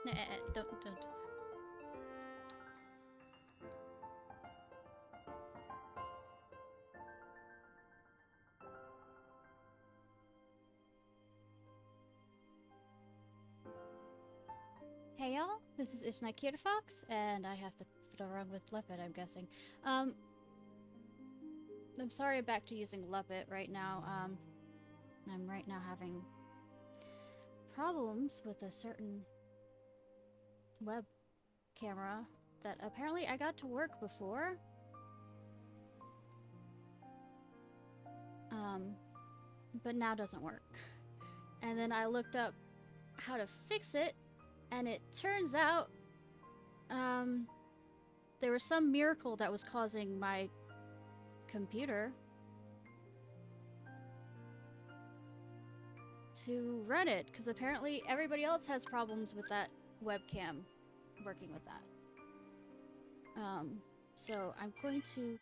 Don't. Hey y'all, this is Ishnai Ciarfox, and I have to fiddle around with Leopard, I'm guessing. I'm sorry I'm back to using Leopard right now. I'm right now having problems with a certain web camera that apparently I got to work before. But now doesn't work. And then I looked up how to fix it, and it turns out there was some miracle that was causing my computer to run it, because apparently everybody else has problems with that webcam working with that. So I'm going to,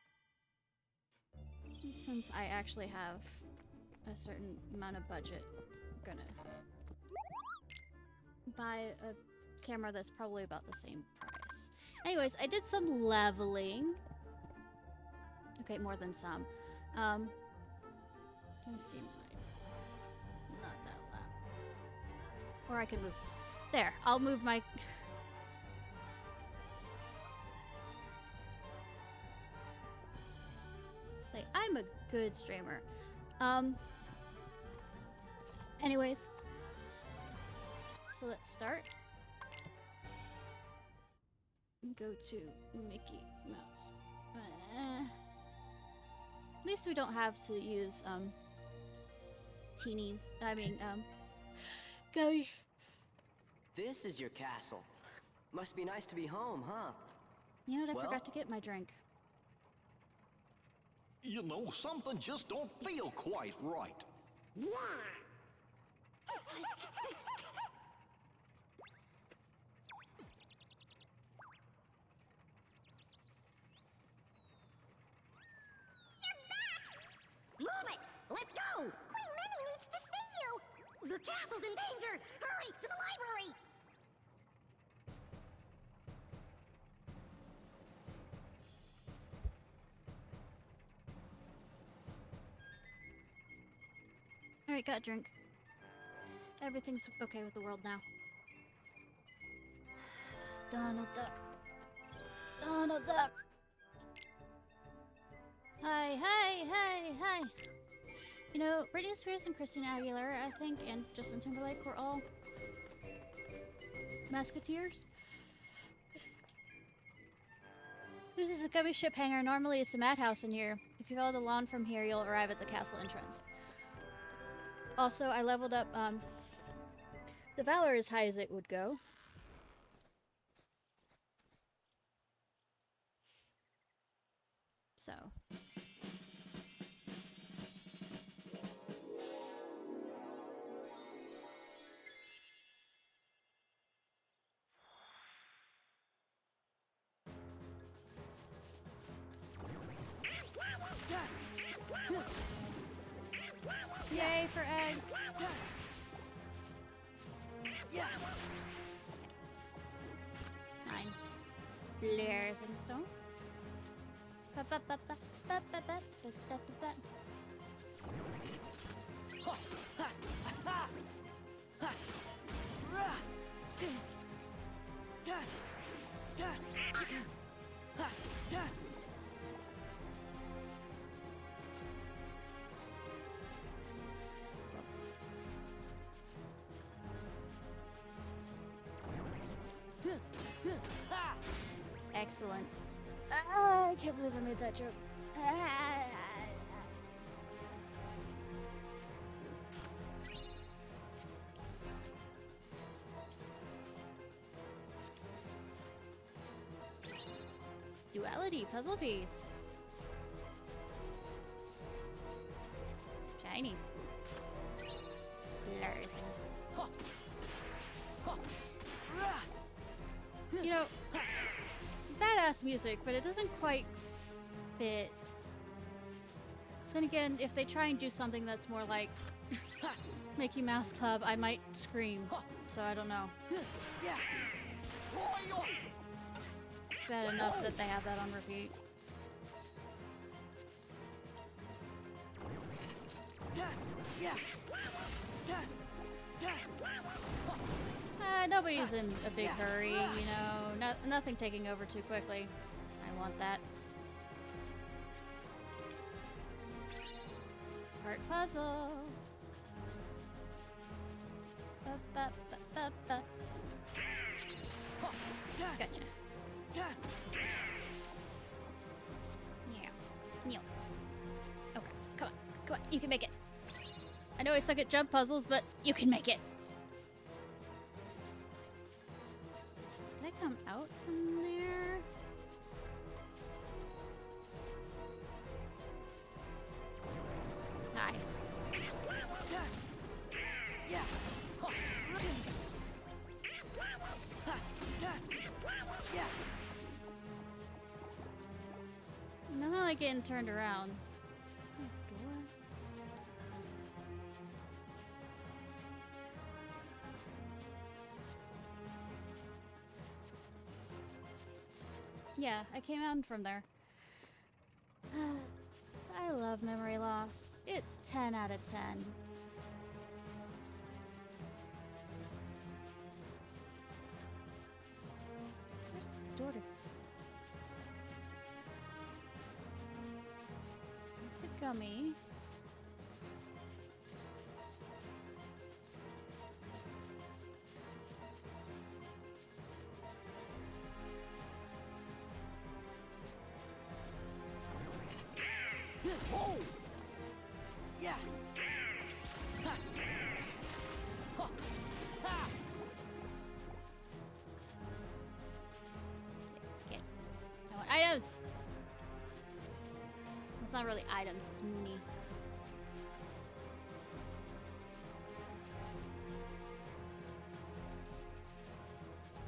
since I actually have a certain amount of budget, I'm gonna buy a camera that's probably about the same price. Anyways, I did some leveling. Okay, more than some. Let me see my... Not that loud. Or I can move... There, I'll move my... Say, I'm a good streamer. Anyways. So let's start. Go to Mickey Mouse. At least we don't have to use, teenies. Go. This is your castle. Must be nice to be home, huh? You know what? I forgot to get my drink. You know, something just don't feel quite right. Yeah! Move it! Let's go! Queen Minnie needs to see you! The castle's in danger! Hurry, to the library! Alright, got a drink. Everything's okay with the world now. It's Donald Duck. Donald Duck! Hi, hi, hi, hi! You know, Britney Spears and Christina Aguilera, I think, and Justin Timberlake were all Musketeers. This is a gummy ship hangar. Normally it's a madhouse in here. If you follow the lawn from here, you'll arrive at the castle entrance. Also, I leveled up the Valor as high as it would go. So. Yay for eggs! Fine. Blazing stone. Excellent. I can't believe I made that joke. Duality puzzle piece. Shiny. Blazing. You know, badass music, but it doesn't quite fit Then again, if they try and do something that's more like Mickey Mouse Club, I might scream. So I don't know. It's bad enough that they have that on repeat. Nobody's in a big hurry, you know. Nothing taking over too quickly. I want that. Heart puzzle. Ba, ba, ba, ba, ba. Gotcha. Yeah. Yeah. Okay, come on. Come on, you can make it. I know I suck at jump puzzles, but you can make it. Did I come out from there? Hi. I'm not like getting turned around. Door? Yeah, I came out from there. I love memory loss. It's 10 out of 10. Where's the door to... It's a gummy. Whoa! Yeah. Okay. I want items! It's not really items, it's me.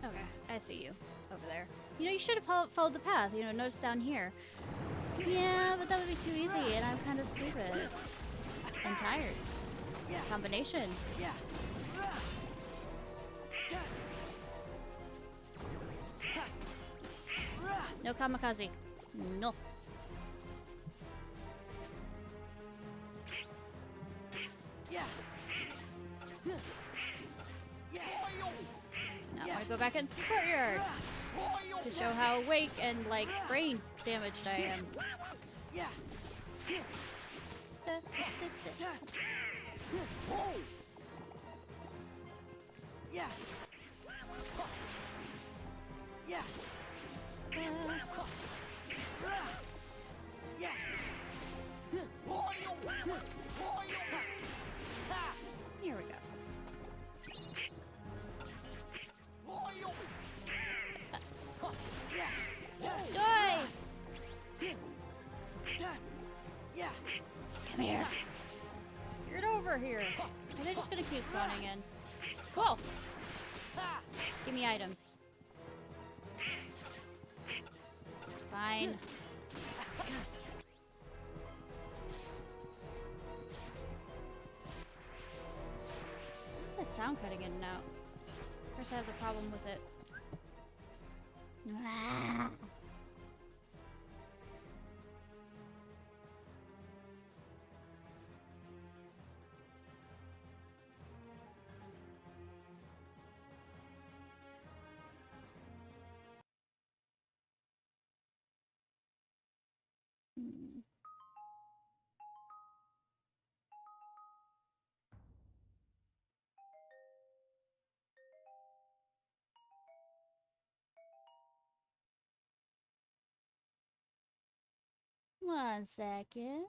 Okay, I see you over there. You know, you should have followed the path. You know, notice down here. Yeah, but that would be too easy, and I'm kind of stupid. And tired. Yeah. Combination. Yeah. No kamikaze. No. Yeah. Yeah. Now I want to go back in the courtyard to show how awake and like brain damaged I am. Yeah. Da, da, da, da. Yeah. Yeah. Yeah. Here we go. Die! Yeah. Come here. Get over here. Are they just gonna keep spawning in? Whoa! Give me items. Fine. What's that sound cutting in and out? First I have the problem with it. Ah. Hmm. One second.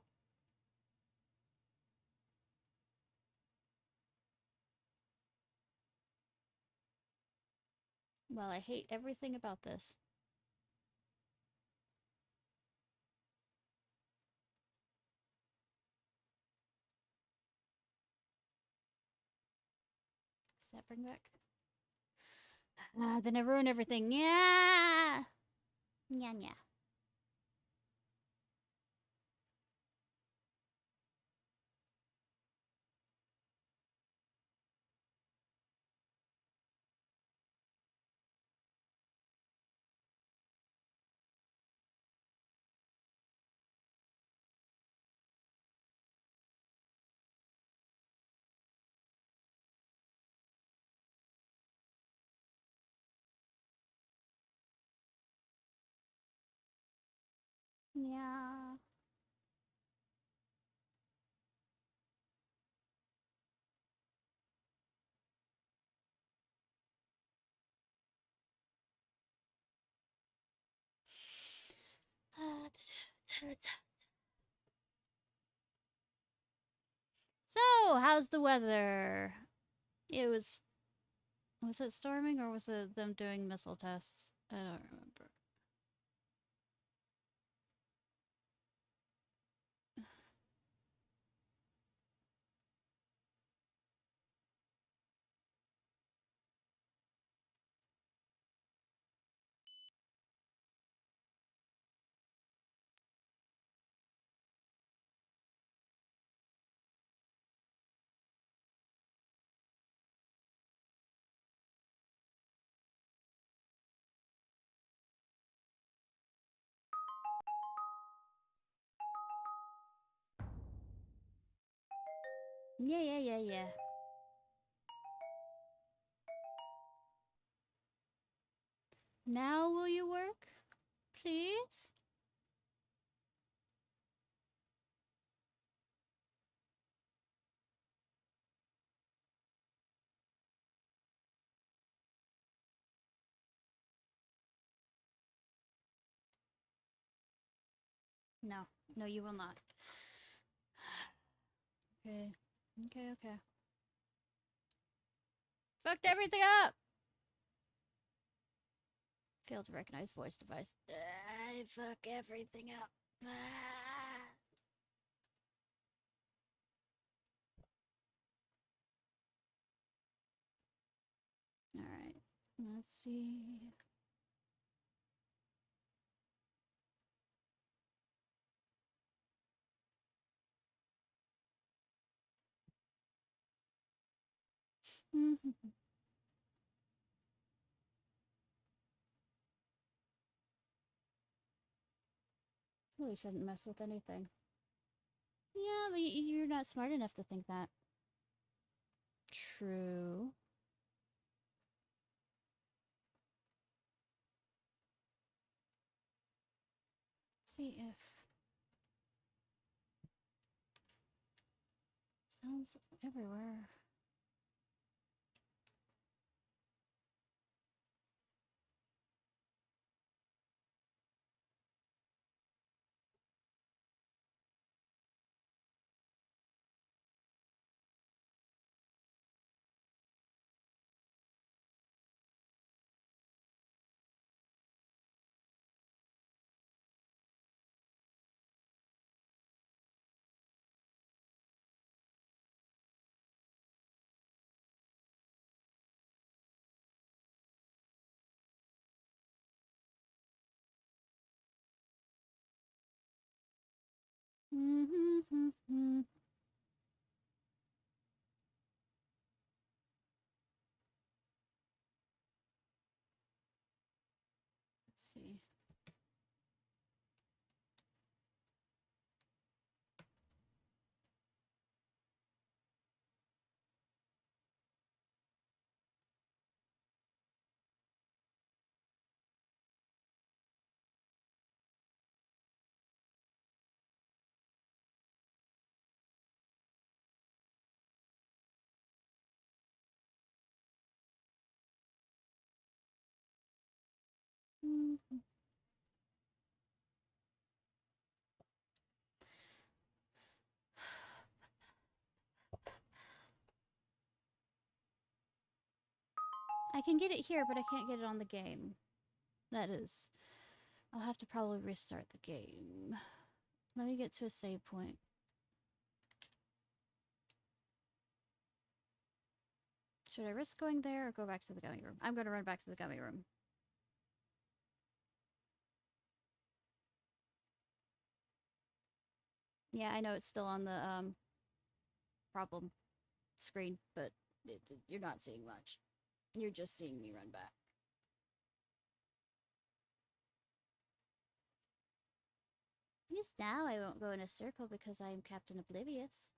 Well, I hate everything about this. Does that bring back? Ah, then I ruin everything. Yeah. Yeah, yeah. Yeah. So, how's the weather? It was it storming or was it them doing missile tests? I don't remember. Yeah. Now will you work? Please? No. No, you will not. Okay. Okay. Fucked everything up! Failed to recognize voice device. I fuck everything up. Alright. Let's see. Really shouldn't mess with anything. Yeah, but you're not smart enough to think that. True. Let's see if... Sounds everywhere. Let's see. I can get it here, but I can't get it on the game. That is... I'll have to probably restart the game. Let me get to a save point. Should I risk going there or go back to the gummy room? I'm going to run back to the gummy room. Yeah, I know it's still on the problem screen, but you're not seeing much. You're just seeing me run back. At least now I won't go in a circle because I am Captain Oblivious.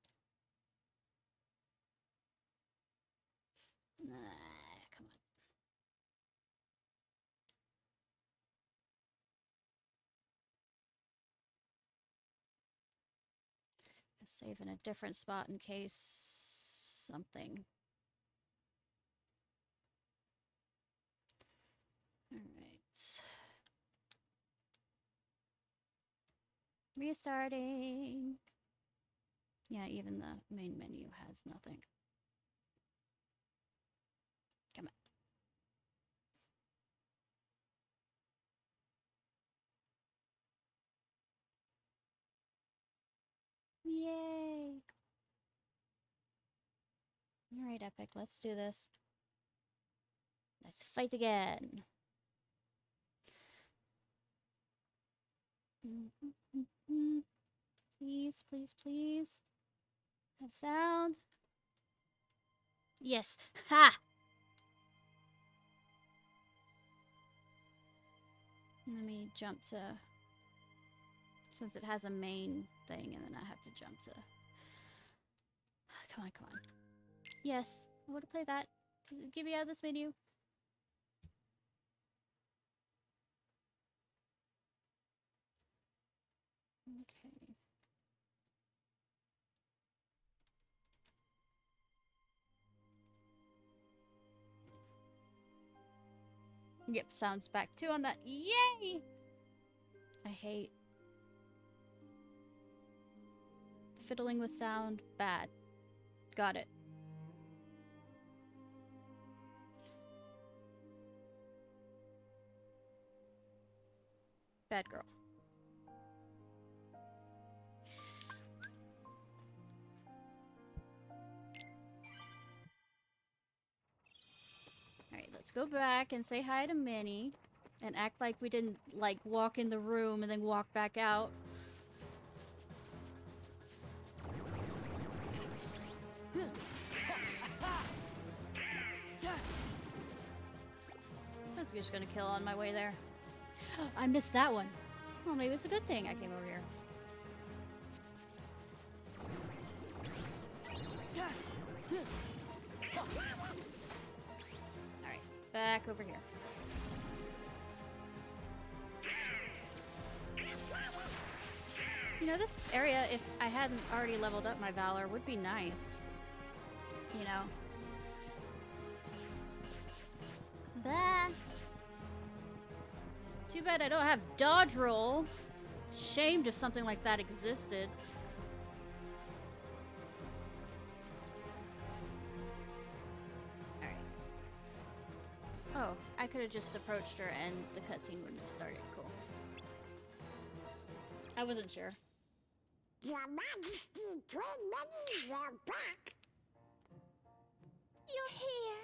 Nah, come on. Save in a different spot in case something. Alright. Restarting. Yeah, even the main menu has nothing. Come on. Yay! Alright, Epic, let's do this. Let's fight again. Please, please, please. Have sound. Yes. Ha! Let me jump to... Since it has a main thing, and then I have to jump to... Come on, come on. Yes, I want to play that. Get me out of this menu. Okay. Yep, sounds back too on that. Yay! I hate fiddling with sound. Bad. Got it. Bad girl. Alright, let's go back and say hi to Minnie. And act like we didn't, like, walk in the room and then walk back out. I was just gonna kill on my way there. I missed that one. Well, maybe it's a good thing I came over here. Alright, back over here. You know, this area, if I hadn't already leveled up my Valor, would be nice. You know? Bah! Too bad I don't have dodge roll. Shamed if something like that existed. Alright. Oh, I could have just approached her and the cutscene wouldn't have started. Cool. I wasn't sure. Your Majesty, Queen Minnie, we're back. You're here.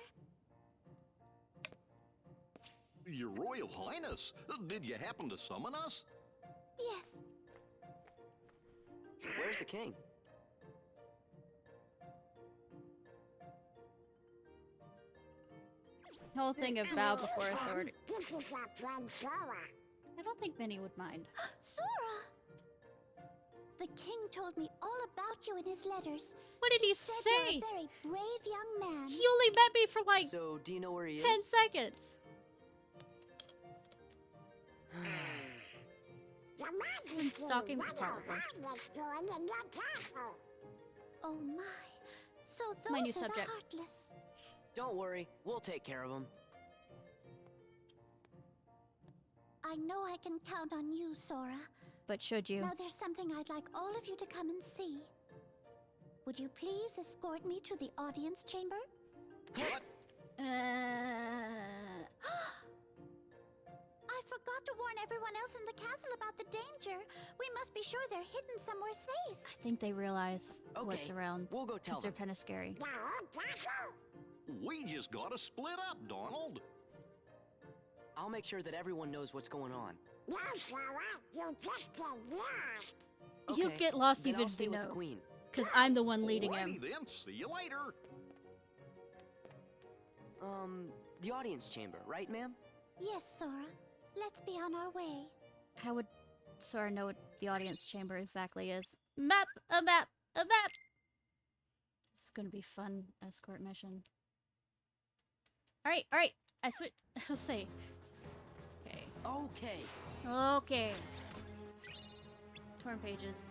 Your Royal Highness, did you happen to summon us? Yes. Where's the king? The whole thing of bow before authority. This is our friend Sora. I don't think Minnie would mind. Sora! The king told me all about you in his letters. What did he Said say? you're a very brave young man. He only met me for like So, do you know where he 10 is? seconds. Your been Majesty, stalking me, what probably. are Hardness doing in your castle? Oh my. So those My new are the subject. Heartless. Don't worry, we'll take care of him. I know I can count on you, Sora. But should you? Now there's something I'd like all of you to come and see. Would you please escort me to the audience chamber? What? I forgot to warn everyone else in the castle about the danger. We must be sure they're hidden somewhere safe. I think they realize what's Okay, around. we'll go tell Because they're them. kind of scary. The whole castle? We just gotta split up, Donald. I'll make sure that everyone knows what's going on. No, Sora. You just get lost. He'll Okay, get lost then even I'll if stay they with the know. queen. Because I'm the one leading Alrighty him. then, see you later. The audience chamber, right, ma'am? Yes, Sora. Let's be on our way. How would Sora know what the audience chamber exactly is? Map! A map! A map! This is gonna be fun escort mission. Alright, alright. I switch. I'll say. Okay. Okay. Okay. Torn pages.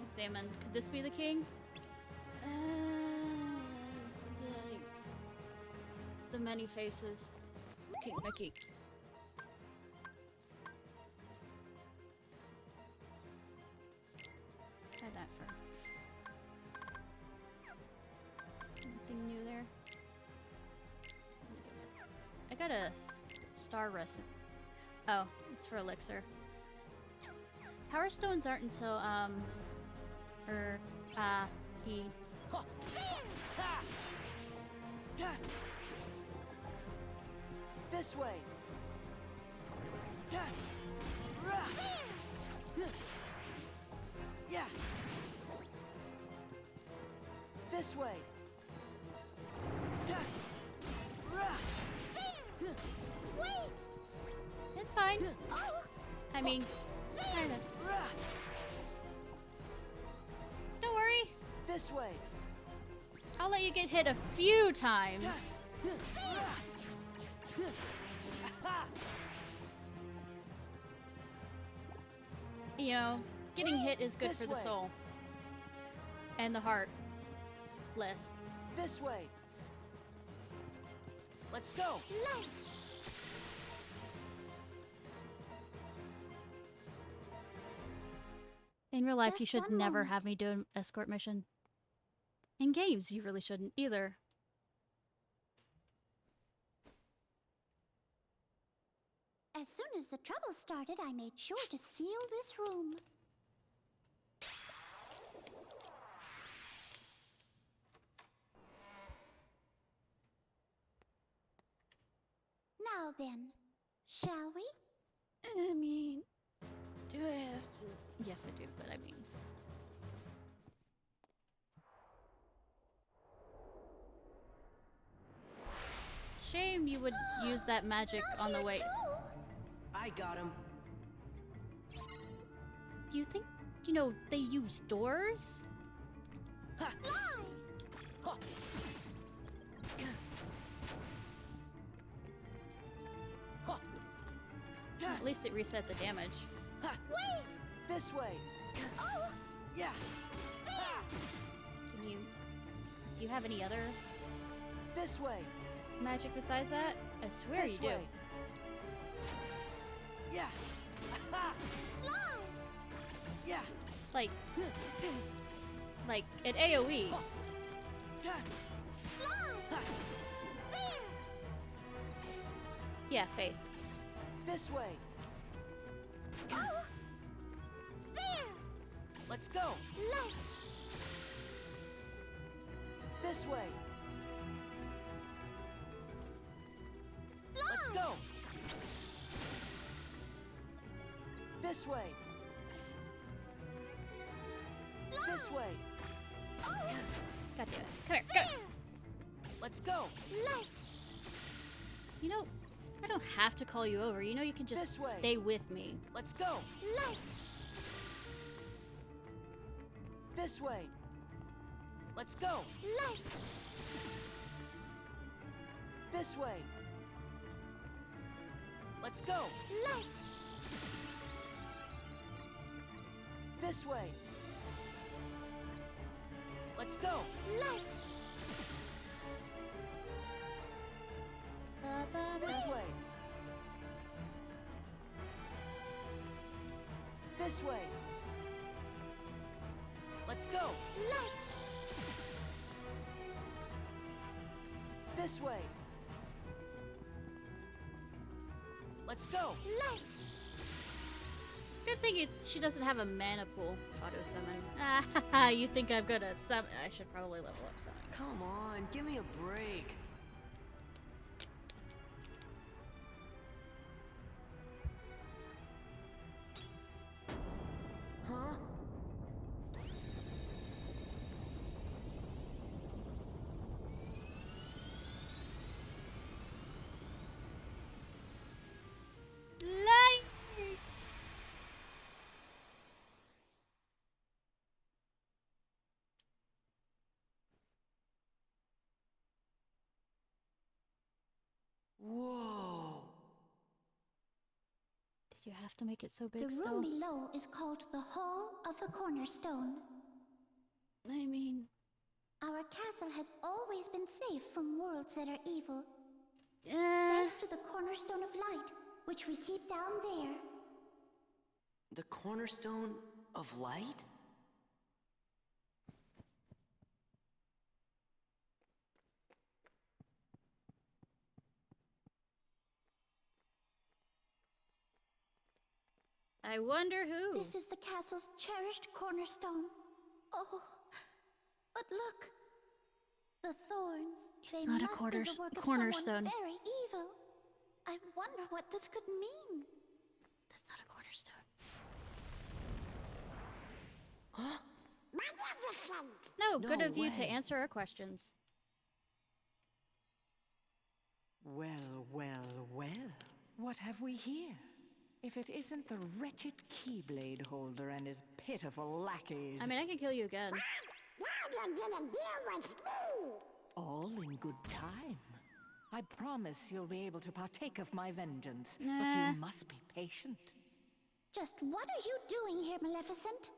Examine. Could this be the king? The many faces. King Mickey. Try that for. Anything new there? I got a star recipe. Oh, it's for elixir. Power stones aren't until he. This way. Yeah. This way. Wait! It's fine. Oh! I mean, kinda. Don't worry. This way. I'll let you get hit a few times. You know, getting hit is good This for the way. soul. And the heart. Less. This way. Let's go. Nice! In real life, you Just should one never moment. have me do an escort mission. In games, you really shouldn't either. As soon as the trouble started, I made sure to seal this room. Now then, shall we? I mean, do I have to? Yes, I do, but I mean. Shame you would use that magic Not on the here way. too. I got him. Do you think, you know, they use doors? Fly! At least it reset the damage. Wait! This way. Oh! Yeah. Can you? Do you have any other This way. magic besides that? I swear This you do. way. Yeah. Fly! Yeah. Like an AOE. Fly! There! Yeah, Faith. This way. Oh! There! Let's go. Nice! This way. Fly! Let's go. This way. Fly! This way. Oh! God damn it. Come here, go. Let's go. Nice! You know, I don't have to call you over. You know, you can just This way. stay with me. Let's go. Nice! This way. Let's go. Nice! This way. Let's go. Nice! This way. Let's go. Nice! This way. This way. Let's go. Nice! This way. Let's go. Nice! Good thing she doesn't have a mana pool to auto summon. You think I'm gonna summon? I should probably level up summon. Come on, give me a break. Huh? Light! Whoa. Did You have to make it so big The still. room below is called the Hall of the Cornerstone. I mean, Our castle has always been safe from worlds that are evil, eh. thanks to the Cornerstone of Light, which we keep down there. The cornerstone of light? I wonder who. This is the castle's cherished cornerstone. Oh, but look. The thorns. It's They not a must be the work of cornerstone. someone very evil. I wonder what this could mean. That's not a cornerstone. Huh? Magnificent! No, No good of you to way. answer our questions. Well, well, well. What have we here? If it isn't the wretched Keyblade holder and his pitiful lackeys. I mean, I can kill you again. Now you're gonna deal with me! All in good time. I promise you'll be able to partake of my vengeance, but Nah. you must be patient. Just what are you doing here, Maleficent?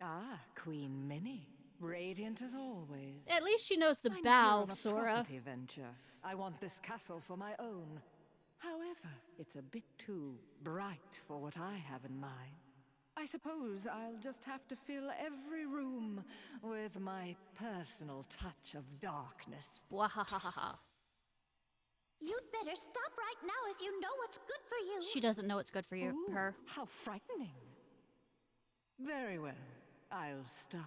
Ah, Queen Minnie. Radiant as always. At least she knows to I'm bow, here on a Sora. property venture. I want this castle for my own. However, it's a bit too bright for what I have in mind. I suppose I'll just have to fill every room with my personal touch of darkness. Wahahaha. You'd better stop right now if you know what's good for you. She doesn't know what's good for you. Ooh, Her. how frightening. Very well, I'll stop.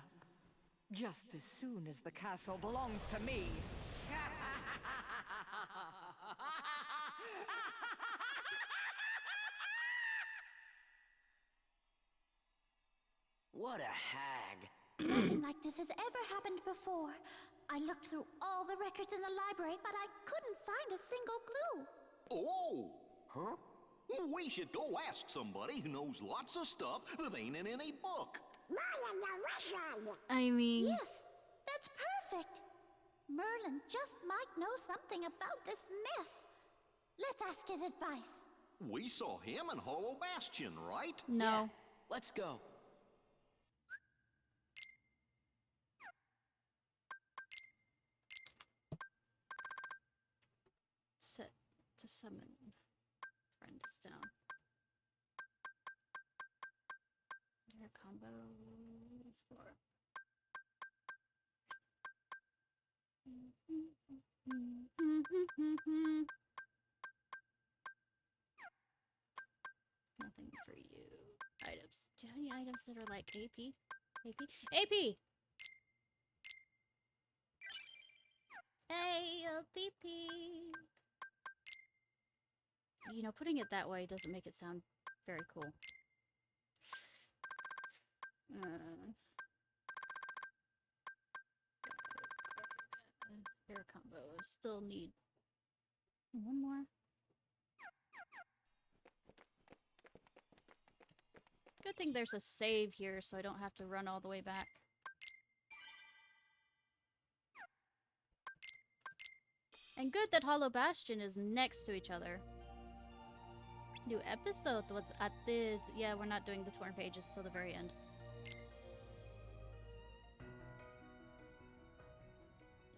Just as soon as the castle belongs to me. What a hag. Nothing like this has ever happened before. I looked through all the records in the library, but I couldn't find a single clue. Oh! Huh? We should go ask somebody who knows lots of stuff that ain't in any book. Merlin the Wizard! I mean, Yes, that's perfect. Merlin just might know something about this mess. Let's ask his advice. We saw him in Hollow Bastion, right? no. Yeah, let's go. Set to summon. Friend is down. Their combo is for. Nothing for you. Items. Do you have any items that are like AP? AP? AP! AOPP! You know, putting it that way doesn't make it sound very cool. Air combo. Still need one more. Good thing there's a save here so I don't have to run all the way back. And good that Hollow Bastion is next to each other. New episode was at the... Yeah, we're not doing the torn pages till the very end.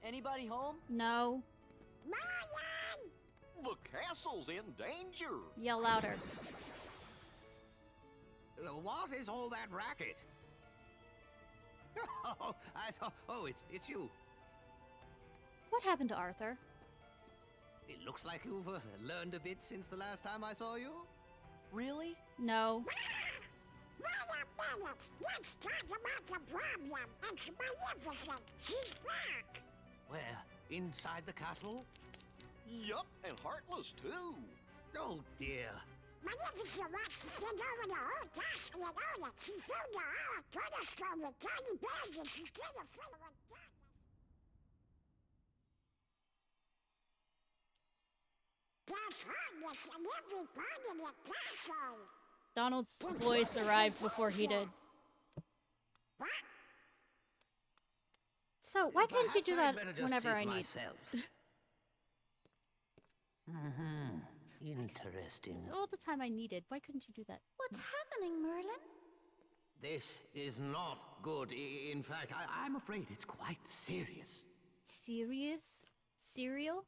Anybody home? No. The castle's in danger. Yell louder. What is all that racket? Oh, I thought. Oh, it's you. What happened to Arthur? It looks like you've learned a bit since the last time I saw you. Really? No. Wait a minute! Let's talk about the problem. It's Magnificent. She's back. Where? Inside the castle? Yup, and Heartless too. Oh dear. Magnificent wants to send over the whole task in order. She filled the whole cornerstone with tiny bags and she's gonna fill it with that. There's hardness in every part of the castle. Donald's voice arrived before he did. What? So, why can't you Perhaps do I'd that better just whenever see I for need? myself. Interesting. All the time I needed. Why couldn't you do that? What's happening, Merlin? This is not good. In fact, I'm afraid it's quite serious. Serious? Cereal?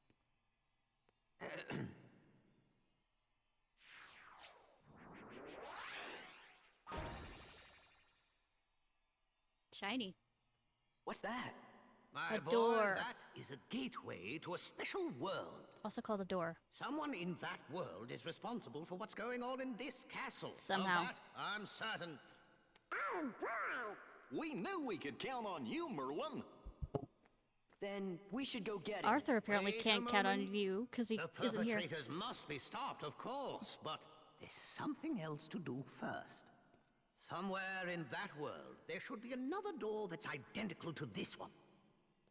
Shiny. What's that? My A boy, door. that is a gateway to a special world. Also called a door. Someone in that world is responsible for what's going on in this castle. Somehow. Of that, I'm certain. Oh boy! We knew we could count on you, Merlin. Then we should go get him. Arthur apparently Wait a can't count on moment. you because he The isn't here. perpetrators must be stopped, of course, but there's something else to do first. Somewhere in that world, there should be another door that's identical to this one.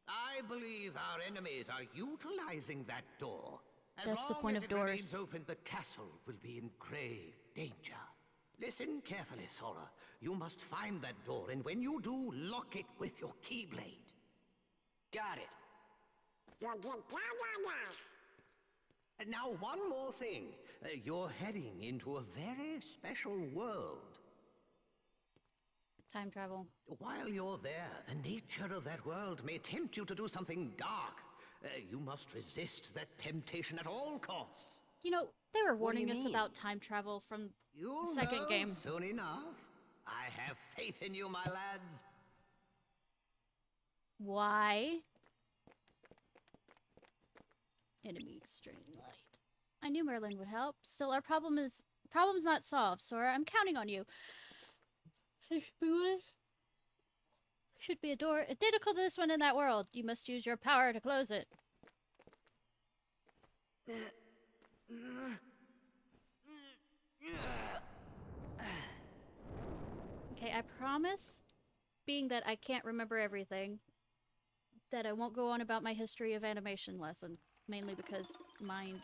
I believe our enemies are utilizing that door. As That's the long point as of it remains doors. open, the castle will be in grave danger. Listen carefully, Sora. You must find that door, and when you do, lock it with your keyblade. Got it. You'll get down on us! And now, one more thing. You're heading into a very special world. Time travel. While you're there, the nature of that world may tempt you to do something dark. You must resist that temptation at all costs. You know, they were What do you warning us mean? about time travel from You'll second know game. soon enough. I have faith in you, my lads. Why? Enemy strain light. I knew Merlin would help. Still, our problem's not solved, Sora. I'm counting on you. Should be a door identical to this one in that world. You must use your power to close it. Okay, I promise, being that I can't remember everything, that I won't go on about my history of animation lesson. Mainly because mind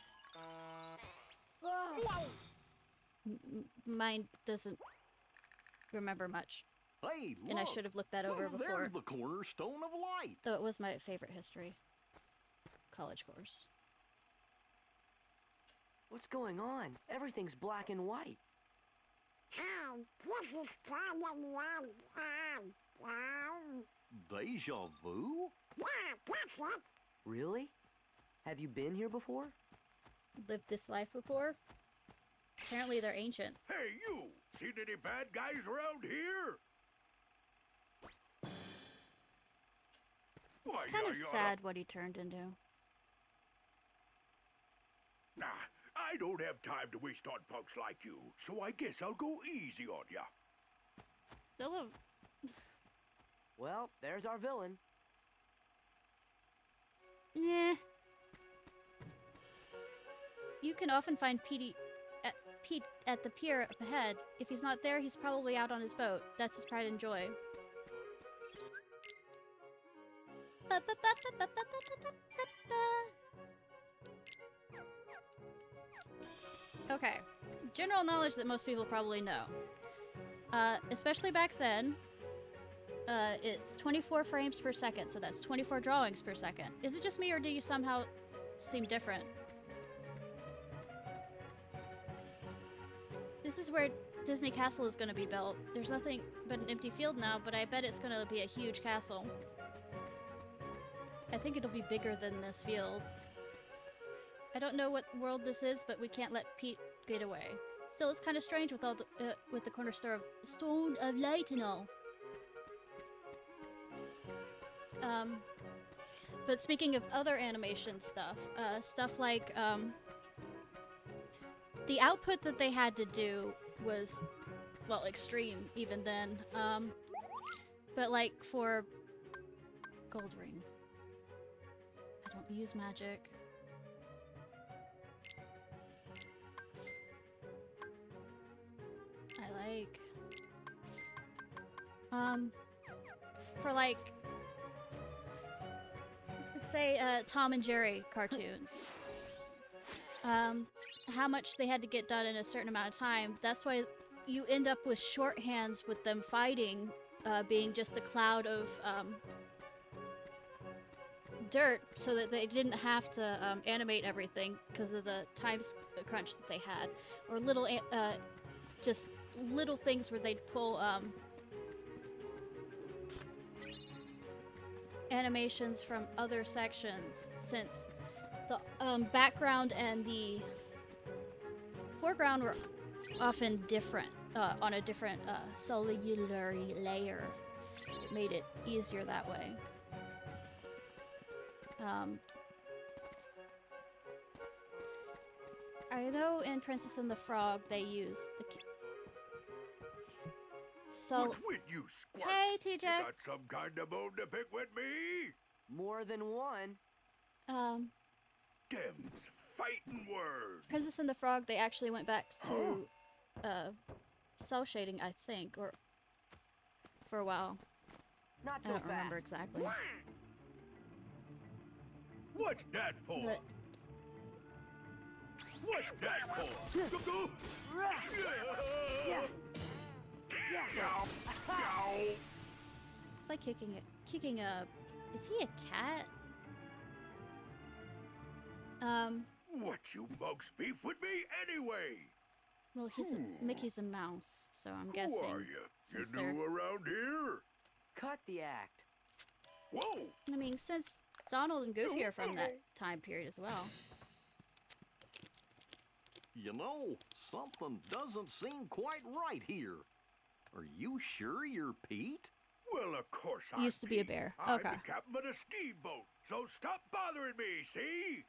doesn't remember much. Hey, look. And I should have looked that over before. There's the cornerstone of light. Though it was my favorite history college course. What's going on? Everything's black and white. Oh, this is kind of long time. Deja vu? Yeah, that's it. Really? Have you been here before? Lived this life before? Apparently they're ancient. Hey, you! Seen any bad guys around here? It's kind of sad what he turned into. Nah, I don't have time to waste on punks like you, so I guess I'll go easy on ya. Hello. Well, there's our villain. Nah. You can often find Pete at the pier up ahead. If he's not there, he's probably out on his boat. That's his pride and joy. Okay. General knowledge that most people probably know. Especially back then, it's 24 frames per second, so that's 24 drawings per second. Is it just me, or do you somehow seem different? This is where Disney Castle is going to be built. There's nothing but an empty field now, but I bet it's going to be a huge castle. I think it'll be bigger than this field. I don't know what world this is, but we can't let Pete get away. Still, it's kind of strange with all the with the cornerstone of light and all. But speaking of other animation stuff, stuff like the output that they had to do was, well, extreme even then. But like for Gold Ring, I don't use magic. I like for like say Tom and Jerry cartoons. How much they had to get done in a certain amount of time. That's why you end up with shorthands with them fighting, being just a cloud of dirt so that they didn't have to animate everything because of the time crunch that they had, or little just little things where they'd pull animations from other sections, since the background and the foreground were often different, on a different cellular layer. It made it easier that way. I know in Princess and the Frog they used the What's with you, Squirt? Hey, TJ. You got some kind of bone to pick with me? More than one. Dem's fighting words. Princess and the Frog, they actually went back to cell shading, I think, or for a while. Not so I don't fast. remember exactly. What's that for? But What's that for? Go. Yeah. Ow. Ow. it's like kicking a. Is he a cat? What you mugs beef with me anyway? Well, Mickey's a mouse, so I'm Who guessing. are you? Since You they're, new around here? Cut the act. Whoa. I mean, since Donald and Goofy are from that time period as well. You know, something doesn't seem quite right here. Are you sure you're Pete? Well, of course He used to be a bear. I'm Okay. the captain of a steamboat, so stop bothering me, see?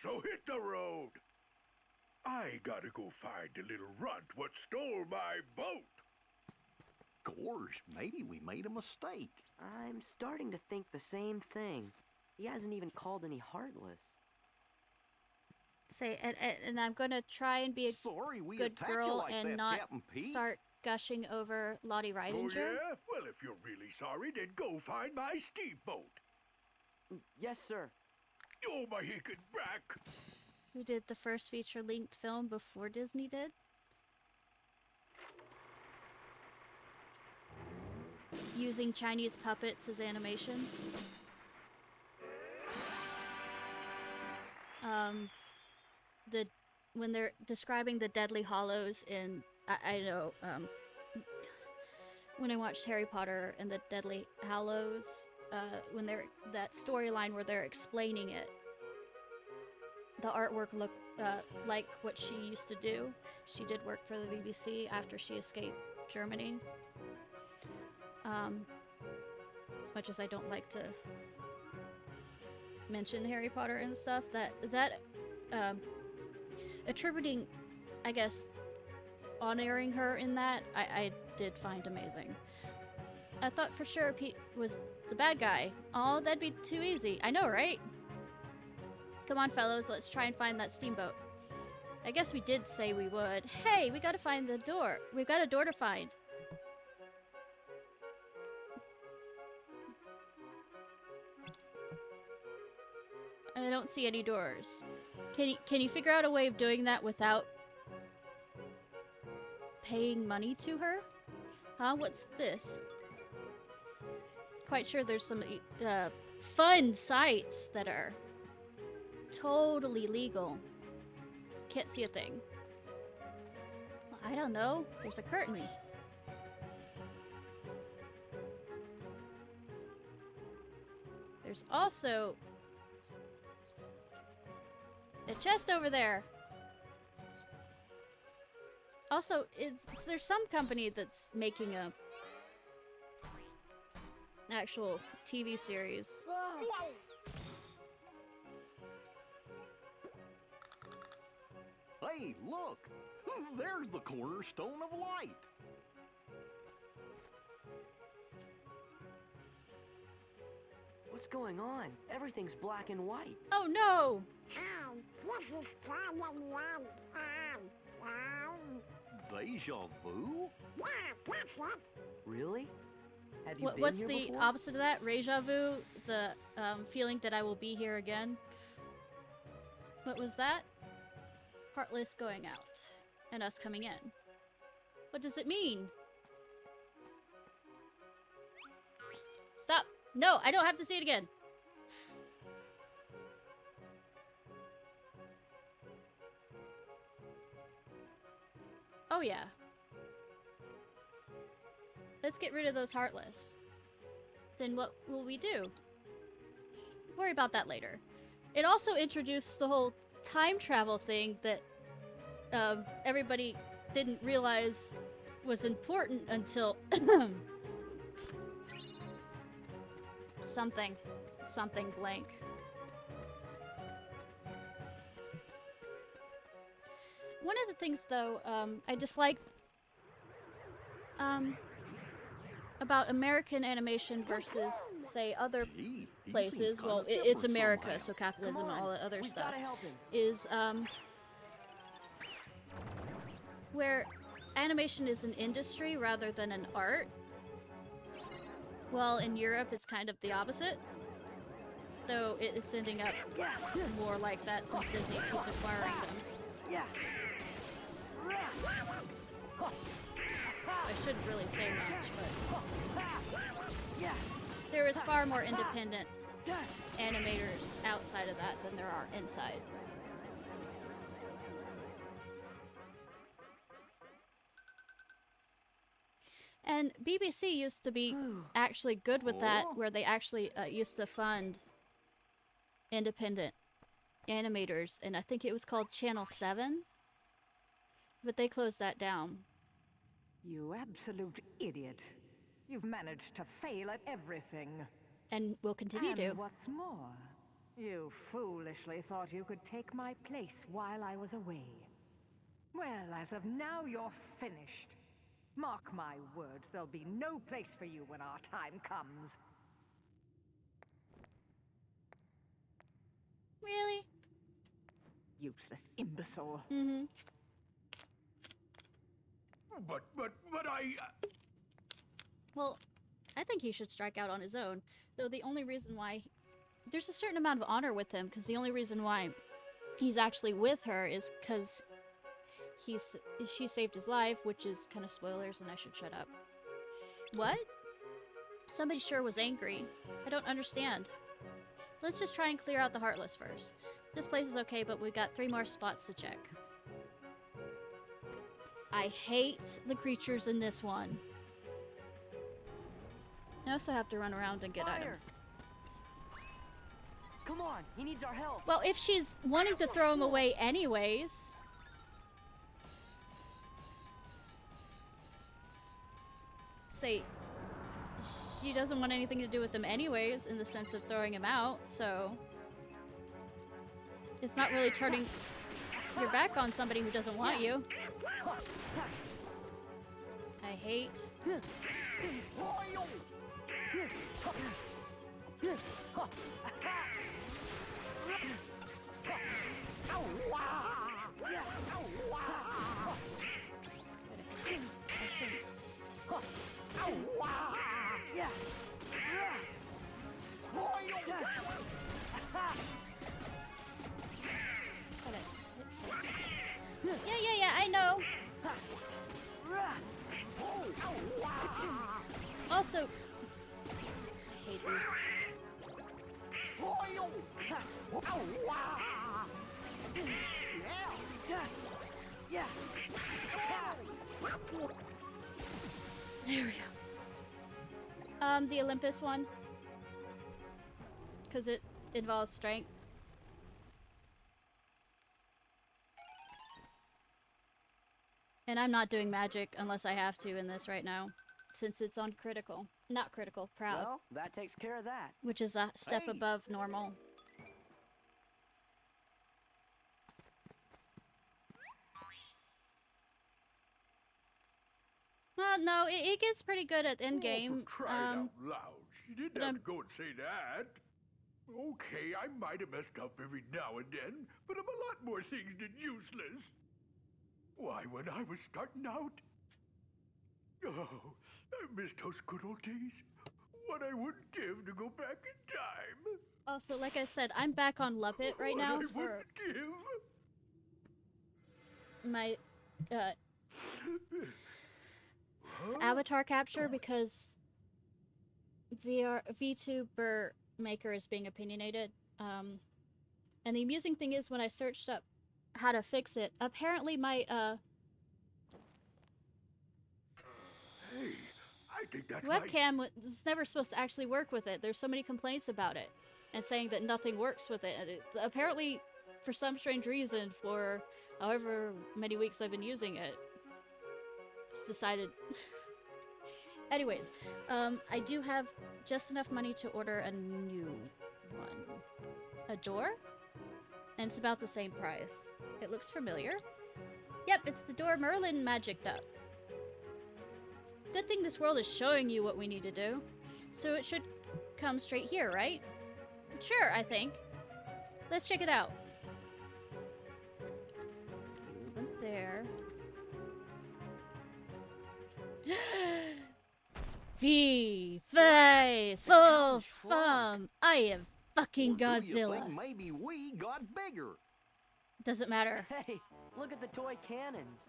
So hit the road. I gotta go find the little runt what stole my boat. Gosh, maybe we made a mistake. I'm starting to think the same thing. He hasn't even called any Heartless. Say, and I'm gonna try and be a Sorry we good attacked you girl like and that, not Captain Pete. start gushing over Lottie Oh, Ridinger. yeah? Well, if you're really sorry, then go find my steamboat. Yes, sir. Oh, my hickey back. Who did the first feature-length film before Disney did? Using Chinese puppets as animation. When they're describing the Deadly Hollows in, I know, when I watched Harry Potter and the Deadly Hallows, when they're, that storyline where they're explaining it, the artwork looked like what she used to do. She did work for the BBC after she escaped Germany. As much as I don't like to mention Harry Potter and stuff, that attributing, I guess, honoring her in that, I did find amazing. I thought for sure Pete was the bad guy. Oh, that'd be too easy. I know, right? Come on, fellows, let's try and find that steamboat. I guess we did say we would. Hey, we gotta find the door. We've got a door to find. I don't see any doors. Can you figure out a way of doing that without paying money to her? Huh? What's this? Quite sure there's some fun sites that are totally legal. Can't see a thing. Well, I don't know. There's a curtain. There's also a chest over there. Also, there's some company that's making a actual TV series. Hey, look! There's the cornerstone of light. What's going on? Everything's black and white. Oh no! Ow, this is kind of long time. Deja vu? Yeah, that's it. Really? Have you been What's here the before? opposite of that? Deja vu? The feeling that I will be here again? What was that? Heartless going out. And us coming in. What does it mean? Stop! No, I don't have to see it again. Oh yeah. Let's get rid of those Heartless. Then what will we do? Worry about that later. It also introduced the whole time travel thing that everybody didn't realize was important until something blank. One of the things, though, I dislike about American animation versus, say, other Gee, he places, seems well, kinda it's different America, somehow. so capitalism and all that other We stuff, gotta help him. is, where animation is an industry rather than an art. Well, in Europe, it's kind of the opposite. Though it's ending up more like that since Disney keeps acquiring them. I shouldn't really say much, but there is far more independent animators outside of that than there are inside. And BBC used to be actually good with that, where they actually used to fund independent animators, and I think it was called Channel 7, but they closed that down. You absolute idiot. You've managed to fail at everything. And will continue to. And what's more, you foolishly thought you could take my place while I was away. Well, as of now, you're finished. Mark my words, there'll be no place for you when our time comes. Really? Useless imbecile. Mm-hmm. But I... Well, I think he should strike out on his own. Though the only reason why... There's a certain amount of honor with him, because the only reason why he's actually with her is because she saved his life, which is kind of spoilers, and I should shut up. What? Somebody sure was angry. I don't understand. Let's just try and clear out the Heartless first. This place is okay, but we've got 3 more spots to check. I hate the creatures in this one. I also have to run around and get items. Come on, he needs our help. Well, if she's wanting to throw him away anyways... Say, she doesn't want anything to do with them anyways, in the sense of throwing him out, so... It's not really turning your back on somebody who doesn't want you. I hate... Yeah, I know. Also, I hate these. There we go. The Olympus one. Because it involves strength. And I'm not doing magic unless I have to in this right now. Since it's on critical. Not critical, proud. Well, that takes care of that. Which is a step above normal. No, it gets pretty good at end game. For crying out loud, she didn't have to go and say that. Okay, I might have messed up every now and then, but I'm a lot more things than useless. Why, when I was starting out... Oh, I miss those good old days. What I wouldn't give to go back in time. Also, like I said, I'm back on Luppet right now What I for wouldn't give. my avatar capture because VTuber maker is being opinionated. And the amusing thing is when I searched up how to fix it, apparently my, Hey, I think that's webcam was never supposed to actually work with it. There's so many complaints about it and saying that nothing works with it. And apparently, for some strange reason, for however many weeks I've been using it, just decided. Anyways, I do have just enough money to order a new one. A door? And it's about the same price. It looks familiar. Yep, it's the door Merlin magicked up. Good thing this world is showing you what we need to do. So it should come straight here, right? Sure, I think. Let's check it out. You went there. Fee, fi, fo, fum. I am fucking Or do you Godzilla. think maybe we got bigger? Doesn't matter. Hey, look at the toy cannons.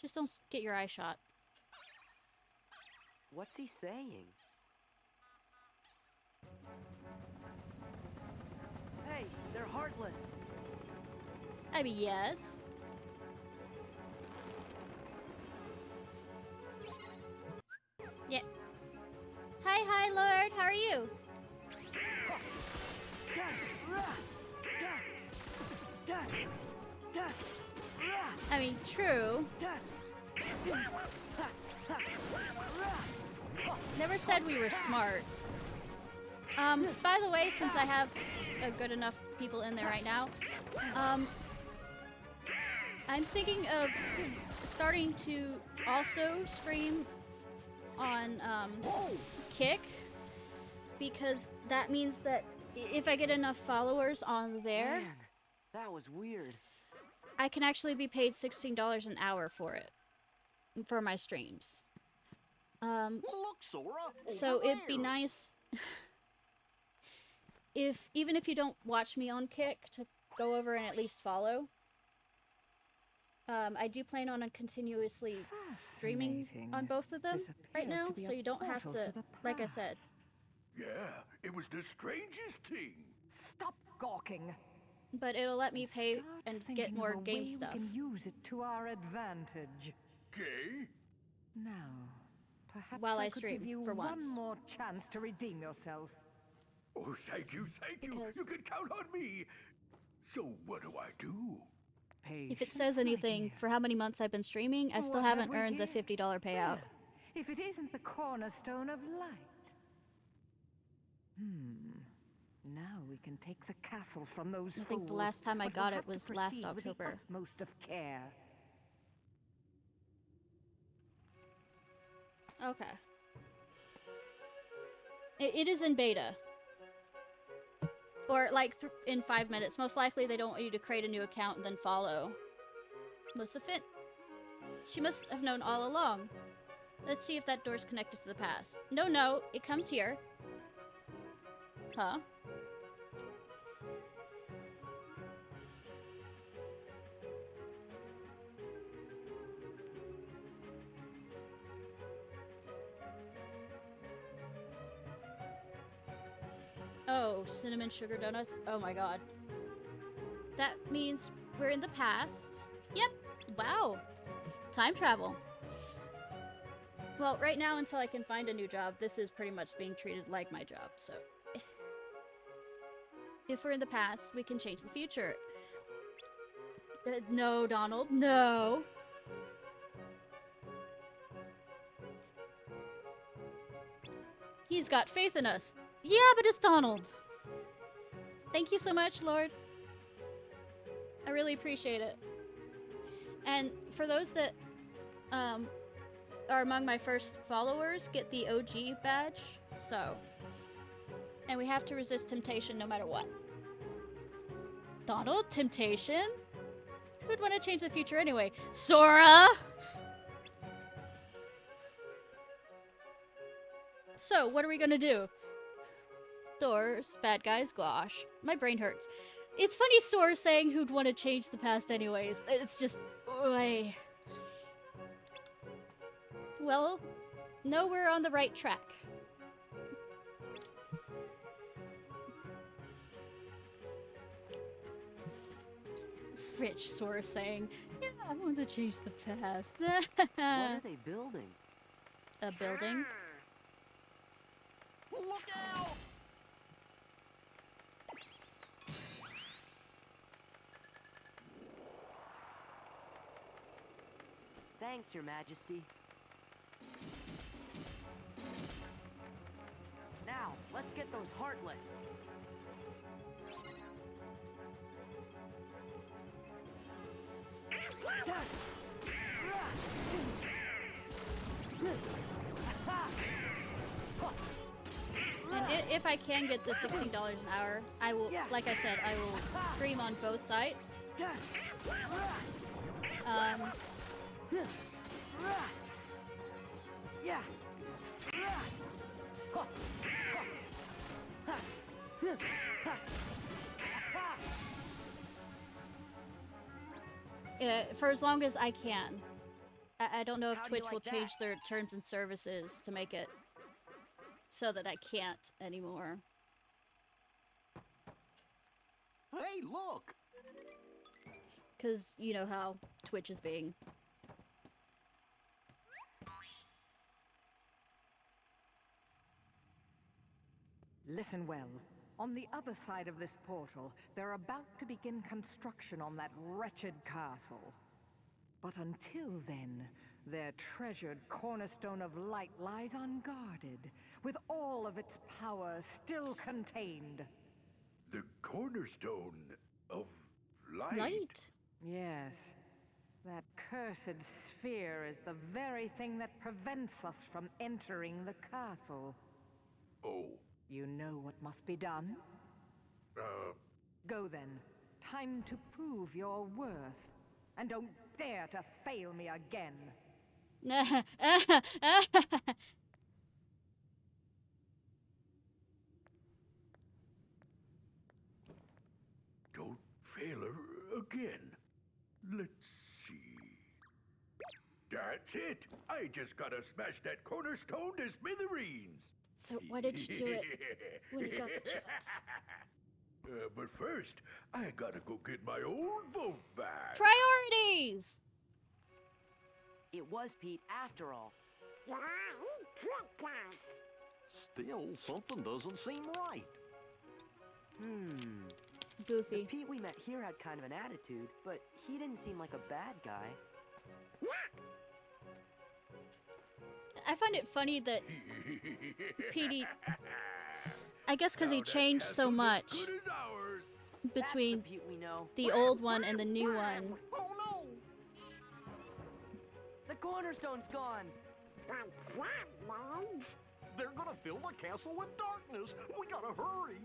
Just don't get your eye shot. What's he saying? Hey, they're heartless. I mean, yes. Yeah. Hi, Lord. How are you? I mean, true. Never said we were smart. By the way, since I have a good enough people in there right now, I'm thinking of starting to also stream on Kick, because that means that if I get enough followers on there, Man, that was weird. I can actually be paid $16 an hour for it, for my streams. Look, Sora. So over it'd be there. nice if, even if you don't watch me on Kick, to go over and at least follow. I do plan on continuously streaming on both of them right now, so you don't have to, like I said. Yeah, it was the strangest thing. Stop gawking. But it'll let me pay Start and thinking get of more a way game we stuff. can use it to our advantage. Okay? Now, perhaps While I I could stream, give you for once. one more chance to redeem yourself. Oh, thank you, thank you. Because- You can count on me. So what do I do? If it says anything, for how many months I've been streaming, I still What have haven't we earned the here? $50 payout. Well, if it isn't the cornerstone of light. Now we can take the castle from those I think the fools, last time I but we'll got it have to was last proceed with the October. utmost of care. Okay. It is in beta. Or, like, in 5 minutes. Most likely they don't want you to create a new account and then follow. Melissa Finn. She must have known all along. Let's see if that door's connected to the past. No, it comes here. Huh? Oh, cinnamon sugar donuts? Oh my god. That means we're in the past. Yep. Wow. Time travel. Well, right now, until I can find a new job, this is pretty much being treated like my job, so... If we're in the past, we can change the future. No, Donald, no! He's got faith in us. Yeah, but it's Donald. Thank you so much, Lord. I really appreciate it. And for those that are among my first followers, get the OG badge. So, and we have to resist temptation no matter what. Donald, temptation? Who'd want to change the future anyway? Sora! So, what are we gonna do? Doors, bad guys, gosh. My brain hurts. It's funny Sora saying who'd want to change the past anyways. It's just... Oy. Well, no, we're on the right track. Rich Sora saying, yeah, I want to change the past. What are they building? A building? Look out! Thanks, Your Majesty. Now, let's get those Heartless. And if I can get the $16 an hour, I will, like I said, I will stream on both sites. For as long as I can. I don't know if Twitch will change their terms and services to make it so that I can't anymore. Hey, look! Because you know how Twitch is being. Listen well. On the other side of this portal, they're about to begin construction on that wretched castle. But until then, their treasured cornerstone of light lies unguarded, with all of its power still contained. The cornerstone of light. Light? Yes. That cursed sphere is the very thing that prevents us from entering the castle. Oh, You know what must be done? Go then. Time to prove your worth. And don't dare to fail me again. don't fail her again. Let's see. That's it. I just gotta smash that cornerstone to smithereens. So why did you do it when you got the chance? But first, I gotta go get my old vote back. Priorities! It was Pete after all. Yeah, he tricked us. Still, something doesn't seem right. The Goofy. Pete we met here had kind of an attitude, but he didn't seem like a bad guy. I find it funny that Petey, I guess because he changed so much between That's the Pete we know. the old one and the new one. Oh no! The cornerstone's gone. What's that, man? They're gonna fill the castle with darkness. We gotta hurry.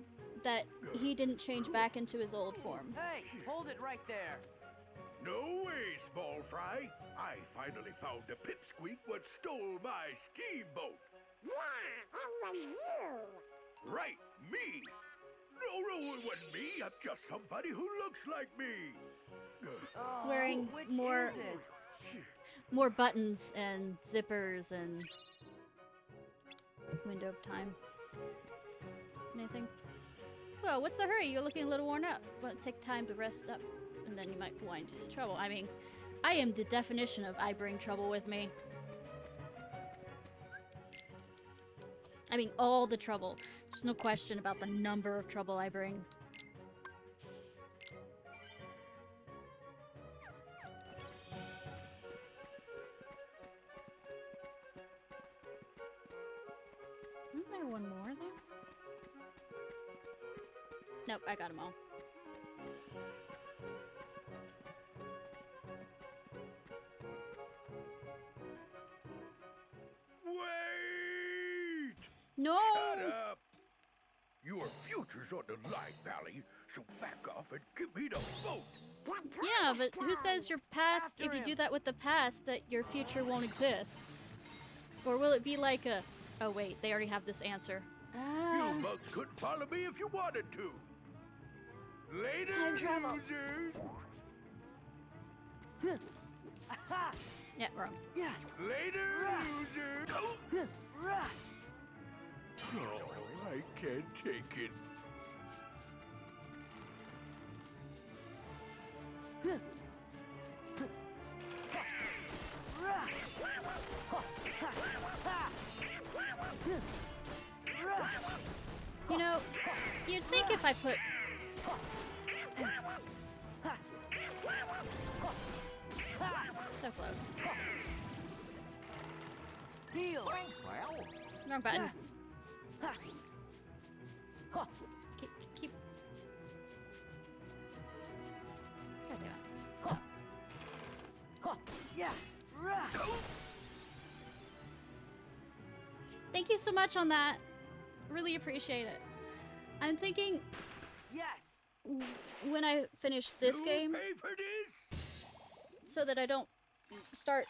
That he didn't change back into his old form. Hey, hold it right there. No way, small fry. I finally found the pipsqueak what stole my steamboat. Yeah, it was you. Right, me. No, it wasn't me. I'm just somebody who looks like me. Oh, Wearing which more- is it? More buttons and zippers and window of time. Anything? Well, what's the hurry? You're looking a little worn out. Well, take time to rest up, and then you might wind into trouble. I mean, I am the definition of I bring trouble with me. I mean, all the trouble. There's no question about the number of trouble I bring. Isn't there one more there? Nope, I got them all. Wait! No! Shut up! Your future's on the line, Valley, so back off and give me the vote. Yeah, but who says your past, if you do that with the past, that your future won't exist? Or will it be like a... Oh wait, they already have this answer. Ah. You mugs couldn't follow me if you wanted to. Later, Time travel. losers. Yeah, wrong. Later, losers. Oh, I can't take it. You know, you'd think if I put... So close. Well, Wrong button. Keep... God damn it. Thank you so much on that. Really appreciate it. I'm thinking when I finish this You game, pay for this? so that I don't start,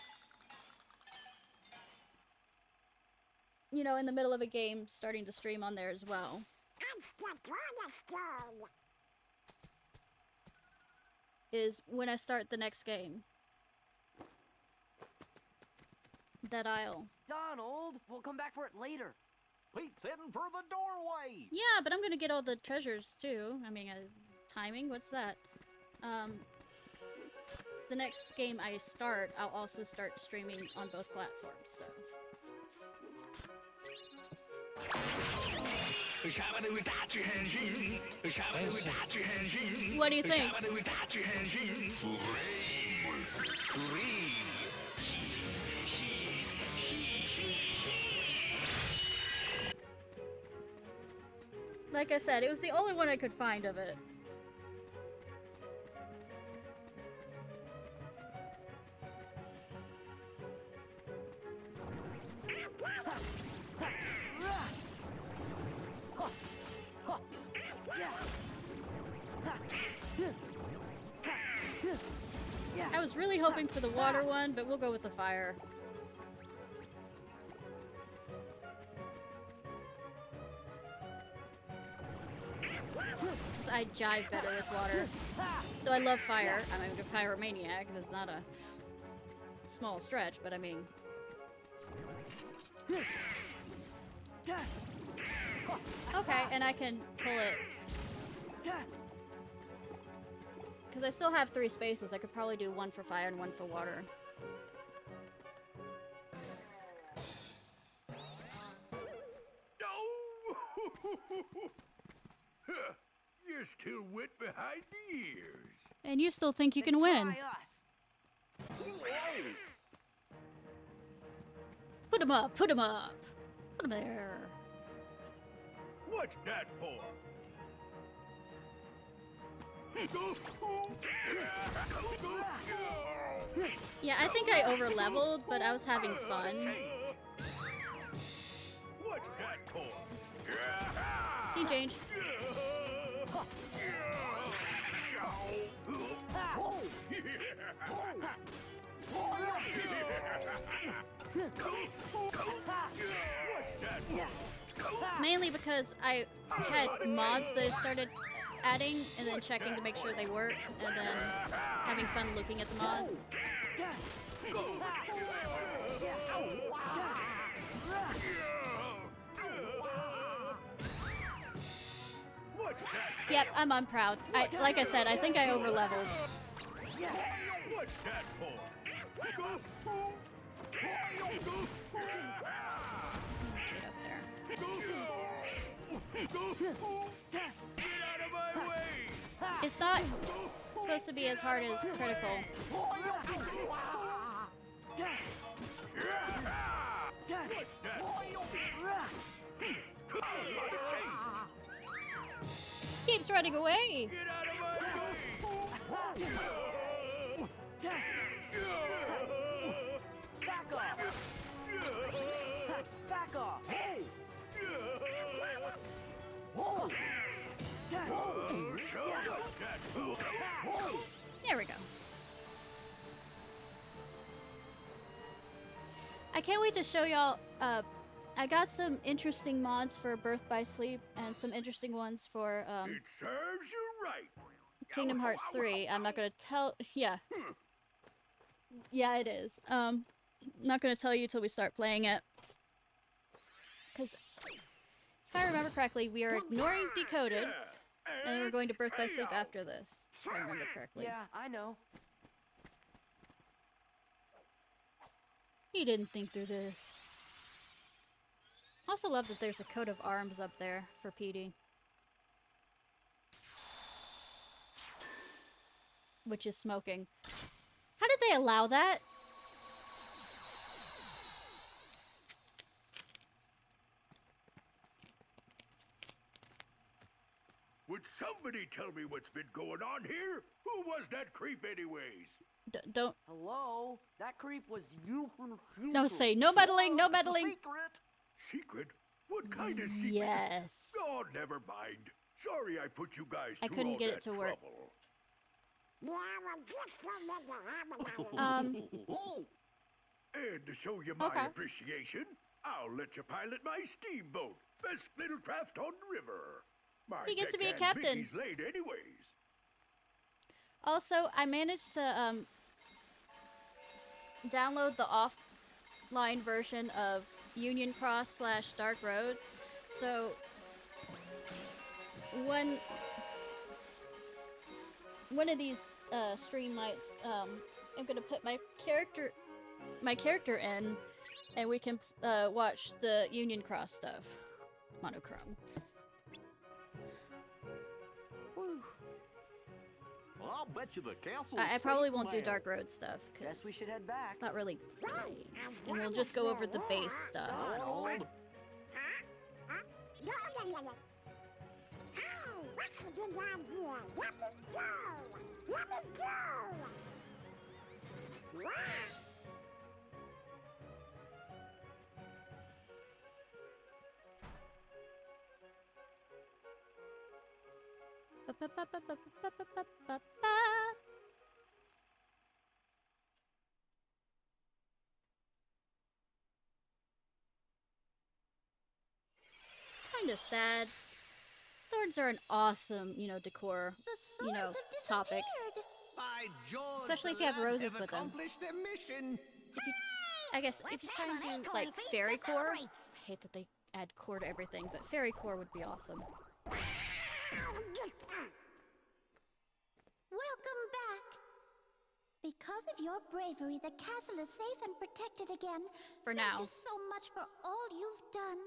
you know, in the middle of a game, starting to stream on there as well. Is when I start the next game. That I'll... Donald, we'll come back for it later. Pete's heading for the doorway. Yeah, but I'm gonna get all the treasures too. I mean, timing, what's that? The next game I start, I'll also start streaming on both platforms, so. What do you think? Like I said, it was the only one I could find of it. I was really hoping for the water one, but we'll go with the fire. I jive better with water. Though I love fire. I'm a pyromaniac. That's not a small stretch, but I mean... Okay, and I can pull it. Because I still have 3 spaces. I could probably do 1 for fire and 1 for water. You're still wet behind the ears. And you still think you can win. Put him up, put him up. Put him there. What's that for? Yeah, I think I over-leveled, but I was having fun. What's that for? Scene change. Mainly because I had mods that I started adding and then checking to make sure they worked, and then having fun looking at the mods. Yep, I'm unproud. Like I said, I think I over-leveled. What's that for? Get up there. Get out of my way! It's not supposed to be as hard as critical. Keeps running away. Get out of my way! Back off! Back off! There we go. I can't wait to show y'all, I got some interesting mods for Birth by Sleep and some interesting ones for, It serves you right. Kingdom Hearts 3. I'm not gonna tell. Yeah. Yeah, it is. Not gonna tell you till we start playing it. Because if I remember correctly, we are ignoring Decoded, and we're going to Birth by Sleep after this. If I remember correctly. Yeah, I know. He didn't think through this. Also love that there's a coat of arms up there for Petey. Which is smoking. How did they allow that? Would somebody tell me what's been going on here? Who was that creep anyways? Don't. Hello? That creep was you from the future. No, say no meddling, no meddling. Secret? Secret? What kind of secret? Yes. Oh, never mind. Sorry I put you guys I through couldn't all get that it to work. trouble. And to show you my Okay. appreciation, I'll let you pilot my steamboat. Best little craft on the river. My He gets to be a deckhand captain. Mickey's late anyways. Also, I managed to download the offline version of Union Cross / Dark Road. So one of these stream nights, I'm gonna put my character in, and we can watch the Union Cross stuff. Monochrome. Well, I'll bet you the castle. I probably won't do Dark Road stuff Guess we because should head back. it's not really play, and we'll just go over the base stuff. Donald. Kind of sad. Thorns are an awesome, decor, topic. By George, Especially if the you have lads roses have with them. accomplished their mission. I guess if you try and do like fairy core, I hate that they add core to everything, but fairy core would be awesome. Welcome back. Because of your bravery, the castle is safe and protected again. For Thank now. you so much for all you've done.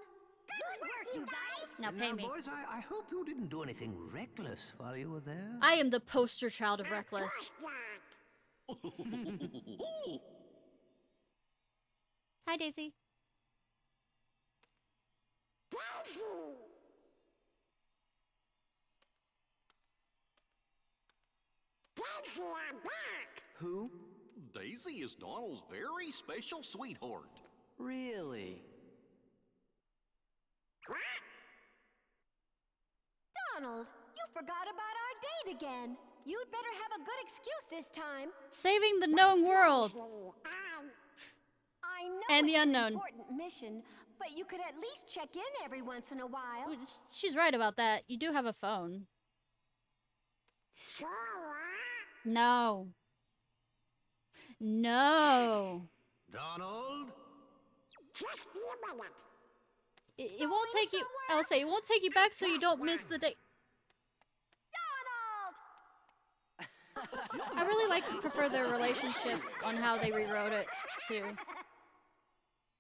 Good work, you guys. Now pay me. Boys, I hope you didn't do anything reckless while you were there. I am the poster child of reckless. Hi, Daisy. Daisy, I'm back. Who? Daisy is Donald's very special sweetheart. Really? Donald, you forgot about our date again. You'd better have a good excuse this time. Saving the known world I know and the it's an unknown. important mission, but you could at least check in every once in a while. She's right about that. You do have a phone. No. No. Donald? Just be a minute. It won't take you. I'll say it won't take you back, so you don't miss the date. Donald! I really prefer their relationship on how they rewrote it too.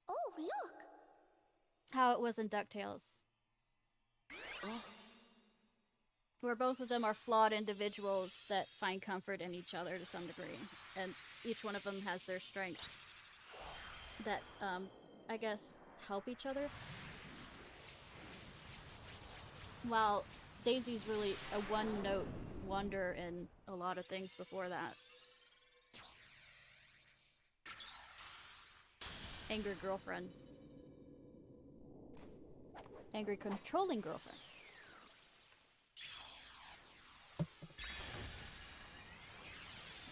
Oh, look. How it was in DuckTales. Where both of them are flawed individuals that find comfort in each other to some degree. And each one of them has their strengths that, I guess, help each other. While Daisy's really a one-note wonder in a lot of things before that. Angry girlfriend. Angry controlling girlfriend.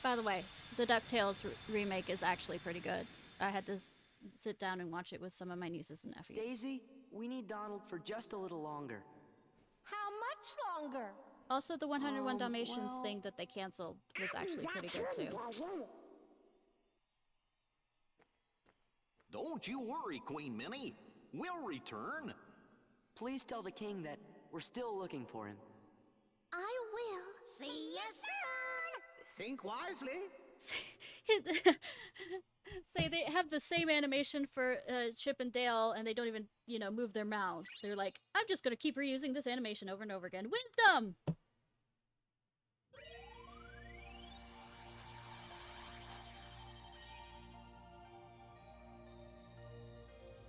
By the way, the DuckTales remake is actually pretty good. I had to sit down and watch it with some of my nieces and nephews. Daisy, we need Donald for just a little longer. How much longer? Also, the 101 Dalmatians well- thing that they canceled was actually pretty good too. Don't you worry, Queen Minnie. We'll return. Please tell the king that we're still looking for him. I will. See you soon! Think wisely. Say they have the same animation for Chip and Dale, and they don't even, you know, move their mouths. They're like, I'm just gonna keep reusing this animation over and over again. Wisdom!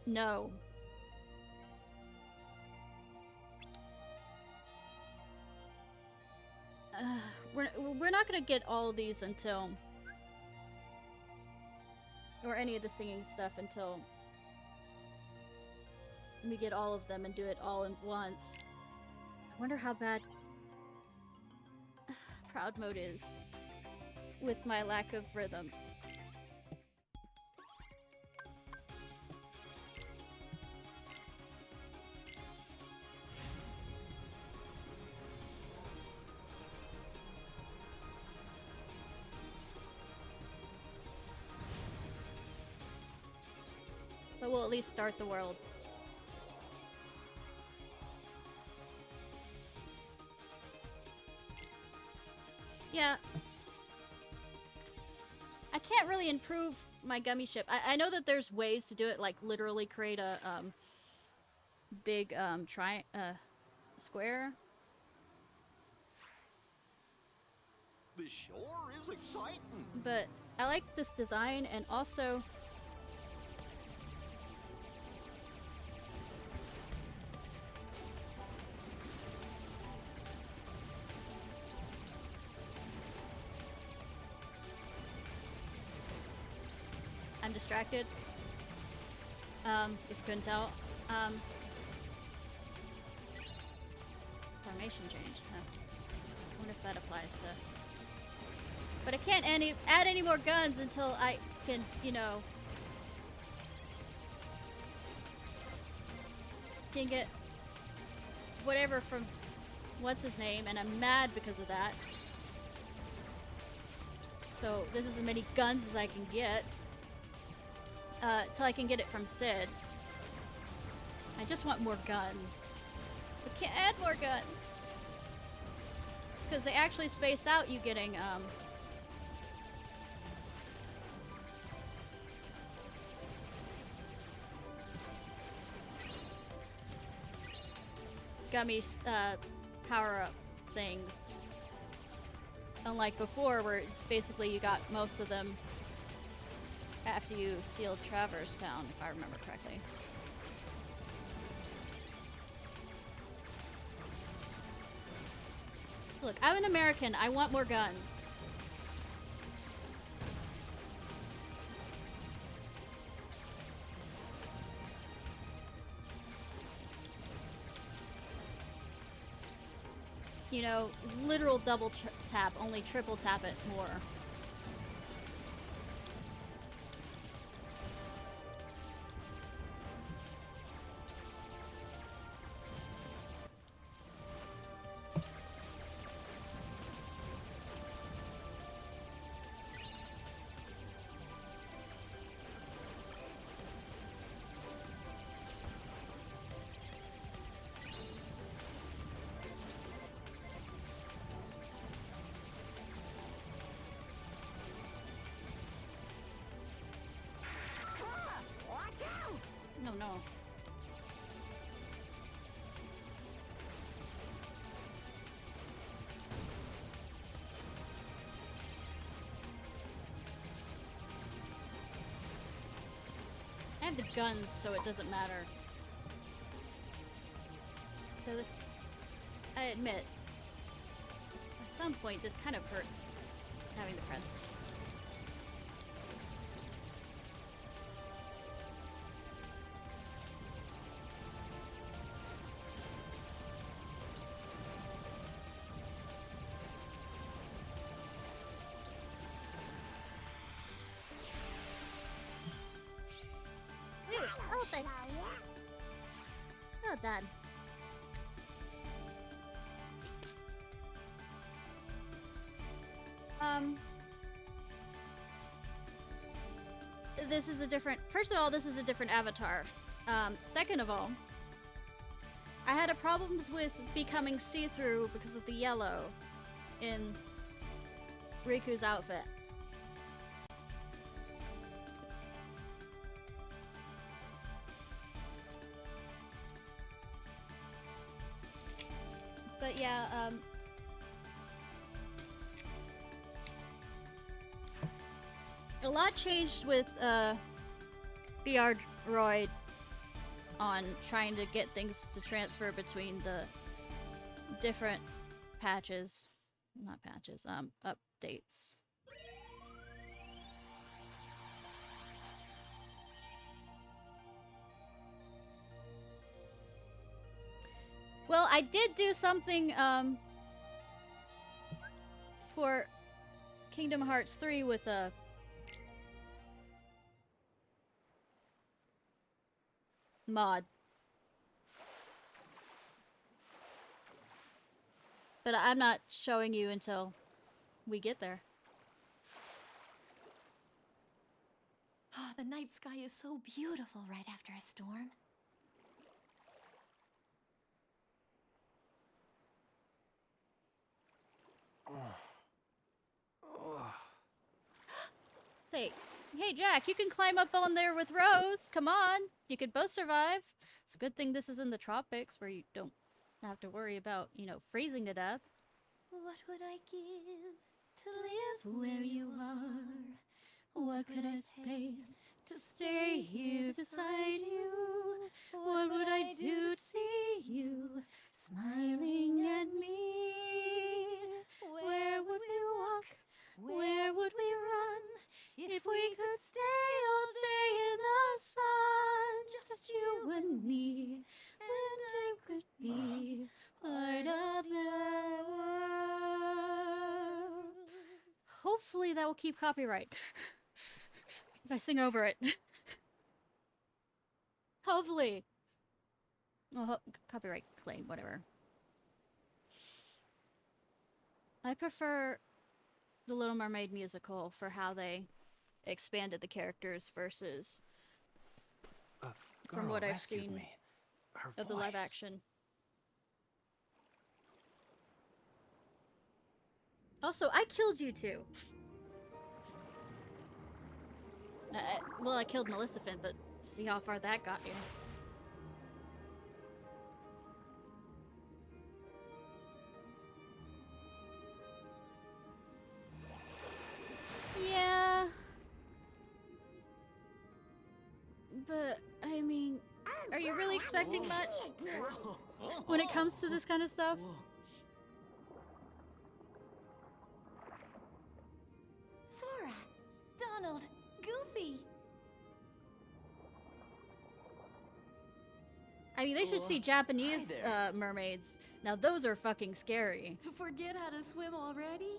No. We're not gonna get all of these until, or any of the singing stuff until we get all of them and do it all at once. I wonder how bad Proud Mode is with my lack of rhythm. But we'll at least start the world. Yeah. I can't really improve my gummy ship. I know that there's ways to do it, like literally create a big square. The shore is exciting. But I like this design, and also I'm distracted. If you couldn't tell. Formation change. Huh. I wonder if that applies to... But I can't add any more guns until I can, you know... can get whatever from what's his name, and I'm mad because of that. So this is as many guns as I can get. Till I can get it from Sid. I just want more guns. We can't add more guns. Because they actually space out you getting, gummy, power-up things. Unlike before, where basically you got most of them after you sealed Traverse Town, if I remember correctly. Look, I'm an American. I want more guns. You know, literal double tap, only triple tap it more. No, no. I have the guns, so it doesn't matter. Though this, I admit, at some point this kind of hurts, having to press. Open. Well done. this is a different... First of all, this is a different avatar. Second of all, I had a problems with becoming see-through because of the yellow in Riku's outfit. But yeah, a lot changed with BR Droid on trying to get things to transfer between the different patches. Not patches, updates. Well, I did do something, for Kingdom Hearts 3 with a mod. But I'm not showing you until we get there. Oh, the night sky is so beautiful right after a storm. Say, hey Jack, you can climb up on there with Rose. Come on, you could both survive. It's a good thing this is in the tropics where you don't have to worry about, you know, freezing to death. What would I give to live where you are? What could I pay to stay here beside you? What would I do to see you smiling at me? Where would we walk? Where would we run? If we could stay all day in the sun, just you and me, and I could be part of the world. Hopefully that will keep copyright. If I sing over it. Hopefully. Well, copyright claim, whatever. I prefer the Little Mermaid musical for how they expanded the characters versus from what I've seen of the live action. Also, I killed you two. Well, I killed Maleficent, but see how far that got you. Yeah. But, I mean, are you really expecting much when it comes to this kind of stuff? Sora, Donald, Goofy. I mean, they should see Japanese mermaids. Now, those are fucking scary. Forget how to swim already?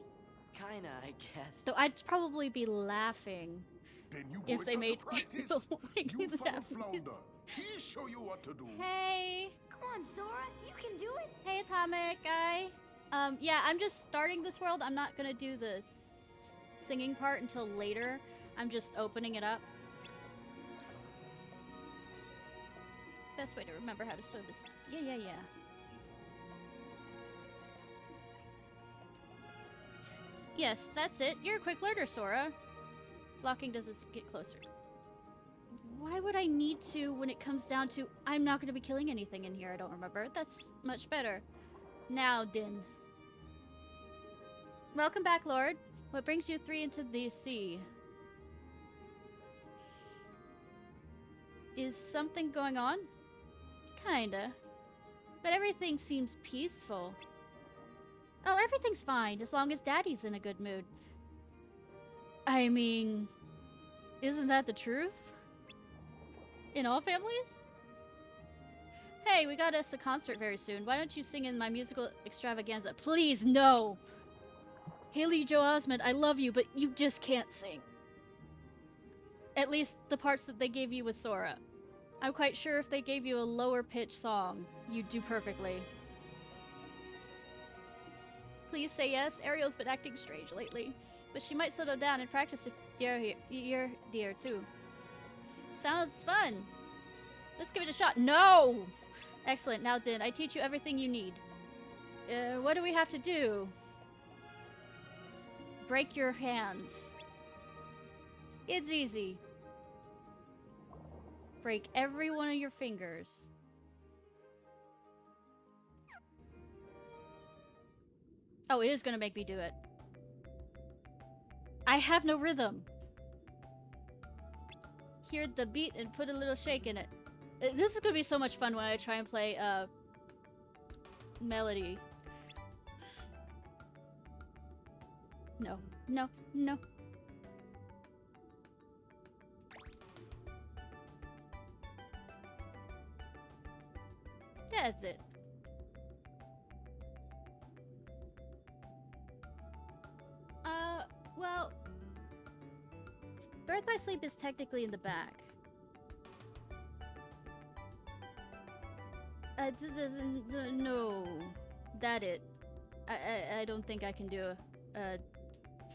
Kinda, I guess. Though I'd probably be laughing Then you if boys they have made to practice. people like You the follow Japanese. Flounder. He'll show you what to do. Hey! Come on, Sora, you can do it. Hey, Atomic guy. Yeah, I'm just starting this world. I'm not gonna do the singing part until later. I'm just opening it up. Best way to remember how to swim is... Yeah. Yes, that's it. You're a quick learner, Sora. Flocking does this get closer. Why would I need to when it comes down to I'm not going to be killing anything in here? I don't remember. That's much better. Now, Din. Welcome back, Lord. What brings you three into the sea? Is something going on? Kinda. But everything seems peaceful. Oh, everything's fine as long as Daddy's in a good mood. I mean, isn't that the truth? In all families? Hey, we got us a concert very soon. Why don't you sing in my musical extravaganza? Please, no! Haley Joel Osment, I love you, but you just can't sing. At least the parts that they gave you with Sora. I'm quite sure if they gave you a lower pitch song, you'd do perfectly. Please say yes. Ariel's been acting strange lately. but she might settle down and practice if you're dear too. Sounds fun. Let's give it a shot. No! Excellent. Now then, I teach you everything you need. What do we have to do? Break your hands. It's easy. Break every one of your fingers. Oh, it is gonna make me do it. I have no rhythm. Hear the beat and put a little shake in it. This is gonna be so much fun when I try and play melody. No, no, no. That's it. Well, Birth by Sleep is technically in the back. No. That it. I don't think I can do a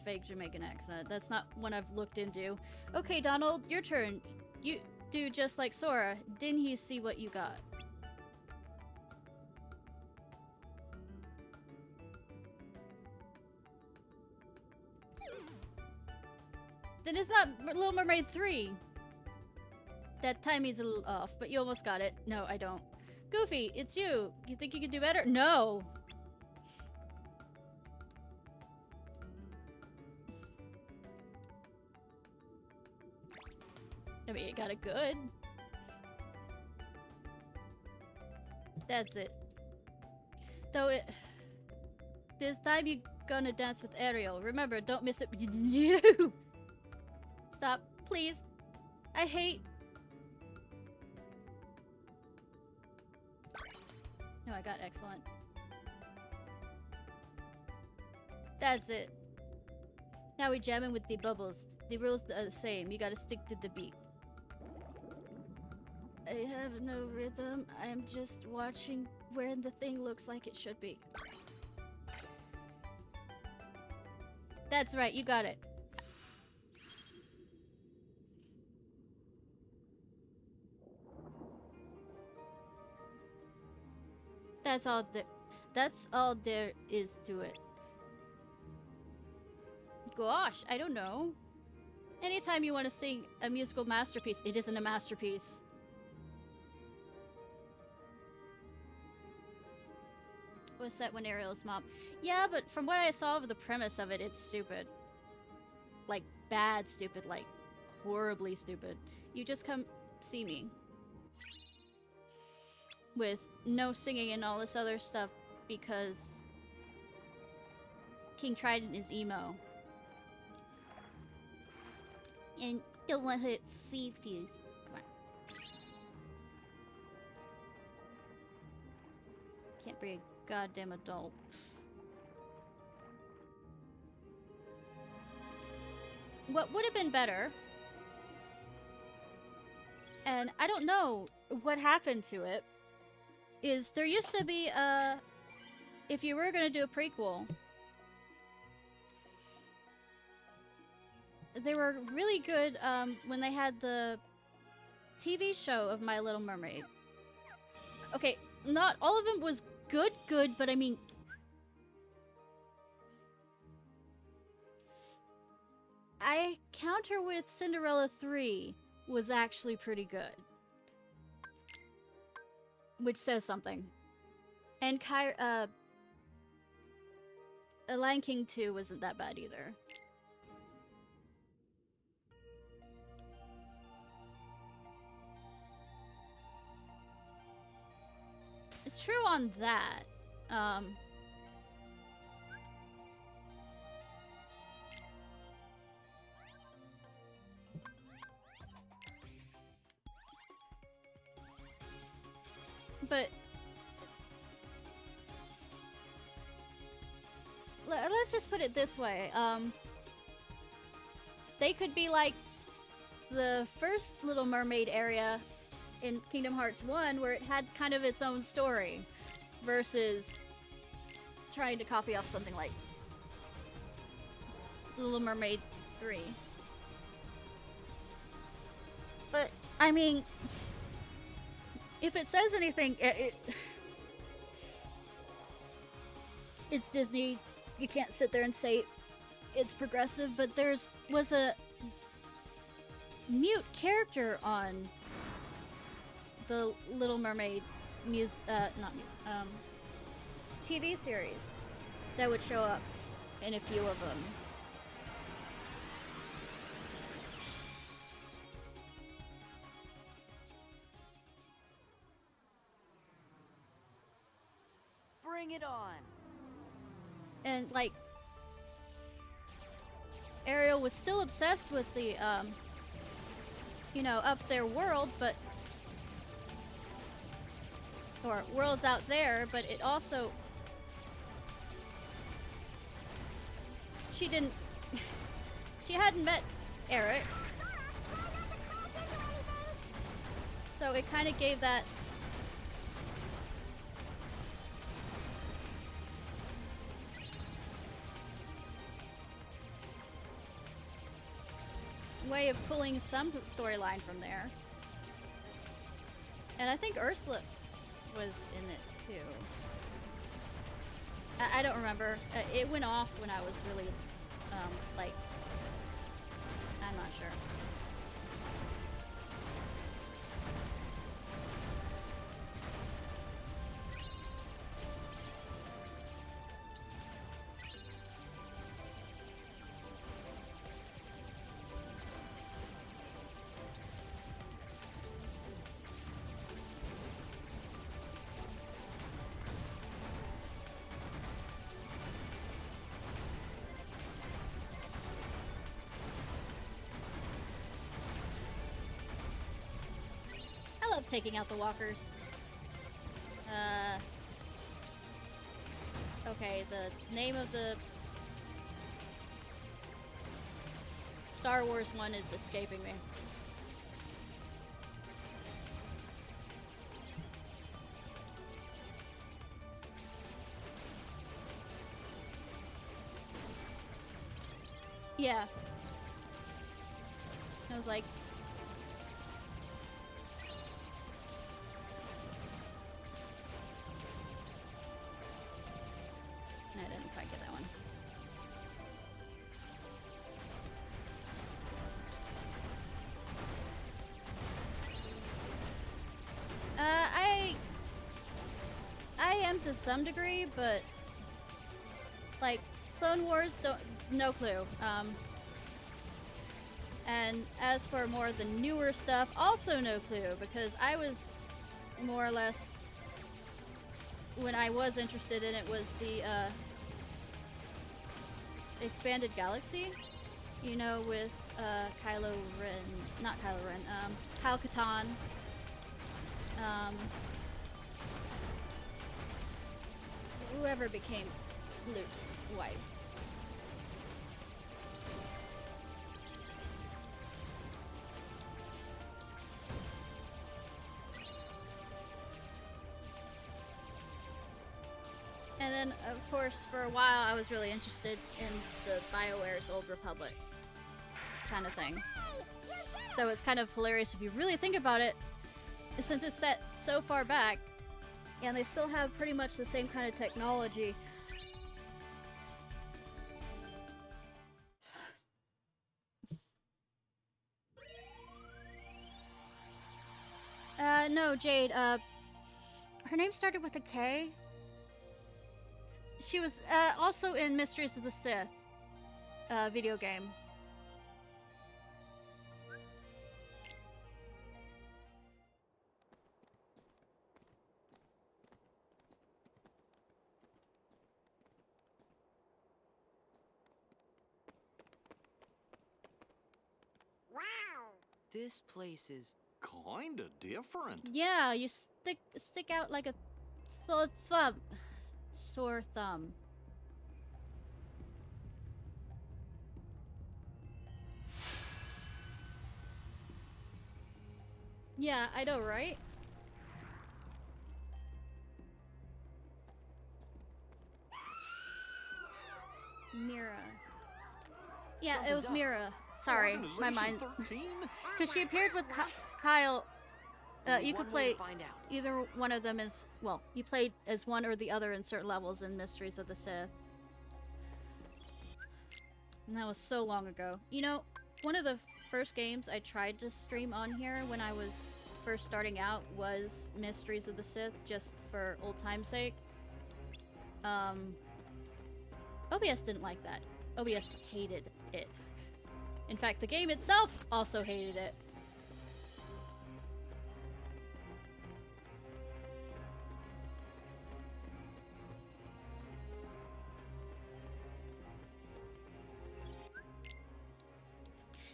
fake Jamaican accent. That's not one I've looked into. Okay, Donald, your turn. You do just like Sora. Didn't he see what you got? Then it's not Little Mermaid 3. That timing's a little off, but you almost got it. No, I don't. Goofy, it's you. You think you can do better? No. I mean, you got it good. That's it. Though it... This time you're gonna dance with Ariel. Remember, don't miss it. You! Stop, please. I hate... No, I got excellent. That's it. Now we jam in with the bubbles. The rules are the same. You gotta stick to the beat. I have no rhythm. I'm just watching where the thing looks like it should be. That's right, you got it. That's all there is to it. Gosh, I don't know. Anytime you want to sing a musical masterpiece, it isn't a masterpiece. Was set when Ariel's mom. Yeah, but from what I saw of the premise of it, it's stupid. Like, bad stupid, like, horribly stupid. You just come see me. With no singing and all this other stuff because King Trident is emo. And don't want to fuse. Come on. Can't be a goddamn adult. What would have been better, and I don't know what happened to it, is there used to be a... If you were gonna do a prequel, they were really good when they had the TV show of My Little Mermaid. Okay, not all of them was good, but I mean... I counter with Cinderella 3 was actually pretty good. Which says something. And Lion King 2 wasn't that bad either. It's true on that. But let's just put it this way. They could be like the first Little Mermaid area in Kingdom Hearts 1 where it had kind of its own story versus trying to copy off something like Little Mermaid 3. But, I mean, if it says anything, it's Disney. You can't sit there and say it's progressive, but was a mute character on the Little Mermaid TV series that would show up in a few of them. Bring it on. And like Ariel was still obsessed with the you know, up there world, but or worlds out there, but it also she hadn't met Eric, so it kind of gave that way of pulling some storyline from there. And I think Ursula was in it too. I don't remember. It went off when I was really, like, I'm not sure. I love taking out the walkers. Okay, the name of the Star Wars one is escaping me. Yeah. I was like, I didn't quite get that one. I am to some degree, but like Clone Wars, no clue. And as for more of the newer stuff, also no clue, because I was more or less, when I was interested in it, was the Expanded Galaxy, you know, with Kylo Ren, not Kylo Ren, Kyle Katarn, whoever became Luke's wife. And then, of course, for a while I was really interested in the BioWare's Old Republic kind of thing. Though it's kind of hilarious if you really think about it, since it's set so far back, and they still have pretty much the same kind of technology. No, Jade, her name started with a K. She was also in Mysteries of the Sith video game. Wow. This place is Kinda different. Yeah, you stick out like a sore thumb. Yeah, I know, right? Mira. Yeah, it was Something's up. Mira. Sorry, my Organization mind. 13? Because she appeared with Kyle. Only You one could way play to find out. either one of them as well. You played as one or the other in certain levels in Mysteries of the Sith. And that was so long ago. You know, one of the first games I tried to stream on here when I was first starting out was Mysteries of the Sith, just for old time's sake. OBS didn't like that. OBS hated it. In fact, the game itself also hated it.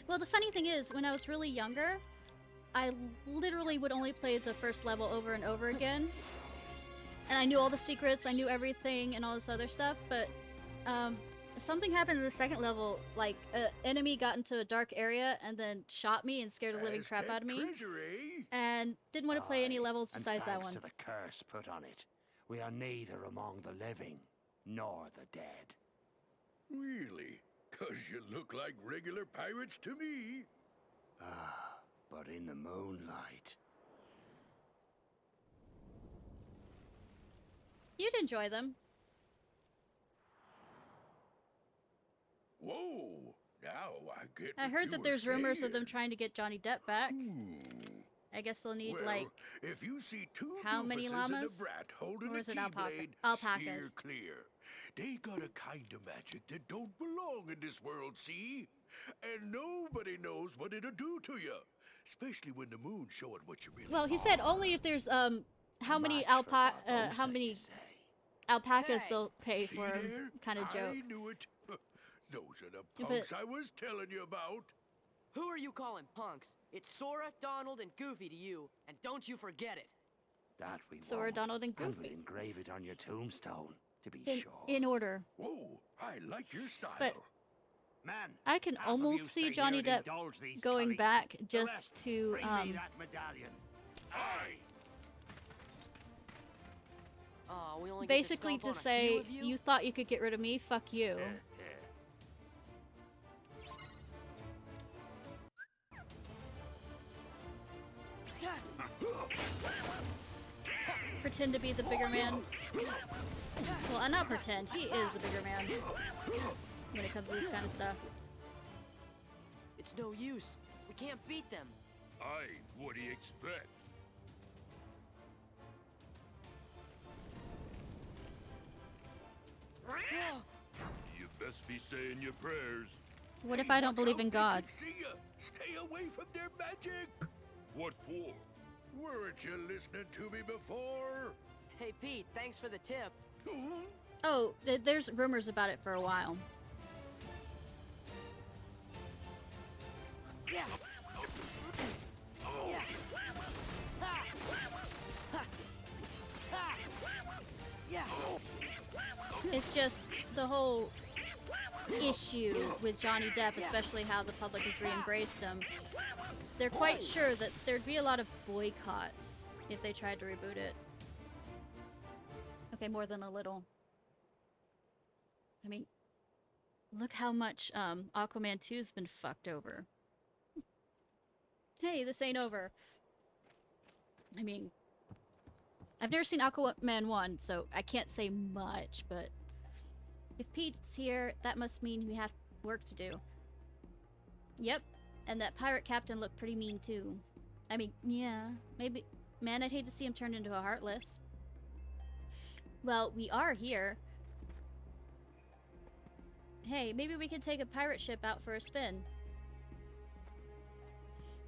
Well, the funny thing is, when I was really younger, I literally would only play the first level over and over again. And I knew all the secrets, I knew everything and all this other stuff, but something happened in the second level, like an enemy got into a dark area and then shot me and scared the living crap out of me. And didn't want to play any levels besides that one. And thanks to the curse put on it, we are neither among the living nor the dead. Really? 'Cause you look like regular pirates to me. Ah, but in the moonlight. You'd enjoy them. Whoa! Now I get. I what heard you that were there's rumors of them saying. trying to get Johnny Depp back. I guess they'll need, Well, like, if you see two how many doofuses llamas? and a brat holding Or a is it alpaca? keyblade, Alpacas. steer clear. They got a kind of magic that don't belong in this world, see? And nobody knows what it'll do to you, especially when the moon's showing what you really Well, he said only if there's how many alpacas Hey, they'll pay see for him, there? kind of joke. I knew it. Those are the Yeah, punks but- I was telling you about. Who are you calling punks? It's Sora, Donald, and Goofy to you, and don't you forget it. That we Sora, won't. Donald, and And Goofy. we'll engrave it on your tombstone, to be In, sure. in order. Whoa, I like your style. But Man, I can half of you almost stay see here Johnny and Depp indulge these going collies. back The just rest, to bring me that medallion. Aye. Oh, we only get basically to, stomp to on a say few of you? you thought you could get rid of me, fuck you. Pretend to be the bigger man. Well, not pretend. He is the bigger man when it comes to this kind of stuff. It's no use. We can't beat them. Aye, what do you expect? You best be saying your prayers. What if I don't believe in God? See ya. Stay away from their magic. What for? Weren't you listening to me before? Hey, Pete, thanks for the tip. Oh, there's rumors about it for a while. Yeah. Yeah. Ha. Ha. Ha. Yeah. It's just the whole issue with Johnny Depp, especially how the public has re-embraced him. They're quite sure that there'd be a lot of boycotts if they tried to reboot it. Okay, more than a little. I mean, look how much Aquaman 2's been fucked over. Hey, this ain't over. I mean, I've never seen Aquaman 1, so I can't say much, but if Pete's here, that must mean we have work to do. Yep, and that pirate captain looked pretty mean too. I mean, yeah, maybe... Man, I'd hate to see him turned into a Heartless. Well, we are here. Hey, maybe we could take a pirate ship out for a spin.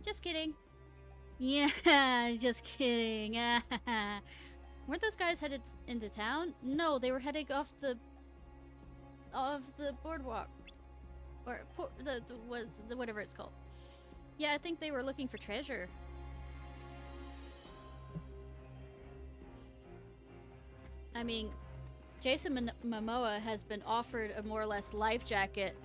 Just kidding. Yeah, just kidding. Weren't those guys headed into town? No, they were heading off the boardwalk, or whatever it's called. Yeah, I think they were looking for treasure. I mean, Jason Momoa has been offered a more or less life jacket,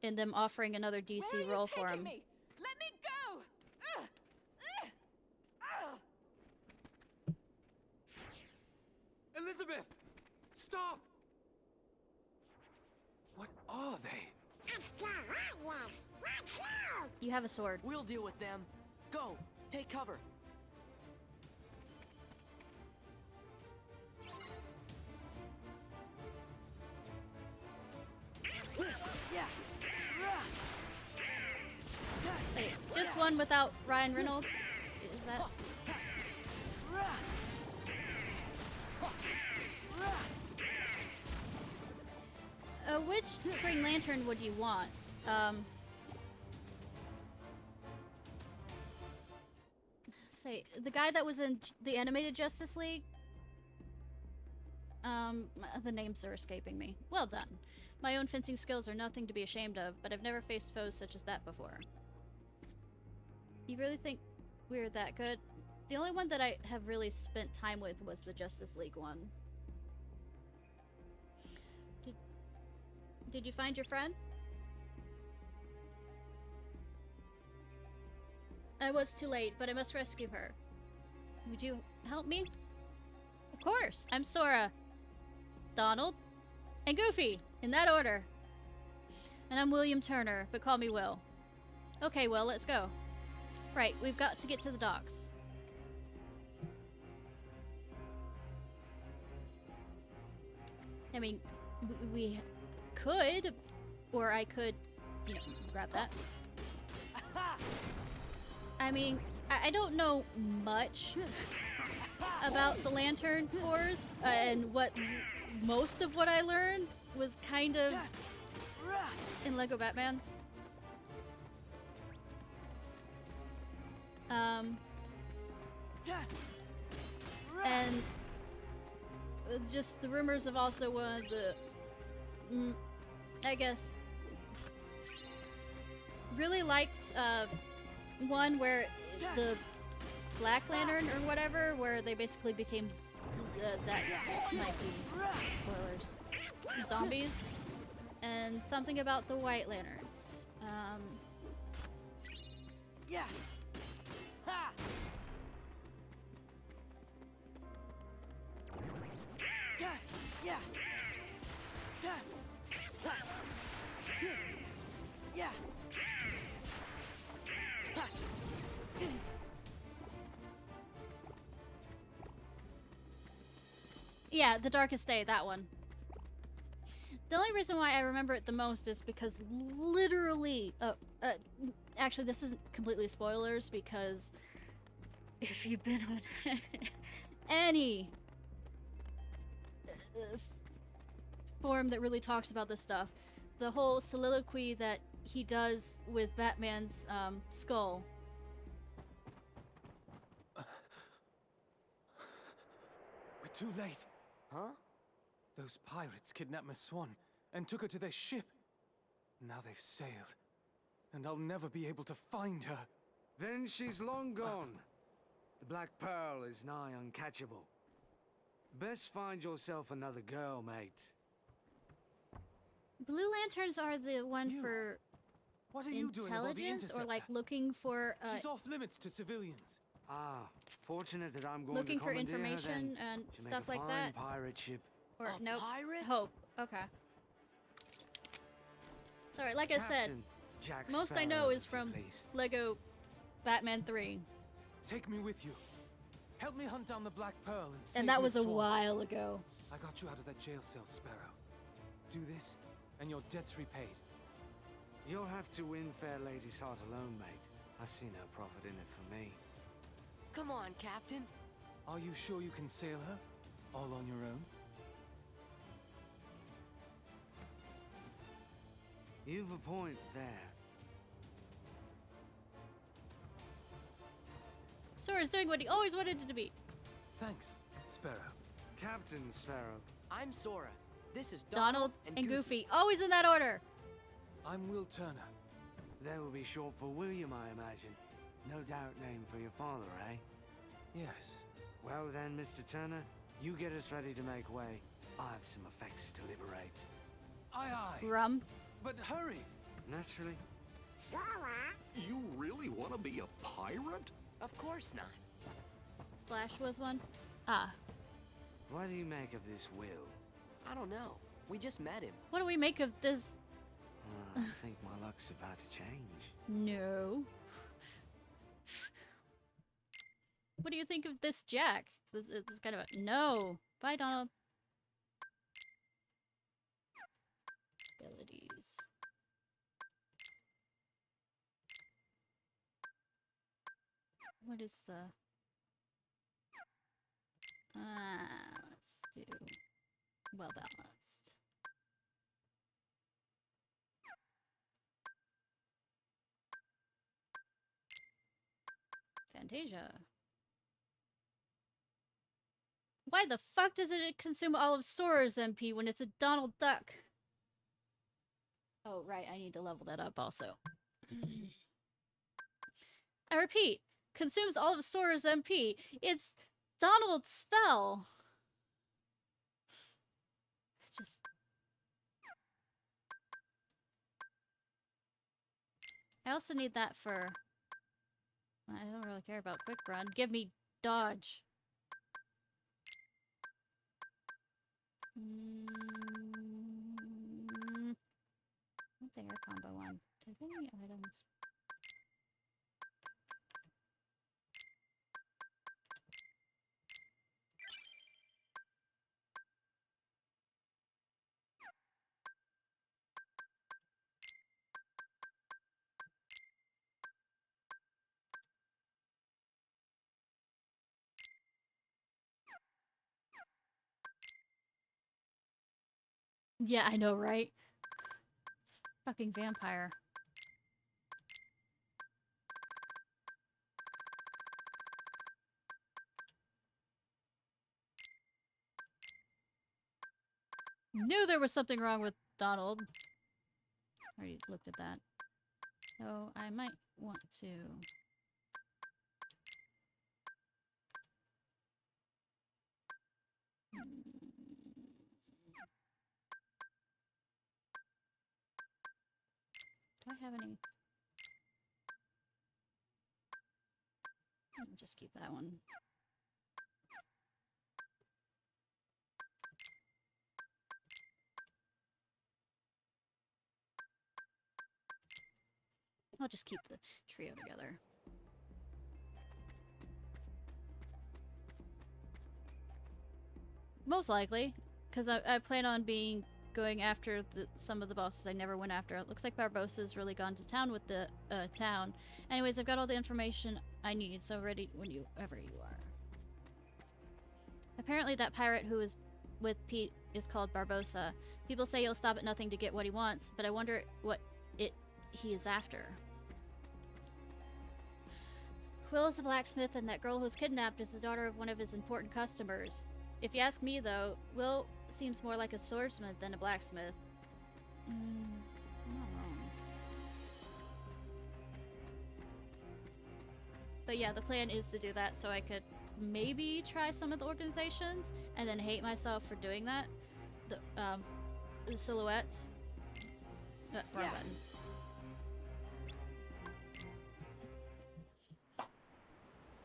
in them offering another DC role for him. Me? Let me go! Elizabeth! Stop! What are You have a sword. We'll deal with them. Go, take cover. Wait, just one without Ryan Reynolds? Is that... which Green Lantern would you want? Say, the guy that was in the animated Justice League? The names are escaping me. Well done. My own fencing skills are nothing to be ashamed of, but I've never faced foes such as that before. You really think we're that good? The only one that I have really spent time with was the Justice League one. Did you find your friend? I was too late, but I must rescue her. Would you help me? Of course! I'm Sora, Donald, and Goofy, in that order. And I'm William Turner, but call me Will. Okay, Will, let's go. Right, we've got to get to the docks. I mean, we could, or I could, you know, grab that. I mean, I don't know much about the Lantern Corps, and most of what I learned was kind of in Lego Batman. And it's just the rumors of also one of the, I guess, really liked one where the Black Lantern or whatever, where they basically became that might be spoilers, zombies, and something about the White Lanterns. Yeah. Ha! Yeah. Yeah. Yeah. Yeah, The Darkest Day, that one. The only reason why I remember it the most is because literally, actually this isn't completely spoilers, because if you've been on any forum that really talks about this stuff, the whole soliloquy that he does with Batman's skull. We're too late. Huh? Those pirates kidnapped Miss Swan and took her to their ship. Now they've sailed, and I'll never be able to find her. Then she's long gone. The Black Pearl is nigh uncatchable. Best find yourself another girl, mate. Blue Lanterns are the one for What are you doing about the intelligence, or Interceptor? like looking for She's off limits to civilians. Ah, fortunate that I'm going looking to for commandeer her information then. and She'll stuff make a like fine that. pirate ship. Or A nope. pirate? Hope. Okay. Sorry, like I said, Captain Jack most I know Sparrow, is if you from please. Lego Batman 3. Take me with you. Help me hunt down the Black Pearl and save And that Miss was a Swan. while ago. I got you out of that jail cell, Sparrow. Do this, and your debt's repaid. You'll have to win fair lady's heart alone, mate. I see no profit in it for me. Come on, Captain. Are you sure you can sail her? All on your own? You've a point there. Sora's doing what he always wanted it to be. Thanks, Sparrow. Captain Sparrow. I'm Sora. This is Donald and Goofy. Always in that order. I'm Will Turner. That will be short for William, I imagine. No doubt name for your father, eh? Yes. Well then, Mr. Turner, you get us ready to make way. I have some effects to liberate. Aye, aye. Rum. But hurry. Naturally. Sora? You really want to be a pirate? Of course not. Flash was one. Ah. What do you make of this will? I don't know. We just met him. What do we make of this? I think my luck's about to change. No. What do you think of this Jack? It's kind of a... No! Bye, Donald. Abilities. What is the... let's do... well balanced. Fantasia. Why the fuck does it consume all of Sora's MP when it's a Donald Duck? Oh, right, I need to level that up also. I repeat, consumes all of Sora's MP. It's Donald's spell. Just... I also need that for... I don't really care about quick run. Give me dodge. What the air combo one? Do I have any items? Yeah, I know, right? It's a fucking vampire. Knew there was something wrong with Donald. Already looked at that. So I might want to... Do I have any? I'll just keep that one. I'll just keep the trio together. Most likely, because I plan on going after some of the bosses I never went after. It looks like Barbossa's really gone to town with the town. Anyways, I've got all the information I need, so ready whenever you are. Apparently that pirate who is with Pete is called Barbossa. People say he'll stop at nothing to get what he wants, but I wonder what he is after. Will is a blacksmith, and that girl who was kidnapped is the daughter of one of his important customers. If you ask me, though, Will seems more like a swordsmith than a blacksmith. I'm not wrong. But yeah, the plan is to do that so I could maybe try some of the organizations and then hate myself for doing that. The silhouettes. Wrong button.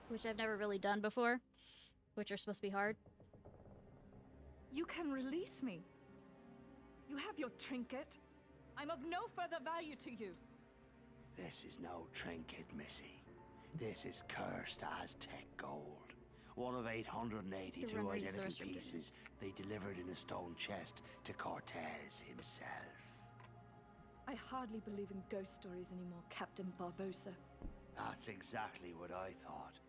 Which I've never really done before, which are supposed to be hard. You can release me. You have your trinket. I'm of no further value to you. This is no trinket, Missy. This is cursed Aztec gold. One of 882 identical pieces they delivered in a stone chest to Cortez himself. I hardly believe in ghost stories anymore, Captain Barbossa. That's exactly what I thought.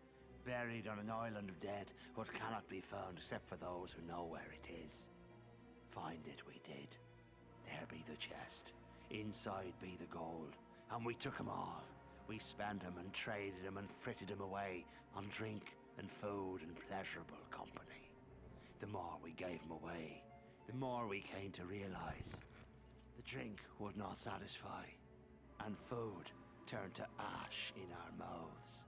Buried on an island of dead, what cannot be found except for those who know where it is. Find it we did. There be the chest. Inside be the gold. And we took 'em all. We spent 'em and traded 'em and fritted 'em away on drink and food and pleasurable company. The more we gave 'em away, the more we came to realize the drink would not satisfy, and food turned to ash in our mouths.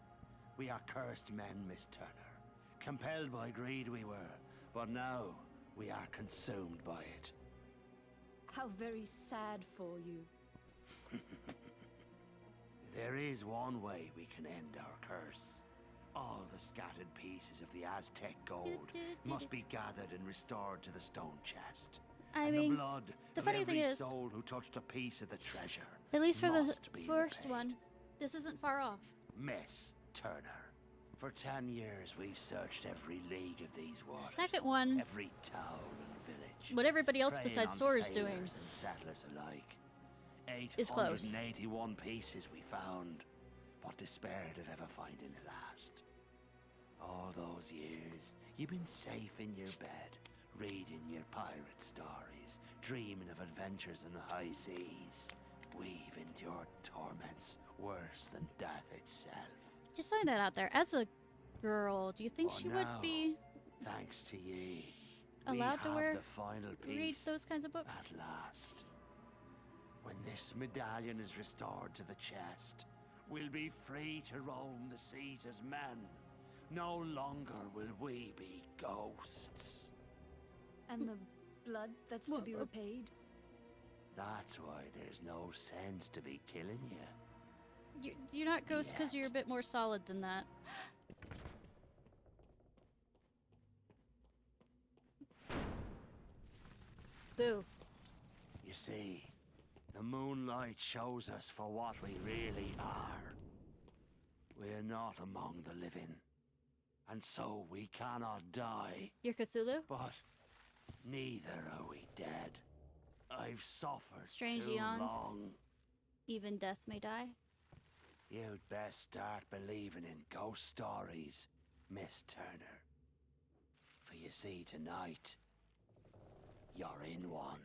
We are cursed men, Miss Turner. Compelled by greed we were, but now we are consumed by it. How very sad for you. There is one way we can end our curse. All the scattered pieces of the Aztec gold must be gathered and restored to the stone chest. I and mean, the blood the of funny every thing is, soul who touched a piece of the treasure. at least for the must be first repaid. one, this isn't far off. Miss Turner, for 10 years we've searched every league of these waters. Second one, every town and village. what everybody else preying besides on Sora's doing sailors and settlers alike. is close. 881 pieces we found, but despaired of ever finding the last. All those years, you've been safe in your bed, reading your pirate stories, dreaming of adventures in the high seas. We've endured torments worse than death itself. Just throwing that out there. As a girl, do you think But she would now, be thanks to ye, allowed to the final read piece those kinds of books? at last. When this medallion is restored to the chest, we'll be free to roam the seas as men. No longer will we be ghosts. And the blood that's to be repaid? That's why there's no sense to be killing you. You're not ghosts because you're a bit more solid than that. Boo. You see, the moonlight shows us for what we really are. We're not among the living, and so we cannot die. You're Cthulhu? But neither are we dead. I've suffered Strange too eons. long. Even death may die. You'd best start believing in ghost stories, Miss Turner. For you see, tonight, you're in one.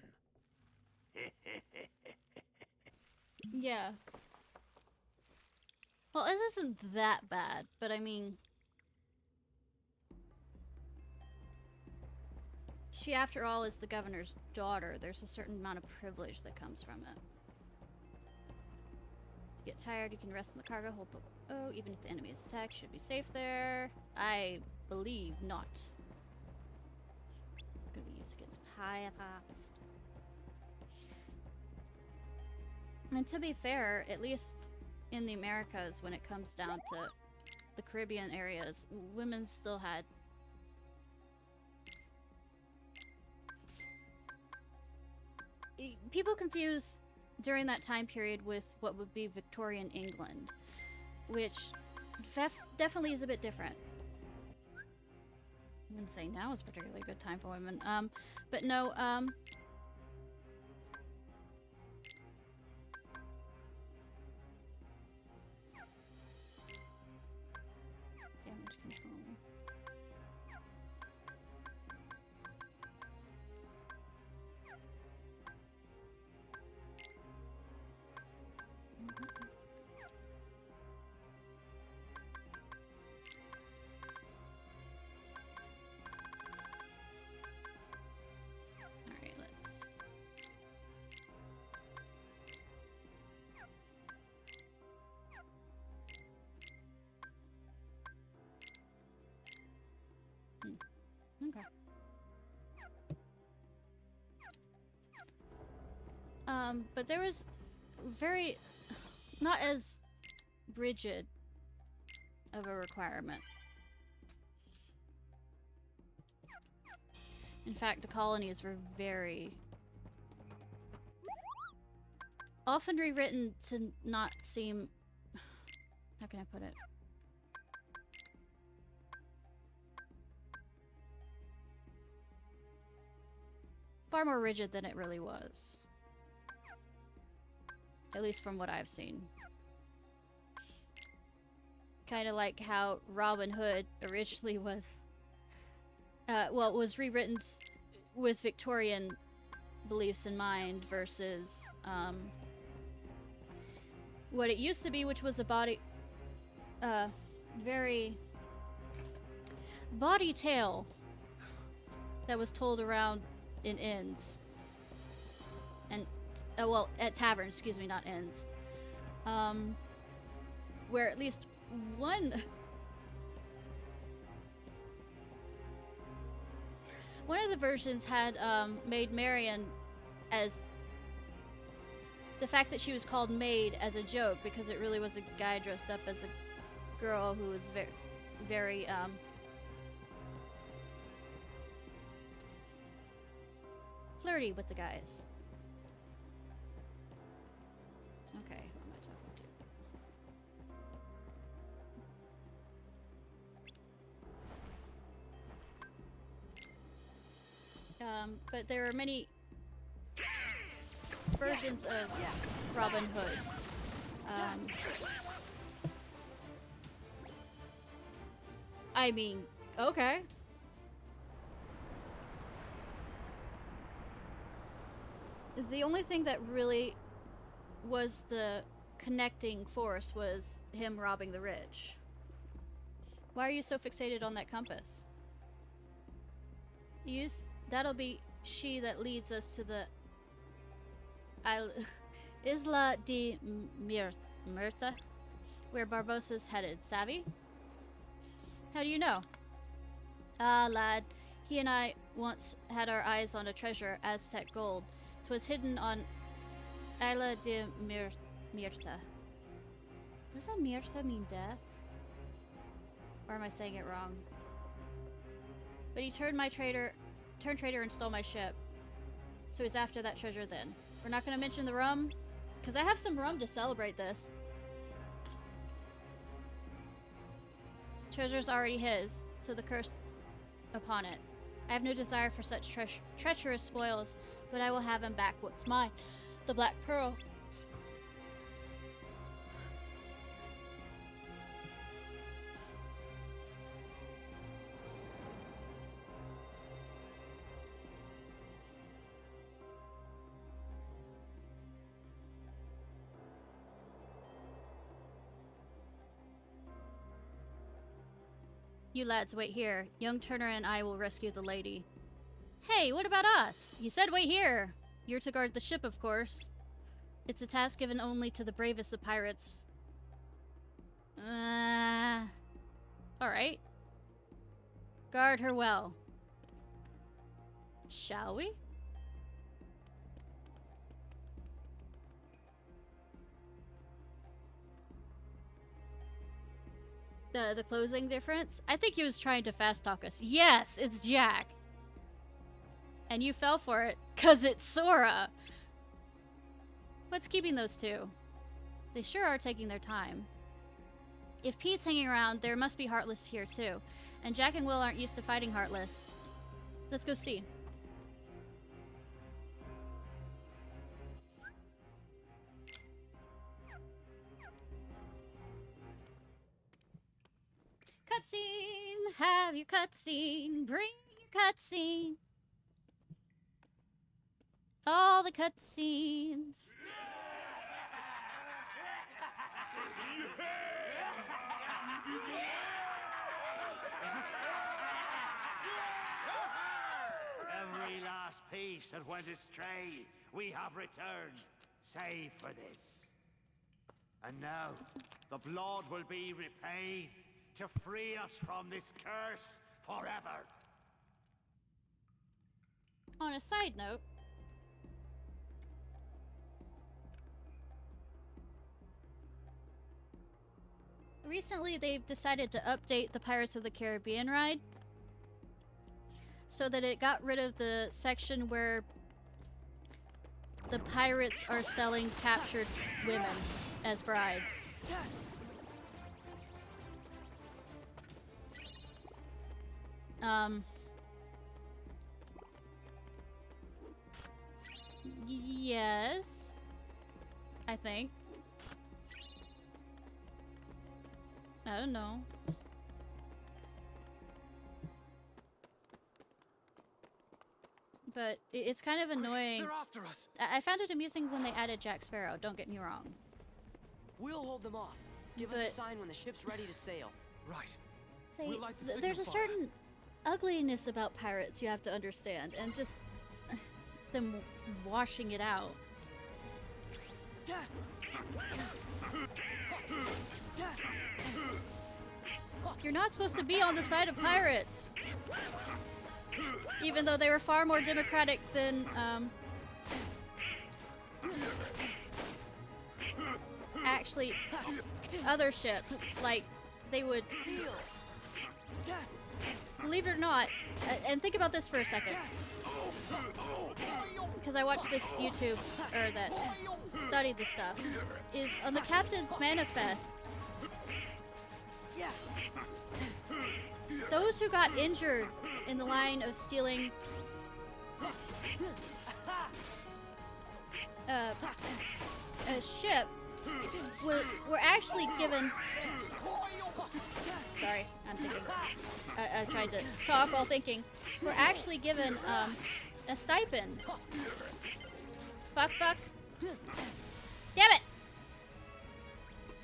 Yeah. Well, this isn't that bad, but I mean... She, after all, is the governor's daughter. There's a certain amount of privilege that comes from it. You get tired, you can rest in the cargo hold. Oh, even if the enemy is attacked, should be safe there. I believe not. Could be used against pirates. And to be fair, at least in the Americas, when it comes down to the Caribbean areas, women still had people confuse during that time period with what would be Victorian England, which definitely is a bit different. I wouldn't say now is particularly a good time for women. But no, damage control. Alright, let's... Okay. But there was very... not as rigid of a requirement. In fact, the colonies were very... often rewritten to not seem... how can I put it? Far more rigid than it really was. At least from what I've seen. Kind of like how Robin Hood originally was... well, was rewritten with Victorian beliefs in mind versus what it used to be, which was a very bawdy tale that was told around in inns and well, at taverns, excuse me, not inns, where at least one of the versions had made Marion as the fact that she was called maid as a joke, because it really was a guy dressed up as a girl who was very flirty with the guys. Okay, who am I talking to? But there are many versions of Robin Hood. I mean, okay. The only thing that really was the connecting force was him robbing the rich. Why are you so fixated on that compass? That'll be she that leads us to the Isla de Mirta, where Barbosa's headed. Savvy? How do you know? Ah, lad. He and I once had our eyes on a treasure, Aztec gold. 'Twas hidden on Isla de Mirta. Doesn't Mirta mean death? Or am I saying it wrong? But he turned traitor and stole my ship. So he's after that treasure then. We're not gonna mention the rum, because I have some rum to celebrate this. Treasure's already his, so the curse upon it. I have no desire for such treacherous spoils, but I will have him back what's mine. The Black Pearl. You lads wait here. Young Turner and I will rescue the lady. Hey, what about us? You said wait here. You're to guard the ship, of course. It's a task given only to the bravest of pirates. Alright. Guard her well. Shall we? The closing difference? I think he was trying to fast talk us. Yes, it's Jack. And you fell for it, 'cause it's Sora. What's keeping those two? They sure are taking their time. If Pete's hanging around, there must be Heartless here too. And Jack and Will aren't used to fighting Heartless. Let's go see. Cutscene! Have your cutscene! Bring your cutscene! All the cutscenes! Every last piece that went astray, we have returned, save for this. And now, the blood will be repaid to free us from this curse forever. On a side note, recently they've decided to update the Pirates of the Caribbean ride so that it got rid of the section where the pirates are selling captured women as brides. Yes, I think. I don't know. But it's kind of annoying. They're after us. I found it amusing when they added Jack Sparrow, don't get me wrong. We'll hold them off. Give us a sign when the ship's ready to sail. Right. Say, We'll light the there's a signal fire. certain ugliness about pirates you have to understand, and just them washing it out. You're not supposed to be on the side of pirates. Even though they were far more democratic than, actually other ships. Like, they would... Believe it or not, and think about this for a second. because I watched this YouTube, or that studied the stuff, is on the Captain's Manifest. Those who got injured in the line of stealing a ship were actually given. Sorry, I'm thinking. I tried to talk while thinking. Were actually given a stipend. Fuck. Damn it!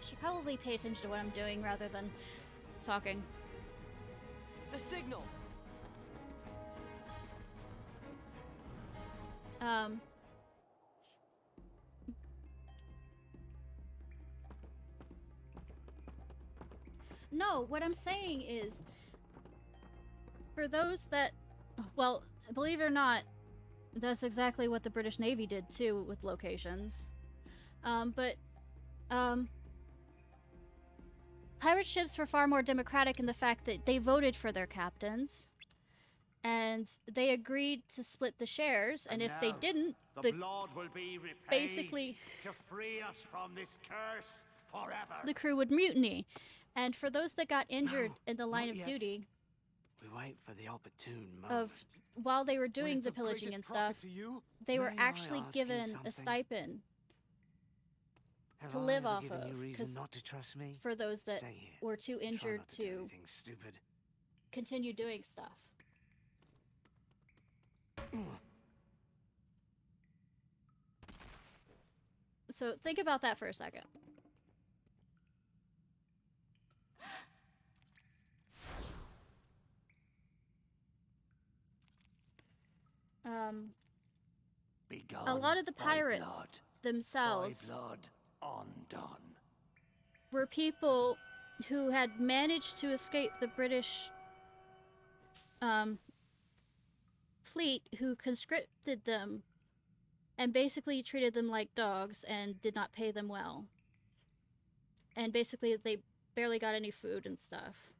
I should probably pay attention to what I'm doing rather than talking. The signal. No, what I'm saying is, for those that, well, believe it or not, that's exactly what the British Navy did too with locations. Pirate ships were far more democratic in the fact that they voted for their captains, and they agreed to split the shares, and if they didn't, the blood will be repaid basically to free us from this curse forever. the crew would mutiny. And for those that got injured in the line of yet. duty, We wait for the opportune moment. of while they were doing it's the of pillaging greatest and profit stuff, to you, they were may I actually ask you given a something? stipend Have to I live ever off given of, you reason 'cause not to trust me? for those that Stay here. were too Try injured not to do to anything stupid. continue doing stuff. So think about that for a second. Begone, A lot of the by pirates blood, themselves by blood undone. were people who had managed to escape the British fleet, who conscripted them and basically treated them like dogs and did not pay them well. And basically they barely got any food and stuff.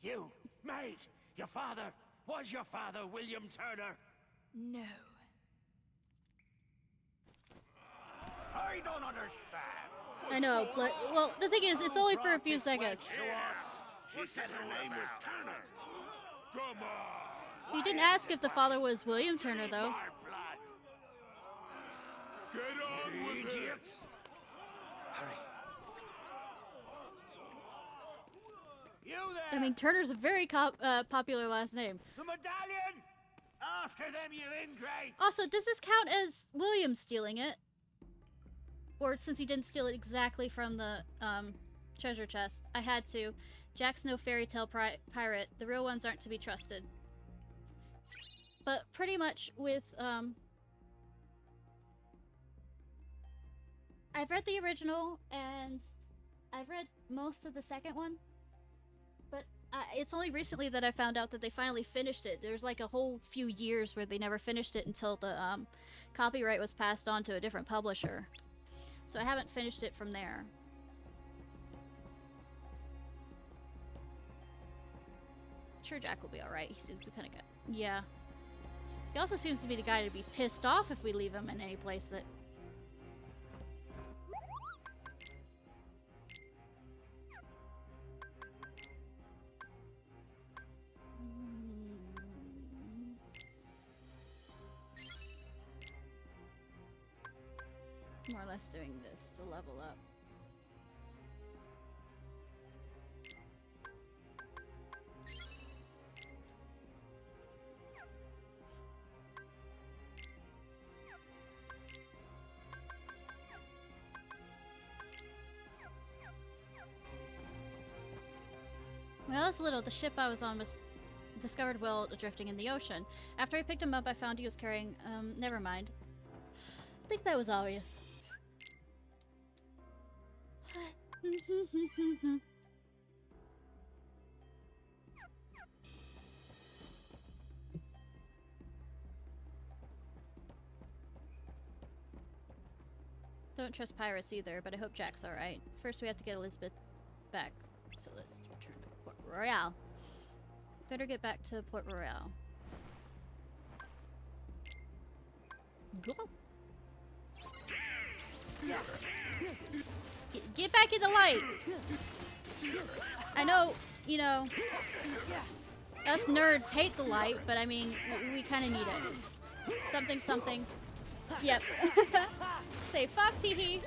You, mate, was your father William Turner? No. I don't understand. I know, but, well, the thing is, it's only for a few seconds. She said her name was Turner. Come on. You didn't ask if the father was William Turner, though. Get on with it. Idiots! Hurry. You there! I mean, Turner's a very popular last name. The medallion! After them, you ingrates! Also, does this count as William stealing it? Or since he didn't steal it exactly from the treasure chest? I had to. Jack's no fairy tale pirate. The real ones aren't to be trusted. But pretty much with, I've read the original, and I've read most of the second one. But it's only recently that I found out that they finally finished it. There's like a whole few years where they never finished it until the copyright was passed on to a different publisher. So I haven't finished it from there. Sure, Jack will be alright. He seems to kind of get... Yeah. He also seems to be the guy to be pissed off if we leave him in any place that... More or less doing this to level up. When I was little, the ship I was on was discovered while drifting in the ocean. After I picked him up, I found he was carrying, never mind. I think that was obvious. Don't trust pirates either, but I hope Jack's alright. First we have to get Elizabeth back. So let's return to Port Royale. Better get back to Port Royale. Go. Get back in the light. I know, you know, us nerds hate the light, but I mean, we kind of need it. Something, something. Yep. Say, Fox, hee hee.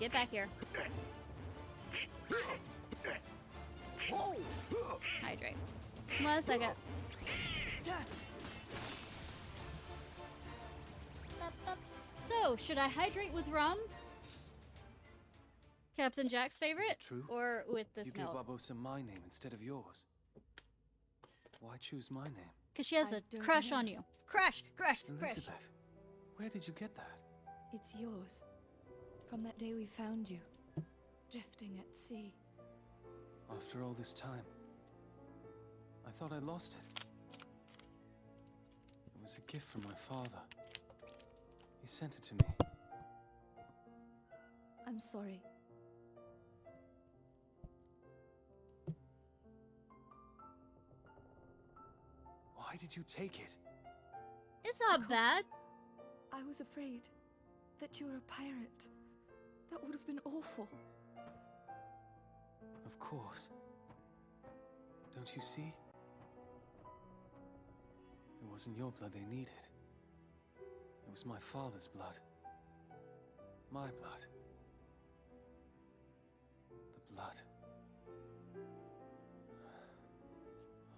Get back here. Hydrate. 1 second. So, should I hydrate with rum? Captain Jack's favorite? True? Or with this You gave milk? Barbosa my name instead of yours. Why choose my name? Because she has a crush on you. Crush! Crush! Crush! Elizabeth, where did you get that? It's yours. From that day we found you, drifting at sea. After all this time, I thought I lost it. It was a gift from my father. He sent it to me. I'm sorry. Why did you take it? It's not bad. I was afraid that you were a pirate. That would have been awful. Of course. Don't you see? It wasn't your blood they needed. It was my father's blood. My blood. The blood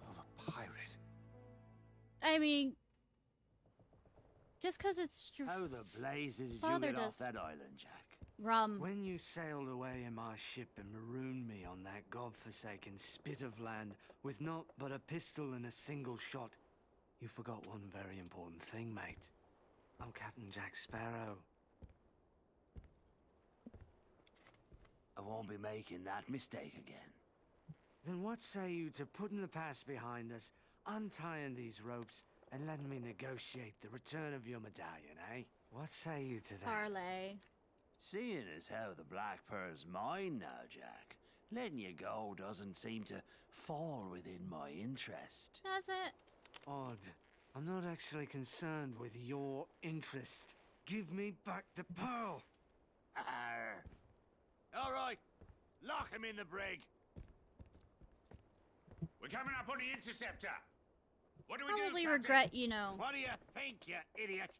of a pirate. I mean, just because it's your How the blazes did you father get off does that island, Jack? rum. When you sailed away in my ship and marooned me on that godforsaken spit of land with naught but a pistol and a single shot, you forgot one very important thing, mate. I'm Captain Jack Sparrow. I won't be making that mistake again. Then what say you to putting the past behind us, untying these ropes, and letting me negotiate the return of your medallion, eh? What say you to that? Parlay. Seeing as how the Black Pearl's mine now, Jack, letting you go doesn't seem to fall within my interest. Does it? Odd. I'm not actually concerned with your interest. Give me back the pearl! Arr. All right, lock him in the brig. We're coming up on the interceptor. What do we do, Probably Captain? regret, you know, What do you think, you idiot?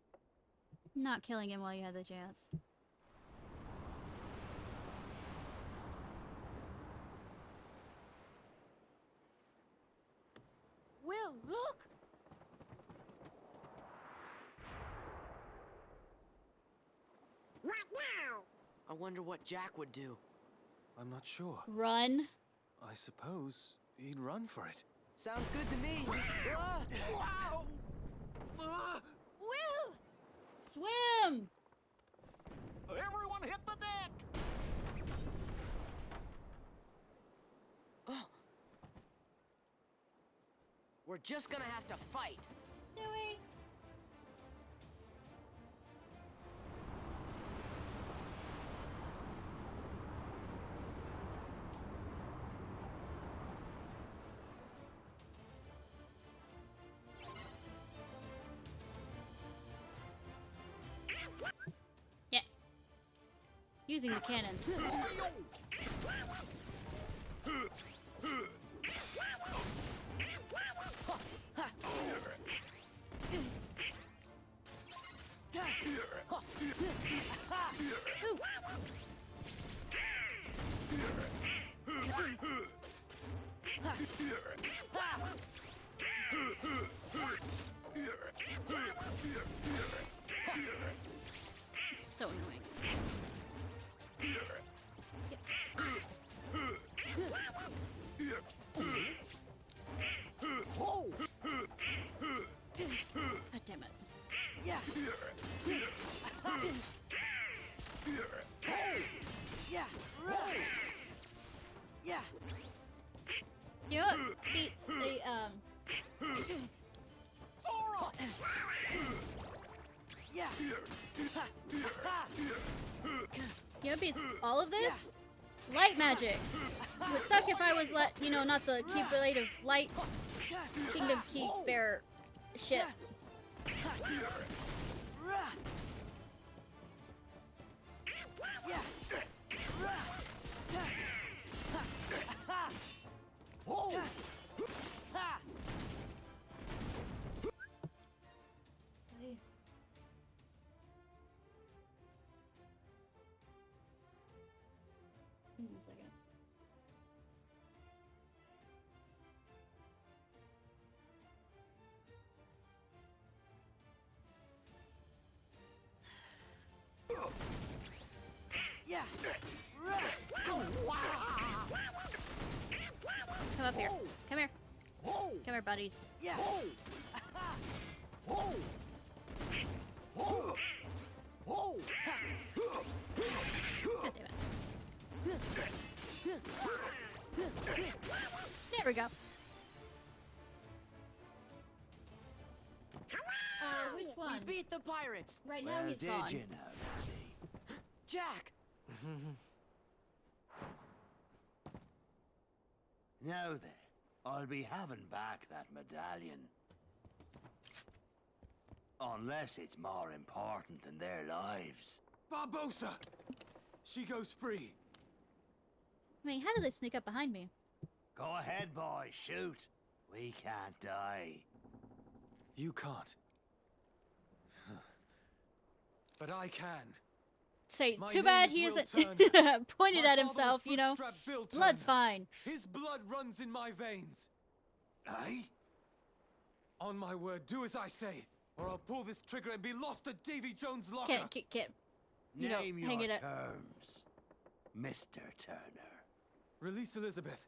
not killing him while you had the chance. Will, look! What now? I wonder what Jack would do. I'm not sure. Run. I suppose he'd run for it. Sounds good to me. Wow! Will! Swim! Everyone hit the deck! Oh. We're just gonna have to fight. Do we? Yeah. Using the cannons. So annoying. God damn it. Yeah! Yeah! Yeah! You know what beats the, Yeah! you know what beats all of this? light magic. It would suck if I was not the Keyblade of Light Kingdom Key Bear shit. Oh. Give me a second. Yeah. Come up here. Come here. Come here, buddies. Yeah. God damn it. There we go. Which one? We beat the pirates. Right now he's gone. Did you know, laddie? Jack. Now then, I'll be having back that medallion. Unless it's more important than their lives. Barbosa! She goes free. I mean, how did they sneak up behind me? Go ahead, boy, shoot. We can't die. You can't. But I can. Say, My too bad name he is isn't Will Turner. pointed My at father himself, was you know. Bootstrap Bill Blood's Turner. fine. His blood runs in my veins. Aye? On my word, do as I say, or I'll pull this trigger and be lost at Davy Jones' locker. Can't. You know, Name hang your it up. terms, Mr. Turner. Release Elizabeth,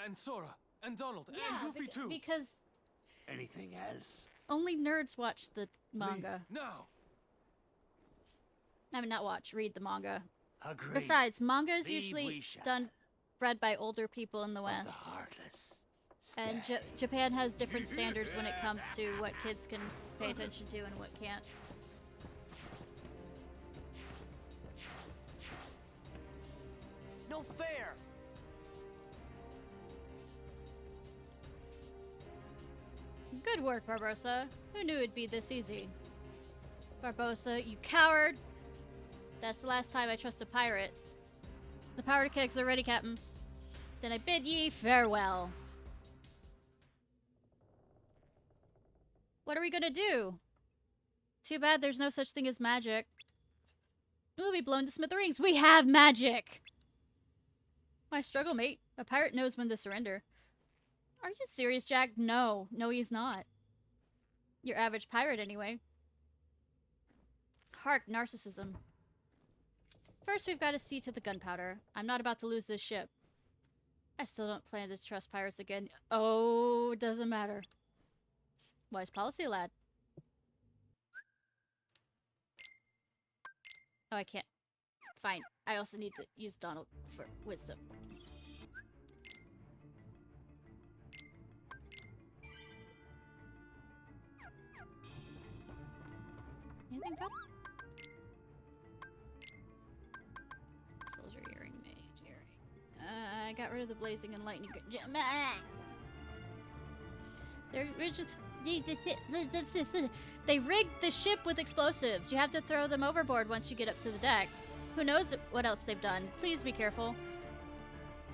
and Sora, and Donald, Yeah, and Goofy too. because Anything else? only nerds watch the manga. Leave now. I mean, not watch, read the manga. Agreed. Besides, manga is Leave usually we shall. read by older people in the Of West. the heartless. And Stay. Japan has different standards when it comes to what kids can pay attention to and what can't. No fair. Good work, Barbosa. Who knew it'd be this easy? Barbosa, you coward! That's the last time I trust a pirate. The powder kegs are ready, Captain. Then I bid ye farewell. What are we gonna do? Too bad there's no such thing as magic. We'll be blown to smithereens. We have magic! Why struggle, mate? A pirate knows when to surrender. Are you serious, Jack? No. No, he's not. Your average pirate, anyway. Hark, narcissism. First, we've got to see to the gunpowder. I'm not about to lose this ship. I still don't plan to trust pirates again. Oh, doesn't matter. Wise policy, lad. Oh, I can't. Fine. I also need to use Donald for wisdom. Anything from? Soldier earring, mage earring. I got rid of the blazing and lightning. They're just they rigged the ship with explosives. You have to throw them overboard once you get up to the deck. Who knows what else they've done? Please be careful.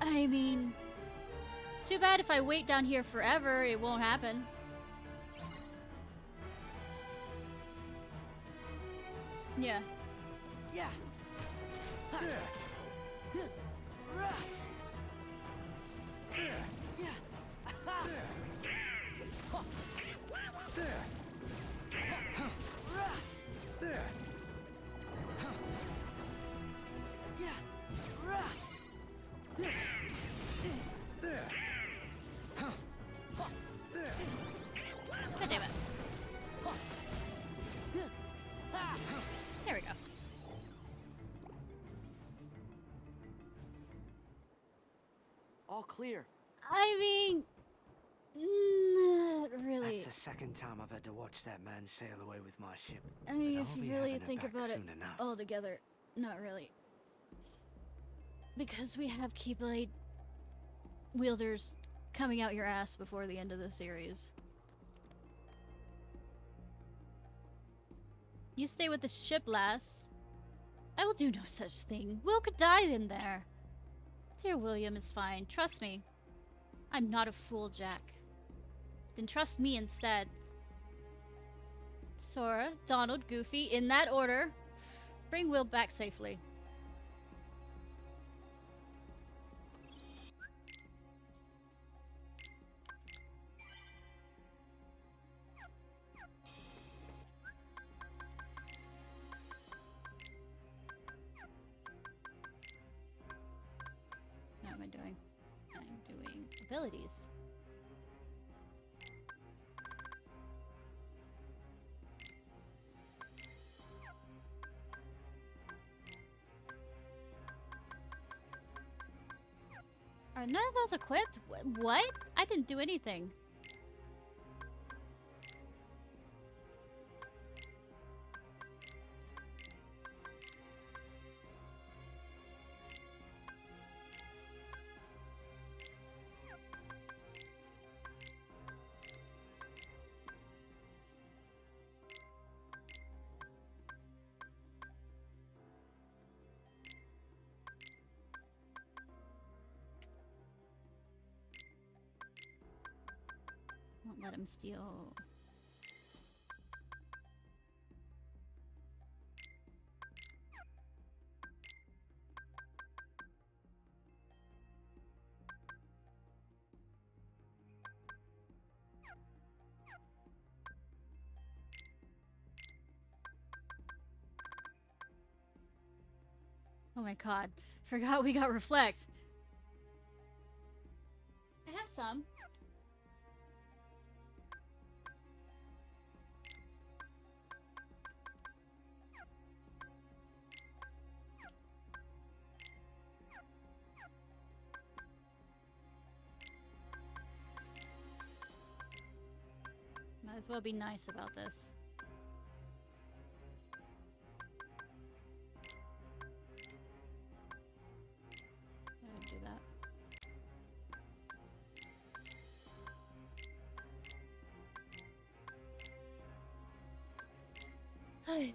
I mean, too bad if I wait down here forever, it won't happen. Yeah. Yeah. God damn it. There we go. All clear. I mean, not really. That's the second time I've had to watch that man sail away with my ship. I mean, But if I'll you be really having her think back about it soon enough. all together, not really. Because we have Keyblade wielders coming out your ass before the end of the series. You stay with the ship, lass. I will do no such thing. Will could die in there. Dear William is fine. Trust me. I'm not a fool, Jack. Then trust me instead. Sora, Donald, Goofy, in that order. Bring Will back safely. What am I doing? I'm doing abilities. Are none of those equipped? What? I didn't do anything. Won't let him steal. Oh my god. Forgot we got reflect. I have some. Might as well be nice about this. I didn't do that. Hi.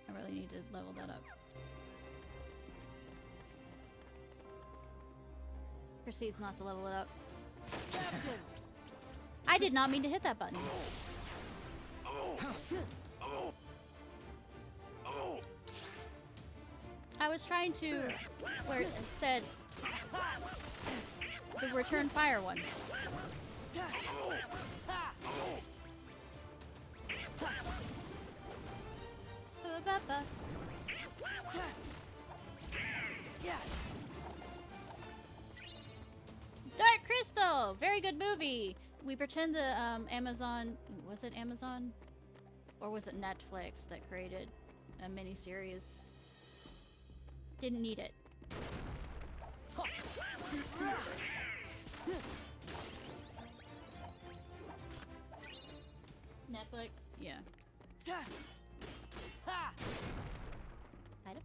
I really need to level that up. Proceeds not to level it up. I did not mean to hit that button. I was trying to where it said the return fire one. Dark Crystal! Very good movie! We pretend the Amazon... Was it Amazon? Or was it Netflix that created a miniseries? Didn't need it. Netflix? Yeah. Item?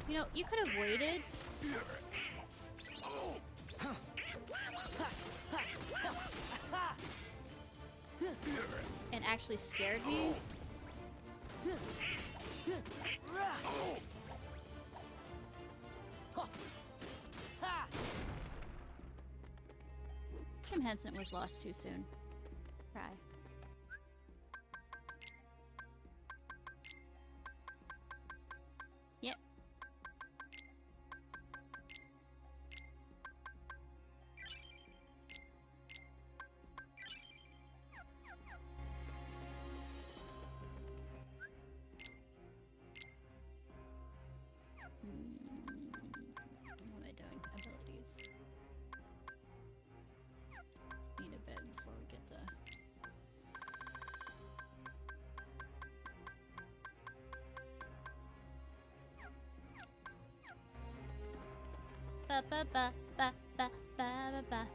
You know, you could have waited. And actually scared me. Jim Henson was lost too soon. Cry. Yep. What am I doing? Abilities. Need a bed before we Ba ba ba ba ba ba ba ba.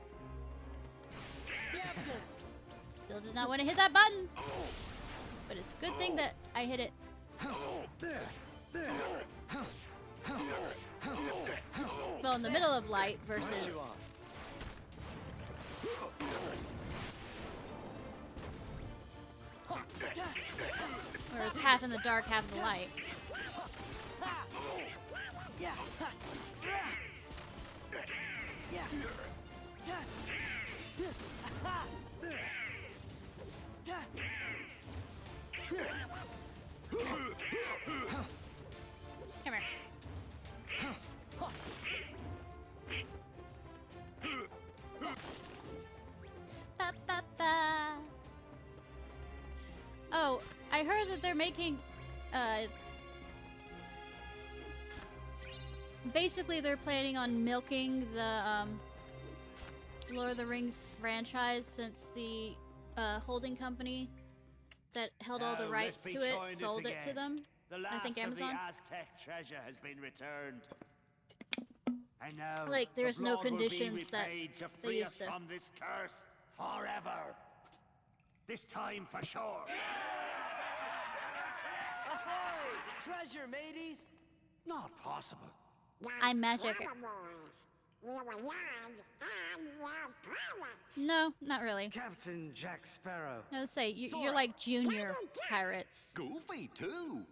Still did not want to hit that button. But it's a good thing that I hit it. Well, in the middle of light versus... Whereas half in the dark, half in the light. Come here. Ba, ba, ba. Oh, I heard that they're making, basically they're planning on milking the, Lord of the Ring franchise since the, holding company that held all the rights to it sold it to them. I think Amazon. The Aztec treasure has been returned. And now, like, there's the no blood will be conditions that repaid to they free used us to. from this curse forever. This time for sure. Ahoy! Treasure, mateys! Not possible. I'm magic. No, not really. Captain Jack Sparrow. I was say you're like junior pirates. Goofy, too.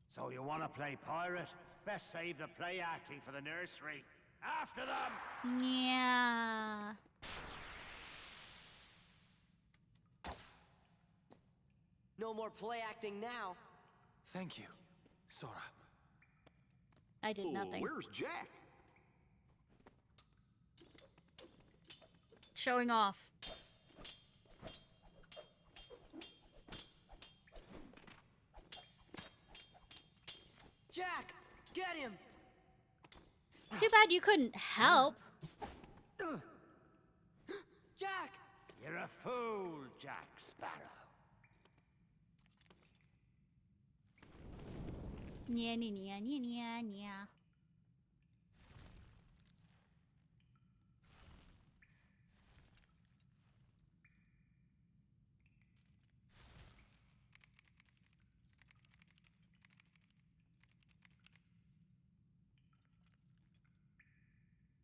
So you want to play pirate? Best save the play acting for the nursery. After them! Yeah. No more play acting now. Thank you, Sora. I did nothing. Where's Jack? Showing off. Jack, get him! Too bad you couldn't help. Jack! You're a fool, Jack Sparrow. Nya, nya, nya, nya, nya, nya.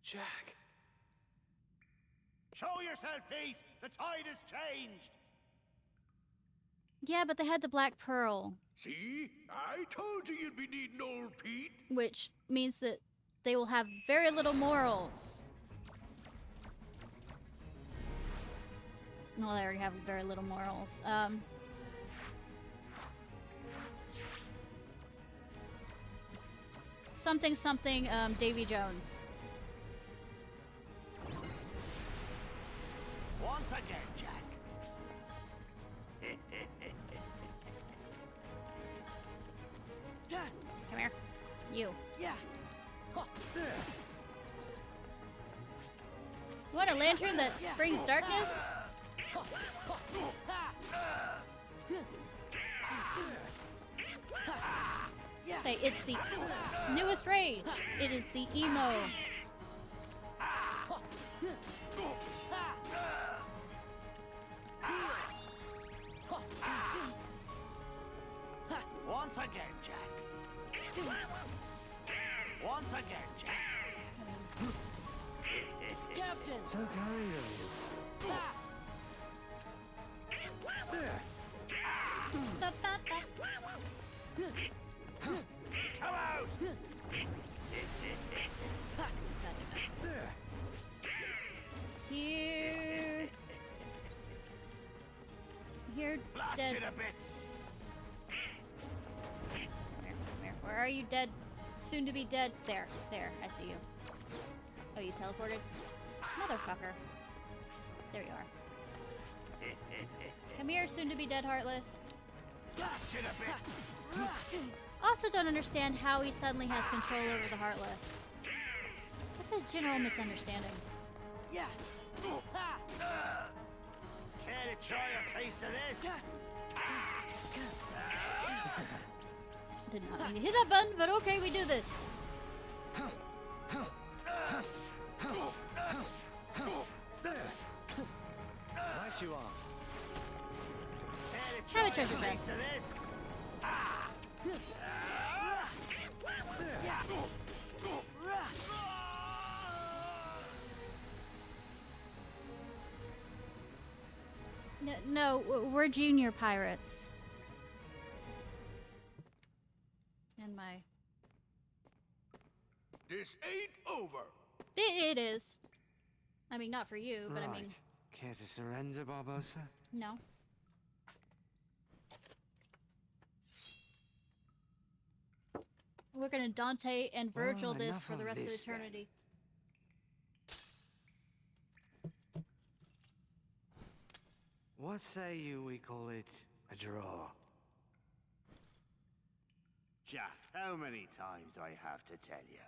Jack. Show yourself, Pete! The tide has changed! Yeah, but they had the Black Pearl. See? I told you you'd be needing old Pete. Which means that they will have very little morals. Well, they already have very little morals. Something, something, Davy Jones. Once again, Jack. Come here. You. Yeah. What, a lantern that brings darkness? Say, it's the newest rage. It is the emo. Once again, Jack. Once again, Jack. Captain! So kind of you. Come out! Here, Blast dead. you to bits. Come here. Where are you, dead? Soon to be dead. There, I see you. Oh, you teleported? Motherfucker. There you are. Come here, soon to be dead, Heartless. Blast you to bits. Also don't understand how he suddenly has control over the Heartless. That's a general misunderstanding. Yeah. Care to try a taste of this? Did not mean to hit that button, but okay, we do this. No, we're junior pirates. And my... This ain't over. It is. I mean, not for you, but I mean... Right. Care to surrender, Barbosa? No. We're gonna Dante and Virgil Well, this enough for the of rest of this, then. eternity. What say you we call it a draw? Jack, how many times do I have to tell you?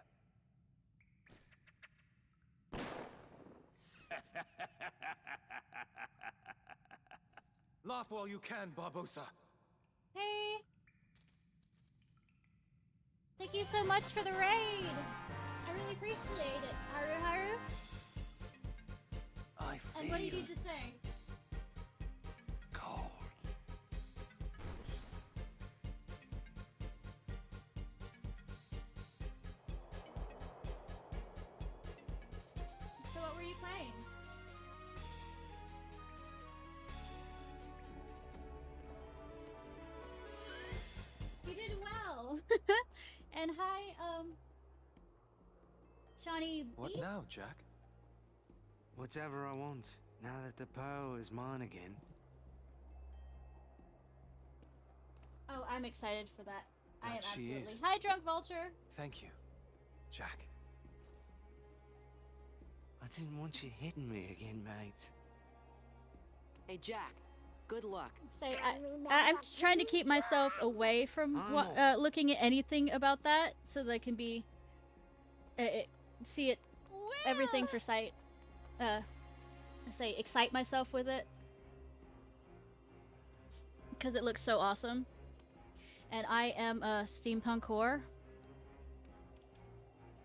Laugh while you can, Barbosa. Hey! Thank you so much for the raid! I really appreciate it. Haru Haru? I feel And what do you need to say? cold. So what were you playing? You did well! And hi, Shawnee What B? now, Jack? Whatever I want, now that the pearl is mine again. Oh, I'm excited for that. I am That she absolutely. is. Hi, Drunk Vulture! Thank you, Jack. I didn't want you hitting me again, mate. Hey, Jack. Good luck. Say, I'm trying to keep myself away from looking at anything about that so that I can be see it everything for sight. Say excite myself with it because it looks so awesome. And I am a steampunk whore.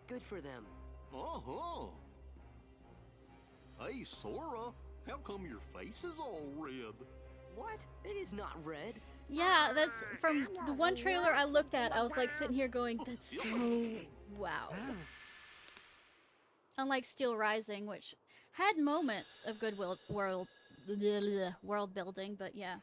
Good for them. Uh-huh. Hey, Sora, how come your face is all red? What? It is not red. Yeah, that's from the one trailer I looked at. I was like sitting here going, "That's so wow." Unlike Steel Rising, which had moments of good world building, but yeah.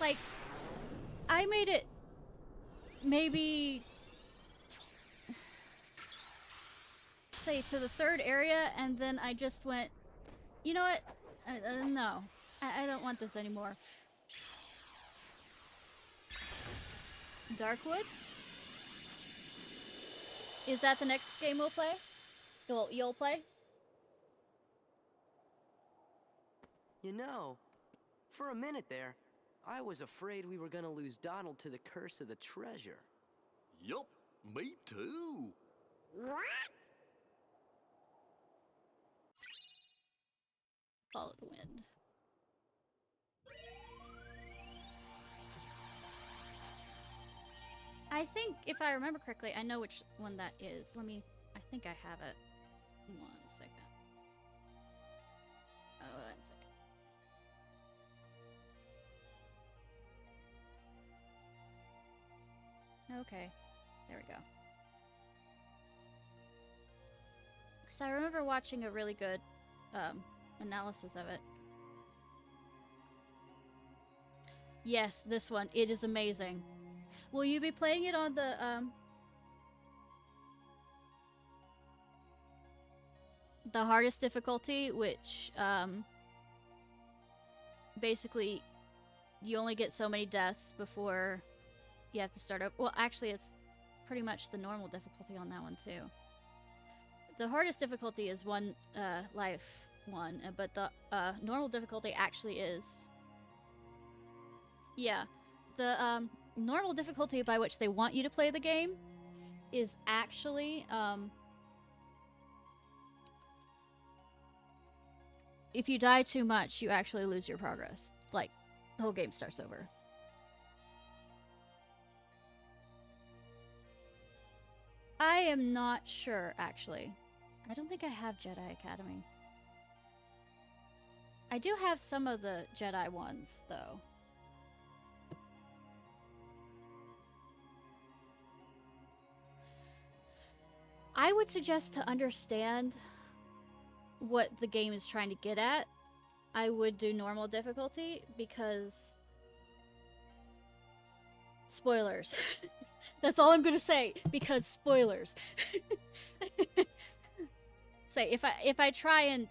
Like, I made it maybe say to the third area, and then I just went, you know what? No, I don't want this anymore. Darkwood? Is that the next game we'll play? You'll play? You know, for a minute there, I was afraid we were gonna lose Donald to the curse of the treasure. Yup, me too. What? Follow the wind. I think, if I remember correctly, I know which one that is. I think I have it. 1 second. Oh, 1 second. Okay, there we go. So I remember watching a really good analysis of it. Yes, this one. It is amazing. Will you be playing it on the hardest difficulty, which basically you only get so many deaths before you have to start up? Well, actually, it's pretty much the normal difficulty on that one too. The hardest difficulty is one life one, but the normal difficulty actually is, yeah, the normal difficulty by which they want you to play the game is actually if you die too much, you actually lose your progress. Like, the whole game starts over. I am not sure, actually. I don't think I have Jedi Academy. I do have some of the Jedi ones, though. I would suggest to understand what the game is trying to get at, I would do normal difficulty because spoilers. That's all I'm gonna say because spoilers. Say if I try and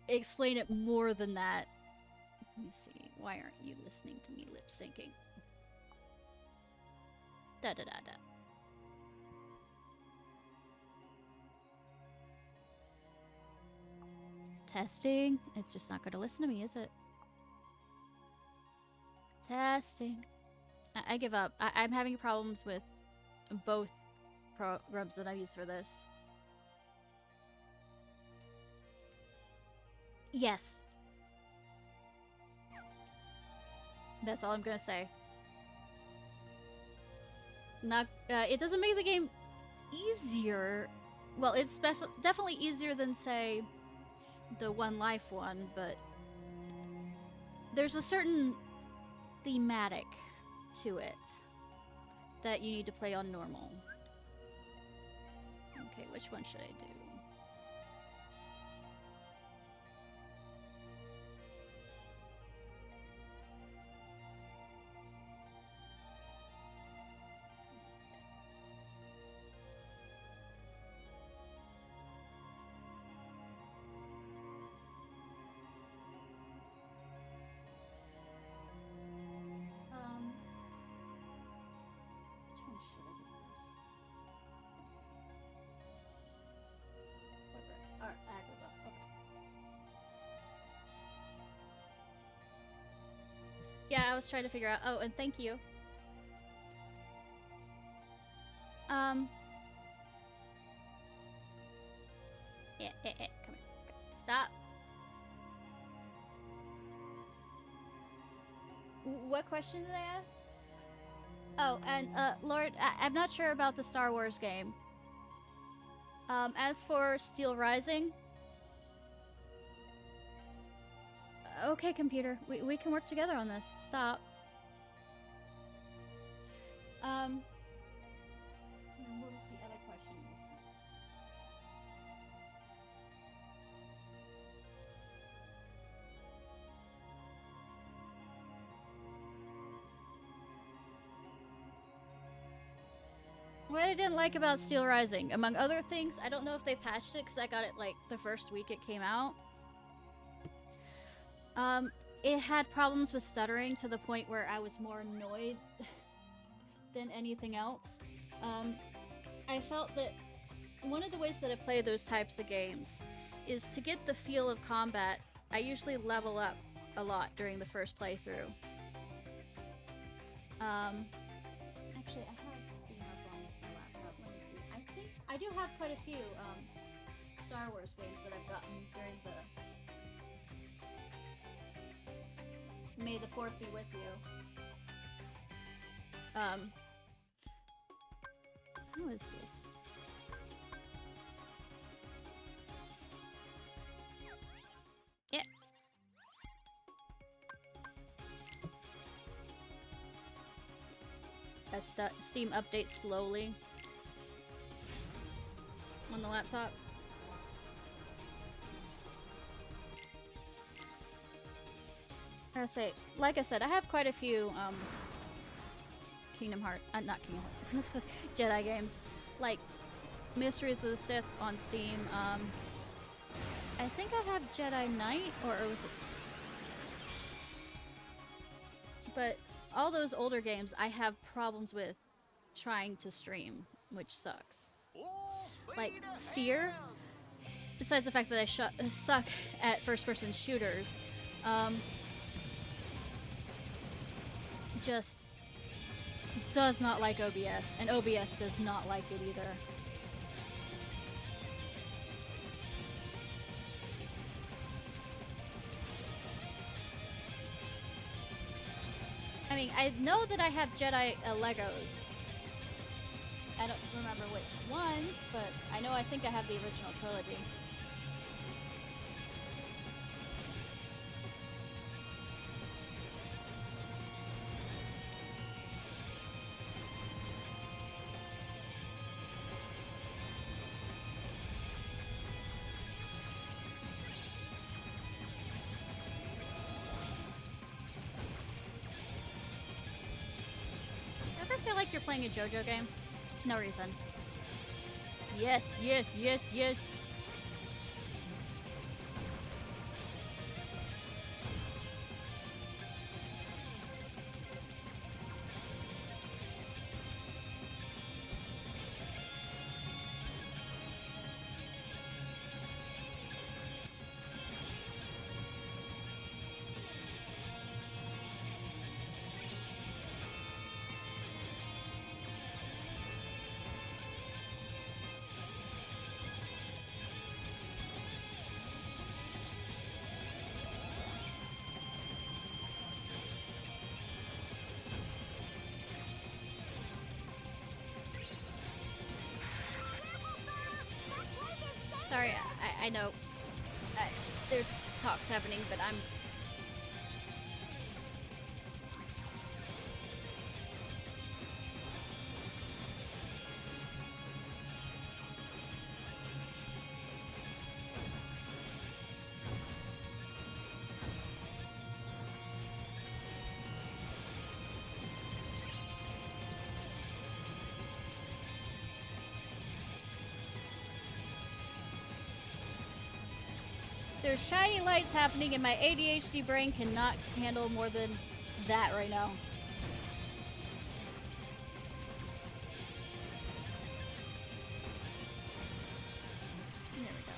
explain it more than that. Let me see. Why aren't you listening to me lip syncing? Da da da da. Testing. It's just not going to listen to me, is it? Testing. I give up. I'm having problems with both programs that I use for this. Yes. That's all I'm going to say. Not. It doesn't make the game easier. Well, it's definitely easier than, say, the One Life one, but there's a certain thematic to it that you need to play on normal. Okay, which one should I do? Yeah, I was trying to figure out. Oh, and thank you. Yeah, come here. Stop. What question did I ask? Oh, and, Lord, I'm not sure about the Star Wars game. As for Steel Rising... Okay, computer. We can work together on this. Stop. What was the other question this time? What I didn't like about Steel Rising, among other things, I don't know if they patched it because I got it like the first week it came out. It had problems with stuttering to the point where I was more annoyed than anything else. I felt that one of the ways that I play those types of games is to get the feel of combat. I usually level up a lot during the first playthrough. Actually, I have Steam up on my laptop. Let me see. I think I do have quite a few Star Wars games that I've gotten during the May the 4th be with you. Who is this? Yeah. As Steam updates slowly on the laptop. Like I said, I have quite a few, Kingdom Hearts, not Kingdom Hearts, Jedi games, like Mysteries of the Sith on Steam. I think I have Jedi Knight, or was it? But all those older games, I have problems with trying to stream, which sucks. Like, Fear, besides the fact that I suck at first-person shooters, just does not like OBS, and OBS does not like it either. I mean, I know that I have Jedi Legos. I don't remember which ones, but I know I think I have the original trilogy. you're playing a JoJo game. No reason. Yes, yes, yes, yes. Sorry, I know there's talks happening, but I'm... There's shiny lights happening and my ADHD brain cannot handle more than that right now. There we go.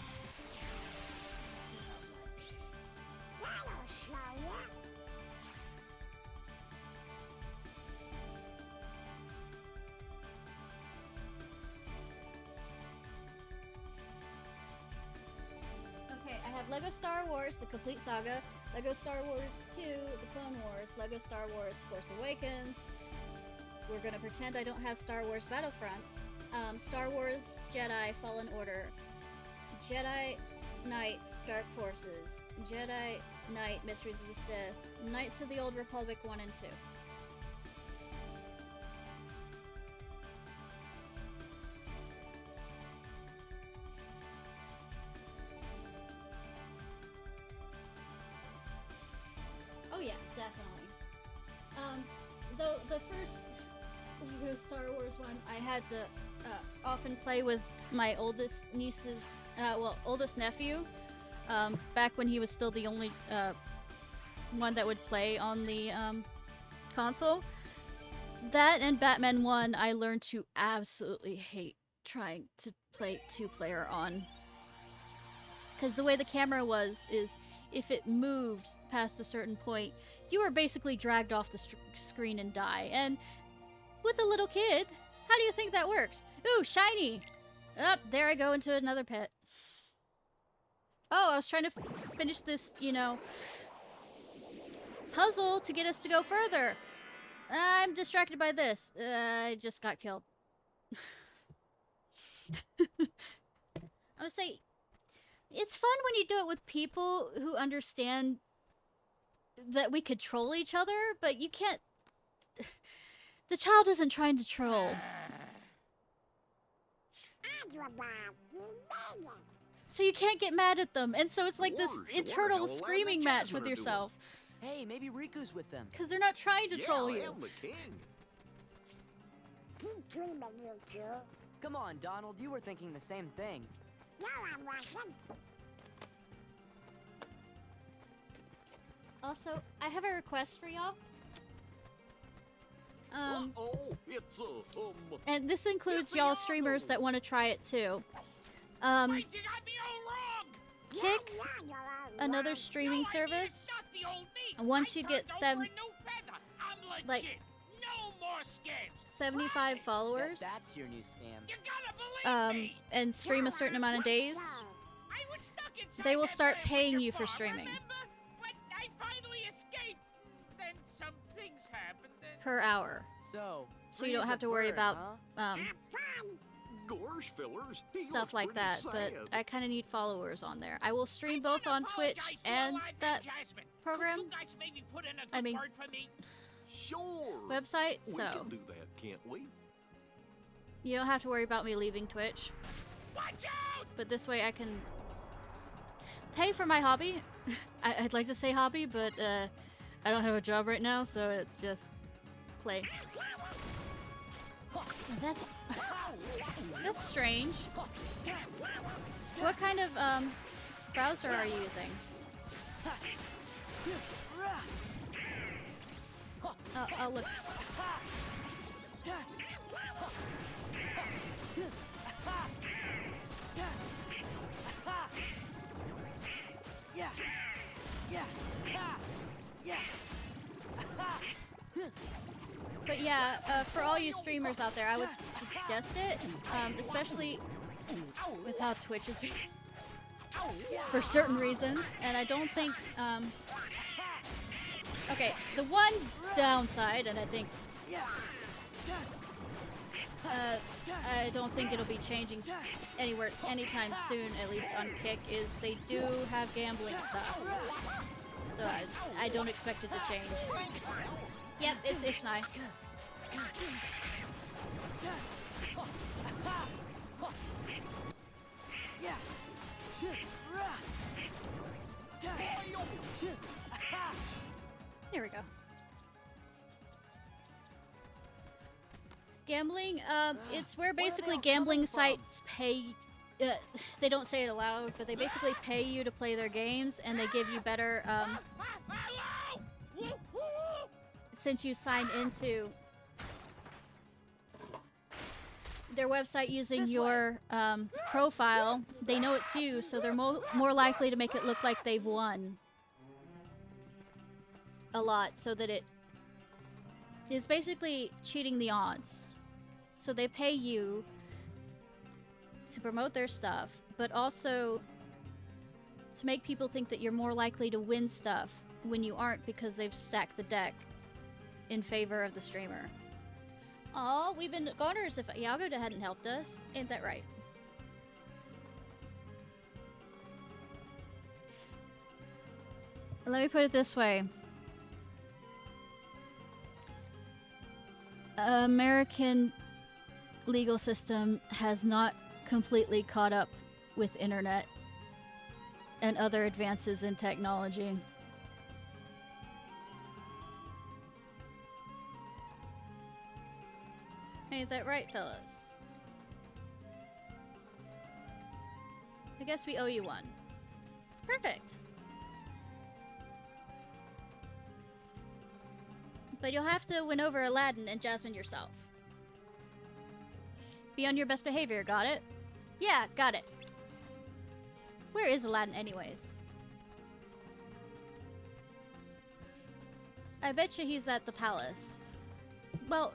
That'll slow ya. Okay, I have Lego Star Wars, The Complete Saga, Lego Star Wars 2, The Clone Wars, Lego Star Wars Force Awakens. We're gonna pretend I don't have Star Wars Battlefront. Star Wars Jedi Fallen Order, Jedi Knight Dark Forces, Jedi Knight Mysteries of the Sith, Knights of the Old Republic 1 and 2. Oh yeah, definitely. The first Lego Star Wars one, I had to often play with my oldest niece's, oldest nephew, back when he was still the only one that would play on the console. That and Batman 1, I learned to absolutely hate trying to play two-player on. Because the way the camera is if it moved past a certain point, you were basically dragged off the screen and die. And with a little kid, how do you think that works? Ooh, shiny! Up, there I go into another pit. Oh, I was trying to finish this, you know, puzzle to get us to go further. I'm distracted by this. I just got killed. I would say, it's fun when you do it with people who understand that we control each other, but you can't... The child isn't trying to troll. So you can't get mad at them, and so it's like this eternal screaming match with yourself. Hey, maybe Riku's with them. Because they're not trying to troll you. I am the king. Keep dreaming, you two. Come on, Donald, you were thinking the same thing. No, I wasn't. Also, I have a request for y'all. And this includes y'all streamers that want to try it too. Kick another streaming service. Once you get 75 followers, That's your new scam. and stream a certain amount of days, they will start paying you for streaming. Per hour. So you don't have to worry about Gorge fillers. stuff like that, but I kind of need followers on there. I will stream both on Twitch and that program. I mean, Sure. website, We so can do that, can't we? you don't have to worry about me leaving Twitch. But this way I can pay for my hobby. I'd like to say hobby, but I don't have a job right now, so it's just play. That's strange. What kind of browser are you using? I'll look. But yeah, for all you streamers out there, I would suggest it, especially with how Twitch is for certain reasons. And I don't think, okay, the one downside, and I think, I don't think it'll be changing anywhere anytime soon, at least on Kick, is they do have gambling stuff. So I don't expect it to change. Yep, it's Ishnai. There we go. Gambling, it's where basically gambling sites pay, they don't say it aloud, but they basically pay you to play their games, and they give you better, since you sign into their website using your profile, they know it's you, so they're more likely to make it look like they've won a lot, so that it's basically cheating the odds. So they pay you to promote their stuff, but also to make people think that you're more likely to win stuff when you aren't, because they've stacked the deck in favor of the streamer. Oh, we've been goners if Iago hadn't helped us. Ain't that right? Let me put it this way. American legal system has not completely caught up with internet and other advances in technology. Ain't that right, fellas? I guess we owe you one. Perfect. But you'll have to win over Aladdin and Jasmine yourself. Be on your best behavior, got it? Yeah, got it. Where is Aladdin anyways? I bet you he's at the palace. Well,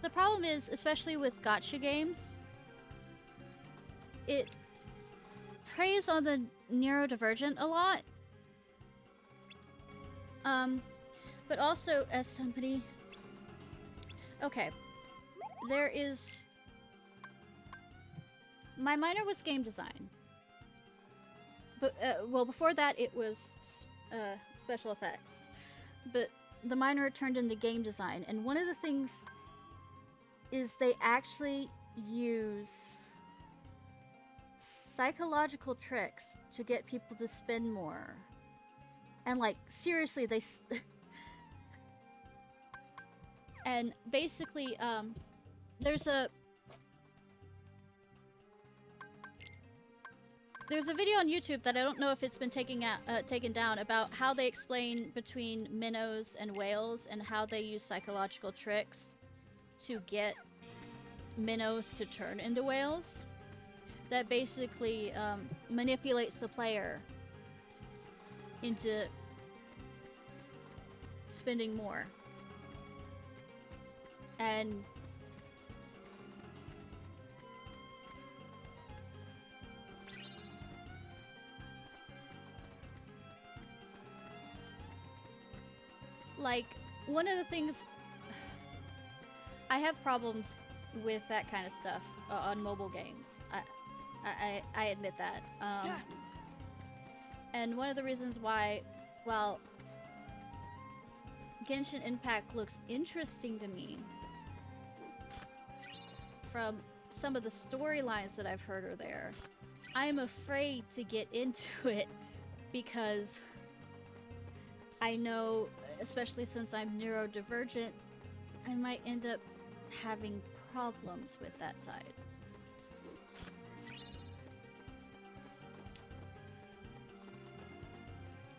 the problem is, especially with gacha games, it preys on the neurodivergent a lot. But also as somebody... Okay. There is... My minor was game design. But, well, before that it was special effects. But the minor turned into game design. And one of the things is they actually use psychological tricks to get people to spend more. And, like, seriously, they... And basically, there's a video on YouTube that I don't know if it's been taken down about how they explain between minnows and whales and how they use psychological tricks to get minnows to turn into whales. That basically manipulates the player into spending more. And like, one of the things I have problems with that kind of stuff on mobile games. I admit that. And one of the reasons why, while Genshin Impact looks interesting to me, from some of the storylines that I've heard are there, I'm afraid to get into it because I know, especially since I'm neurodivergent, I might end up having problems with that side.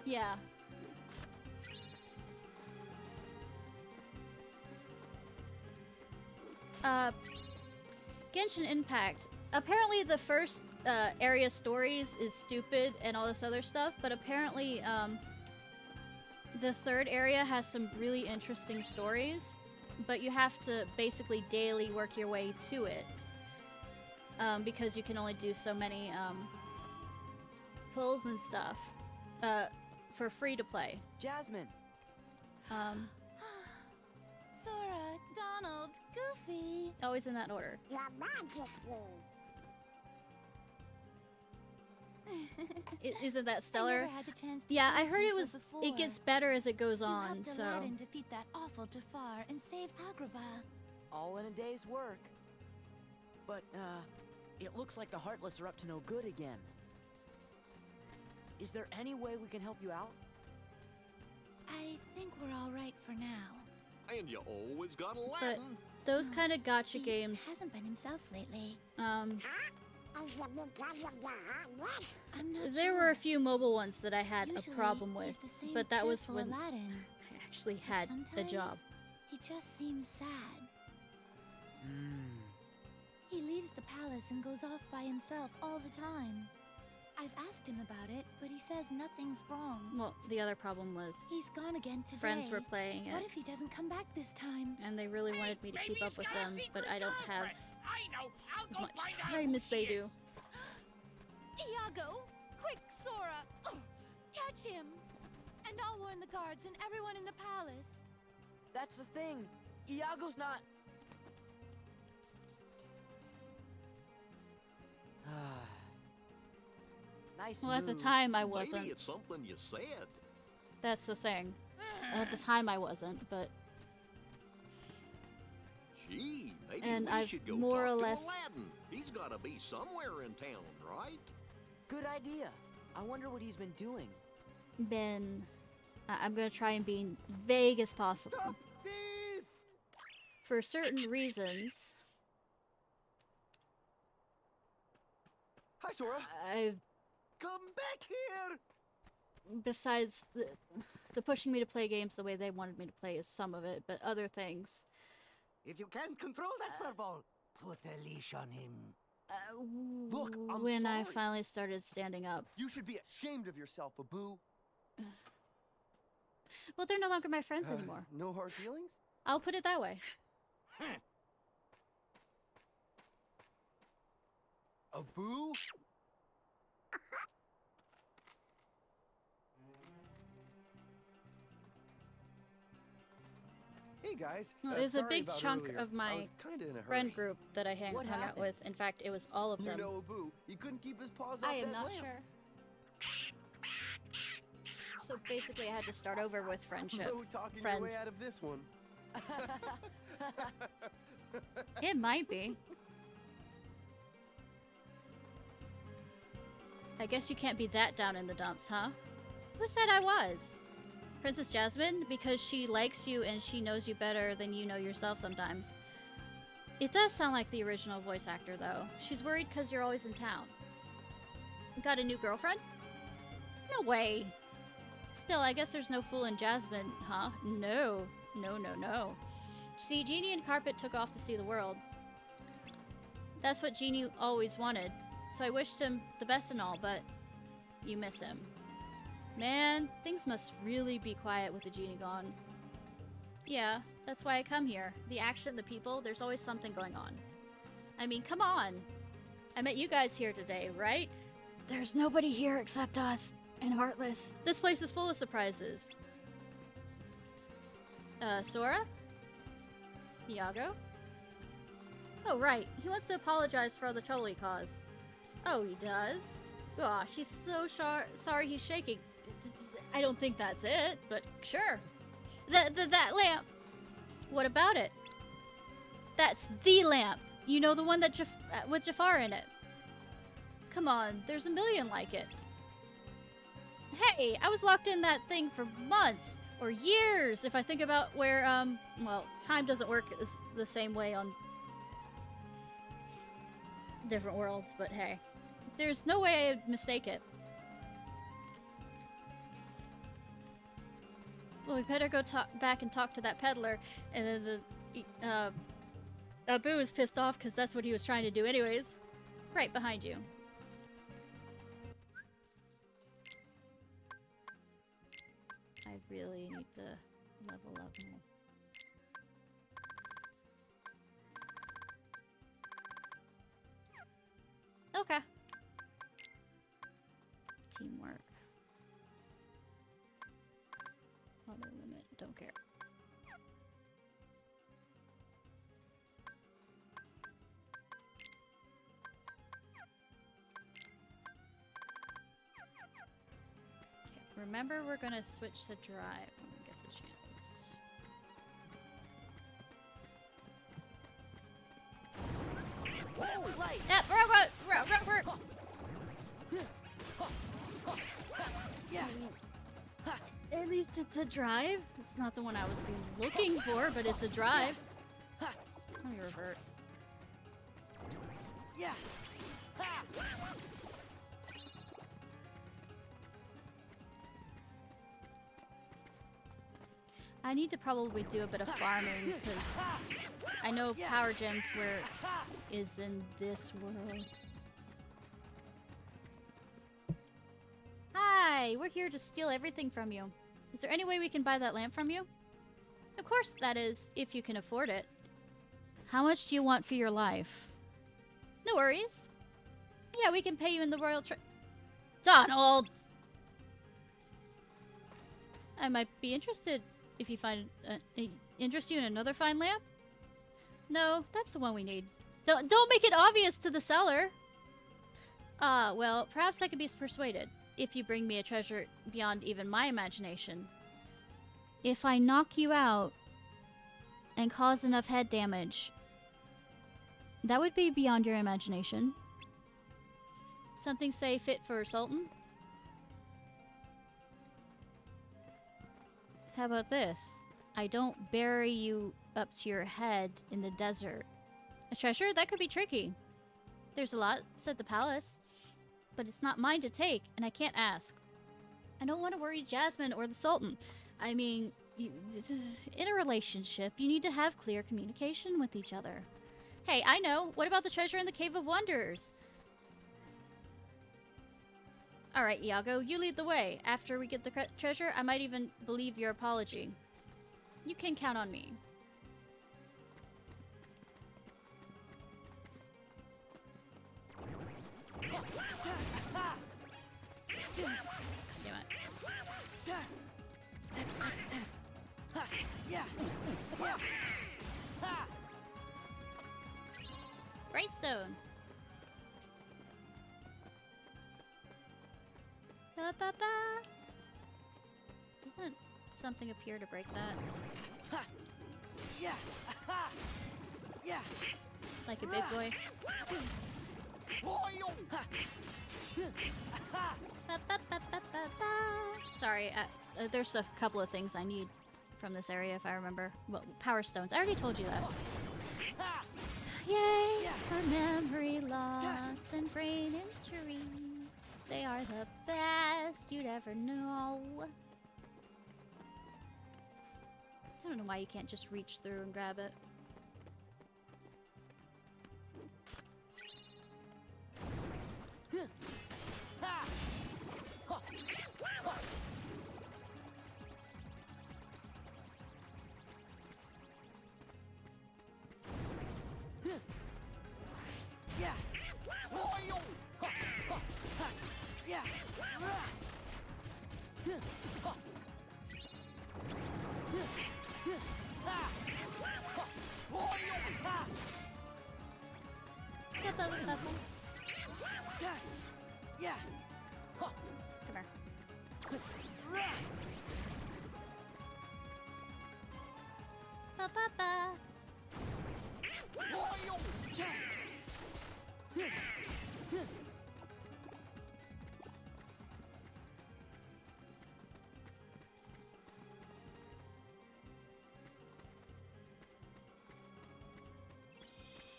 Yeah. Genshin Impact. Apparently the first area stories is stupid and all this other stuff, but apparently the third area has some really interesting stories, but you have to basically daily work your way to it because you can only do so many pulls and stuff for free to play. Jasmine. Sora, Donald, Goofy. Always in that order. Your Majesty. Isn't that stellar? I never had the chance to Yeah, I thank heard you it for was. before. It gets better as it goes You on. helped So Aladdin defeat that awful Jafar and save Agrabah. All in a day's work. But, it looks like the Heartless are up to no good again. Is there any way we can help you out? I think we're all right for now. And you always got but Aladdin. those kind of gotcha He games. hasn't been himself lately. Is it because of the hotness? I'm not There sure. were a few mobile ones that I had Usually, a problem he's with, the same but that was cheerful when Aladdin. I actually But had a sometimes job. He just seems sad. He leaves the palace and goes off by himself all the time. I've asked him about it, but he says nothing's wrong. Well, the other problem was He's gone again today. friends were playing What it, if he doesn't come back this time? and they really wanted me to keep up with them, but I don't have I know. I'll as go much find out time who as she they is. do. Iago! Quick, Sora! Oh, catch him! And I'll warn the guards and everyone in the palace. That's the thing. Iago's not... Nice Well, at the move. time I Maybe wasn't. it's something you said. That's the thing. At the time I wasn't, but Gee, maybe And we I've should go more talk or to less- Aladdin. He's got to be somewhere in town, right? Good idea. I wonder what he's been doing. been. I'm gonna try and be vague as possible. Stop thief! For certain reasons, Hi, Sora. I've Come back here. besides the pushing me to play games the way they wanted me to play is some of it, but other things. If you can't control that furball, put a leash on him. Look, I'm when I sorry. finally started standing up. You should be ashamed of yourself, Abu. Well, they're no longer my friends anymore. No hard feelings? I'll put it that way. Abu? Hey guys. Well, it's a sorry big about chunk earlier. of I my was kinda in a friend hurry. group that I hung out happened? with. In fact, it was all of You them. know Abu, he couldn't keep his paws I off am that not lamp. sure. So basically, I had to start over with friendship. No talking your way Friends. out of this one. It might be. I guess you can't be that down in the dumps, huh? Who said I was? Princess Jasmine? Because she likes you and she knows you better than you know yourself sometimes. It does sound like the original voice actor, though. She's worried because you're always in town. Got a new girlfriend? No way. Still, I guess there's no fool in Jasmine, huh? No. No. See, Genie and Carpet took off to see the world. That's what Genie always wanted. So I wished him the best and all, but you miss him. Man, things must really be quiet with the Genie gone. Yeah, that's why I come here. The action, the people, there's always something going on. I mean, come on. I met you guys here today, right? There's nobody here except us and Heartless. This place is full of surprises. Sora? Iago? Oh, right. He wants to apologize for all the trouble he caused. Oh, he does? Aw, she's so sorry he's shaking. I don't think that's it, but sure. That lamp! What about it? That's the lamp! You know, the one that with Jafar in it. Come on, there's a million like it. Hey, I was locked in that thing for months, or years, if I think about where, well, time doesn't work the same way on different worlds, but hey. There's no way I'd mistake it. Well, we better go back and talk to that peddler. And then Abu is pissed off because that's what he was trying to do anyways. Right behind you. I really need to level up more. Okay. Teamwork. Auto limit, don't care. Okay, remember we're gonna switch to drive when we get the chance. Yeah, rock. At least it's a drive. It's not the one I was looking for, but it's a drive. Let me revert. Yeah. I need to probably do a bit of farming because I know power gems is in this world. Hi, we're here to steal everything from you. Is there any way we can buy that lamp from you? Of course, that is, if you can afford it. How much do you want for your life? No worries. Yeah, we can pay you in the royal Donald! I might be interested if you find interest you in another fine lamp. No, that's the one we need. Don't make it obvious to the seller. Well, perhaps I could be persuaded if you bring me a treasure beyond even my imagination. If I knock you out and cause enough head damage, that would be beyond your imagination. Something, say, fit for a sultan? How about this? I don't bury you up to your head in the desert. A treasure? That could be tricky. There's a lot, said the palace. But it's not mine to take, and I can't ask. I don't want to worry Jasmine or the Sultan. I mean, in a relationship, you need to have clear communication with each other. Hey, I know. What about the treasure in the Cave of Wonders? Alright, Iago, you lead the way. After we get the treasure, I might even believe your apology. You can count on me. Brightstone. Ba, ba, ba. Doesn't something appear to break that? Yeah. Yeah. Like a big boy. Sorry, there's a couple of things I need from this area if I remember. Well, power stones. I already told you that. Yay for memory loss and brain injuries. They are the best you'd ever know. I don't know why you can't just reach through and grab it. Yeah. Yeah. Get that with that one. Yeah. Come here. Ba ba ba.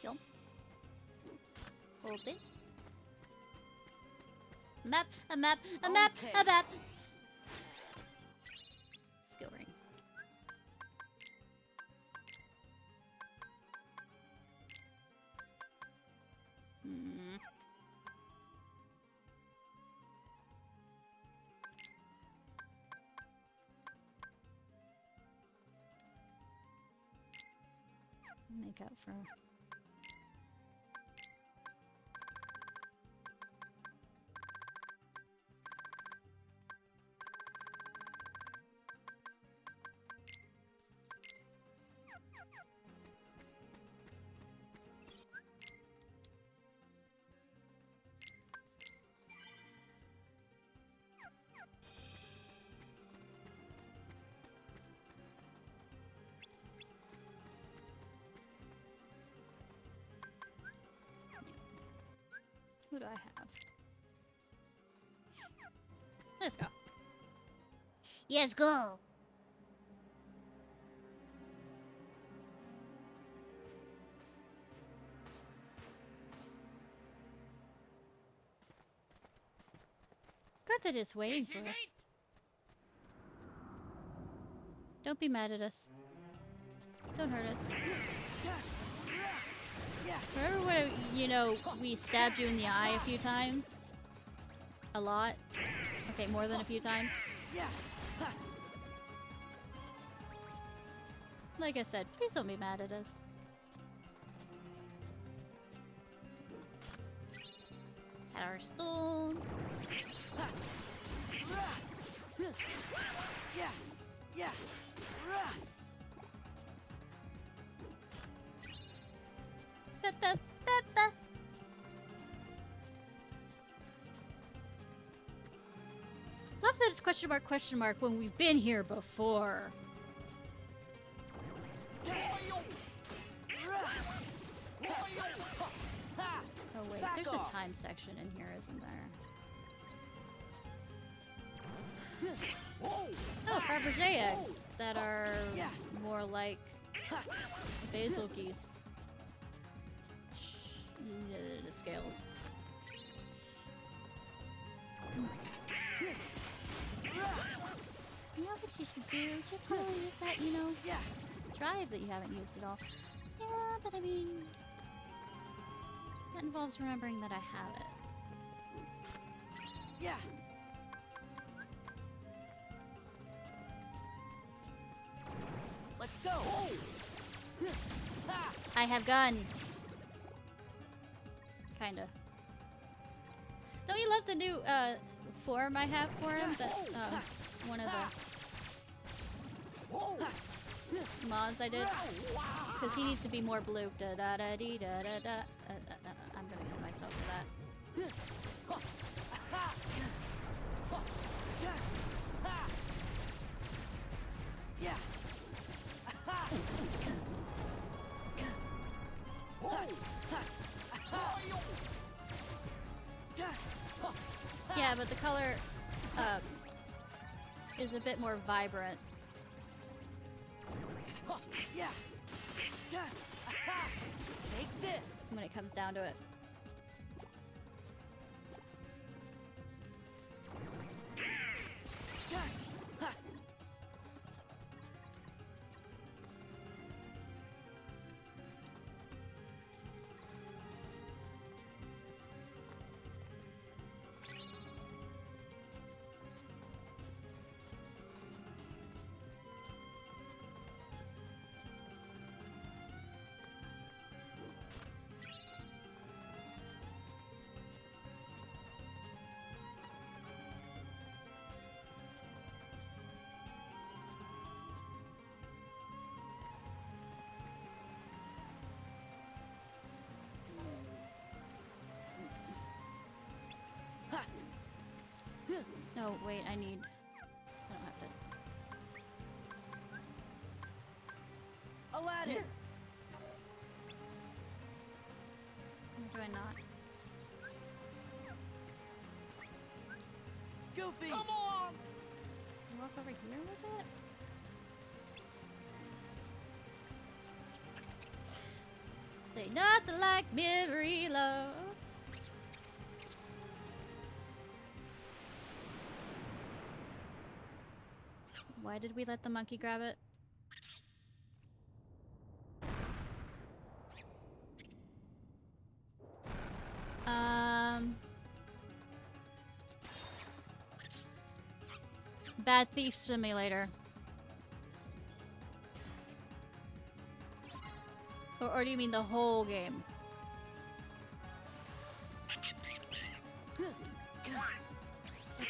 Jump. Hold map, a map, a map, a map. Skill ring. Make out for. Who do I have? Let's go. Yes, go! Good that it's waiting for us. Don't be mad at us. Don't hurt us. Remember when, you know, we stabbed you in the eye a few times? A lot? Okay, more than a few times? Like I said, please don't be mad at us. Power stone. Love that it's question mark when we've been here before. Oh wait, there's a time section in here, isn't there? Oh, Fabergé eggs that are more like basil geese. The scales. You know what you should do? You should probably use that, you know, drive that you haven't used at all. Yeah, but I mean, that involves remembering that I have it. Yeah. Let's go. I have gun. Kinda. Don't you love the new form I have for him? That's one of the mods I did. Because he needs to be more blue. Da da da dee da da da. I'm gonna kill myself for that. Yeah, but the color is a bit more vibrant. Take this when it comes down to it. No, wait, I don't have to. Aladdin! Or do I not? Goofy! Come on! Walk over here with it? Say nothing like memory loss. Why did we let the monkey grab it? Bad Thief Simulator. Or do you mean the whole game? I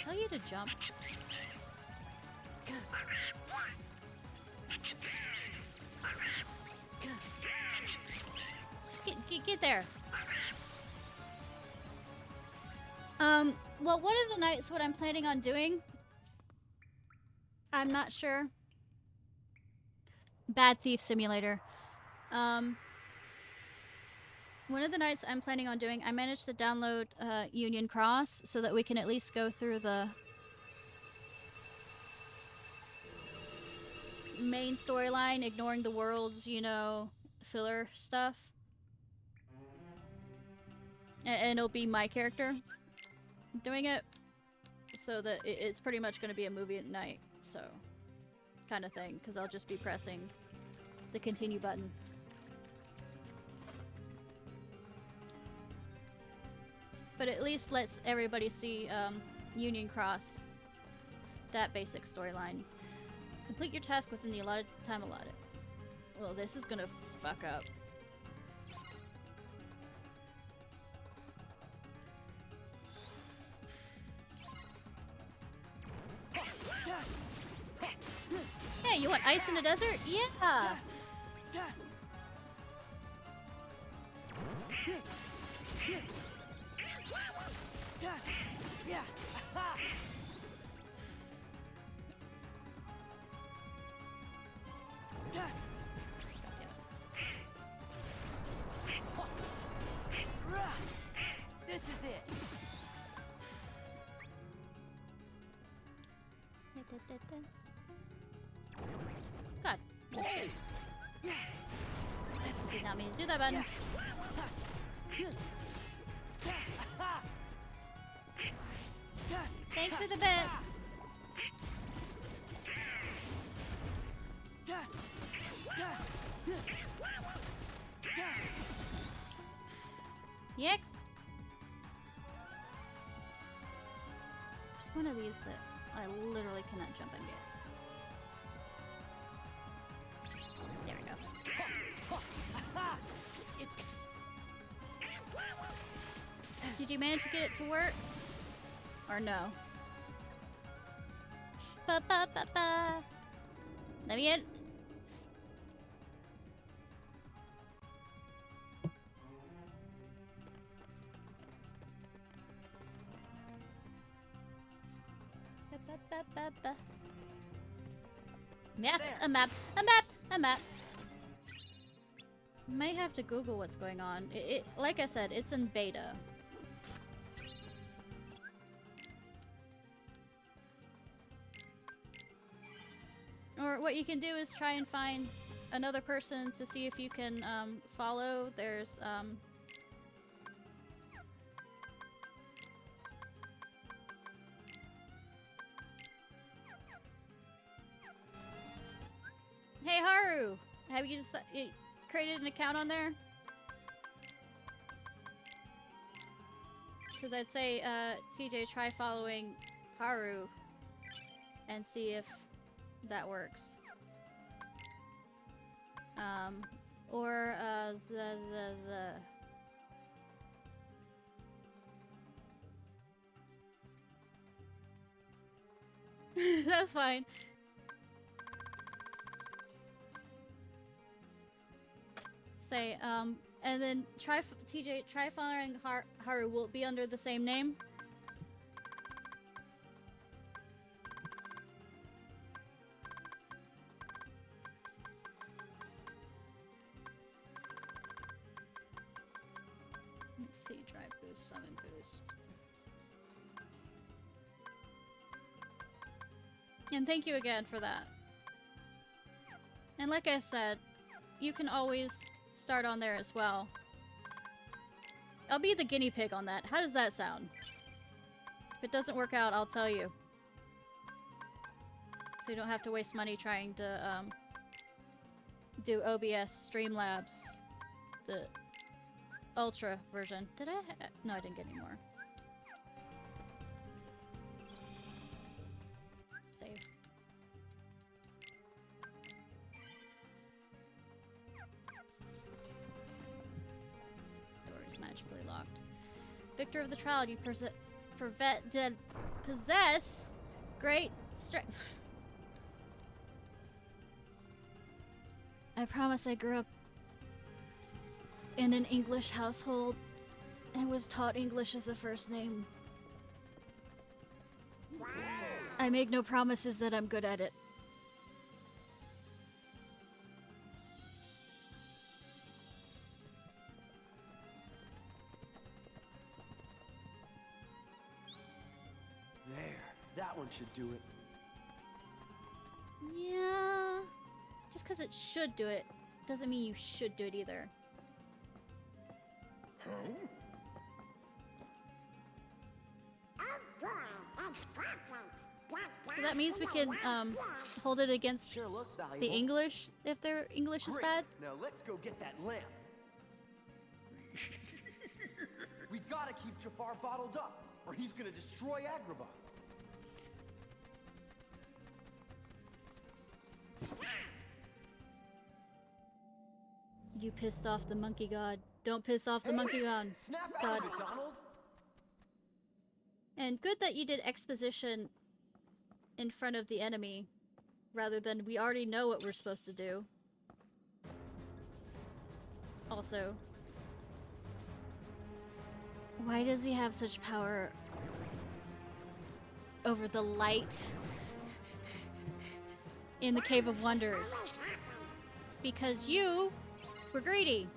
tell you to jump. Just get there. Well, one of the nights, what I'm planning on doing, I'm not sure. Bad Thief Simulator. One of the nights I'm planning on doing, I managed to download Union Cross so that we can at least go through the main storyline, ignoring the world's, you know, filler stuff. And it'll be my character doing it, so that it's pretty much going to be a movie at night, so kind of thing, because I'll just be pressing the continue button. But at least lets everybody see Union Cross, that basic storyline. Complete your task within the allotted time allotted. Well, this is gonna fuck up. Hey, you want ice in the desert? Yeah! This is it. God. Did not mean to do that, button. Thanks for the bits. Yikes. There's one of these that I literally cannot jump and get. There we go. Did you manage to get it to work? Or no? Ba ba ba ba. Let me in. Map, a map, a map, a map. May have to Google what's going on. Like I said, it's in beta. Or what you can do is try and find another person to see if you can follow. There's Hey Haru! Have you just created an account on there? Because I'd say, TJ, try following Haru and see if that works. Or, That's fine. Say, and then try, TJ, try following Haru. Will it be under the same name? Let's see, drive boost, summon boost. And thank you again for that. And like I said, you can always start on there as well. I'll be the guinea pig on that. How does that sound? If it doesn't work out, I'll tell you. So you don't have to waste money trying to do OBS Streamlabs, the Ultra version. Did I? No, I didn't get any more. Save. Door is magically locked. Victor of the trial, you possess great strength. I promise I grew up in an English household and was taught English as a first name. I make no promises that I'm good at it. There, that one should do it. Yeah. Just because it should do it doesn't mean you should do it either. So that means we can hold it against the English if their English is bad. Now let's go get that lamp. We gotta keep Jafar bottled up, or he's gonna destroy Agrabah. You pissed off the monkey god. Don't piss off the monkey god. Snap out of it, Donald. And good that you did exposition in front of the enemy, rather than we already know what we're supposed to do. Also, why does he have such power over the light in the Cave of Wonders? Because you were greedy.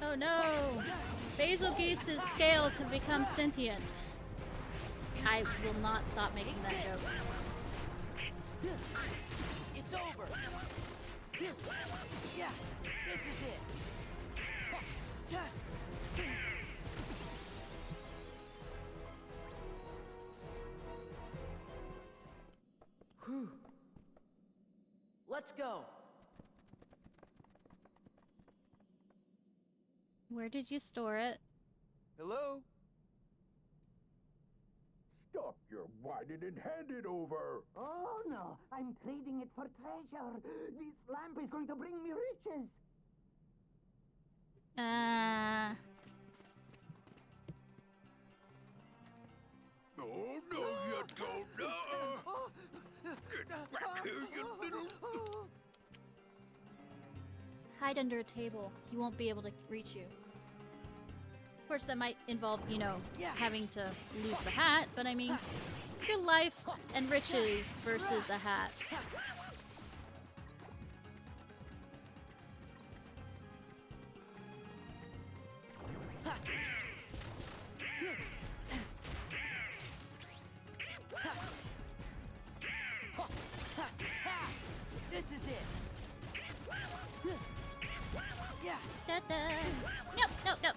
Oh no! Basil Geese's scales have become sentient. I will not stop making that joke. It's over. Yeah, this is it. Whew. Let's go. Where did you store it? Hello? Stop your whining and hand it over. Oh no, I'm trading it for treasure. This lamp is going to bring me riches. Oh, no, you don't. Get back here, you little... Hide under a table. He won't be able to reach you. Of course, that might involve, you know, having to lose the hat, but I mean, your life and riches versus a hat. This is it. Yeah. Da-da. Nope, nope, nope.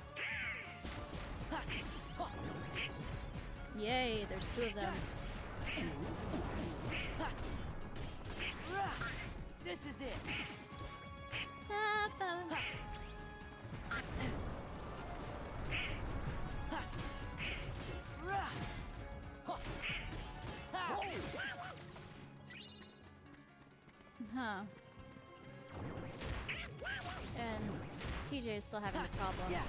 Yay, there's two of them. This is it. Huh. And TJ is still having a problem. Yeah.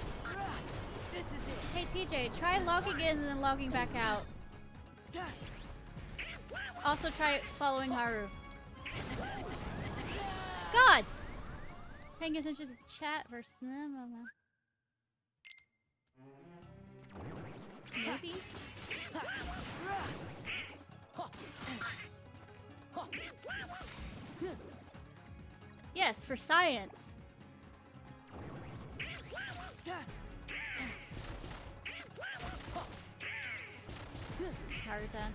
This is it. Hey TJ, try logging in and then logging back out. Also try following Haru. God! Paying attention to chat versus them. Maybe? Yes, for science. Harutan.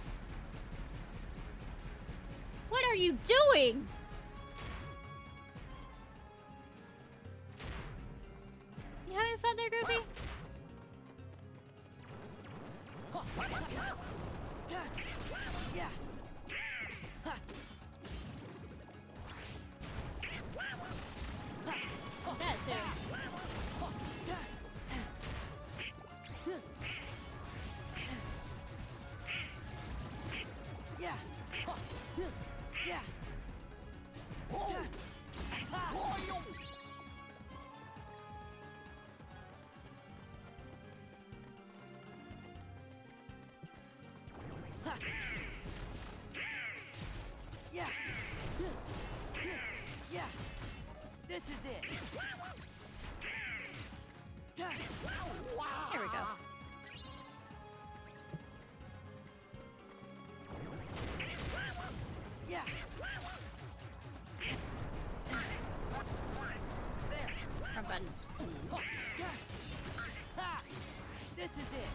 What are you doing? You having fun there, Goofy? Yeah. That too. Yeah. Yeah. Yeah. Yeah. This is it. Here we go. Yeah. Wrong button. This is it.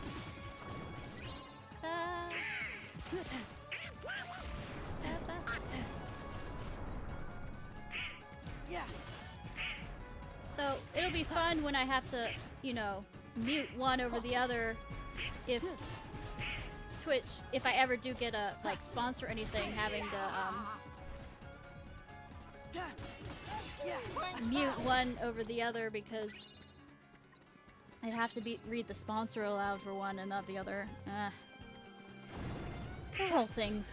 Yeah. So it'll be fun when I have to, you know, mute one over the other if Twitch, if I ever do get a like sponsor or anything, having to mute one over the other because I'd have to read the sponsor aloud for one and not the other. The whole thing.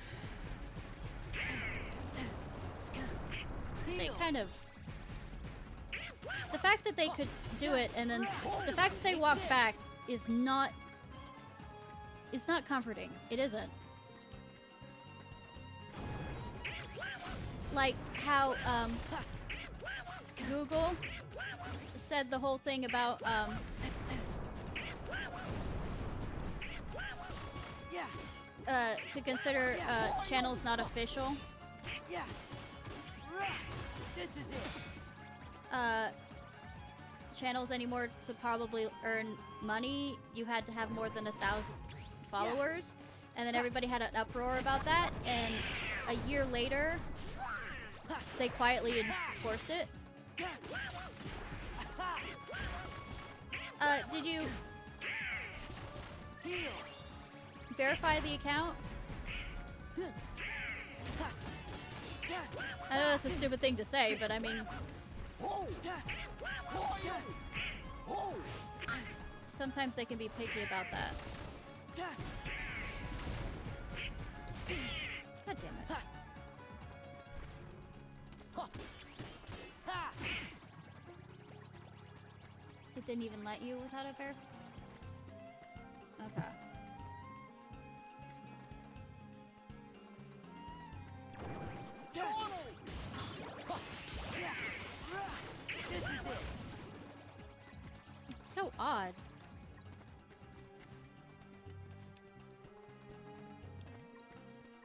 They kind of... The fact that they could do it and then the fact that they walk back is not... It's not comforting. It isn't. Like how Google said the whole thing about to consider channels not official. Yeah. This is it. Channels anymore to probably earn money, you had to have more than 1,000 followers, and then everybody had an uproar about that, and a year later they quietly enforced it. Did you verify the account? I know that's a stupid thing to say, but I mean... Sometimes they can be picky about that. God damn it. It didn't even let you without a verify? Okay. This is it. It's so odd.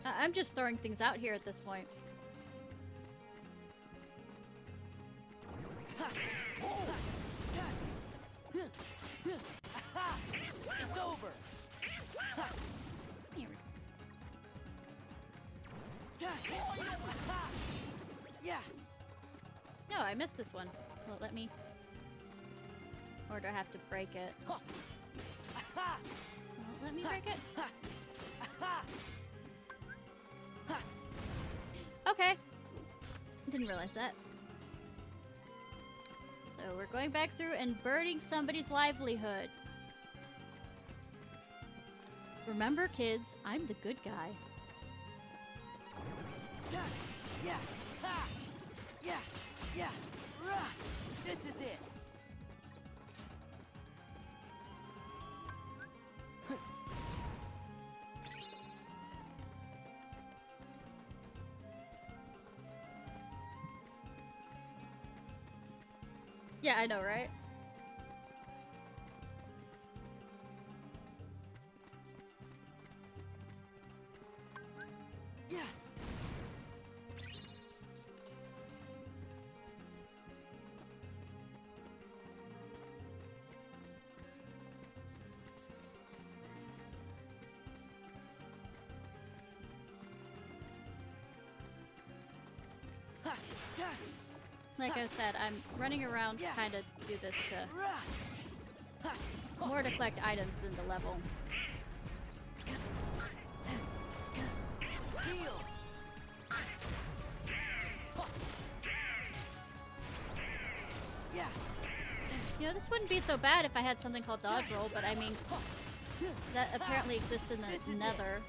I'm just throwing things out here at this point. It's over. Here. Yeah. No, I missed this one. Will it let me? Or do I have to break it? Will it let me break it? Okay. Didn't realize that. So we're going back through and burning somebody's livelihood. Remember, kids, I'm the good guy. Yeah. Yeah. Yeah. This is it. Yeah, I know, right? Yeah. Like I said, I'm running around to kind of do this to more to collect items than the level. You know, this wouldn't be so bad if I had something called dodge roll, but I mean, that apparently exists in the Nether.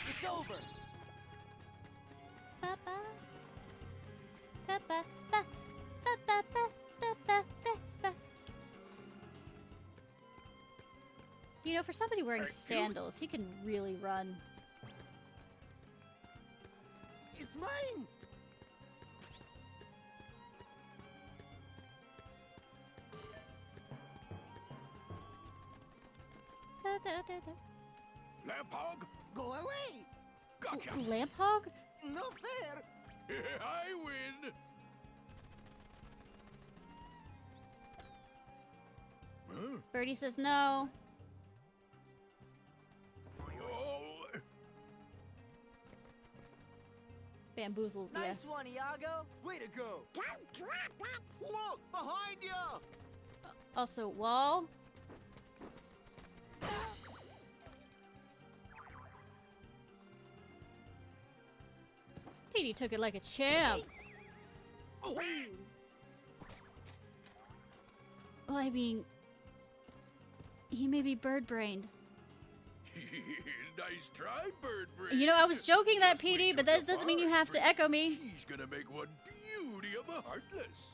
It's over. You know, for somebody wearing sandals, he can really run. It's mine! Lamp hog? Go away! Gotcha! Lamp hog? No fair! I win! Huh? Birdie says no. Oh. Bamboozled, yeah. Nice one, Iago. Way to go! Don't drop it! Look! Behind you! Also, wall. Petey took it like a champ. Oh. Well, I mean, he may be bird-brained. Nice try, bird brain. You know, I was joking that, Petey, but that doesn't mean you have to echo me. He's gonna make one beauty of a heartless.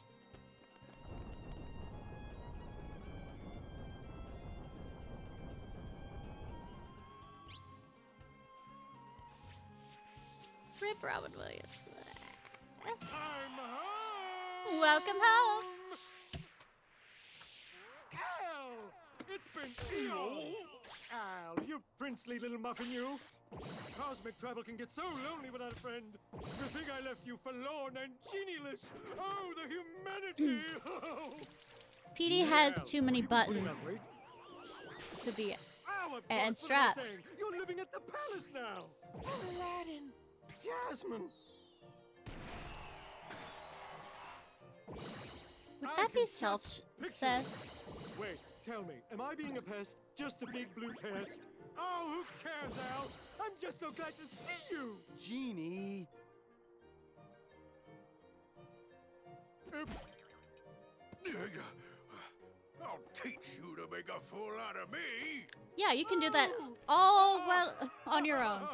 Rip Robin Williams. I'm home! Welcome home. Al! It's been eons! Al, you princely little muffin, you! Cosmic travel can get so lonely without a friend. To think I left you forlorn and genieless! Oh, the humanity! Petey has too many buttons to be and straps. You're living at the palace now! Aladdin! Jasmine! Would that be self-cess? Wait, tell me, am I being a pest? Just a big blue pest? Oh, who cares, Al? I'm just so glad to see you! Genie! Oops. I'll teach you to make a fool out of me! Yeah, you can do that all well on your own.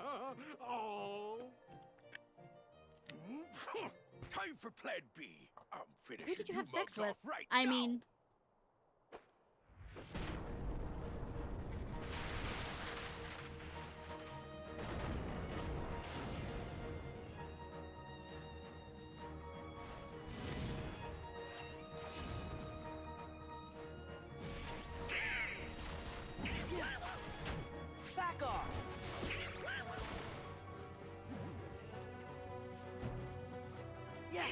Oh. Time for Plan B. I'm finishing Who did you have sex mugs with? off right I now. mean... Back off. Yeah.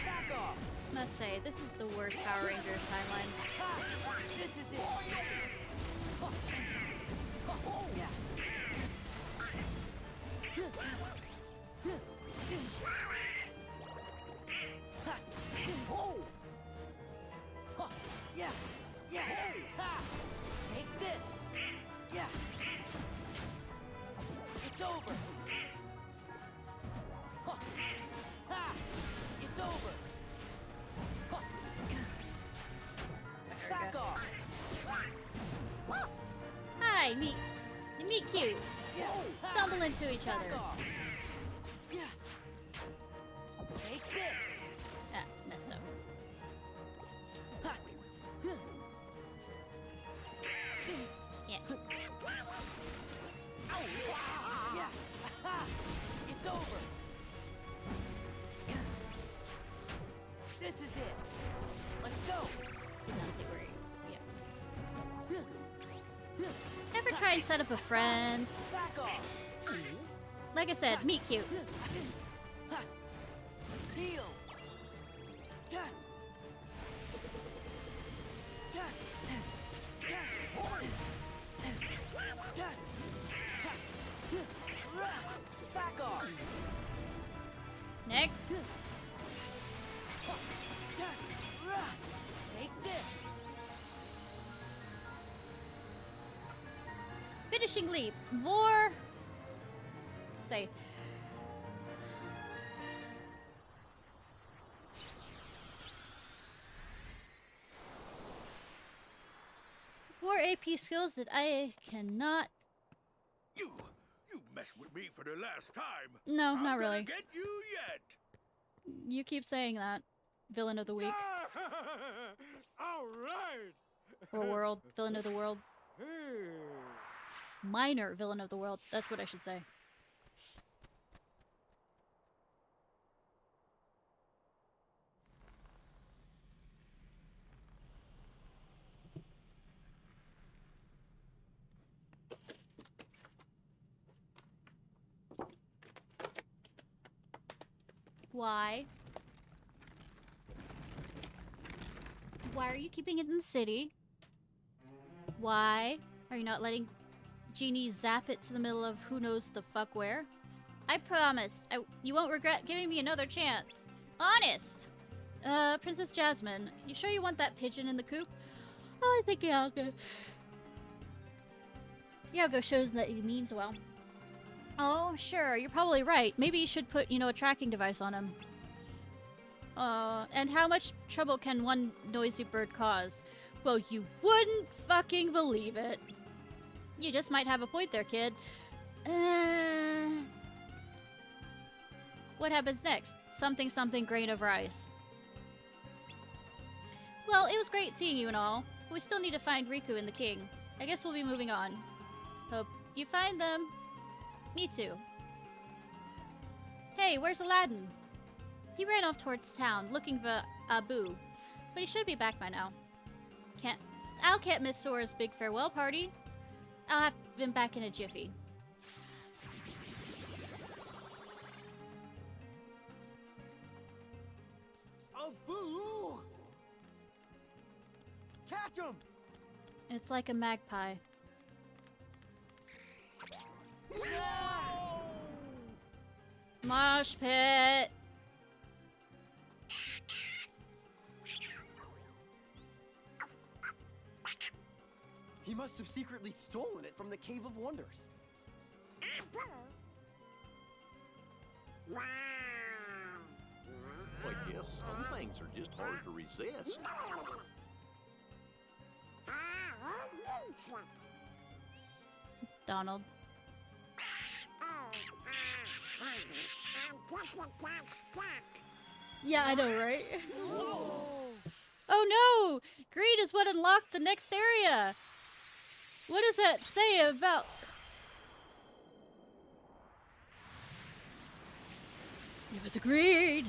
Back off. Must say, this is the worst Power Rangers timeline. This is it. Yeah. Yeah. Yeah. Take this. Yeah. It's over. It's over. Back off. Hi, meet cute. Yeah. Stumble into each other. Back off. Yeah. Take this. Ah, messed up. Yeah. Yeah. It's over. This is it. Let's go. Did not see where he... Yeah. Never tried and set up a friend. Back off. Like I said, meet cute. Heal. Back off. Next. Take this. Finishing leap. More. Say. More AP skills that I cannot. You messed with me for the last time. No, I'm not gonna really. Get you yet. You keep saying that. Villain of the week. All right. Or world. Villain of the world. Minor villain of the world. That's what I should say. Why? Why are you keeping it in the city? Why are you not letting Genie zap it to the middle of who knows the fuck where? I promise, you won't regret giving me another chance. Honest! Princess Jasmine, you sure you want that pigeon in the coop? Oh, I think Iago. Iago shows that he means well. Oh, sure, you're probably right. Maybe you should put, a tracking device on him. And how much trouble can one noisy bird cause? Well, you wouldn't fucking believe it. You just might have a point there, kid. What happens next? Something grain of rice. Well, it was great seeing you and all. We still need to find Riku and the king. I guess we'll be moving on. Hope you find them. Me too. Hey, where's Aladdin? He ran off towards town, looking for Abu. But he should be back by now. Can't miss Sora's big farewell party. I'll have him back in a jiffy. Abu! Catch him! It's like a magpie. Mosh pit! He must have secretly stolen it from the Cave of Wonders. Wow. I guess some things are just hard to resist. Donald. Yeah, I know, right? Oh no! Greed is what unlocked the next area! What does that say about... It was greed!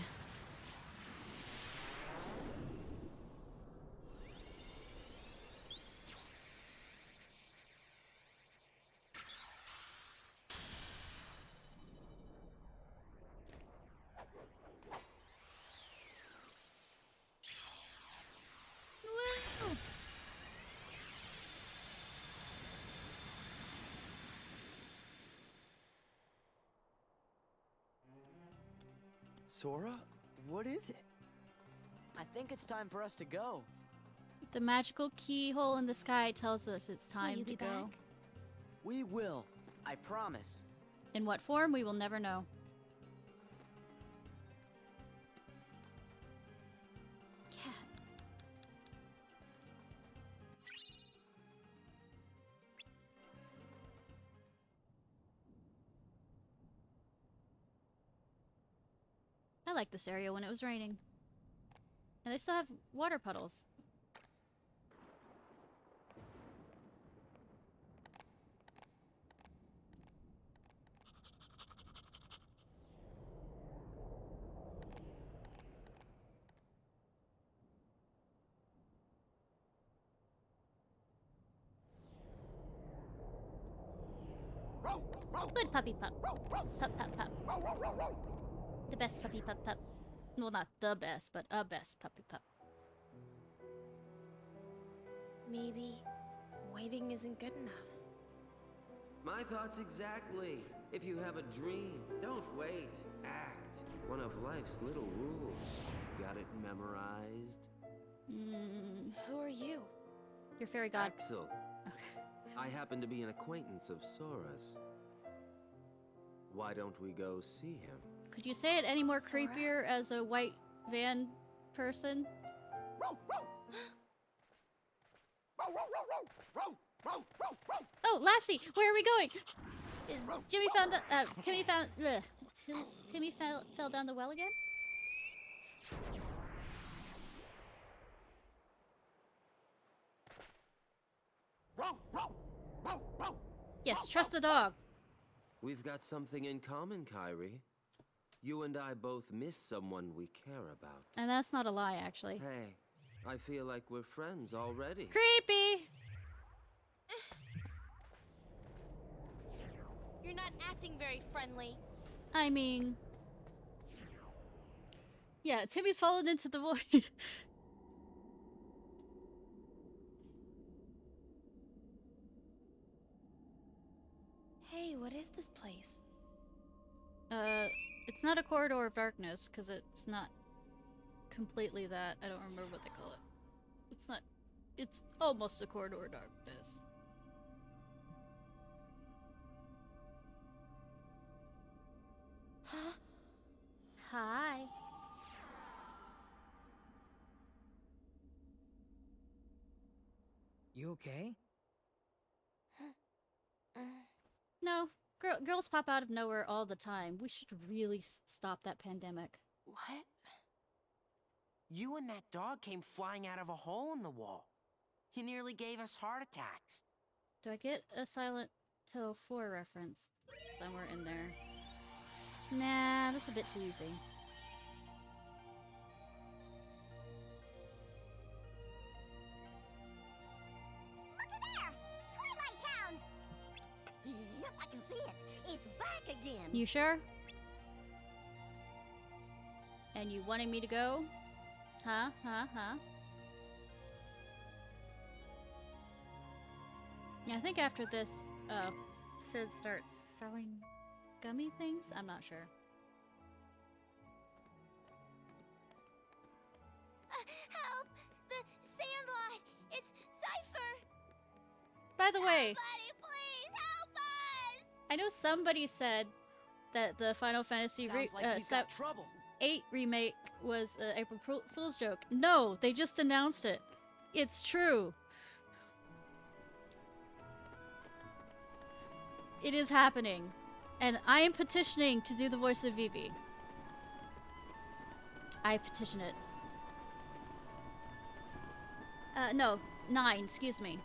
Sora, what is it? I think it's time for us to go. The magical keyhole in the sky tells us it's time to go. We will. I promise. In what form, we will never know. Cat. I like this area when it was raining. And they still have water puddles. Good puppy pup. Pup pup pup. The best puppy pup pup. Well, not the best, but a best puppy pup. Maybe waiting isn't good enough. My thoughts exactly. If you have a dream, don't wait. Act. One of life's little rules. Got it memorized? Who are you? Your fairy god. Axel. Okay. I happen to be an acquaintance of Sora's. Why don't we go see him? Could you say it any more Sora? creepier as a white van person? Oh, Lassie, where are we going? Timmy fell down the well again? Yes, trust the dog. We've got something in common, Kyrie. You and I both miss someone we care about. And that's not a lie, actually. Hey, I feel like we're friends already. Creepy! You're not acting very friendly. I mean... Yeah, Timmy's fallen into the void. Hey, what is this place? It's not a corridor of darkness, because it's not completely that. I don't remember what they call it. It's not... It's almost a corridor of darkness. Huh? Hi. You okay? No, girls pop out of nowhere all the time. We should really stop that pandemic. What? You and that dog came flying out of a hole in the wall. You nearly gave us heart attacks. Do I get a Silent Hill 4 reference somewhere in there? Nah, that's a bit too easy. Look at there! Twilight Town! Yep, I can see it. It's back again. You sure? And you wanting me to go? Huh? Yeah, I think after this, Sid starts selling gummy things? I'm not sure. Help! The Sandlot! It's Cypher! By the way, Somebody please help us! I know somebody said that the Final Fantasy Sounds like we've got trouble. 8 remake was an April Fool's joke. No, they just announced it. It's true. It is happening. And I am petitioning to do the voice of Vivi. I petition it. No, 9, excuse me.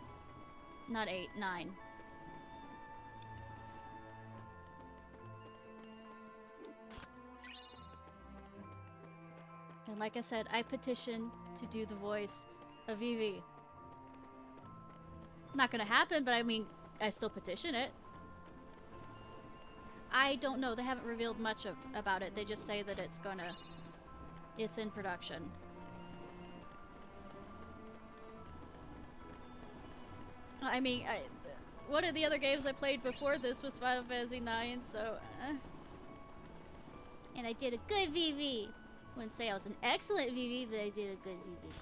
Not 8, 9. And like I said, I petition to do the voice of Vivi. Not gonna happen, but I mean, I still petition it. I don't know. They haven't revealed much about it. They just say that it's in production. I mean, one of the other games I played before this was Final Fantasy IX, so... And I did a good VV. Wouldn't say I was an excellent VV, but I did a good VV.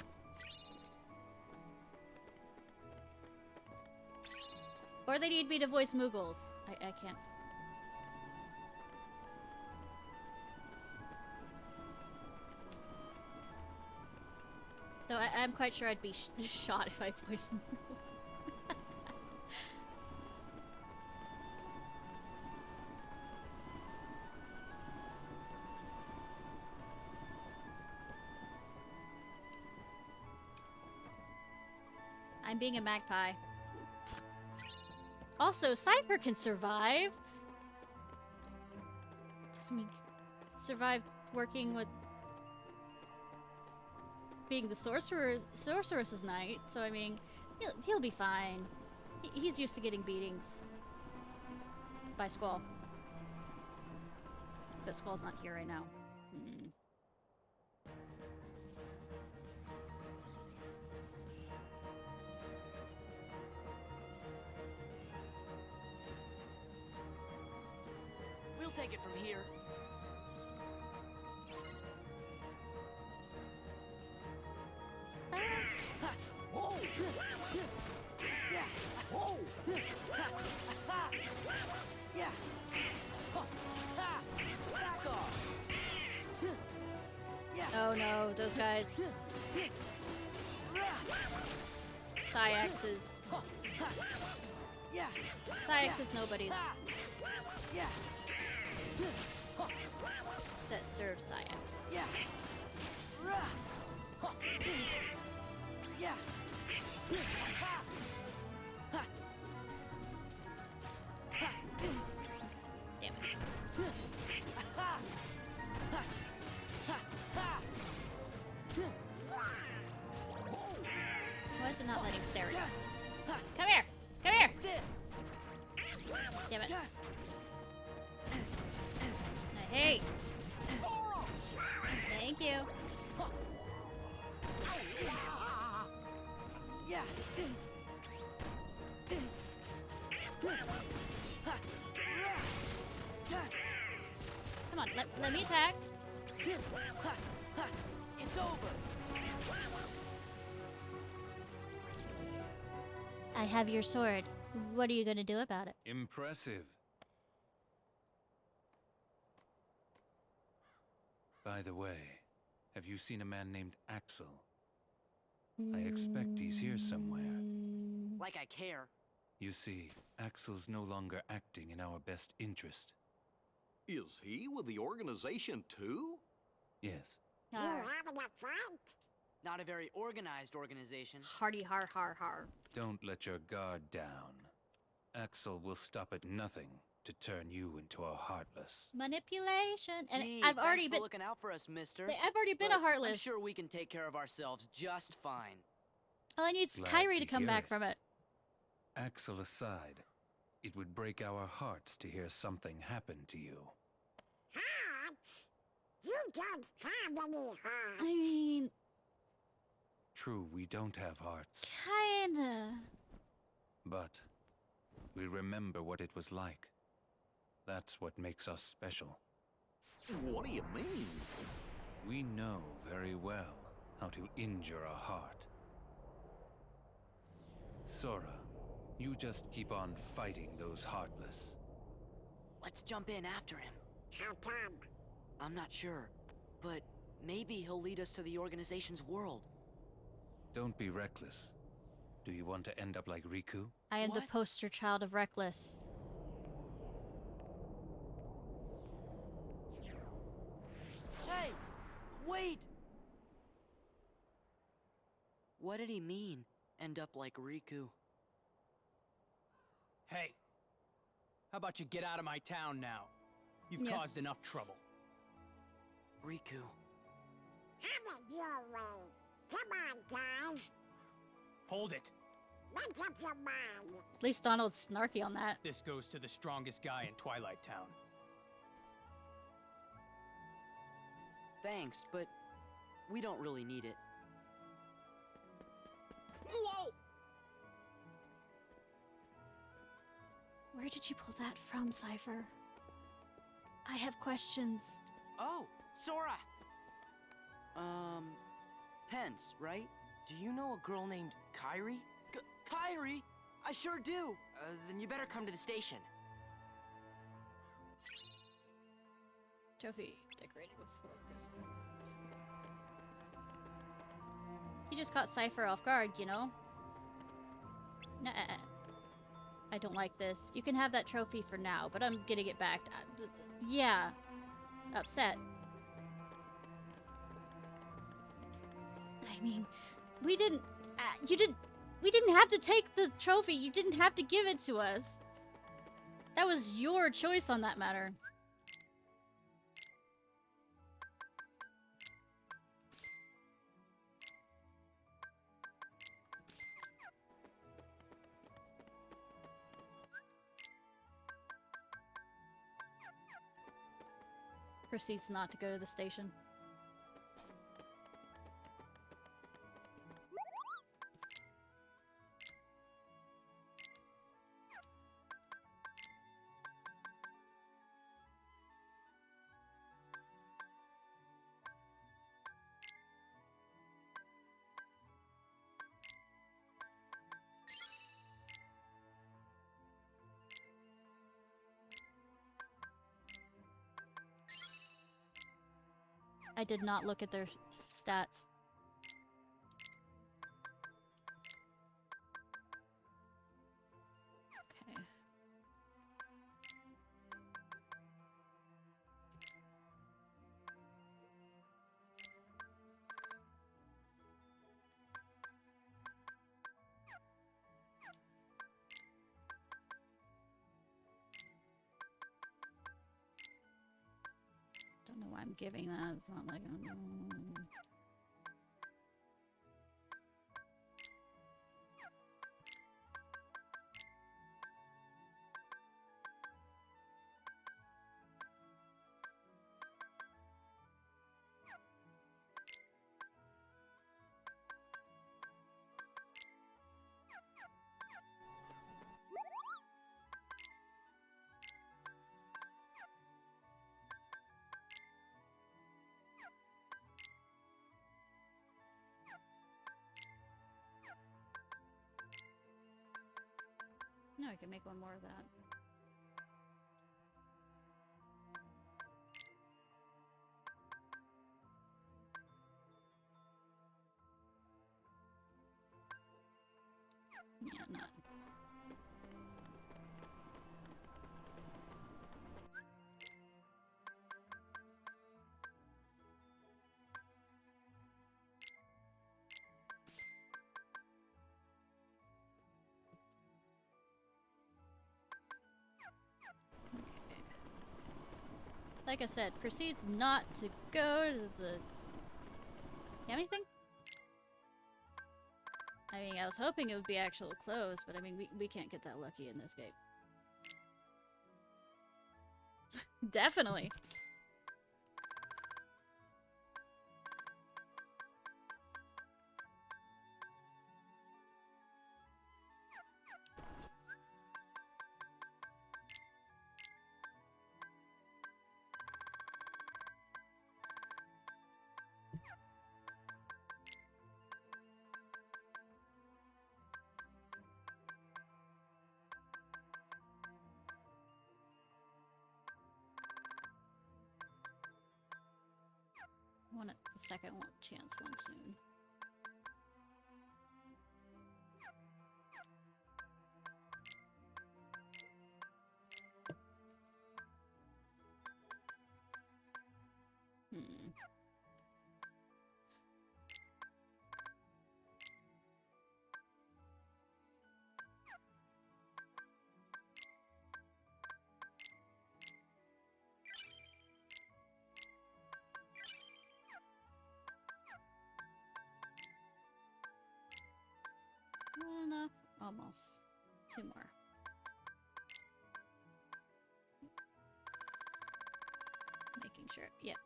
Or they need me to voice Moogles. I can't... Though I'm quite sure I'd be shot if I voiced Moogle. I'm being a magpie. Also, Cypher can survive. This means survive working with being the sorceress's knight. So I mean, he'll be fine. He's used to getting beatings. by Squall. But Squall's not here right now. We'll take it from here. Whoa! Yeah. Whoa! Yeah. Back off. Yeah. Oh no, those guys. Ciarfox is... Yeah. Ciarfox is nobody's. Yeah. That serves Ciarfox. Yeah. Yeah. Damn it. Why is it not letting? There we go. Come here! Come here! Damn it. Hey! Thank you. Yeah. Come on, let me attack. It's over. I have your sword. What are you gonna do about it? Impressive. By the way, have you seen a man named Axel? I expect he's here somewhere. Like I care. You see, Axel's no longer acting in our best interest. Is he with the organization too? Yes. You having a fight? Not a very organized organization. Hardy har har har. Don't let your guard down. Axel will stop at nothing to turn you into a Heartless. Manipulation. And Gee, I've already thanks been for looking out for us, mister. I've already been But a Heartless. I'm sure we can take care of ourselves just fine. All I need is Glad Kyrie to to come hear back it. from it. Axel aside, it would break our hearts to hear something happen to you. Hearts? You don't have any hearts. I mean, True, we don't have hearts, kinda. but we remember what it was like. That's what makes us special. What do you mean? We know very well how to injure a heart. Sora, you just keep on fighting those Heartless. Let's jump in after him. How come? I'm not sure, but maybe he'll lead us to the organization's world. Don't be reckless. Do you want to end up like Riku? I am the poster child of Reckless. Hey! Wait! What did he mean, end up like Riku? Hey, how about you get out of my town now? You've Yeah. caused enough trouble. Riku. Have it your way. Come on, guys. Hold it. Make up your mind. At least Donald's snarky on that. This goes to the strongest guy in Twilight Town. Thanks, but we don't really need it. Whoa! Where did you pull that from, Cypher? I have questions. Oh, Sora! Pence, right? Do you know a girl named Kyrie? Kyrie? I sure do! Then you better come to the station. Trophy decorated with 4 crystals. You just caught Cypher off guard, you know? Nah. I don't like this. You can have that trophy for now, but I'm getting it back. Yeah. Upset. I mean, we didn't... we didn't have to take the trophy. You didn't have to give it to us. That was your choice on that matter. Proceeds not to go to the station. I did not look at their stats. Okay. Don't know why I'm giving that. It's not like I'm... No, I can make one more of that. Yeah, not. Like I said, proceeds not to go to the... You have anything? I mean, I was hoping it would be actual clothes, but I mean, we can't get that lucky in this game. Definitely. I want it the second chance one soon. Well, no, almost. 2 more. Making sure. Yep.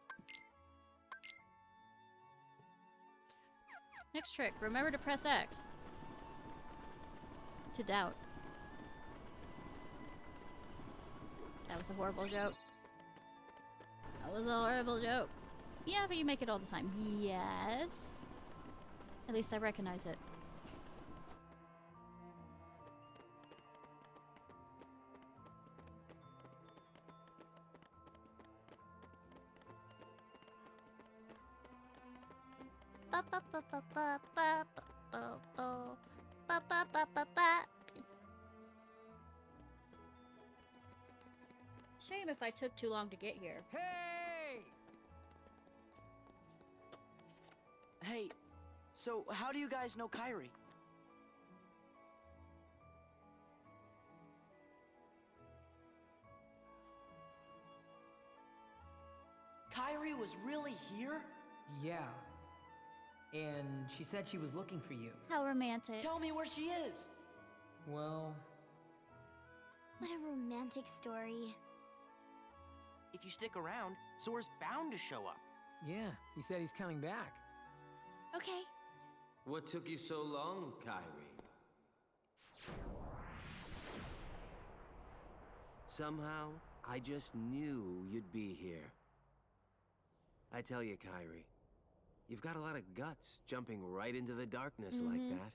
Next trick. Remember to press X. To doubt. That was a horrible joke. That was a horrible joke. Yeah, but you make it all the time. Yes. At least I recognize it. Shame if I took too long to get here. Hey! Hey, so how do you guys know Kyrie? Kyrie was really here? Yeah. And she said she was looking for you. How romantic. Tell me where she is! Well... What a romantic story. If you stick around, Sora's bound to show up. Yeah, he said he's coming back. Okay. What took you so long, Kyrie? Somehow, I just knew you'd be here. I tell you, Kyrie, you've got a lot of guts jumping right into the darkness like that.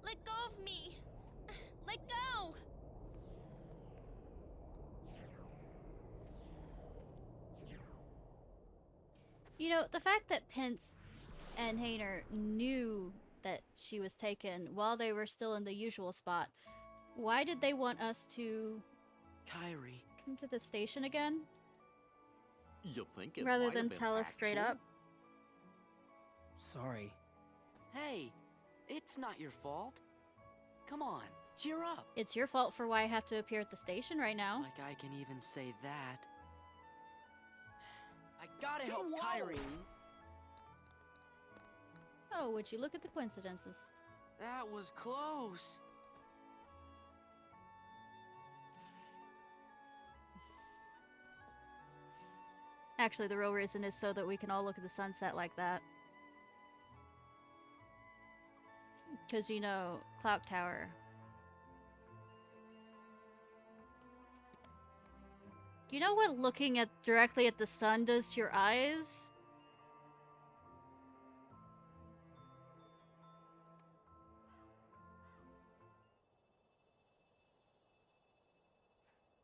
Let go of me! Let go! You know, the fact that Pence and Hayner knew that she was taken while they were still in the usual spot, why did they want us to Kyrie, come to the station again? You think it Rather might have than been tell us straight Axel? up? Sorry. hey, it's not your fault. Come on, cheer up. It's your fault for why I have to appear at the station right now. Like I can even say that. I gotta help Whoa. Kyrie. Oh, would you look at the coincidences? That was close. Actually, the real reason is so that we can all look at the sunset like that. Because, you know, Clock Tower. Do you know what looking at directly at the sun does to your eyes?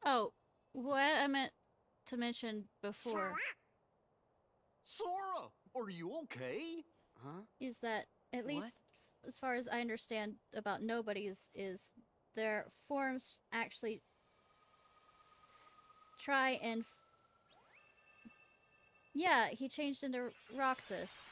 Oh, what I meant to mention before Sora, are you okay? Huh? is that, at least as far as I understand about nobodies, is their forms actually try and yeah, he changed into Roxas.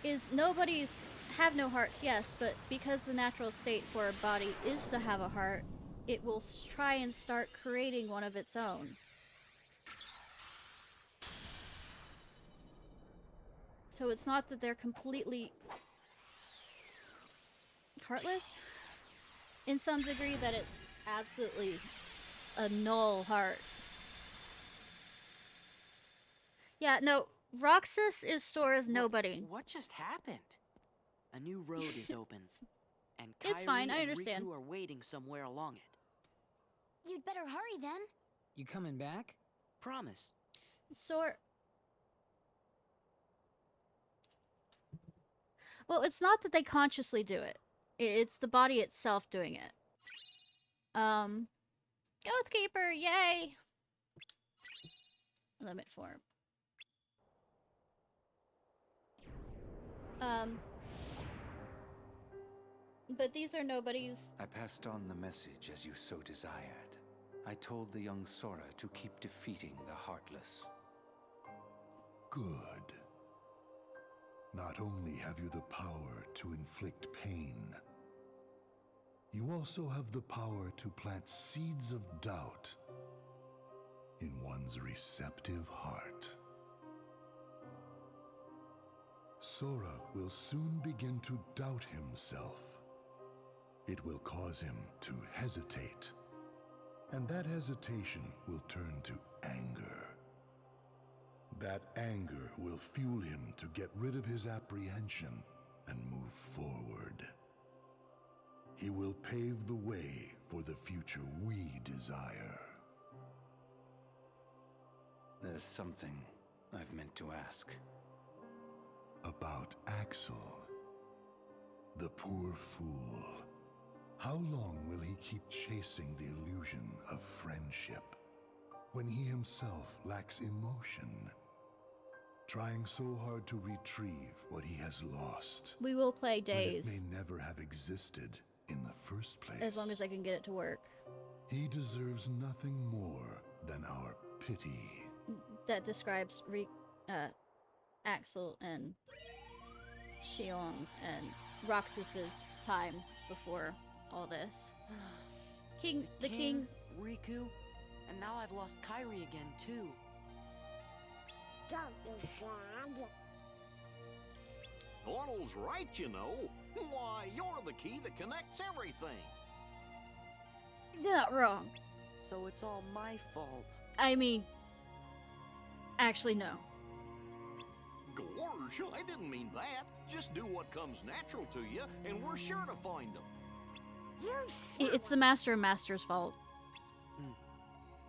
Is nobodies have no hearts, yes, but because the natural state for a body is to have a heart, it will try and start creating one of its own. So it's not that they're completely heartless in some degree, that it's absolutely a null heart. Yeah, no, Roxas is Sora's nobody. What just happened? A new road is open, and It's fine, I Kyrie and understand. Riku are waiting somewhere along it. You'd better hurry then. You coming back? Promise. Well, it's not that they consciously do it. It's the body itself doing it. Ghostkeeper, yay! Limit form. But these are nobodies. I passed on the message as you so desired. I told the young Sora to keep defeating the Heartless. Good. Not only have you the power to inflict pain, you also have the power to plant seeds of doubt in one's receptive heart. Sora will soon begin to doubt himself. It will cause him to hesitate, and that hesitation will turn to anger. That anger will fuel him to get rid of his apprehension and move forward. He will pave the way for the future we desire. There's something I've meant to ask. About Axel, the poor fool. How long will he keep chasing the illusion of friendship when he himself lacks emotion? Trying so hard to retrieve what he has lost. We will play days. When it may never have existed in the first place. As long as I can get it to work. He deserves nothing more than our pity. That describes Axel and Xiong's and Roxas's time before all this. the king. Riku, and now I've lost Kairi again too. Don't be sad. Donald's right, you know. Why, you're the key that connects everything. You're not wrong. So it's all my fault. I mean, actually, no. Gorge, I didn't mean that. Just do what comes natural to you, and we're sure to find them. It's the Master of Masters' fault.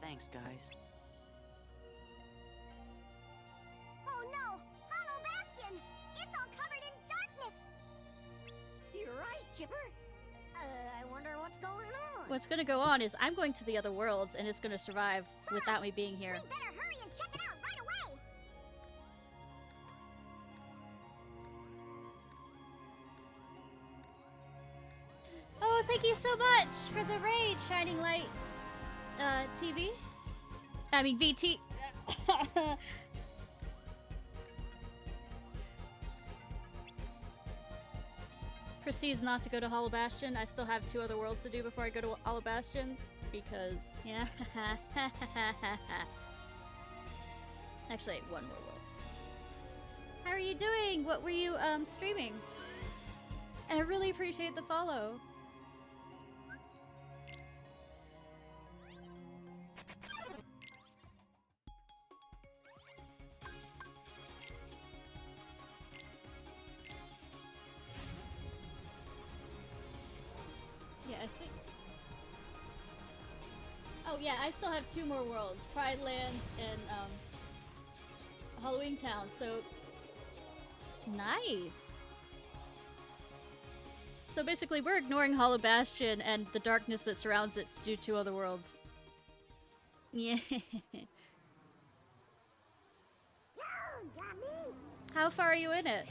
Thanks, guys. Oh no! Hollow Bastion! It's all covered in darkness! You're right, Chipper. I wonder what's going on. What's gonna go on is I'm going to the other worlds, and it's gonna survive without me being here. We better hurry and check it out right away! Oh, thank you so much for the raid, Shining Light TV. I mean, VT. Proceeds not to go to Hollow Bastion. I still have 2 other worlds to do before I go to Hollow Bastion. Because, yeah. Actually, 1 more world. How are you doing? What were you streaming? And I really appreciate the follow. Yeah, I think. Oh yeah, I still have 2 more worlds, Pride Lands and Halloween Town. So nice. So basically, we're ignoring Hollow Bastion and the darkness that surrounds it to do 2 other worlds. Yeah. How far are you in it?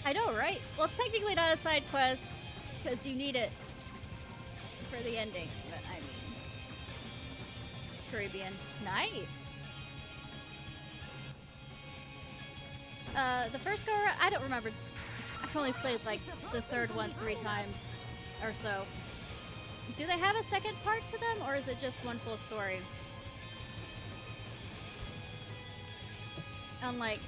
I know, right? Well, it's technically not a side quest, because you need it for the ending, but I mean... Caribbean. Nice! The first go-around, I don't remember. I've only played, like, the 3rd one 3 times or so. Do they have a second part to them, or is it just one full story? Unlike,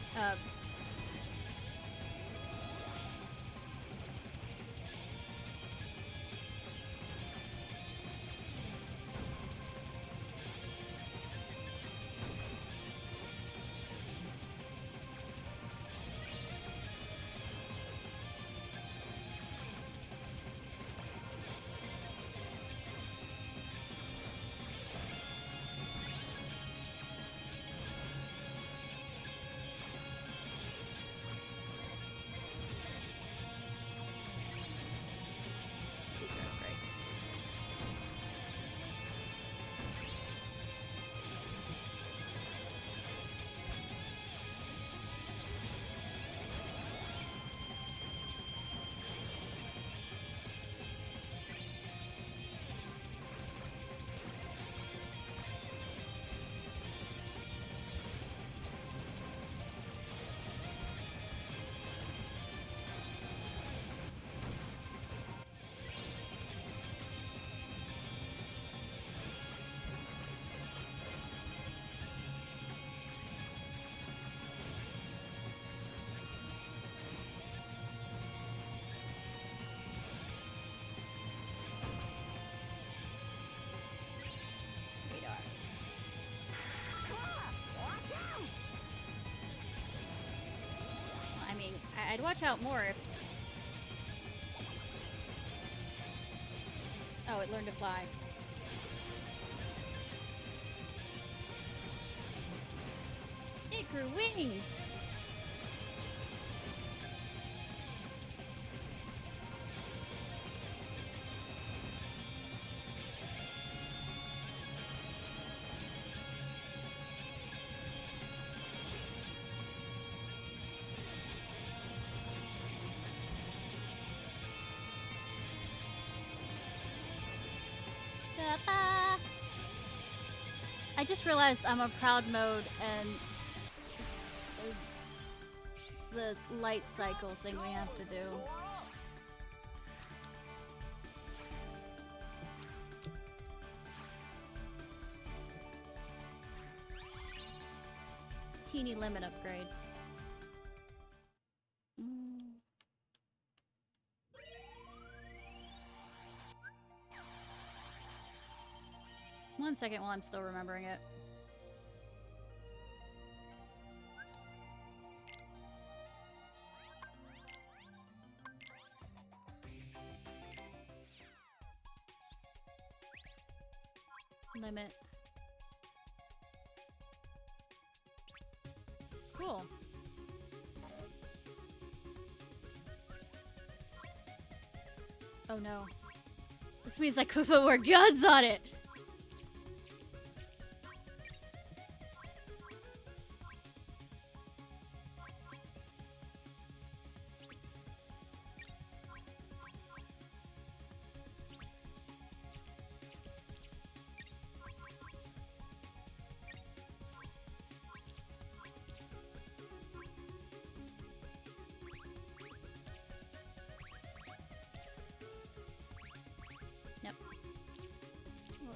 I'd watch out more if... Oh, it learned to fly. It grew wings! I just realized I'm a proud mode and the light cycle thing we have to do. Teeny limit upgrade. 1 second while I'm still remembering it. Limit. Cool. Oh no. This means I could put more guns on it!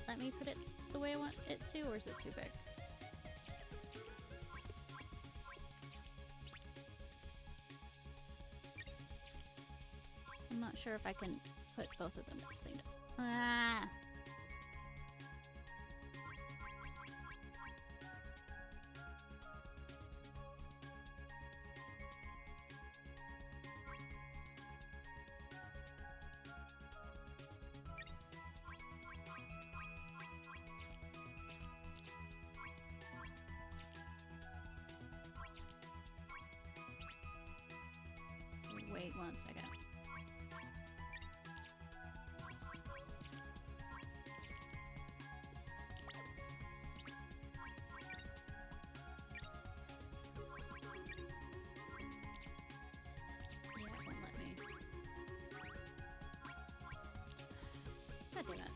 Let me put it the way I want it to, or is it too big? I'm not sure if I can put both of them at the same time. Ah! Wait 1 second. Yeah, it won't let me. God damn it.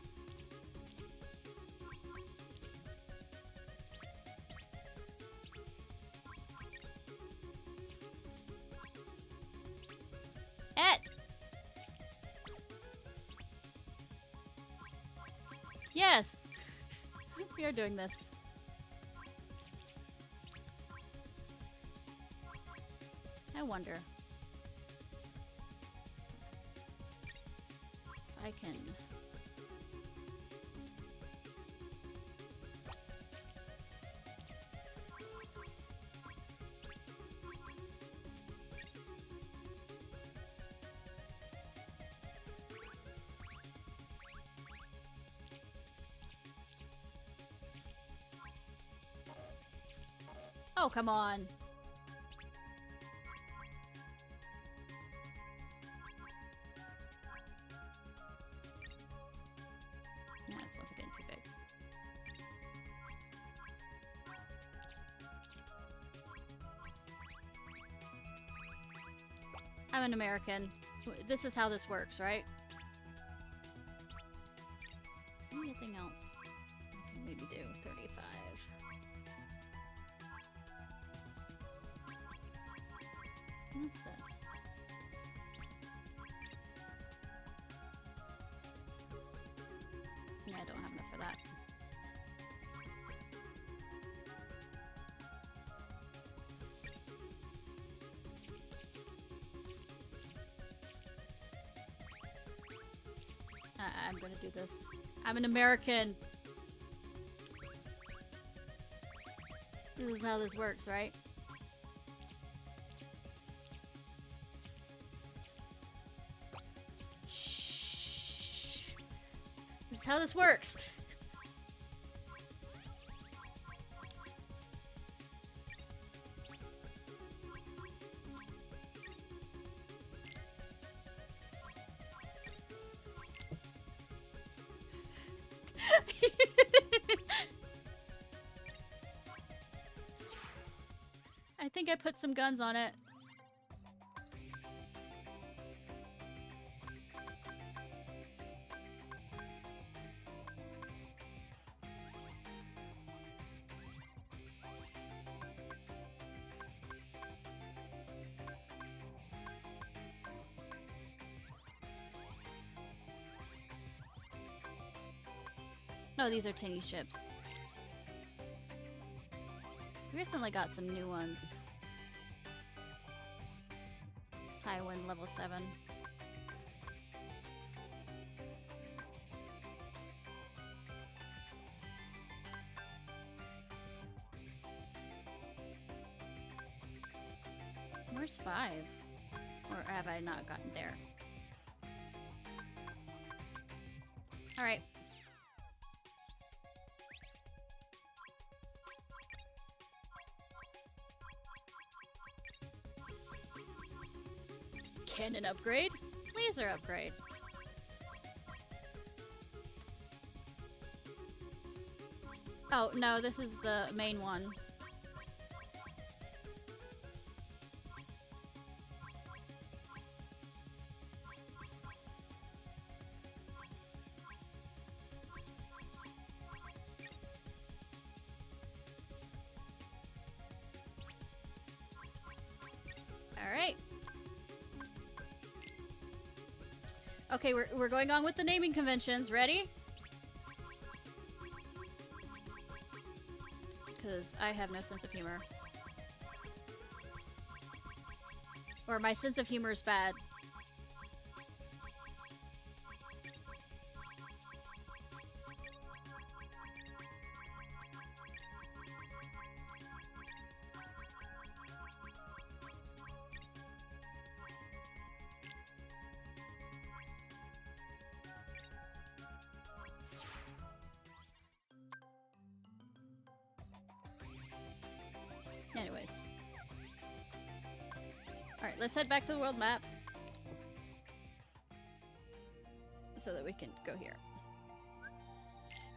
Yes! We are doing this. I wonder if I can... Oh, come on. Nah, it's once again too big. I'm an American. This is how this works, right? Anything else I can maybe do? 35. What's this? Yeah, I don't have enough for that. I'm gonna do this. I'm an American. This is how this works, right? This is how this works. I think I put some guns on it. Oh, these are tinny ships. We recently got some new ones. Tywin level 7. Where's 5? Or have I not gotten there? Alright. Cannon upgrade? Laser upgrade. Oh, no, this is the main one. Alright. Okay, we're going on with the naming conventions. Ready? Because I have no sense of humor. Or my sense of humor is bad. Anyways. Alright, let's head back to the world map. So that we can go here.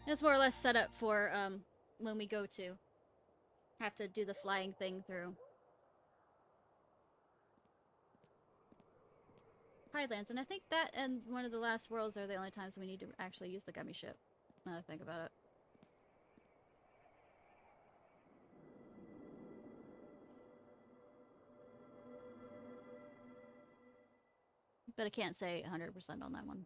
It's more or less set up for when we go to have to do the flying thing through Highlands. And I think that and one of the last worlds are the only times we need to actually use the gummy ship. Now that I think about it. But I can't say 100% on that one.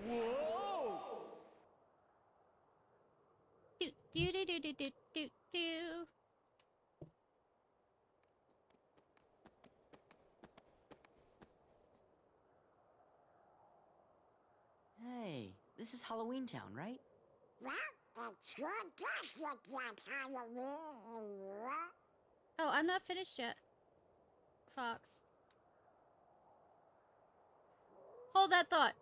Whoa! Do do do do do do do do. Hey, this is Halloween Town, right? Well, it sure does look like Halloween. Oh, I'm not finished yet. Fox. Hold that thought.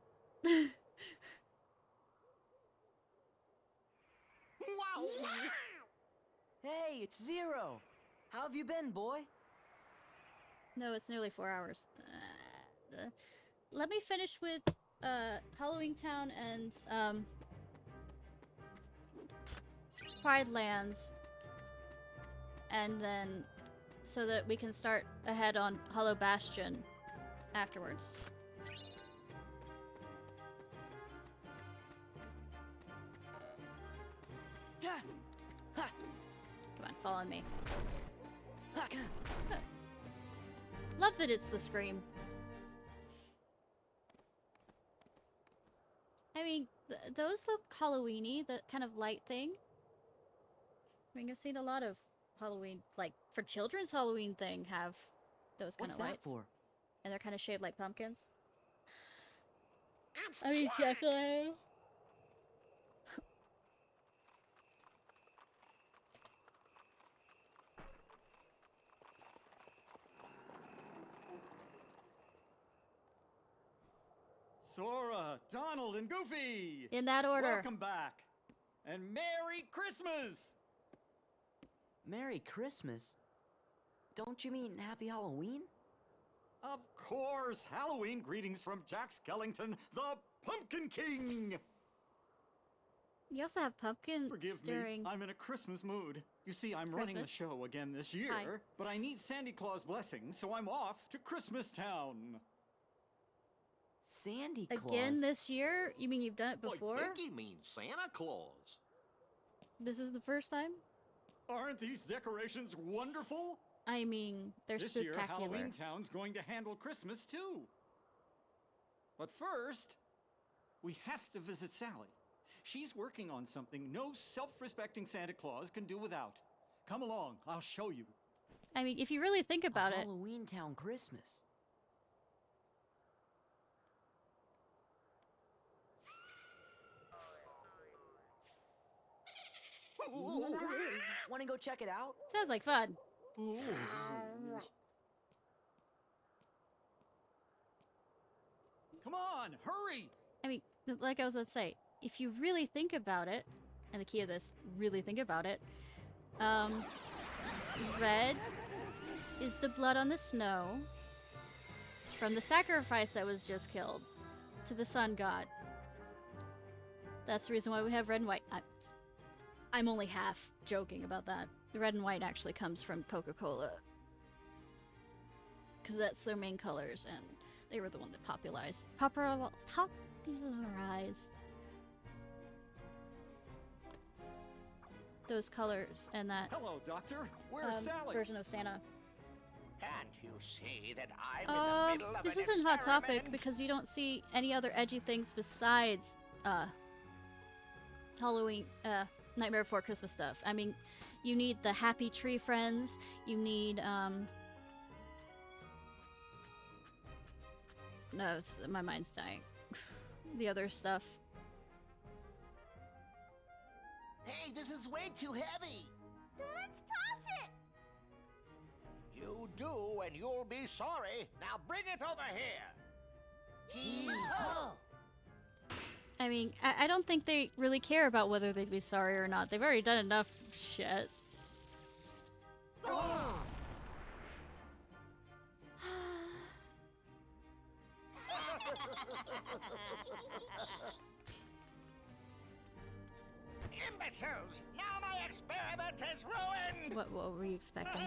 Wow! Hey, it's Zero! How have you been, boy? No, it's nearly 4 hours. Let me finish with Halloween Town and Pride Lands, and then so that we can start ahead on Hollow Bastion afterwards. Come on, follow me. Love that it's the scream. I mean, those look Halloween-y, the kind of light thing. I mean, I've seen a lot of Halloween, like, for children's Halloween thing, have those kind of lights. What's that for? And they're kind of shaped like pumpkins. I mean, jack-o'-lantern. Sora, Donald, and Goofy! In that order. Welcome back! And Merry Christmas! Merry Christmas? Don't you mean Happy Halloween? Of course! Halloween greetings from Jack Skellington, the Pumpkin King! You also have pumpkins Forgive during... me, I'm in a Christmas mood. You see, I'm running the show again this year, Hi. but I need Sandy Claus' blessing, so I'm off to Christmas Town. Sandy Claus. Again this year? You mean you've done it before? Like Pinky means Santa Claus. This is the first time? Aren't these decorations wonderful? I mean, they're This year, spectacular. Halloween Town's going to handle Christmas too. But first, we have to visit Sally. She's working on something no self-respecting Santa Claus can do without. Come along, I'll show you. I mean, if you really think about it. Halloween Town Christmas. Want to go check it out? Sounds like fun. Come on, hurry! I mean, like I was about to say, if you really think about it, and the key of this, really think about it, red is the blood on the snow from the sacrifice that was just killed to the sun god. That's the reason why we have red and white. I'm only half joking about that. The red and white actually comes from Coca-Cola. Because that's their main colors, and they were the one that popularized those colors and that Hello, Doctor. Where's Sally? version of Santa. Can't you see that I'm in the middle of This an isn't Hot Topic experiment? because you don't see any other edgy things besides Halloween, Nightmare Before Christmas stuff. I mean, you need the Happy Tree Friends, you need, no, my mind's dying. The other stuff. Hey, this is way too heavy. Let's toss it! You do, and you'll be sorry. Now bring it over here. Hee-ho! I mean, I don't think they really care about whether they'd be sorry or not. They've already done enough shit. Oh. Imbeciles! Now my experiment is ruined! What were you expecting?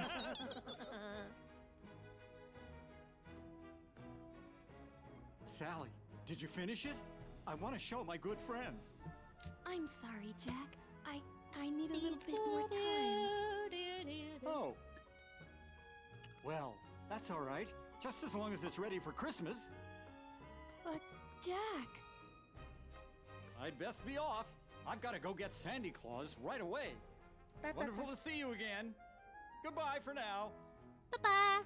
Sally, did you finish it? I want to show my good friends. I'm sorry, Jack. I need a little bit more time. Oh. Well, that's all right. Just as long as it's ready for Christmas. But, Jack... I'd best be off. I've got to go get Sandy Claus right away. Wonderful to see you again. Goodbye for now. Bye-bye.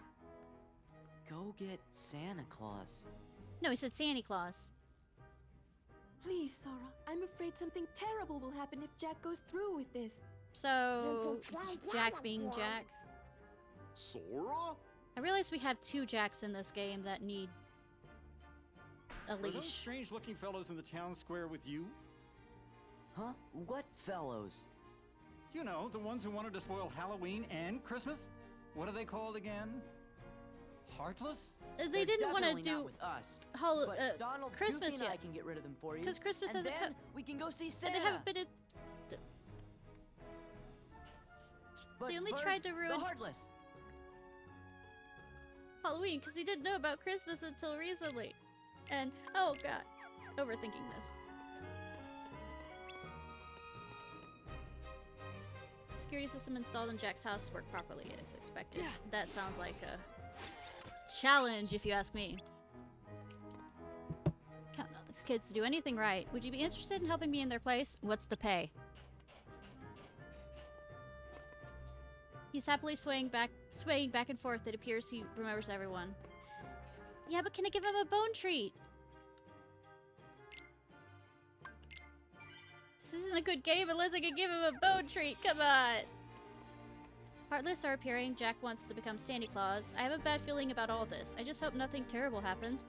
Go get Santa Claus. No, he said Santa Claus. Please, Sora. I'm afraid something terrible will happen if Jack goes through with this. So, Jack being Jack. Sora? I realize we have two Jacks in this game that need a Are those leash. strange-looking fellows in the town square with you? Huh? What fellows? You know, the ones who wanted to spoil Halloween and Christmas? What are they called again? Heartless? They didn't want to Definitely do not with us. But Donald, Christmas Goofy and I yet. can get rid of them for you. Because Christmas and hasn't then we can go see Santa. They haven't been in... But They only first, tried to ruin the Heartless. Halloween because he didn't know about Christmas until recently. And, oh god, overthinking this. Security system installed in Jack's house worked properly as expected. Yeah. That sounds like a challenge if you ask me. Counting on these kids to do anything right. Would you be interested in helping me in their place? What's the pay? He's happily swaying back and forth. It appears he remembers everyone. Yeah, but can I give him a bone treat? This isn't a good game unless I can give him a bone treat. Come on. Heartless are appearing. Jack wants to become Santa Claus. I have a bad feeling about all this. I just hope nothing terrible happens.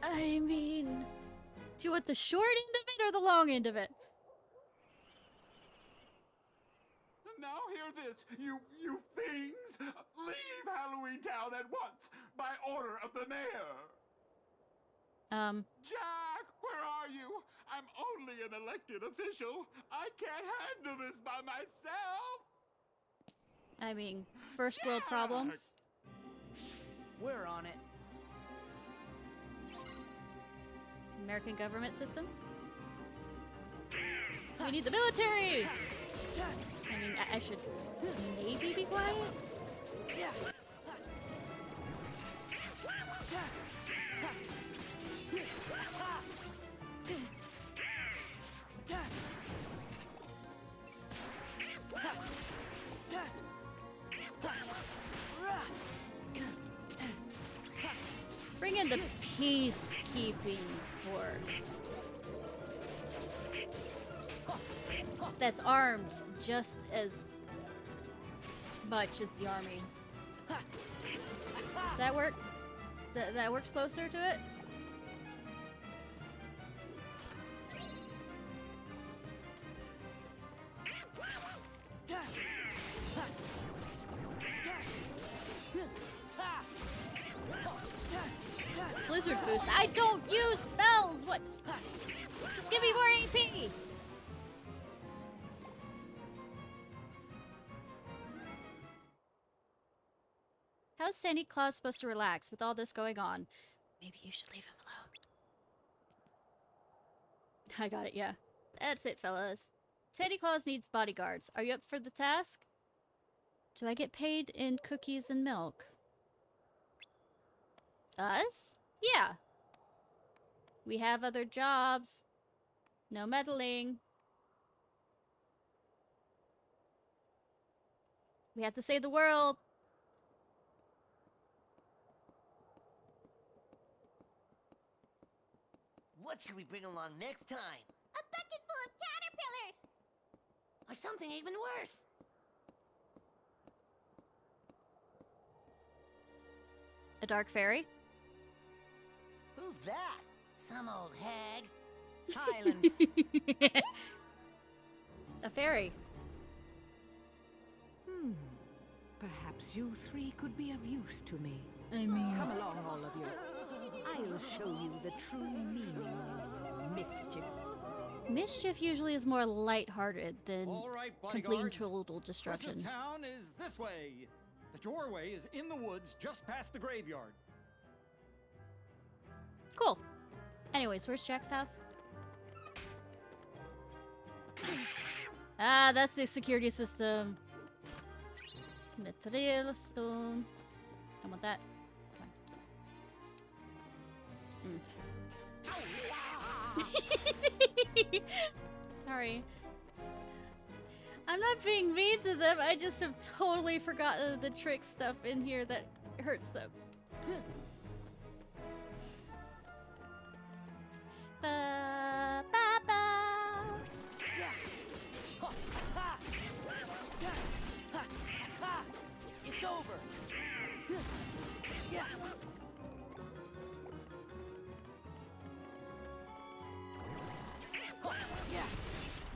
I mean, do you want the short end of it or the long end of it? Now hear this, you fiends! Leave Halloween Town at once, by order of the mayor! Jack, where are you? I'm only an elected official. I can't handle this by myself! I mean, first world problems. We're on it. American government system. We need the military! I mean, I should maybe be quiet? Bring in the peacekeeping force. That's armed just as much as the army. Does that work? That works closer to it? Blizzard boost. I don't use spells! What? Just give me more AP! How's Santa Claus supposed to relax with all this going on? Maybe you should leave him alone. I got it, yeah. That's it, fellas. Santa Claus needs bodyguards. Are you up for the task? Do I get paid in cookies and milk? Us? Yeah. We have other jobs. No meddling. We have to save the world. What should we bring along next time? A bucket full of caterpillars! Or something even worse? A dark fairy? Who's that? Some old hag? Silence. A fairy. Perhaps you three could be of use to me. I mean... Come along, all of you. I'll show you the true meaning of mischief. Mischief usually is more light-hearted than All right, complete and bodyguards. total destruction. Christmas Town is this way. The doorway is in the woods just past the graveyard. Cool. Anyways, where's Jack's house? Ah, that's the security system. Material stone. I want that. Sorry. I'm not being mean to them, I just have totally forgotten the trick stuff in here that hurts them. Ba, ba, ba. It's over. Yeah.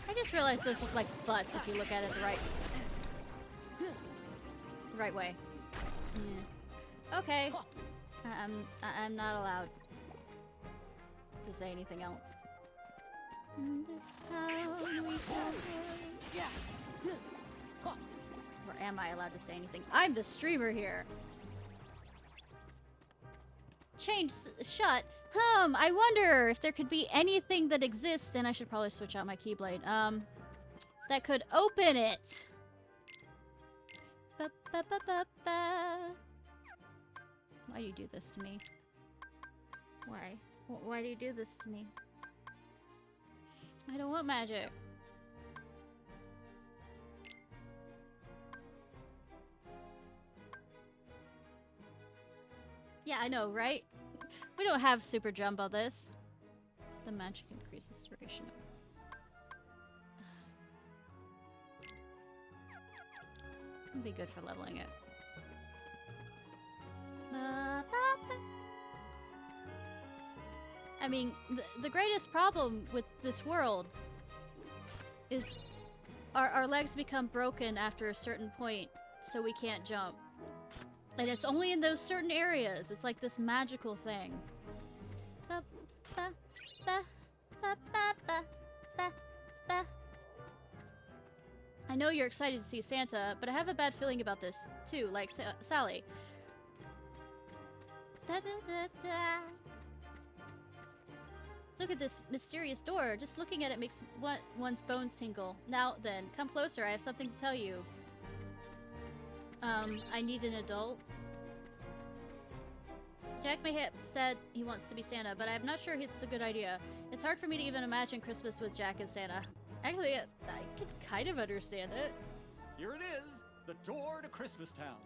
I just realized those look like butts if you look at it the right way. Yeah. Okay. I'm not allowed to say anything else. In this town we go. Or am I allowed to say anything? I'm the streamer here. Change shut. I wonder if there could be anything that exists, and I should probably switch out my keyblade. That could open it. Ba, ba, ba, ba, ba. Why do you do this to me? Why? Why do you do this to me? I don't want magic. Yeah, I know, right? We don't have super jump on this. The magic increases duration. It'd be good for leveling it. I mean, the greatest problem with this world is our legs become broken after a certain point, so we can't jump. And it's only in those certain areas. It's like this magical thing. Ba, ba, ba, ba, ba, ba, ba, ba. I know you're excited to see Santa, but I have a bad feeling about this, too, like Sally. Da, da, da, da. Look at this mysterious door. Just looking at it makes one's bones tingle. Now then, come closer. I have something to tell you. I need an adult. Jack Mayhap said he wants to be Santa, but I'm not sure it's a good idea. It's hard for me to even imagine Christmas with Jack as Santa. Actually, I can kind of understand it. Here it is, the door to Christmas Town.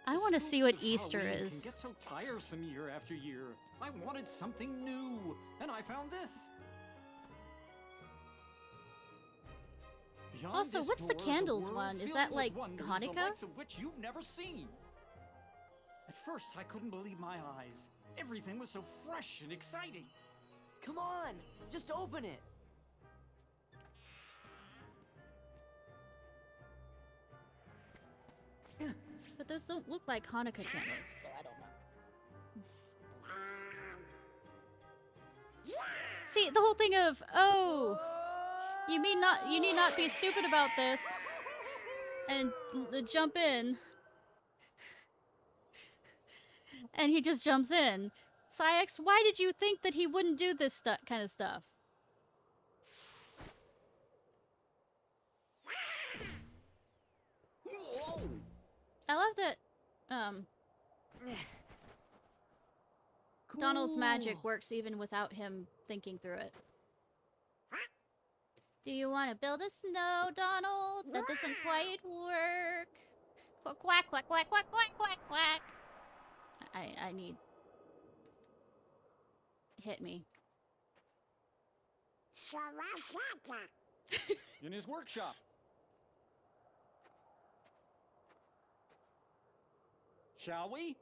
I want to see what Of Easter Halloween is. Can get so tiresome year after year. I wanted something new, and I found this. Beyond Also, this what's the door is a candles world one? Is filled that with like wonders, the Hanukkah? likes of which you've never seen. At first, I couldn't believe my eyes. Everything was so fresh and exciting. Come on, just open it. But those don't look like Hanukkah candles, so I don't know. See, the whole thing of, oh, you need not be stupid about this, and jump in. And he just jumps in. Ciarfox, why did you think that he wouldn't do this kind of stuff? I love that, Donald's magic works even without him thinking through it. Do you want to build a snow, Donald? That doesn't quite work. Quack, quack, quack, quack, quack, quack, quack, quack. I need... Hit me. In his workshop. Shall we?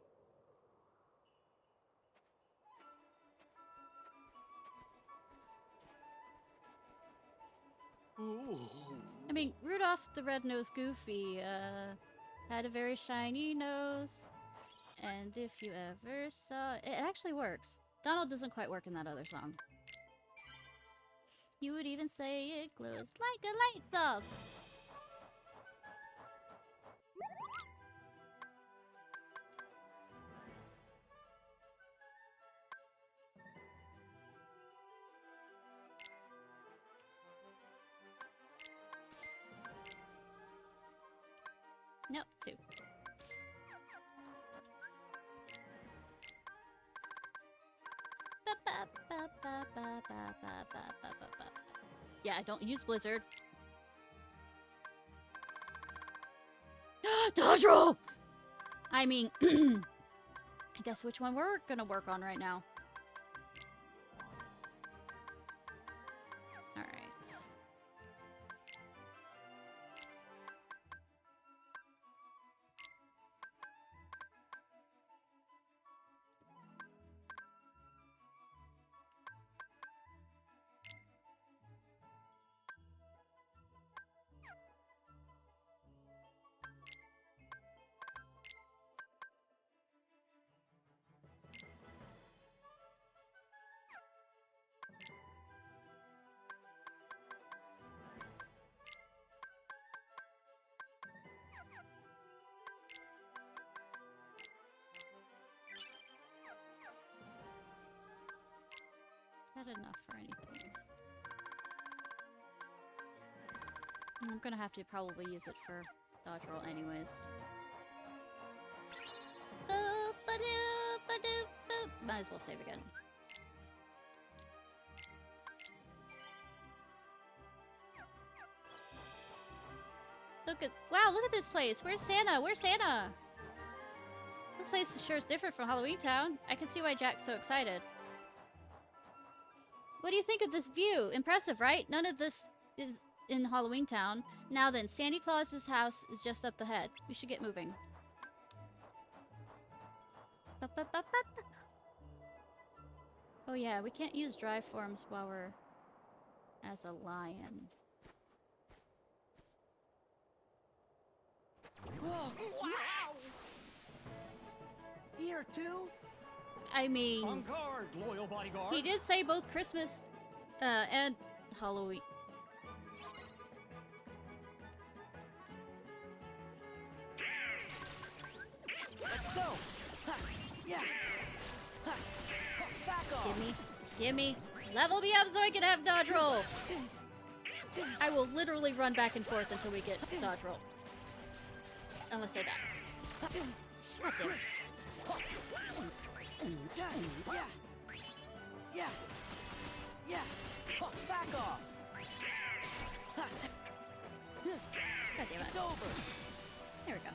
Ooh. I mean, Rudolph the Red-Nosed Goofy, had a very shiny nose. And if you ever saw... It actually works. Donald doesn't quite work in that other song. You would even say it glows like a light bulb. Nope, 2. Yeah, don't use Blizzard. Dodge roll! I mean, I guess which one we're gonna work on right now. Alright. Is that enough for anything? I'm gonna have to probably use it for dodge roll anyways. Might as well save again. Look at this place. Where's Santa? Where's Santa? This place sure is different from Halloween Town. I can see why Jack's so excited. What do you think of this view? Impressive, right? None of this is in Halloween Town. Now then, Santa Claus's house is just up the head. We should get moving. Oh yeah, we can't use drive forms while we're as a lion. Whoa! Wow! Here too? I mean, On guard, loyal bodyguards. he did say both Christmas and Halloween. Let's go! Ha! Yeah! Ha! Back off! Give me. Gimme. Level me up so I can have dodge roll. I will literally run back and forth until we get dodge roll. Unless I die. God damn it. Yeah. Yeah. Back off. God damn it. It's over. There we go.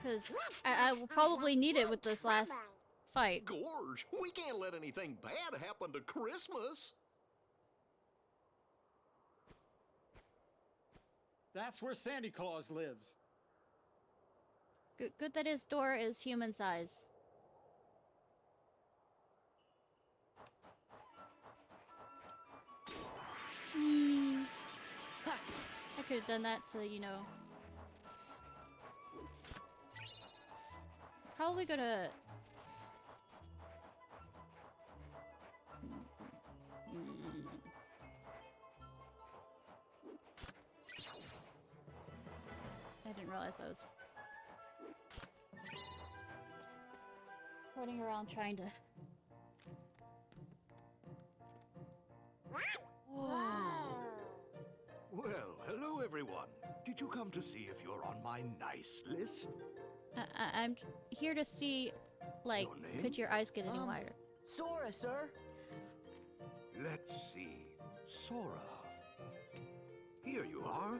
Because I will probably need it with this last fight. Gorge, we can't let anything bad happen to Christmas. That's where Santa Claus lives. Good that his door is human sized. I could have done that to, you know. Probably go to. I didn't realize I was running around trying to. Well, hello everyone. Did you come to see if you're on my nice list? I'm here to see, like, could your eyes get any wider? Sora, sir. Let's see. Sora. Here you are.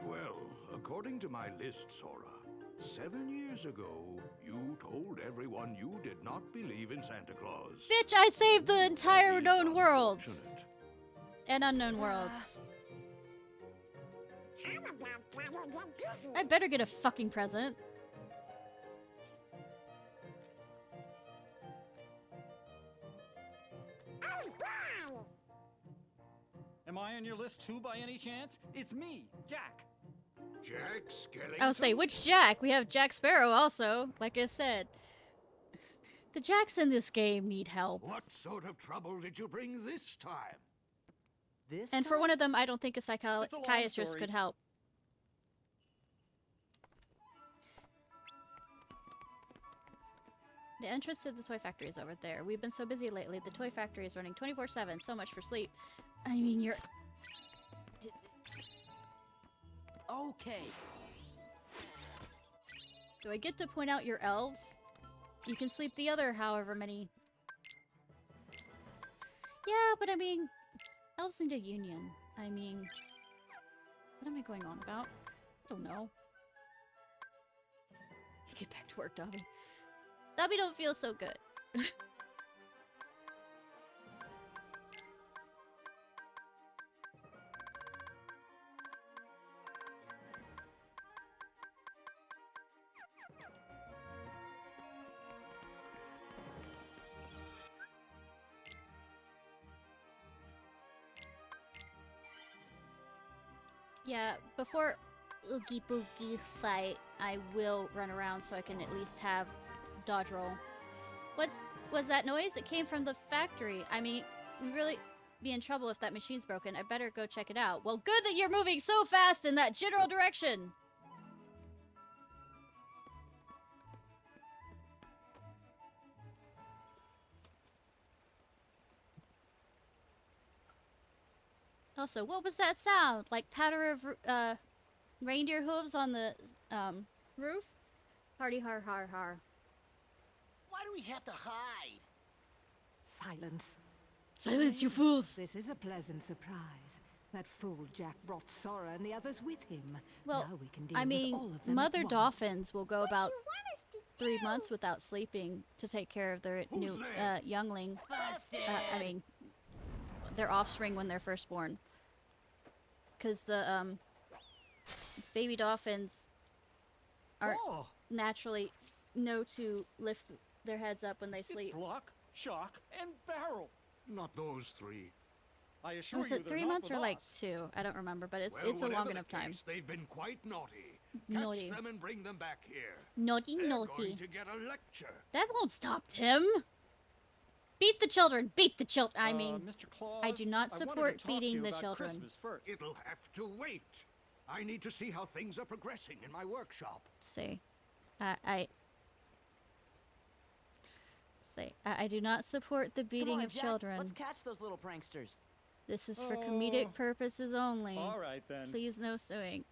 Well, according to my list, Sora, 7 years ago, you told everyone you did not believe in Santa Claus. Bitch, I saved the entire known worlds. And unknown worlds. I better get a fucking present. Am I on your list too by any chance? It's me, Jack. Jack Skellington? I'll say, which Jack? We have Jack Sparrow also, like I said. The Jacks in this game need help. What sort of trouble did you bring this time? And for one of them, I don't think a psychiatrist could help. The entrance to the toy factory is over there. We've been so busy lately. The toy factory is running 24/7. So much for sleep. I mean, you're... Okay. Do I get to point out your elves? You can sleep the other however many... Yeah, but I mean... Elves need a union. I mean... What am I going on about? I don't know. Get back to work, Dobby. Dobby don't feel so good. Yeah, before Oogie Boogie fight, I will run around so I can at least have dodge roll. Was that noise? It came from the factory. I mean, we really be in trouble if that machine's broken. I better go check it out. Well, good that you're moving so fast in that general direction. Also, what was that sound? Like patter of reindeer hooves on the roof? Hardy har har har. Why do we have to hide? Silence. Silence, you fools! This is a pleasant surprise. That fool Jack brought Sora and the others with him. Well, now we can deal I mean, with all of them mother at once. dolphins will go about 3 months without sleeping to take care of their new youngling. I mean, their offspring when they're first born. Because the baby dolphins are naturally know to lift their heads up when they sleep. It's Lock, Shock, and Barrel. Not those three. I assure Was you it they're 3 not months with or like us. 2? I don't remember, but it's Well, a long whatever enough the time. case, they've been quite naughty. Naughty. Catch them and bring them back here. Naughty, They're naughty. going to get a lecture. That won't stop him. Beat the children. Beat the children. I mean, Mr. Claus, I do not I wanted to support talk to beating you the about children. Christmas first. It'll have to wait. I need to see how things are progressing in my workshop. See, I Say, I do not support the beating Come on, of Jack, children. let's catch those little pranksters. This is for comedic purposes only. All right, then. Please, no suing.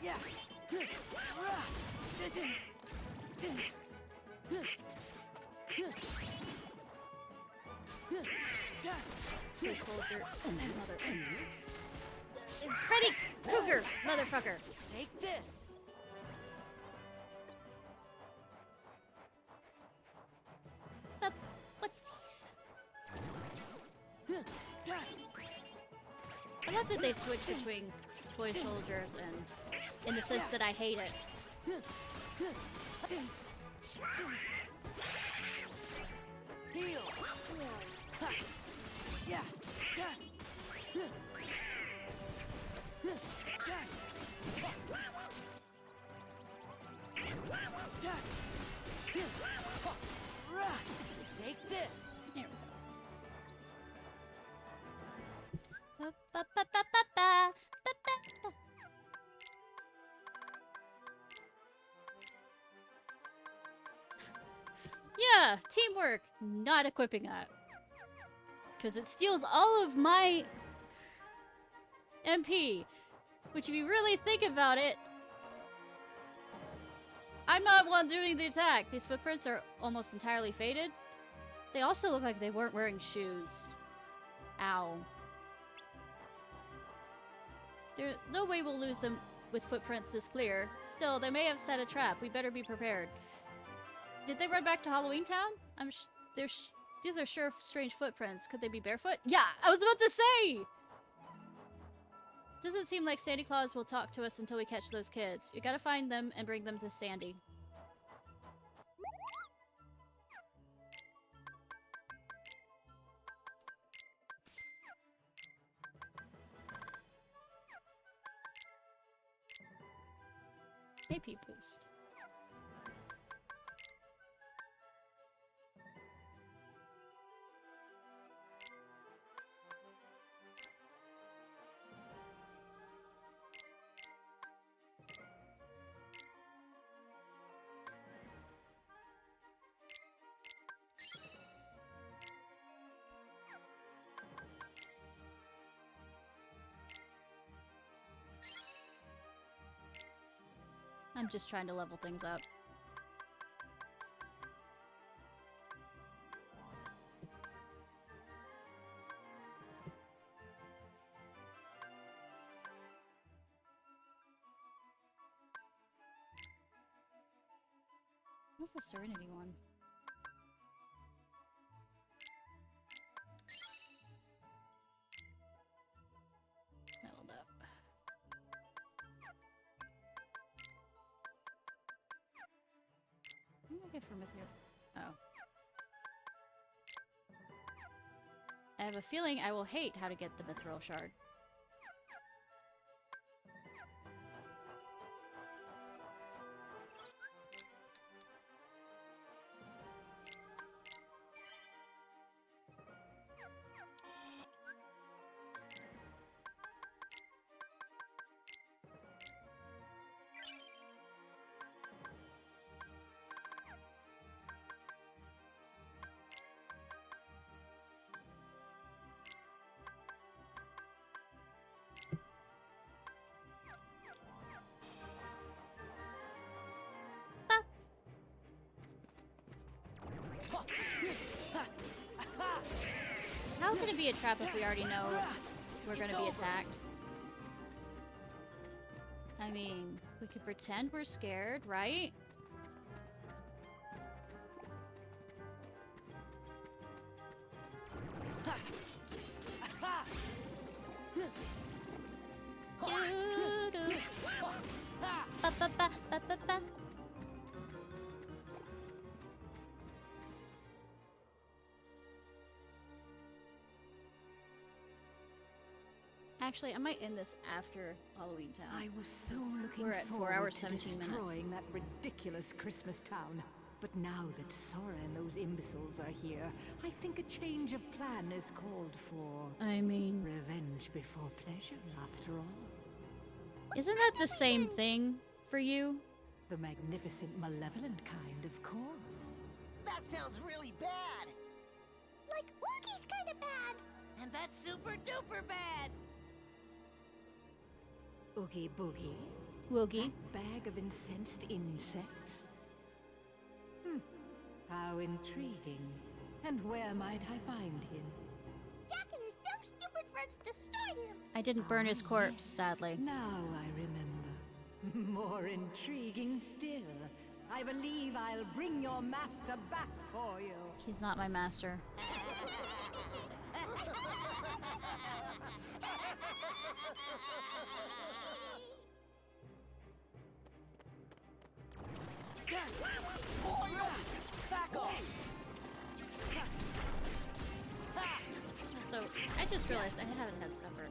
Yeah. Toy soldier and mother. Freddy Krueger, motherfucker. Take this. What's these? I love that they switch between toy soldiers and in the sense that I hate it. Heal. Yeah. Take this. Here we go. Ba-ba-ba-ba-ba-ba. Ba-ba-ba. Yeah, teamwork. Not equipping that. Because it steals all of my MP. Which if you really think about it, I'm not one doing the attack. These footprints are almost entirely faded. They also look like they weren't wearing shoes. Ow. There's no way we'll lose them with footprints this clear. Still, they may have set a trap. We better be prepared. Did they run back to Halloween Town? These are sure strange footprints. Could they be barefoot? Yeah, I was about to say! Doesn't seem like Santa Claus will talk to us until we catch those kids. You gotta find them and bring them to Sandy. AP boost. I'm just trying to level things up. What's the Serenity one? Leveled up. What do I get from it here? Oh. I have a feeling I will hate how to get the Mithril Shard. How can it be a trap if we already know we're gonna be attacked? I mean, we could pretend we're scared, right? Doo-doo. Ba-ba-ba-ba-ba-ba. Actually, I might end this after Halloween Town. I was so looking We're at 4 forward hours, to 17 minutes. destroying that ridiculous Christmas town. But now that Sora and those imbeciles are here, I think a change of plan is called for. I mean... Revenge before pleasure, after all. Isn't that the same thing for you? The magnificent, malevolent kind, of course. That sounds really bad. Like Oogie's kind of bad. And that's super duper bad. Oogie Boogie? Woogie. That bag of incensed insects? How intriguing. And where might I find him? Jack and his dumb, stupid friends destroyed him. I didn't burn his corpse, sadly. Now I remember. More intriguing still. I believe I'll bring your master back for you. He's not my master. Back off. So, I just realized I haven't had supper.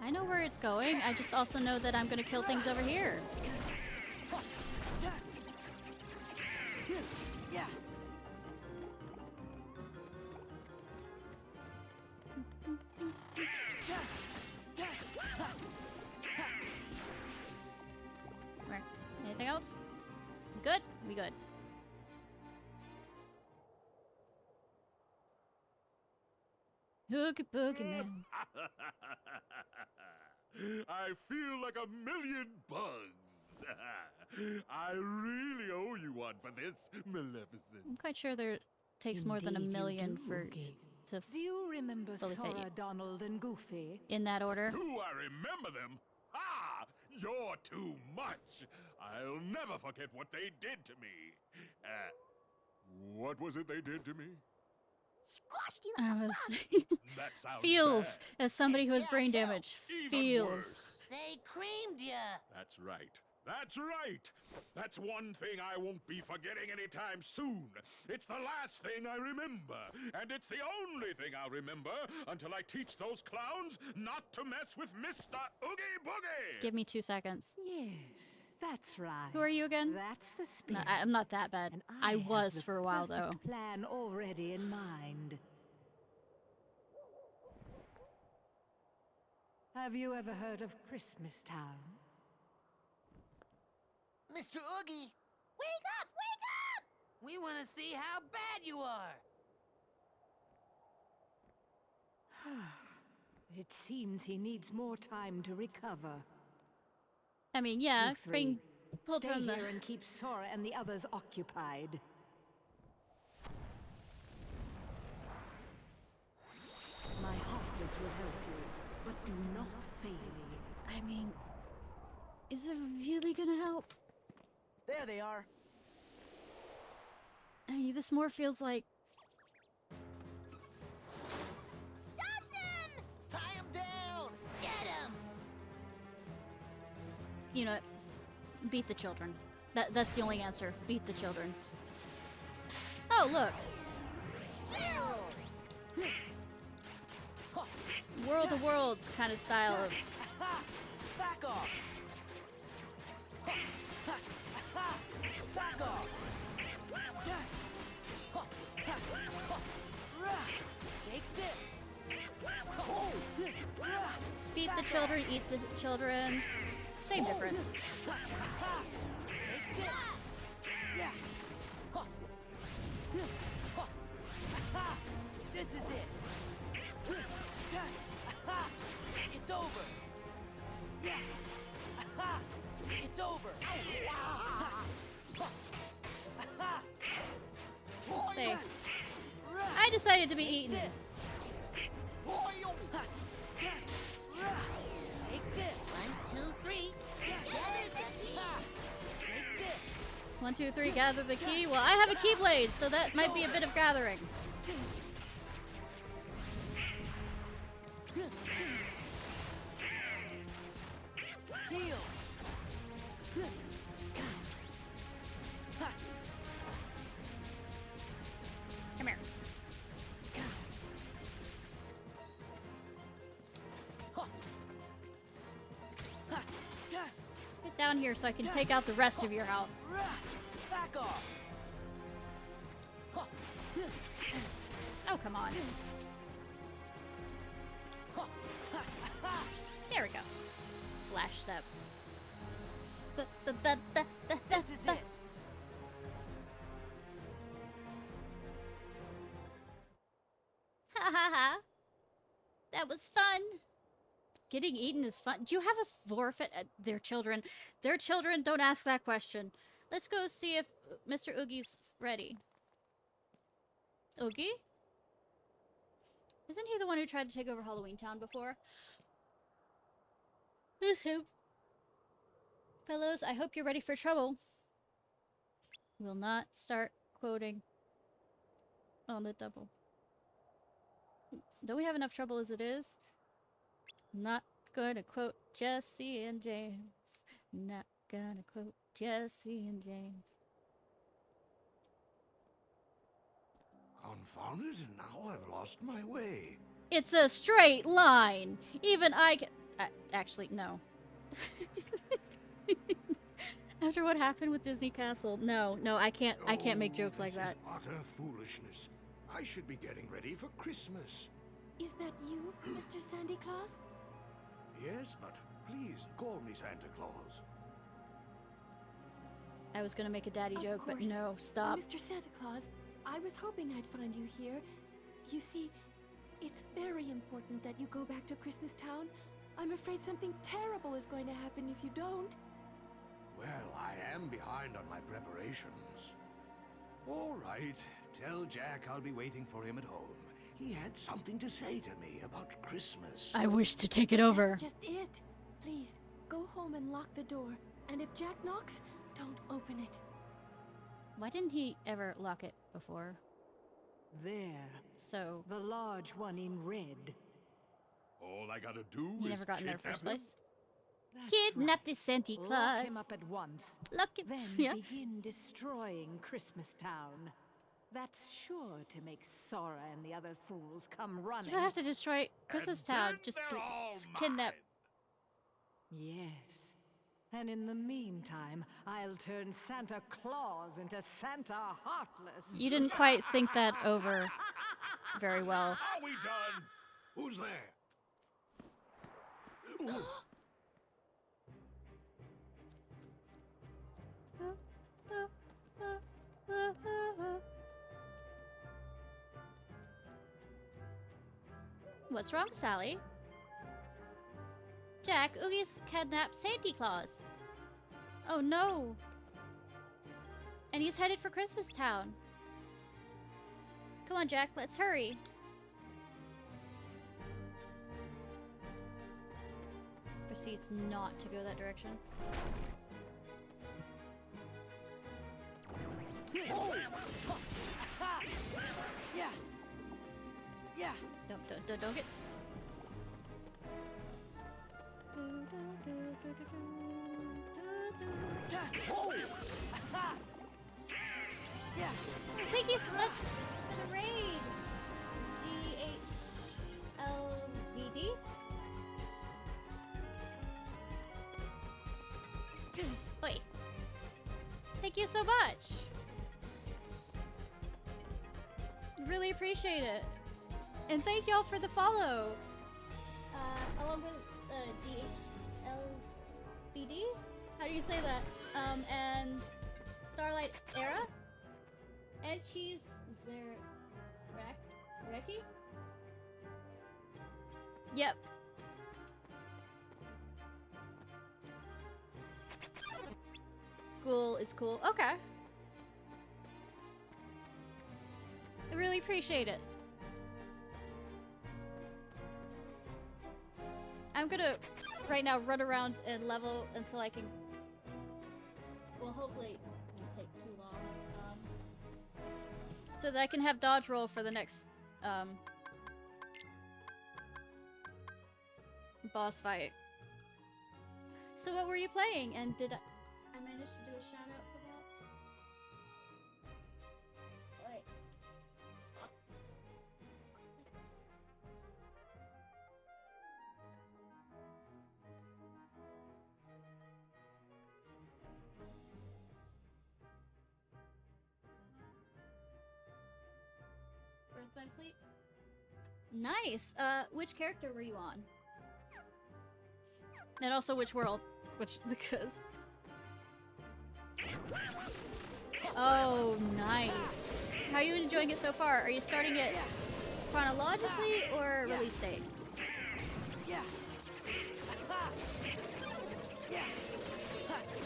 I know where it's going. I just also know that I'm gonna kill things over here. Yeah. Where? Anything else? We good? We good. Oogie Boogie Man. I feel like a million bugs. I really owe you one for this, Maleficent. I'm quite sure there takes more than a Indeed you million do, for Oogie. to Do you remember fully fit Sora, you. Donald, and Goofy? In that order. Do I remember them? Ah, you're too much. I'll never forget what they did to me. What was it they did to me? Squashed you. I was That sounds feels bad. as somebody who has brain damage. Even Feels. worse. They creamed ya. That's right. That's right. That's one thing I won't be forgetting anytime soon. It's the last thing I remember. And it's the only thing I'll remember until I teach those clowns not to mess with Mr. Oogie Boogie. Give me 2 seconds. Yes, that's right. Who are you again? That's the No, spirit. I'm not that bad. I have was the for a while though. perfect plan already in mind. Have you ever heard of Christmas Town? Mr. Oogie. Wake up! Wake up! We want to see how bad you are. It seems he needs more time to recover. I mean, yeah, You three, being pulled stay from the here and keep Sora and the others occupied. My Heartless will help you, but do not fail me. I mean, is it really gonna help? There they are. I mean, this more feels like Stop them! Tie them down! Get them! you know, beat the children. That's the only answer. Beat the children. Oh, look. World of Worlds kind of style of... Back off! Back off! Take this! Beat the children, eat the children. Same difference. Take this! This is it! It's over! It's over! Let's see. I decided to be eaten. Take this! 1, 2, 3. Gather the key. Take this! 1, 2, 3, gather the key. Well, I have a keyblade, so that might be a bit of gathering. Heal! down here so I can take out the rest of your health. Back off. Oh, come on. There we go. Slash step. This is it. Ha ha ha. That was fun. Getting eaten is fun. Do you have a forfeit? Their children. Their children, don't ask that question. Let's go see if Mr. Oogie's ready. Oogie? Isn't he the one who tried to take over Halloween Town before? It's him. Fellows, I hope you're ready for trouble. Will not start quoting on the double. Don't we have enough trouble as it is? Not going to quote Jesse and James. Not gonna quote Jesse and James. Confound it, and now I've lost my way. It's a straight line. Even I can... actually, no. After what happened with Disney Castle, no, I can't make jokes like that. Utter foolishness. I should be getting ready for Christmas. Is that you, Mr. Sandy Claus? Yes, but please call me Santa Claus. I was gonna make a daddy joke, but course. no, stop. Mr. Santa Claus, I was hoping I'd find you here. You see, it's very important that you go back to Christmas Town. I'm afraid something terrible is going to happen if you don't. Well, I am behind on my preparations. All right, tell Jack I'll be waiting for him at home. He had something to say to me about Christmas. I wish to take it over. That's just it. Please, go home and lock the door. And if Jack knocks, don't open it. Why didn't he ever lock it before? There. So... The large one in red. All I gotta do He is never got in there kidnap first him? place. That's Kidnap right. the Santa Claus. Lock him up at once. Lock him. Then Yeah. begin destroying Christmas Town. That's sure to make Sora and the other fools come running. You don't have to destroy Christmas Town. Just kidnap. Yes. And in the meantime, I'll turn Santa Claus into Santa Heartless. You didn't quite think that over very well. Are we done? Who's there? Ooh. What's wrong, Sally? Jack, Oogie's kidnapped Santa Claus. Oh no. And he's headed for Christmas Town. Come on, Jack, let's hurry. Proceeds not to go that direction. Yeah. Yeah. Don't get. Yeah. Thank you so much for the raid. GHLBD. Wait. Thank you so much. Really appreciate it. And thank y'all for the follow. Along with DHLBD? How do you say that? And Starlight Era? And she's Reki? Yep. Ghoul is cool. Okay. I really appreciate it. I'm gonna, right now, run around and level until I can... Well, hopefully it won't take too long. So that I can have dodge roll for the next, boss fight. So what were you playing? And did I manage to do a shout out for that? Wait. Hope I'm asleep. Nice. Which character were you on? And also which world? Which, because... Oh, nice. How are you enjoying it so far? Are you starting it chronologically or release date?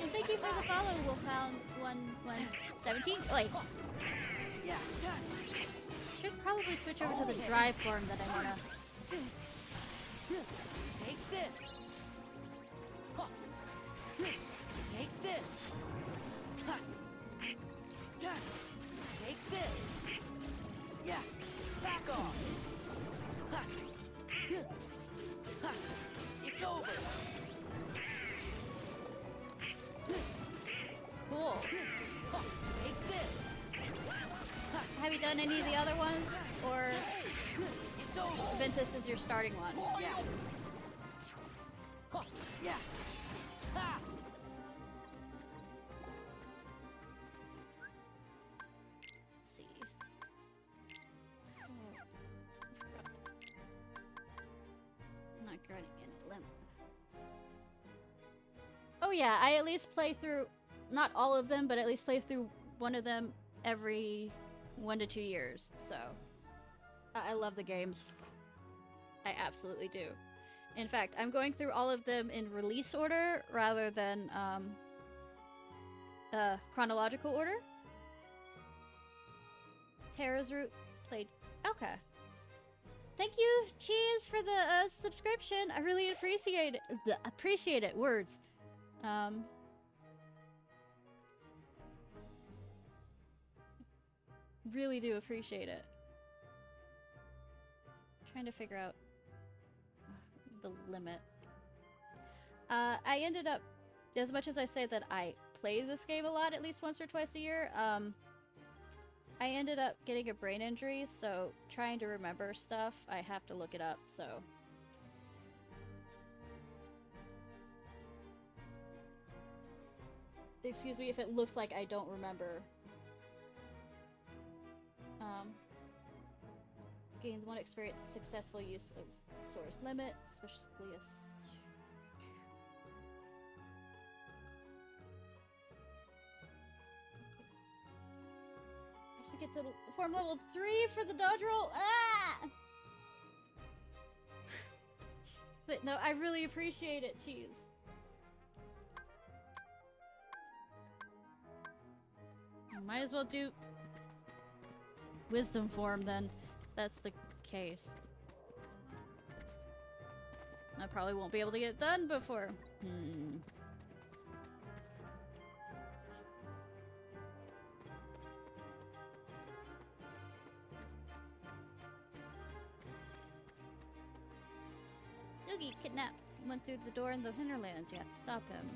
And thank you for the follow, Wolfhound 117. Wait. Should probably switch over to the dry form that I wanna. Take this. Take this. Take this. Yeah. Back off. It's over. Cool. Take this. Have you done any of the other ones? Or Ventus is your starting one? Yeah. Yeah. Ha. Let's see. Not getting any limit. Oh yeah, I at least play through, not all of them, but at least play through one of them every 1 to 2 years, so I love the games. I absolutely do. In fact, I'm going through all of them in release order rather than chronological order. Terra's Root played. Okay. Thank you, Cheese, for the subscription. I really appreciate it. Appreciate it. Words. Really do appreciate it. Trying to figure out the limit. I ended up, as much as I say that I play this game a lot, at least once or twice a year, I ended up getting a brain injury, so trying to remember stuff, I have to look it up, so. Excuse me if it looks like I don't remember. Gains 1 experience, successful use of source limit, especially a... I have to get to form level 3 for the dodge roll. Ah! But no, I really appreciate it, Cheese. Might as well do wisdom form then. That's the case. I probably won't be able to get it done before. Oogie kidnaps. He went through the door in the hinterlands. You have to stop him.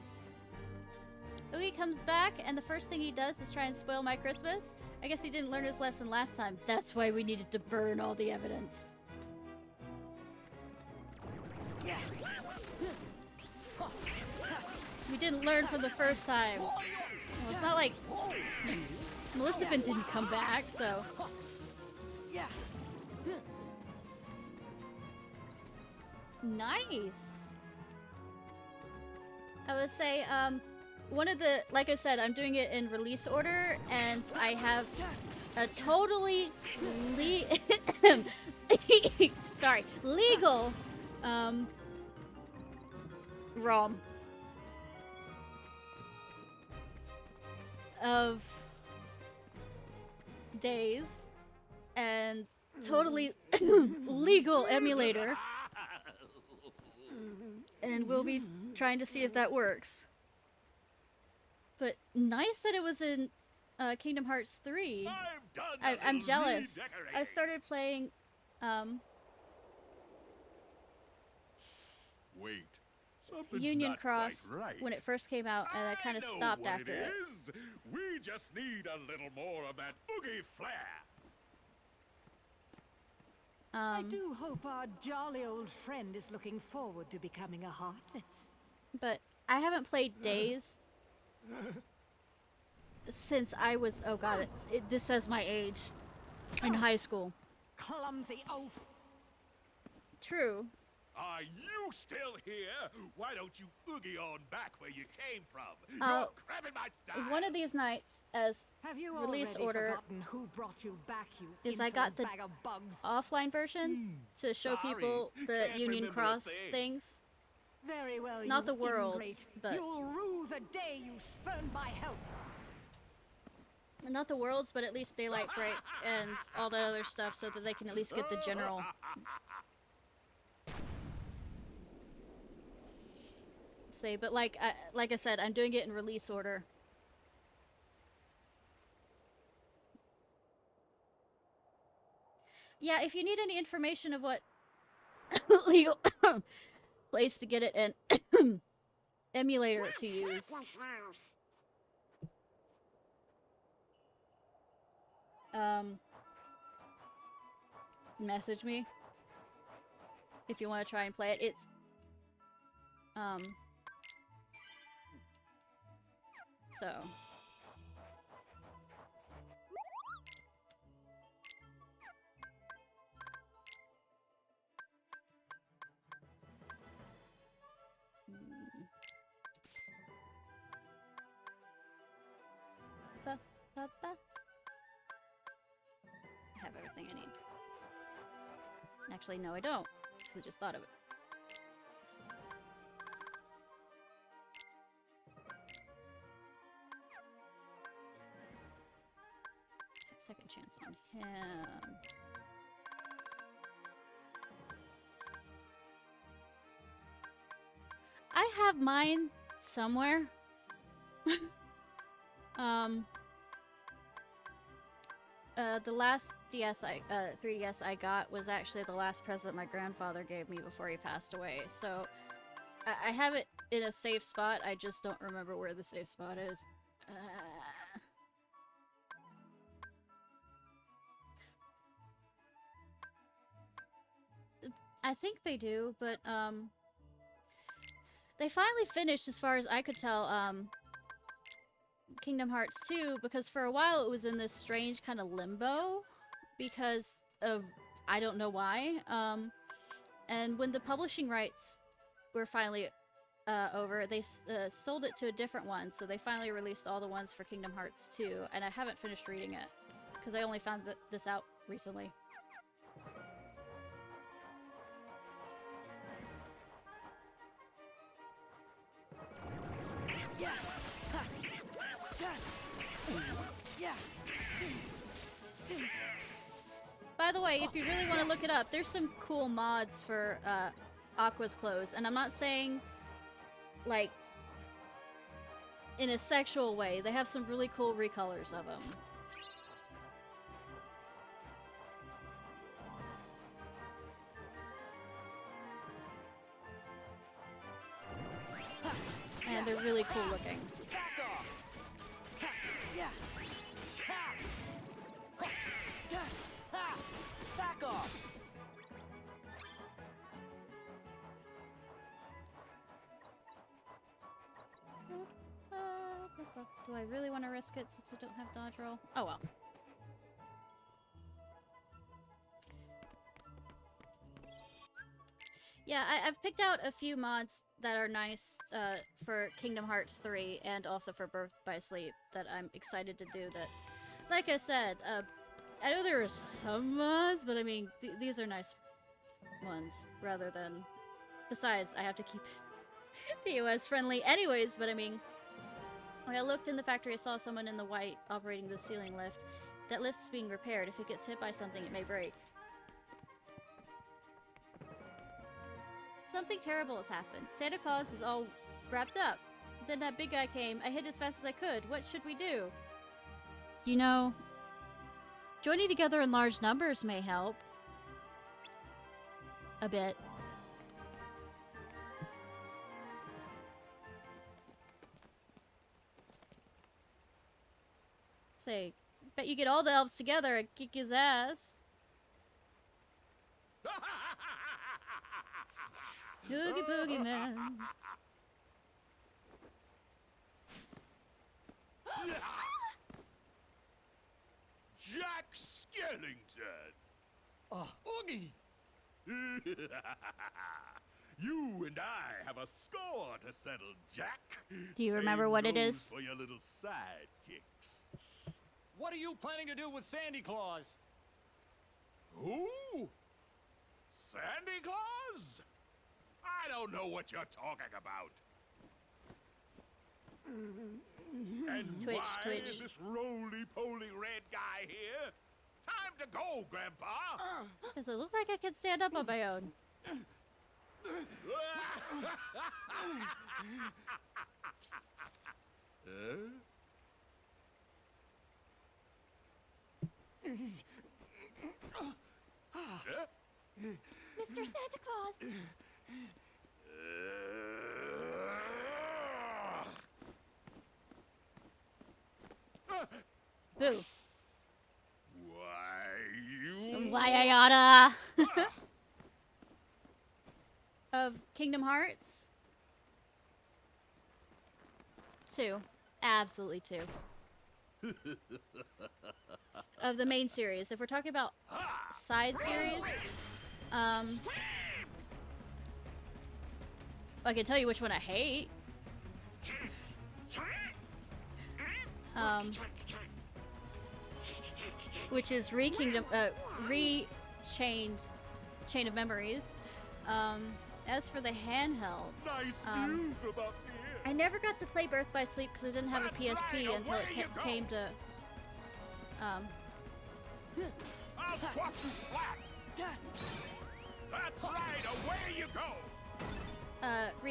Oogie comes back, and the first thing he does is try and spoil my Christmas. I guess he didn't learn his lesson last time. That's why we needed to burn all the evidence. We didn't learn from the first time. Well, it's not like Maleficent didn't come back, so... Nice! I would say, one of the, like I said, I'm doing it in release order, and I have a totally sorry, legal ROM of days and totally legal emulator, and we'll be trying to see if that works. But nice that it was in Kingdom Hearts 3. I'm jealous. I started playing Wait, Union Cross when it first came out, and I kind of stopped after it. We just need a little more of that boogie flair. I do hope our jolly old friend is looking forward to becoming a Heartless. But I haven't played Days since I was, oh god, this says my age, in high school. clumsy oaf! True. Are you still here? Why don't you oogie on back where you came from? Uh, You're crabbing my style. One of these nights, as Have you release already order, forgotten who brought you back, you is I got the bag of bugs? offline version to show sorry. people the Can't Union remember a Cross thing. things. Very well, Not you the worlds, ingrate. but You'll rue the day you spurned my help. not the worlds, but at least Daylight Break and all the other stuff, so that they can at least get the general. Say, but like I said, I'm doing it in release order. Yeah, if you need any information of what legal place to get it and emulator to use. Message me if you want to try and play it. It's so I have everything I need. Actually, no, I don't, because I just thought of it. Second chance on him. I have mine somewhere. The last 3DS I got was actually the last present my grandfather gave me before he passed away. So I have it in a safe spot. I just don't remember where the safe spot is. I think they do, but they finally finished, as far as I could tell, Kingdom Hearts 2, because for a while it was in this strange kind of limbo because of I don't know why. And when the publishing rights were finally over, they sold it to a different one, so they finally released all the ones for Kingdom Hearts 2, and I haven't finished reading it because I only found this out recently. By the way, if you really want to look it up, there's some cool mods for Aqua's clothes, and I'm not saying like in a sexual way. They have some really cool recolors of them. And they're really cool looking. Back off! Do I really want to risk it since I don't have dodge roll? Oh well. Yeah, I've picked out a few mods that are nice for Kingdom Hearts 3 and also for Birth by Sleep that I'm excited to do. That, like I said, I know there are some mods, but I mean, these are nice ones rather than... Besides, I have to keep the US friendly anyways, but I mean... When I looked in the factory, I saw someone in the white operating the ceiling lift. That lift's being repaired. If it gets hit by something, it may break. Something terrible has happened. Santa Claus is all wrapped up. Then that big guy came. I hid as fast as I could. What should we do? You know, joining together in large numbers may help. A bit. Say, bet you get all the elves together and kick his ass. Oogie boogie man. Jack Skellington! You and I have a score to settle, Jack. Do you remember Same what it goes is? for your little sidekicks. What are you planning to do with Sandy Claus? Who? Sandy Claus? I don't know what you're talking about. And Twitch, why Twitch. is this roly-poly red guy here? Time to go, Grandpa. Does it look like I can stand up on my own? Mr. Santa Claus! Boo. Why, Why I oughta. Of Kingdom Hearts? 2. Absolutely 2. Of the main series. If we're talking about side series, I can tell you which one I hate. Which is Chain of Memories. As for the handhelds, I never got to play Birth by Sleep because I didn't have a PSP until it came to. I'll squash you flat. That's right. Away you go.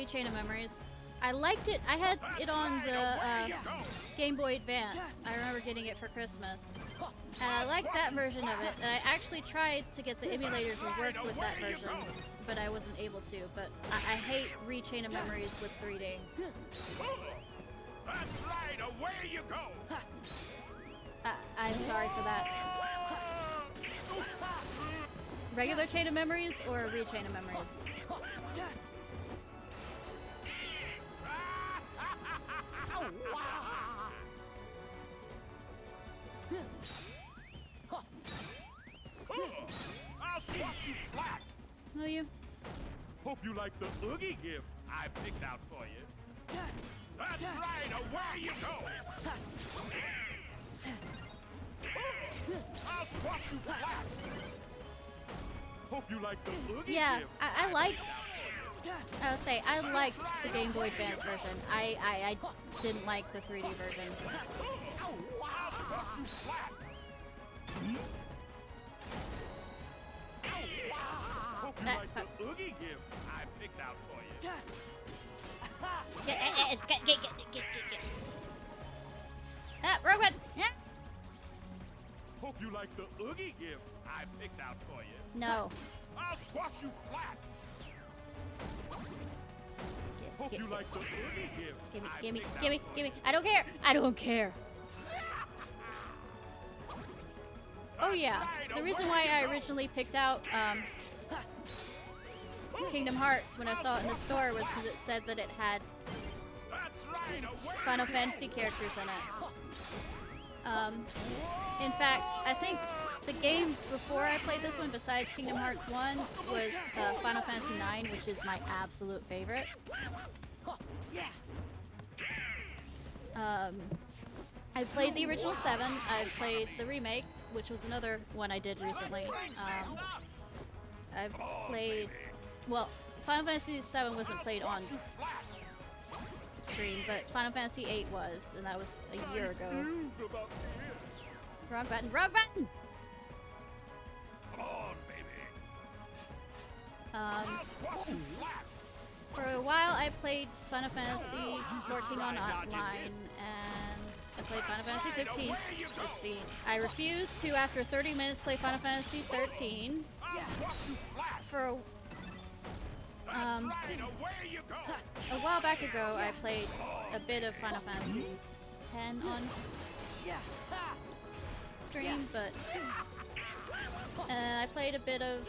Chain of Memories. I liked it. I had it on the Game Boy Advance. I remember getting it for Christmas. And I liked that version of it. And I actually tried to get the emulator to work with that version, but I wasn't able to. But I hate Chain of Memories with 3D. That's right. Away you go. I'm sorry for that. Regular Chain of Memories or Chain of Memories? I'll squash you flat. Will you? Hope you like the Oogie gift I picked out for you. That's right. Away you go. I'll squash you flat. Hope you like the Oogie Yeah, gift I liked. picked out for you. I would say I liked the Game Boy Advance version. I didn't like the 3D version. I'll squash you flat. Hope you like the Oogie gift I picked out for you. Get. Wrong one. Yeah. Hope you like the Oogie gift I picked out for you. No. I'll squash you flat. Hope you like the Oogie gift. Give me. I don't care. I don't care. Oh yeah. The reason why I originally picked out Kingdom Hearts when I saw it in the store was because it said that it had Final Fantasy characters in it. In fact, I think the game before I played this one, besides Kingdom Hearts 1, was Final Fantasy 9, which is my absolute favorite. I played the original 7. I played the remake, which was another one I did recently. I've played... Well, Final Fantasy 7 wasn't played on stream, but Final Fantasy 8 was, and that was a year ago. Wrong button. Wrong button! Come on, baby. For a while I played Final Fantasy 14 online, and I played Final Fantasy 15. Let's see. I refused to, after 30 minutes, play Final Fantasy 13. For a while back ago, I played a bit of Final Fantasy 10 on stream, but I played a bit of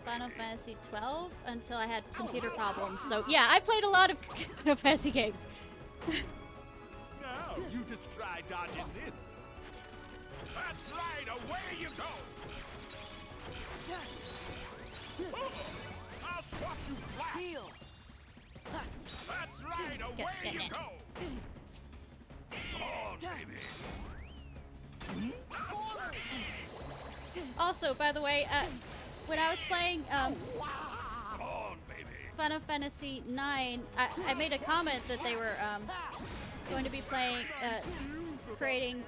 Final Fantasy 12 until I had computer problems. So yeah, I played a lot of Final Fantasy games. Now, you just try dodging this. That's right, away you go. away you go! Come on, baby! Also, by the way, when I was playing Come on, baby! Final Fantasy IX, I made a comment that they were going to be playing, creating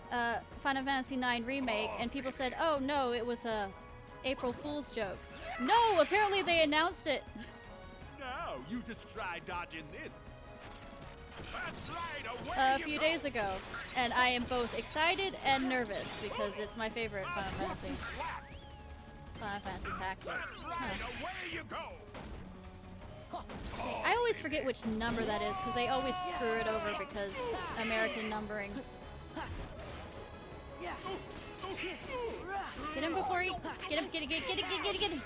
Final Fantasy IX remake, and people said, "Oh no, it was a April Fool's joke." No, apparently they announced it. Now you just try dodging this. That's right, away A you few go. days ago, and I am both excited and nervous because it's my favorite Final Fantasy. Final Fantasy Tactics. That's right, away you go. I always forget which number that is because they always screw it over because American numbering. Get him before he. Get him, get him.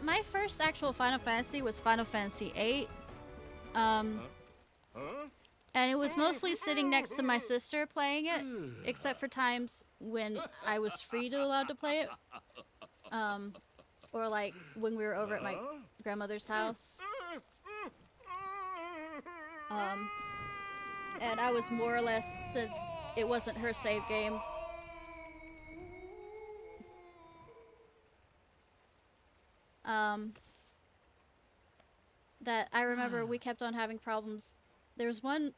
My first actual Final Fantasy was Final Fantasy VIII. And it was mostly sitting next to my sister playing it, except for times when I was free to allowed to play it. Or like when we were over at my grandmother's house. And I was more or less, since it wasn't her save game. That I remember we kept on having problems. There's one,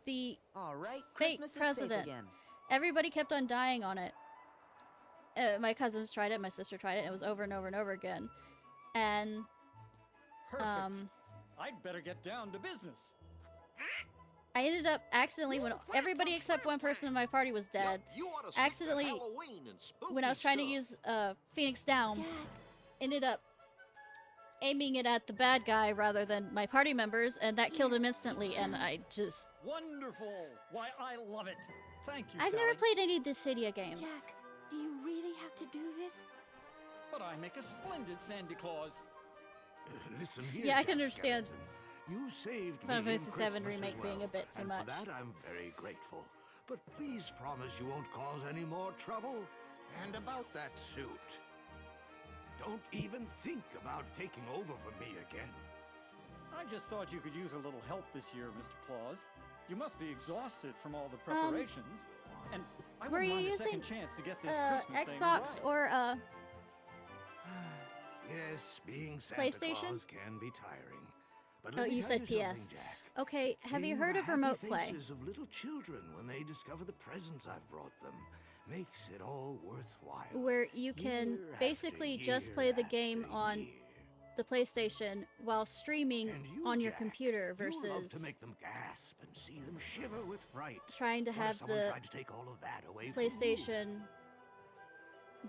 the All right, fake Christmas is safe president. again. Everybody kept on dying on it. My cousins tried it, my sister tried it, and it was over and over and over again. And, Perfect. I'd better get down to business. I ended up accidentally, when everybody except one person in my party was dead, accidentally, when I was trying to use Phoenix Down, ended up aiming it at the bad guy rather than my party members, and that killed him instantly, and I just... Wonderful! Why, I love it. Thank you, I've Sally. never played any of the Cydia games. Jack, do you really have to do this? But I make a splendid Sandy Claus. Listen here, Yeah, I can Jack understand Skellington. You saved Final me in Fantasy VII Christmas as Remake being well, a bit too and much. For that, I'm very grateful. But please promise you won't cause any more trouble. And about that suit, don't even think about taking over for me again. I just thought you could use a little help this year, Mr. Claus. You must be exhausted from all the preparations. And I were wouldn't you mind a using second chance to get this Christmas thing Xbox right. or Yes, being Santa PlayStation? Claus can be tiring. But Oh, let me you tell said you something, PS. Jack. Okay, have you Seeing heard the of Remote happy Play? faces of little children when they discover the presents I've brought them makes it all worthwhile. Where you can Year basically after just year play the after game on year. the PlayStation while streaming on your Jack, computer you love to versus make them gasp and see them shiver with fright. trying to What if have someone the tried to take all of that away from you? PlayStation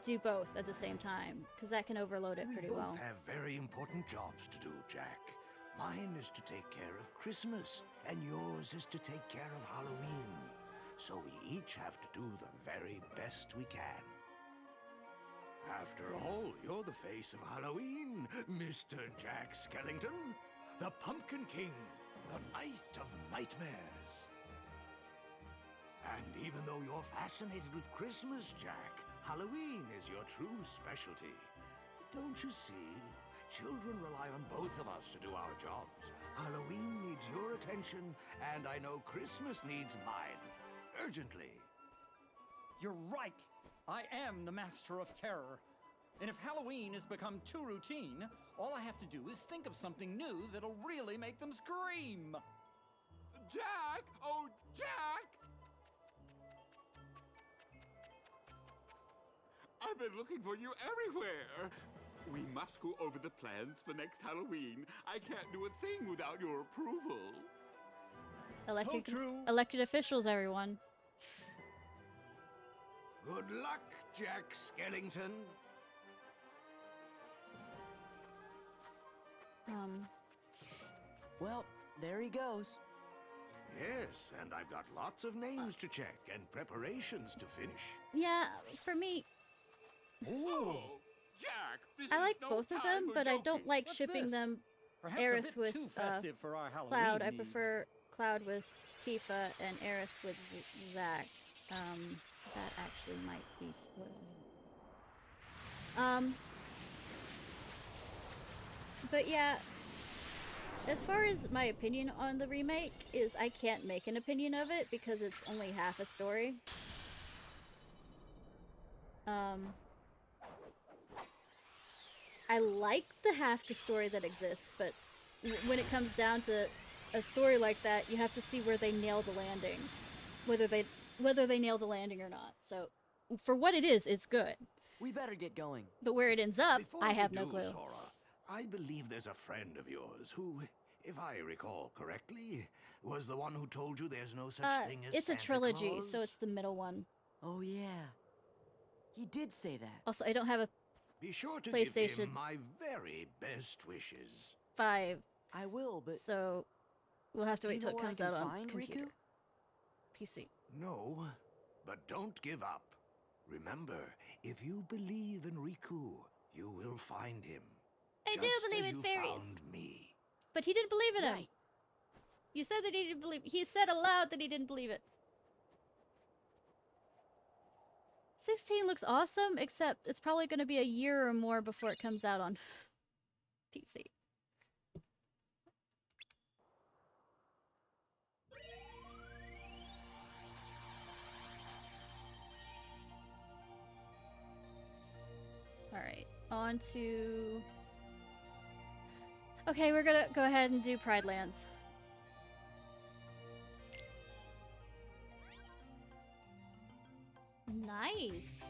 do both at the same time, because that can overload it pretty We both well. have very important jobs to do, Jack. Mine is to take care of Christmas, and yours is to take care of Halloween. So we each have to do the very best we can. After all, you're the face of Halloween, Mr. Jack Skellington. The Pumpkin King, the Knight of Nightmares. And even though you're fascinated with Christmas, Jack, Halloween is your true specialty. Don't you see? Children rely on both of us to do our jobs. Halloween needs your attention, and I know Christmas needs mine. Urgently. You're right. I am the master of terror. And if Halloween has become too routine, all I have to do is think of something new that'll really make them scream. Jack! Oh, Jack! I've been looking for you everywhere. We must go over the plans for next Halloween. I can't do a thing without your approval. Elected officials, everyone. Good luck, Jack Skellington. Well, there he goes. Yes, and I've got lots of names to check and preparations to finish. Yeah, for me, Oh, Jack! This I is like no both of time them, for but I joking. don't like What's shipping this? them Perhaps a Aerith bit with too festive for our Halloween Cloud. I needs. prefer Cloud with Tifa and Aerith with Zack. That actually might be spoiling. But yeah, as far as my opinion on the remake is, I can't make an opinion of it because it's only half a story. I like the half the story that exists, but when it comes down to a story like that, you have to see where they nail the landing, whether they nail the landing or not. So, for what it is, it's good. We better get going. But where it ends up, Before I you have no do, clue. Sora, I believe there's a friend of yours who, if I recall correctly, was the one who told you there's no such thing as It's a Santa trilogy, Claus? so it's the middle one. Oh yeah. He did say that. Also, I don't have a Be sure to PlayStation give him my very best wishes. 5. I will, but so we'll have to wait till it comes out on find computer. Riku? PC. No, but don't give up. Remember, if you believe in Riku, you will find him. I do Just believe as in you fairies. found me. But he didn't believe in him. Right. You said that he didn't believe. He said aloud that he didn't believe it. 16 looks awesome, except it's probably going to be a year or more before it comes out on PC. Alright, on to... Okay, we're gonna go ahead and do Pride Lands. Nice.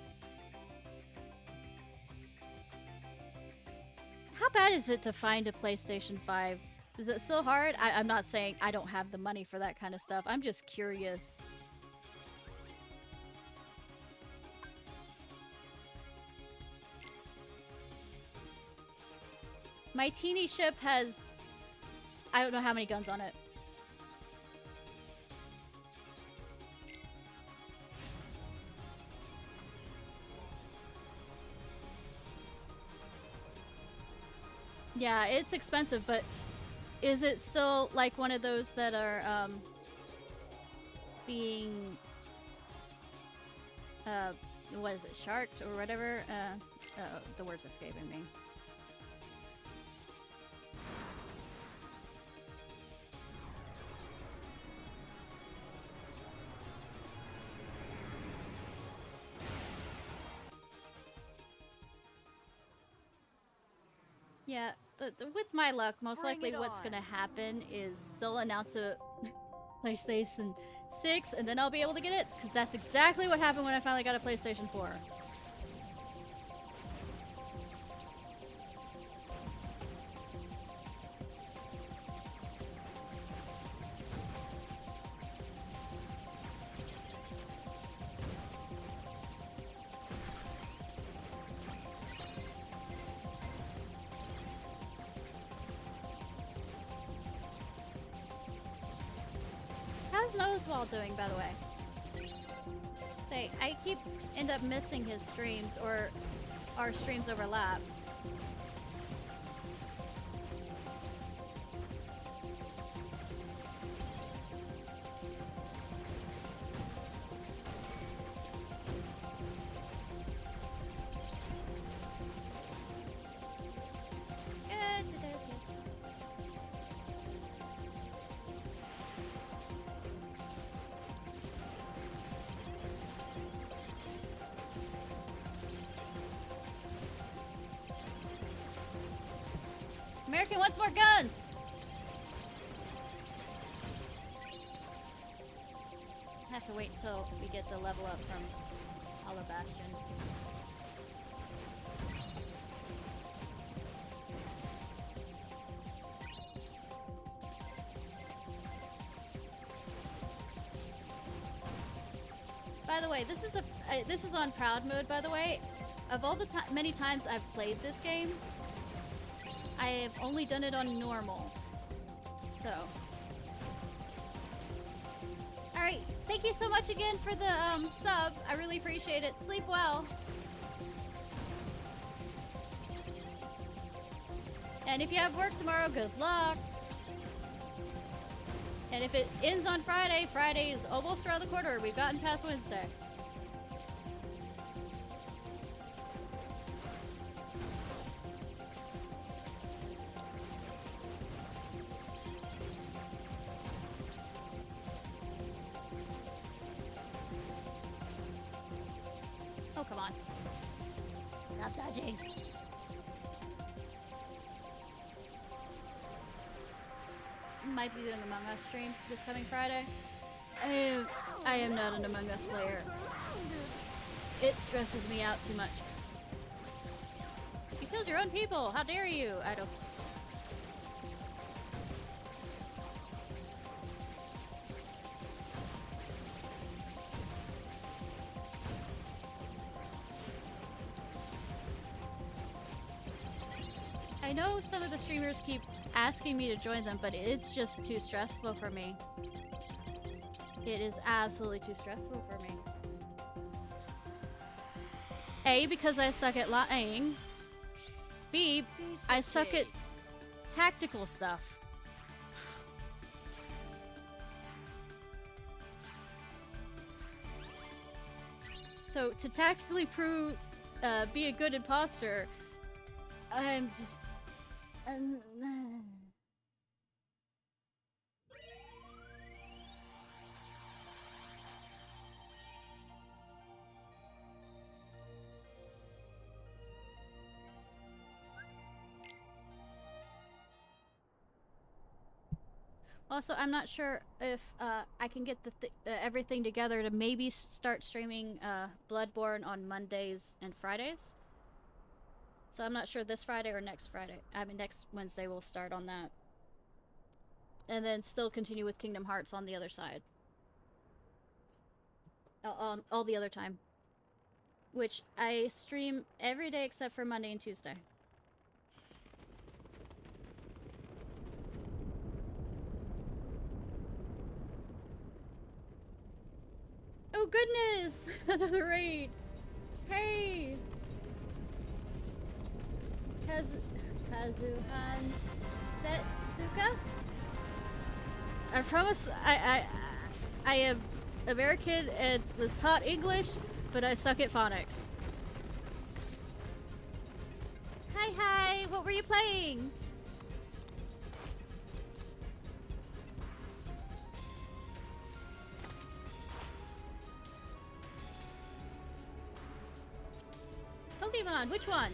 How bad is it to find a PlayStation 5? Is it so hard? I'm not saying I don't have the money for that kind of stuff. I'm just curious. My teeny ship has... I don't know how many guns on it. Yeah, it's expensive, but is it still like one of those that are being what is it, sharked or whatever? The word's escaping me. Yeah, with my luck, most likely what's gonna happen is they'll announce a PlayStation 6 and then I'll be able to get it, because that's exactly what happened when I finally got a PlayStation 4. How's Nosewall doing, by the way? Say, I end up missing his streams, or our streams overlap. American wants more guns! I have to wait until we get the level up from Hollow Bastion. By the way, this is on proud mode, by the way. Of all the many times I've played this game, I have only done it on normal. So. Alright, thank you so much again for the sub. I really appreciate it. Sleep well. And if you have work tomorrow, good luck. And if it ends on Friday, Friday is almost around the corner. We've gotten past Wednesday. come on. Stop dodging. Might be doing Among Us stream this coming Friday. I am not an Among Us player. It stresses me out too much. You killed your own people! How dare you! I don't... I know some of the streamers keep asking me to join them, but it's just too stressful for me. It is absolutely too stressful for me. A, because I suck at lying. B, I suck at tactical stuff. So to tactically prove, be a good imposter, I'm just... Also, I'm not sure if I can get everything together to maybe start streaming Bloodborne on Mondays and Fridays. So I'm not sure this Friday or next Friday. I mean, next Wednesday we'll start on that. And then still continue with Kingdom Hearts on the other side. All the other time. Which I stream every day except for Monday and Tuesday. Oh goodness! Another raid! Hey! Kazuhan Setsuka? I promise I am American and was taught English, but I suck at phonics. Hi, what were you playing? Pokemon, which one?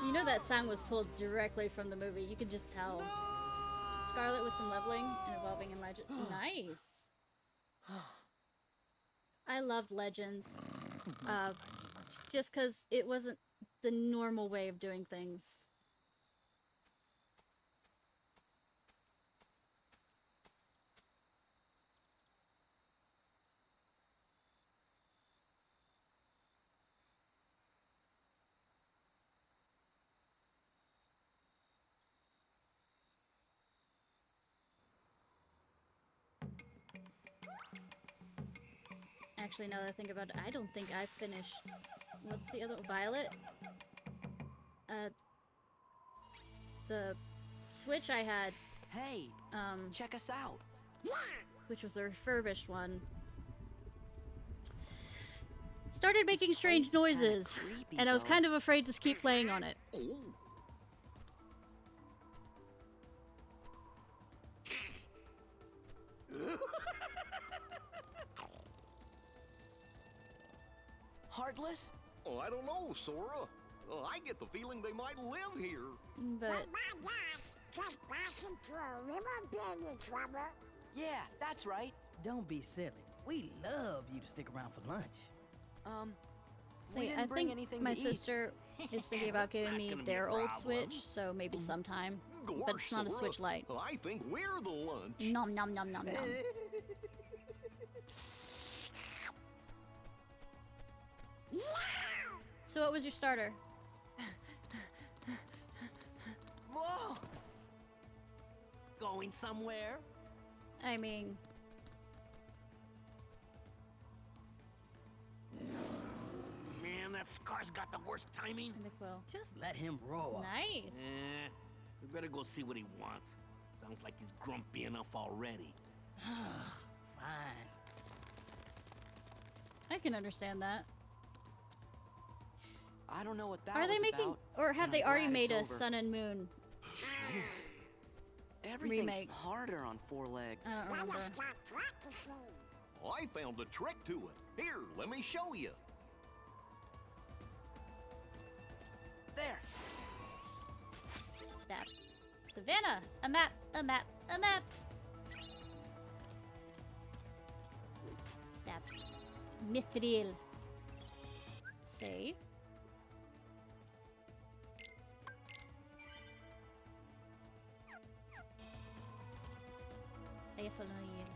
You know that sound was pulled directly from the movie. You could just tell. Scarlet with some leveling and evolving in Legend. Nice. I loved Legends. Just because it wasn't the normal way of doing things. Actually, now that I think about it, I don't think I've finished. What's the other one? Violet? The Switch I had. Hey, check us out. Which was a refurbished one. Started making strange noises, and I was kind of afraid to keep playing on it. Heartless? Oh, I don't know, Sora. I get the feeling they might live here. But my gosh, just passing through a river being in trouble. Yeah, that's right. Don't be silly. We love you to stick around for lunch. See, I think my sister is thinking about giving me their old Switch, so maybe sometime. But it's not a Switch Lite. I think we're the lunch. Nom nom nom nom nom. So what was your starter? Whoa! Going somewhere? I mean... Man, that Scar's got the worst timing. Just let him roar. Nice. We better go see what he wants. Sounds like he's grumpy enough already. Fine. I can understand that. I don't know what that Are they was making, about, or have but they I'm already glad made a it's over. Sun and Moon Everything's remake? harder on 4 legs. I don't remember. I found a trick to it. Here, let me show you. There. Stab. Savannah! A map! A map! A map! Stab. Mithril. Save. Eiffelmeier.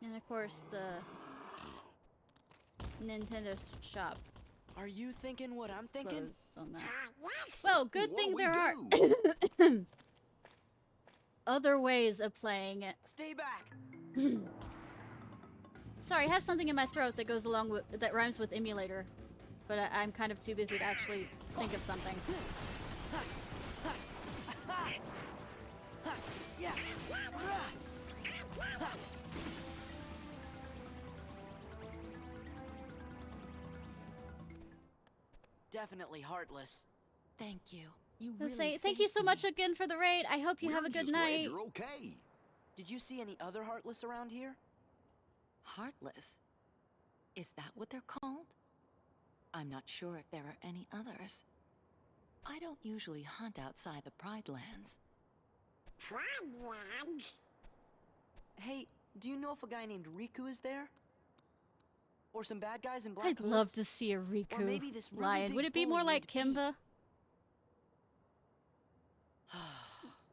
And of course the Nintendo shop. Are you thinking what I'm thinking? Closed on that. Well, good thing there are other ways of playing it. Stay back. Sorry, I have something in my throat that goes along with that rhymes with emulator, but I'm kind of too busy to actually think of something. Yeah. Definitely heartless. Thank you. You Let's really say thank you so much again for the raid. I hope you have a good night. You're okay. Did you see any other heartless around here? Heartless? Is that what they're called? I'm not sure if there are any others. I don't usually hunt outside the Pride Lands. Pride Lands? Hey, do you know if a guy named Riku is there? Or some bad guys in black I'd hoods? love to see a Or Riku maybe this really lion. big Would it be bully more like named Kimba?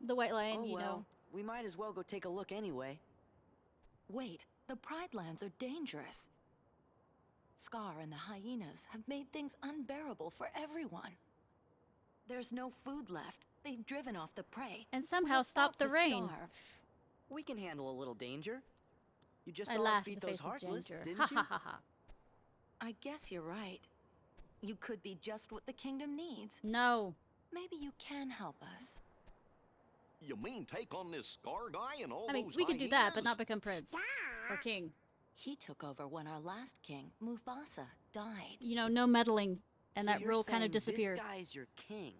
The white lion, Oh you well, know. we might as well go take a look anyway. Wait, the Pride Lands are dangerous. Scar and the hyenas have made things unbearable for everyone. There's no food left. They've driven off the prey. And somehow stopped the to rain. starve. We can handle a little danger. You just I saw us laughed in beat the those face of heartless, Ginger. didn't Ha you? ha ha ha. I guess you're right. You could be just what the kingdom needs. No. Maybe you can help us. You mean take on this Scar guy and all I mean, those we could do that, but hyenas? not become prince or king. He took over when our last king, Mufasa, died. You know, no meddling, and So that you're rule kind of saying disappeared. This guy's your king.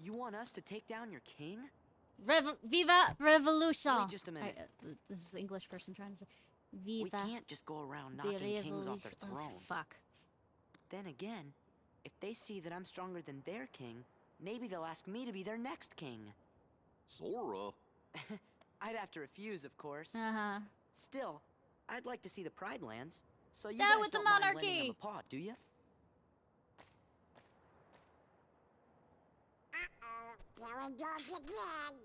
You want us to take down your king? Viva Revolution! Wait just a minute. This is an English person trying to say We Viva can't just go around the knocking kings off their Revolution. thrones. Fuck. Then again, if they see that I'm stronger than their king, maybe they'll ask me to be their next king. Sora. I'd have to refuse, of course. Uh-huh. Still, I'd like to see the Pride Lands, so you Down guys with the don't mind lending monarchy! them a paw, do you? There it goes again.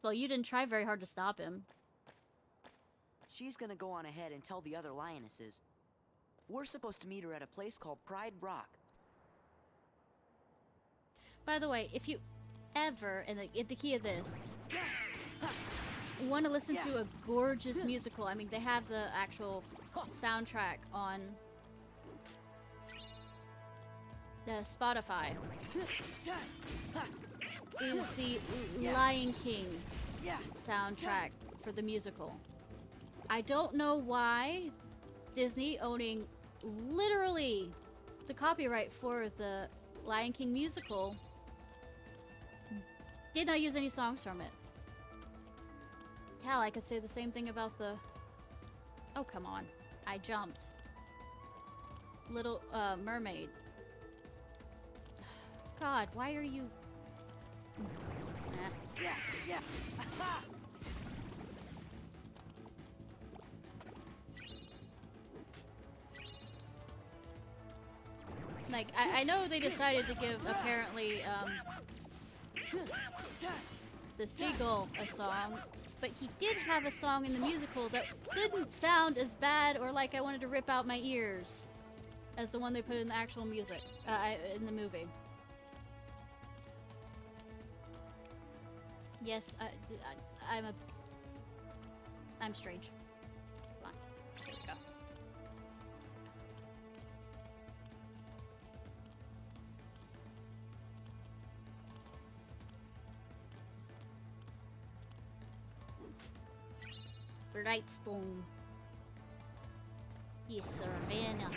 Well, you didn't try very hard to stop him. She's gonna go on ahead and tell the other lionesses. We're supposed to meet her at a place called Pride Rock. By the way, if you ever, and the key of this, want to listen to a gorgeous musical, I mean, they have the actual soundtrack on the Spotify, is the Lion King soundtrack for the musical. I don't know why Disney, owning literally the copyright for the Lion King musical, did not use any songs from it. Hell, I could say the same thing about the... Oh, come on. I jumped. Little Mermaid. God, why are you... Nah. Yeah. Like, I know they decided to give, apparently, the seagull a song, but he did have a song in the musical that didn't sound as bad or like I wanted to rip out my ears as the one they put in the actual music, in the movie. Yes, I'm strange. Come on, here we go. Bright stone. Yes, sir, Vanna.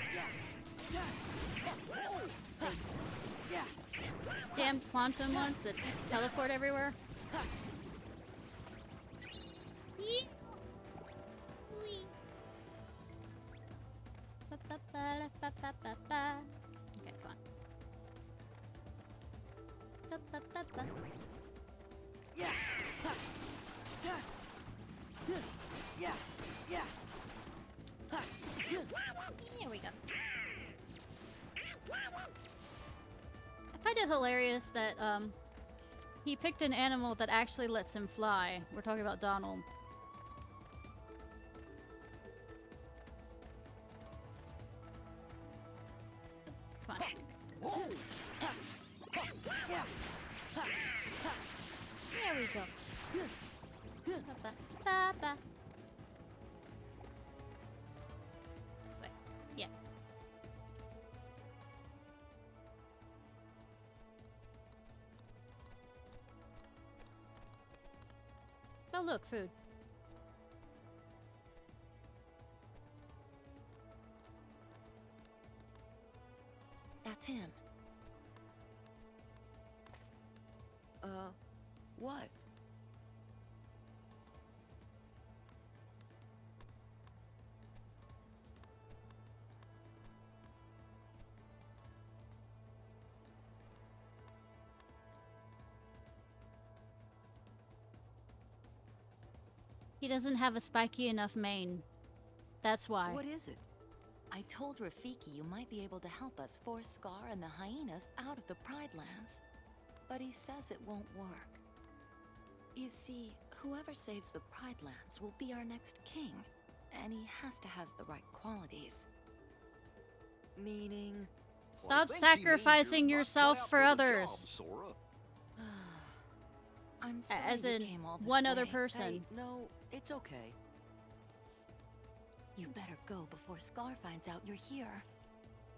Damn quantum ones that teleport everywhere. Yee. Wee. Ba-ba-ba-da-ba-ba-ba-ba. Okay, come on. Ba-ba-ba-ba. Yeah. There we go. I find it hilarious that he picked an animal that actually lets him fly. We're talking about Donald. Come on. There we go. Ba-ba-ba-ba. This way. Yeah. Oh, look, food. That's him. What? He doesn't have a spiky enough mane. That's why. What is it? I told Rafiki you might be able to help us force Scar and the hyenas out of the Pride Lands. But he says it won't work. You see, whoever saves the Pride Lands will be our next king. And he has to have the right qualities. Meaning? Stop sacrificing yourself for others. I'm sorry As you in, came all this one other way. person. Hey, no, it's okay. You better go before Scar finds out you're here.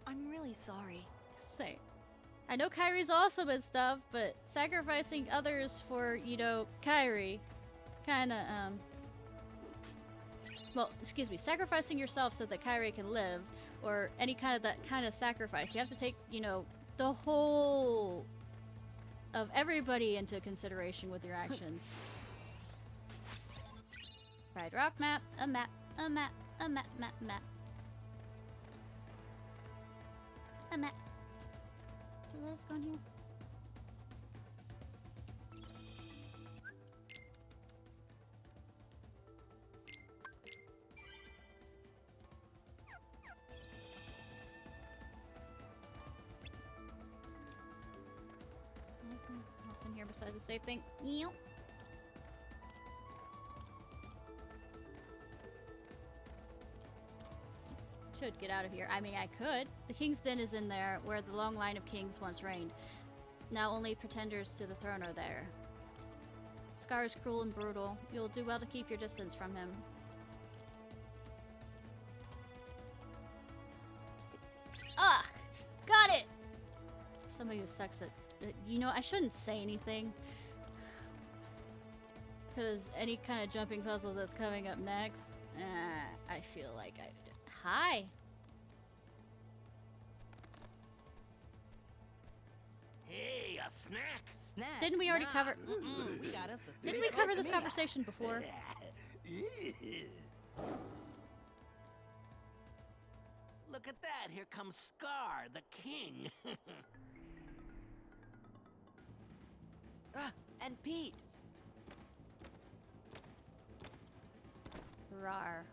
I'm really sorry. Say, I know Kyrie's awesome and stuff, but sacrificing others for, you know, Kyrie, kinda, well, excuse me, sacrificing yourself so that Kyrie can live, or any kind of that kind of sacrifice. You have to take, you know, the whole of everybody into consideration with your actions. Pride Rock map, a map, a map, a map, map, map. A map. Let's go in here. What's in here besides the save thing? Yep. Should get out of here. I mean, I could. The King's Den is in there, where the long line of kings once reigned. Now only pretenders to the throne are there. Scar is cruel and brutal. You'll do well to keep your distance from him. Ah! Got it! Somebody who sucks at... you know, I shouldn't say anything. Because any kind of jumping puzzle that's coming up next, I feel like I... Hi! Hey, a snack? Snack? Didn't we already cover... We got us a Didn't we cover this conversation before? Look at that, here comes Scar, the king. And Pete. Rar.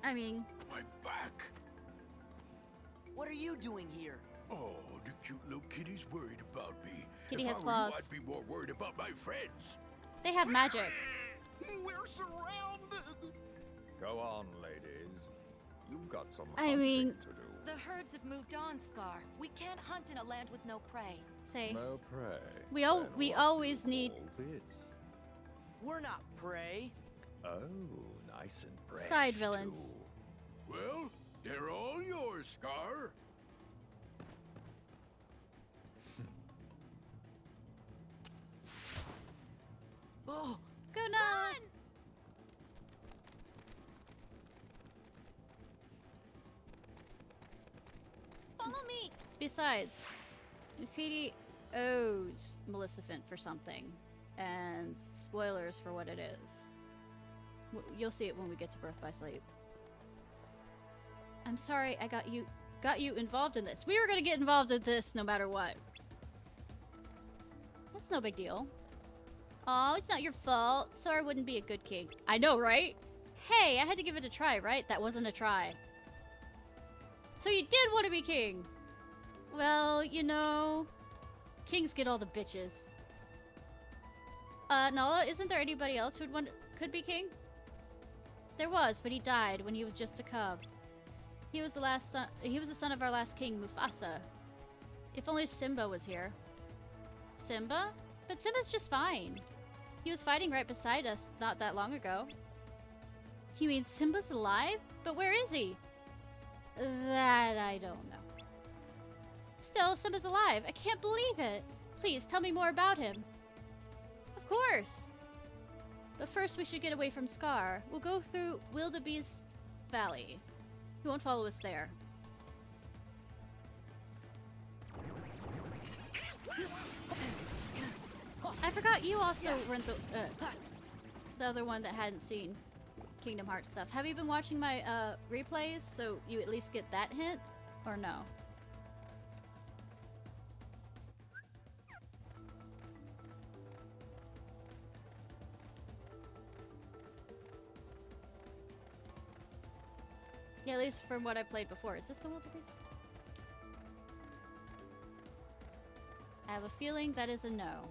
I mean... My back. What are you doing here? Oh, the cute little kitty's worried about me. Kitty if has I were you, claws. I'd be more worried about my friends. They have magic. We're surrounded! Go on, ladies. You've got some I hunting mean- to do. The herds have moved on, Scar. We can't hunt in a land with no prey. Say, No prey. we Then what always do you need... call this? We're not prey. Oh, nice and fresh, Side villains. too. Well, they're all yours, Scar. Oh, good night. Follow me. Besides, Petey owes Maleficent for something, and spoilers for what it is. You'll see it when we get to Birth by Sleep. I'm sorry I got you involved in this. We were gonna get involved in this no matter what. That's no big deal. Oh, it's not your fault. Sora wouldn't be a good king. I know, right? Hey, I had to give it a try, right? That wasn't a try. So you did want to be king. Well, you know, kings get all the bitches. Nala, isn't there anybody else who'd could be king? There was, but he died when he was just a cub. He was the last son. He was the son of our last king, Mufasa. If only Simba was here. Simba? But Simba's just fine. He was fighting right beside us not that long ago. You mean Simba's alive? But where is he? That I don't know. Still, Simba's alive. I can't believe it. Please, tell me more about him. Of course. But first, we should get away from Scar. We'll go through Wildebeest Valley. He won't follow us there. I forgot you also weren't the other one that hadn't seen Kingdom Hearts stuff. Have you been watching my replays so you at least get that hint? Or no? Yeah, at least from what I played before. Is this the wildebeest? I have a feeling that is a no.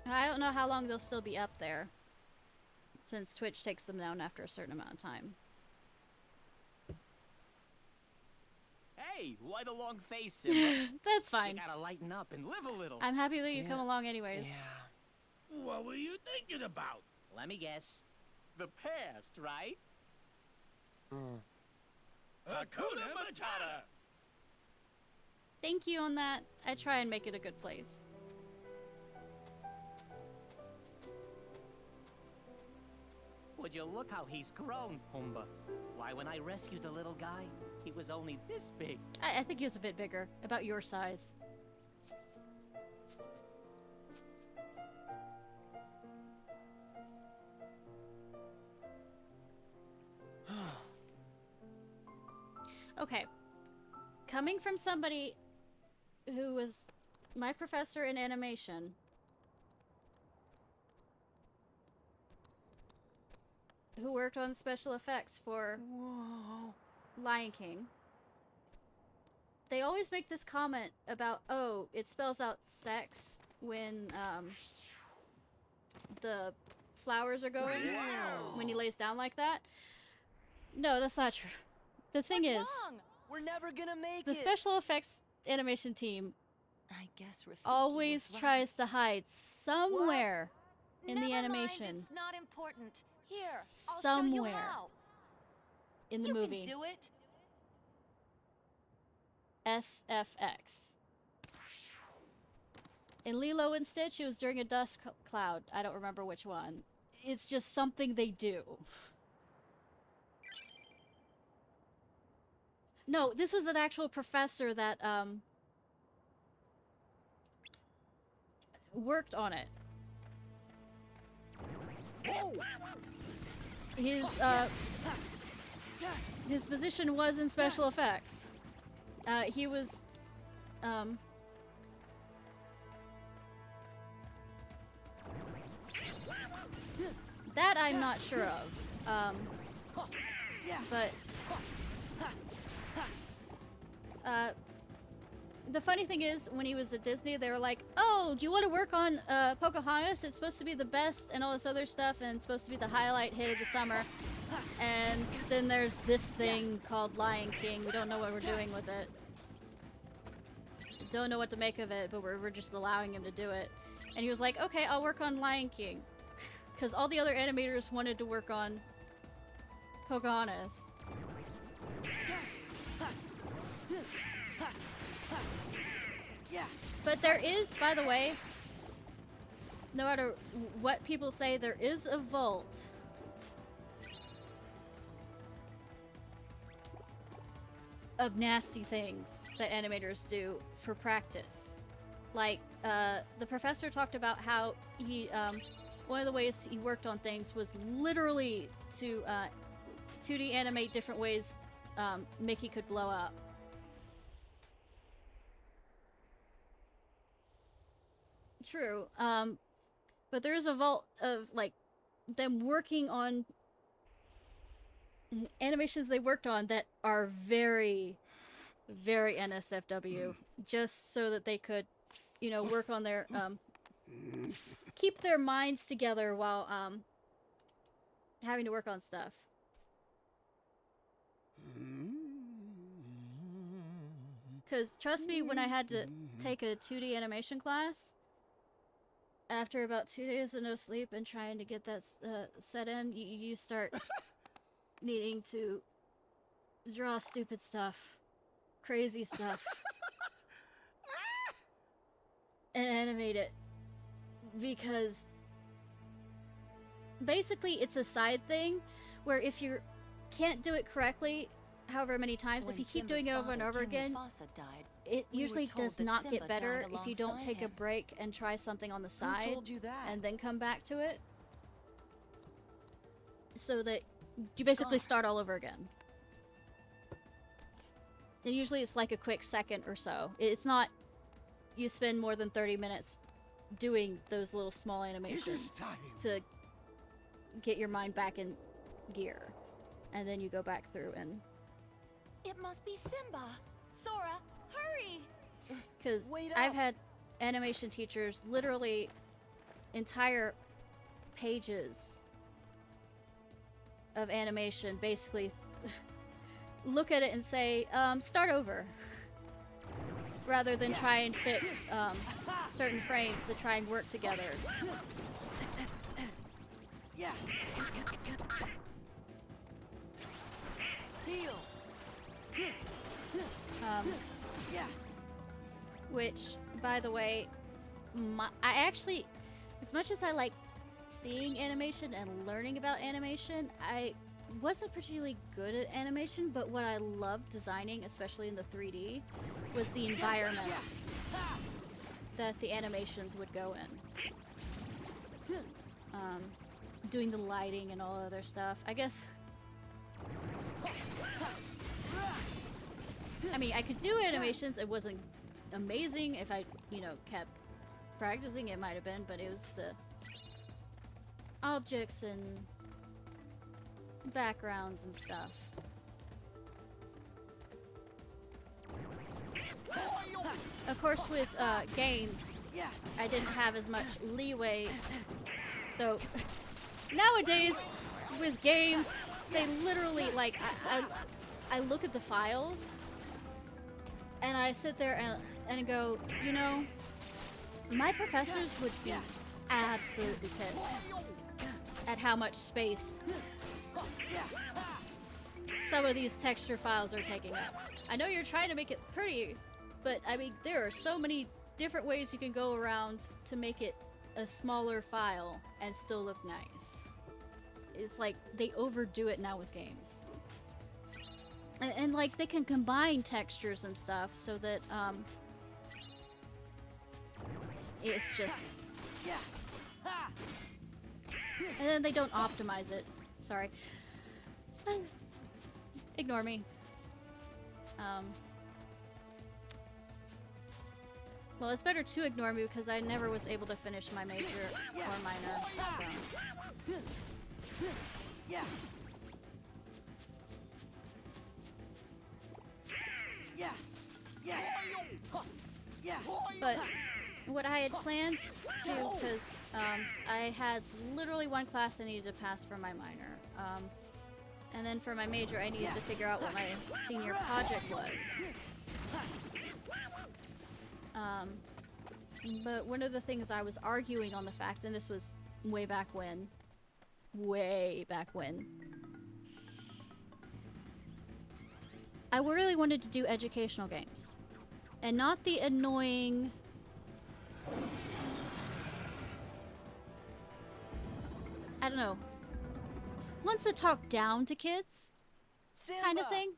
I don't know how long they'll still be up there, since Twitch takes them down after a certain amount of time. Hey, why the long face, Simba? That's fine. You gotta lighten up and live a little. I'm happy that you come along anyways. Yeah. What were you thinking about? Let me guess. The past, right? Hakuna Matata! Thank you on that. I try and make it a good place. Would you look how he's grown, Pumbaa? Why, when I rescued the little guy, he was only this big. I think he was a bit bigger. About your size. Okay. Coming from somebody who was my professor in animation, who worked on special effects for Lion King, they always make this comment about, oh, it spells out sex when the flowers are going, when he lays down like that. No, that's not true. The thing is, wrong? We're never gonna make the it. special effects animation team I guess Rafiki always was right. tries to hide somewhere in the Never animation. Mind, it's not important. Here, I'll show Somewhere you how. in the you movie. Can do it. SFX. In Lilo and Stitch, it was during a dust cloud. I don't remember which one. It's just something they do. No, this was an actual professor that worked on it. His position was in special effects. He was that I'm not sure of. But the funny thing is, when he was at Disney, they were like, oh, do you want to work on Pocahontas? It's supposed to be the best and all this other stuff, and it's supposed to be the highlight hit of the summer. And then there's this thing called Lion King. We don't know what we're doing with it. Don't know what to make of it, but we're just allowing him to do it. And he was like, okay, I'll work on Lion King. because all the other animators wanted to work on Pocahontas. But there is, by the way, no matter what people say, there is a vault of nasty things that animators do for practice. Like, the professor talked about how he, one of the ways he worked on things was literally to 2D animate different ways Mickey could blow up. True, but there's a vault of, like, them working on animations they worked on that are very, very NSFW, just so that they could, you know, work on their, keep their minds together while, having to work on stuff. Because, trust me, when I had to take a 2D animation class, after about 2 days of no sleep and trying to get that set in, you start needing to draw stupid stuff, crazy stuff, and animate it. Because basically it's a side thing where if you can't do it correctly however many times, if you keep doing it over and over again, it usually does not get better if you don't take a break and try something on the side and then come back to it. So that you basically start all over again. And usually it's like a quick second or so. It's not you spend more than 30 minutes doing those little small animations to get your mind back in gear. And then you go back through and... It must be Simba! Sora, hurry! Because I've had animation teachers literally entire pages of animation basically look at it and say, start over. Rather than try and fix certain frames to try and work together. Yeah. Heal. Yeah. Which, by the way, I actually, as much as I like seeing animation and learning about animation, I wasn't particularly good at animation, but what I loved designing, especially in the 3D, was the environments that the animations would go in. Doing the lighting and all other stuff. I guess... I mean, I could do animations. It wasn't amazing. If I, you know, kept practicing, it might have been, but it was the objects and backgrounds and stuff. Of course, with games, I didn't have as much leeway. So nowadays, with games, they literally, like, I look at the files and I sit there and go, you know, my professors would be absolutely pissed at how much space some of these texture files are taking up. I know you're trying to make it pretty, but I mean, there are so many different ways you can go around to make it a smaller file and still look nice. It's like they overdo it now with games. And like they can combine textures and stuff so that it's just... And then they don't optimize it. Sorry. Ignore me. Well, it's better to ignore me because I never was able to finish my major or minor, so... Yeah. Yeah. Yeah. Yeah. But what I had planned to, because I had literally one class I needed to pass for my minor. And then for my major, I needed to figure out what my senior project was. But one of the things I was arguing on the fact, and this was way back when, way back when. I really wanted to do educational games. And not the annoying... I don't know. Ones that talk down to kids. Kind of thing.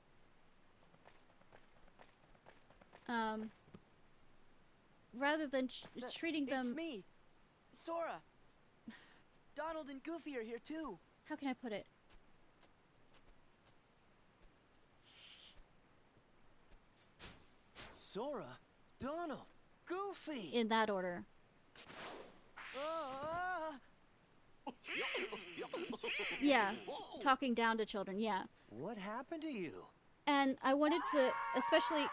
Rather than treating them... It's me! Sora! Donald and Goofy are here too! How can I put it? Sora, Donald, Goofy! In that order. Yeah, talking down to children, yeah. What happened to you? And I wanted to, especially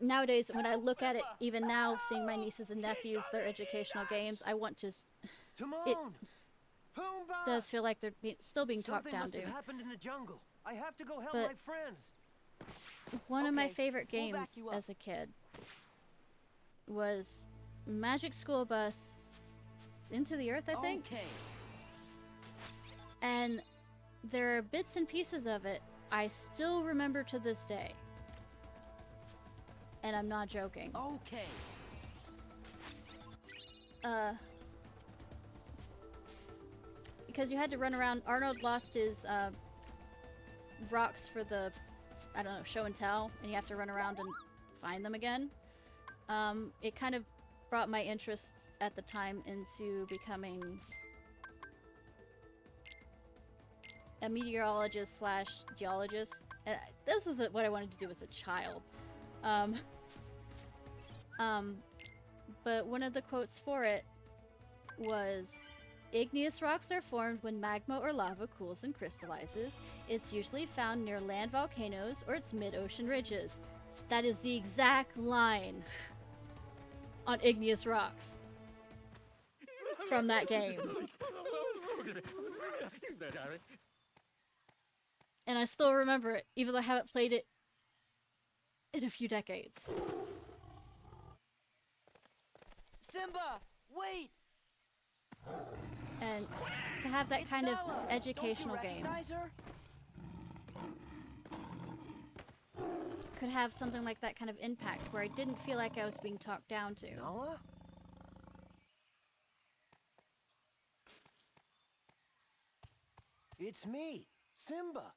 nowadays, when I look at it, even now, seeing my nieces and nephews, their educational games, I want to... It does feel like they're still being talked down to. Something must have happened in the jungle. I have to go help But my friends. one of my favorite games as a kid was Magic School Bus Into the Earth, I think? Okay. And there are bits and pieces of it I still remember to this day. And I'm not joking. Okay. Because you had to run around. Arnold lost his rocks for the, I don't know, show and tell, and you have to run around and find them again. It kind of brought my interest at the time into becoming a meteorologist slash geologist. This was what I wanted to do as a child. But one of the quotes for it was, igneous rocks are formed when magma or lava cools and crystallizes. It's usually found near land volcanoes or its mid-ocean ridges. That is the exact line on igneous rocks from that game. And I still remember it, even though I haven't played it in a few decades. Simba, wait! And to have that kind of educational Don't you game recognize her? could have something like that kind of impact, where I didn't feel like I was being talked down to. Nala? It's me, Simba.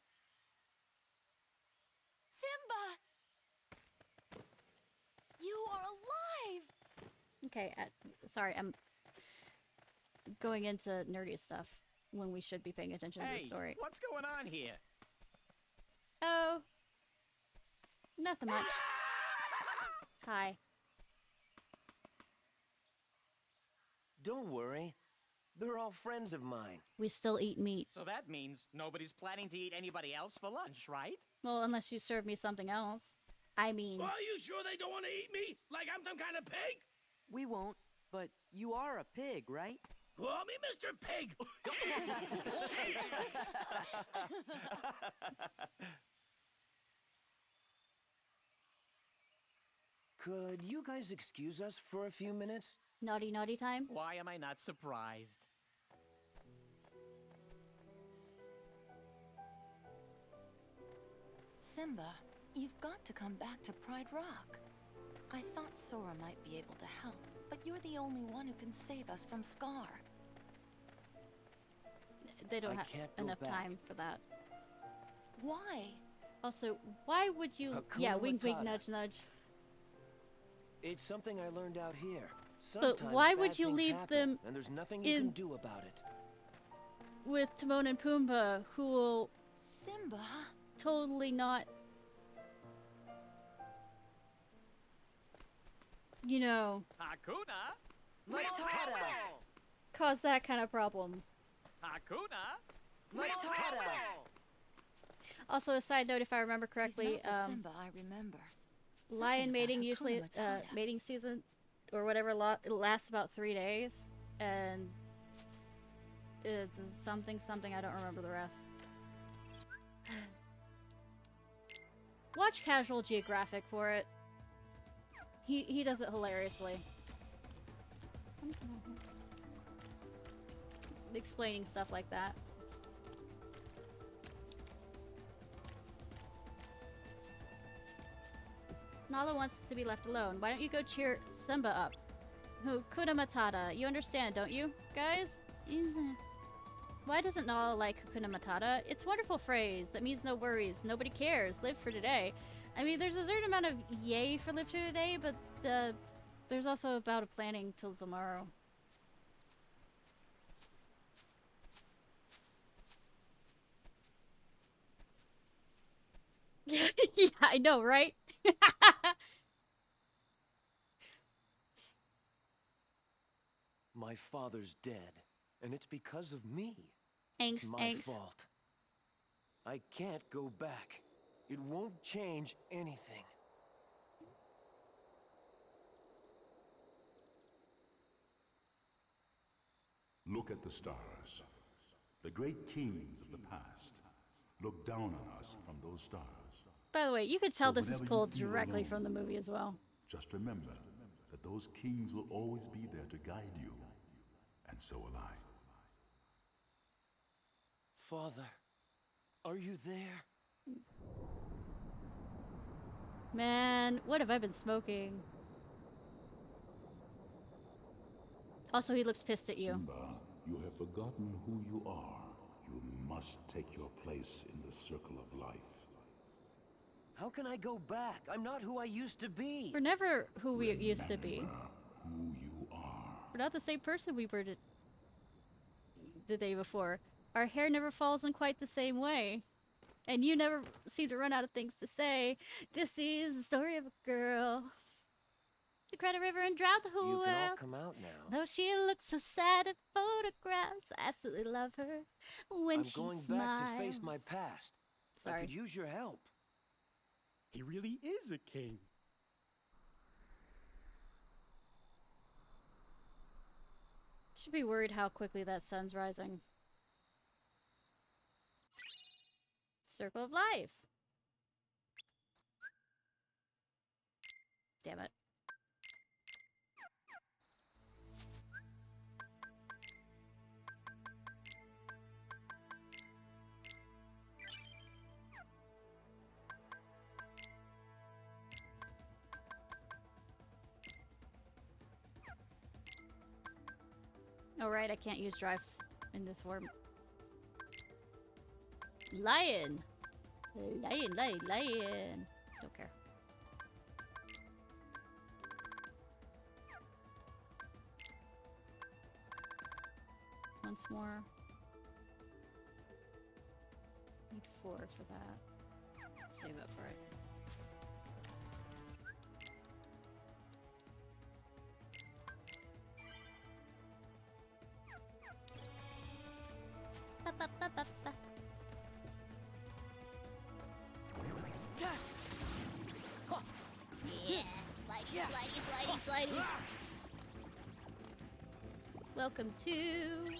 Simba! You are alive! Okay, sorry, I'm going into nerdy stuff when we should be paying attention to the story. What's going on here? Oh, nothing much. Hi. Don't worry. They're all friends of mine. We still eat meat. So that means nobody's planning to eat anybody else for lunch, right? Well, unless you serve me something else. I mean... Are you sure they don't want to eat me? Like I'm some kind of pig? We won't, but you are a pig, right? Call me Mr. Pig! Could you guys excuse us for a few minutes? Naughty time? Why am I not surprised? Simba, you've got to come back to Pride Rock. I thought Sora might be able to help, but you're the only one who can save us from Scar. They don't have enough time for that. Why? Also, why would you... Hakuna Yeah, wink, Matata. nudge, nudge. It's something I learned out here. But Sometimes why would bad you things leave happen, them and there's nothing you in- can do about it. With Timon and Pumbaa, who will... Simba? Totally not... You know... Hakuna Matata! Cause that kind of problem. Hakuna Matata! Also, a side note, if I remember correctly, He's not the Simba I remember. lion Something mating about usually, Hakuna Matata. mating season, or whatever, it lasts about 3 days, and it's something, I don't remember the rest. Watch Casual Geographic for it. He does it hilariously. Explaining stuff like that. Nala wants to be left alone. Why don't you go cheer Simba up? Hakuna Matata. You understand, don't you, guys? Why doesn't Nala like Hakuna Matata? It's a wonderful phrase that means no worries. Nobody cares. Live for today. I mean, there's a certain amount of yay for live for today, but there's also about planning till tomorrow. Yeah, I know, right? My father's dead, and it's because of me. Angst, It's my fault. I can't go back. It won't change anything. Look at the stars. The great kings of the past look down on us from those stars. By the way, you could tell So this is whenever you pulled feel directly alone, from the movie as well. Just remember that those kings will always be there to guide you. And so will I. Father, are you there? Man, what have I been smoking? Also, he looks pissed at you. Simba, you have forgotten who you are. You must take your place in the circle of life. How can I go back? I'm not who I used to be. We're never who we used to be. Who you are. We're not the same person we were the day before. Our hair never falls in quite the same way. And you never seem to run out of things to say. This is the story of a girl who cried a river and drowned the whole You world. can all come out now. Though she looks so sad in photographs, I absolutely love her when I'm she going smiles. back to face my past. Sorry. I could use your help. He really is a king. Should be worried how quickly that sun's rising. Circle of life. Damn it. Oh right, I can't use drive in this form. Lion! Lion, lion, lion! Don't care. Once more. Need 4 for that. Save up for it. Ba, ba, ba, ba, ba. Yeah, slidey, slidey, slidey, slidey. Welcome to... You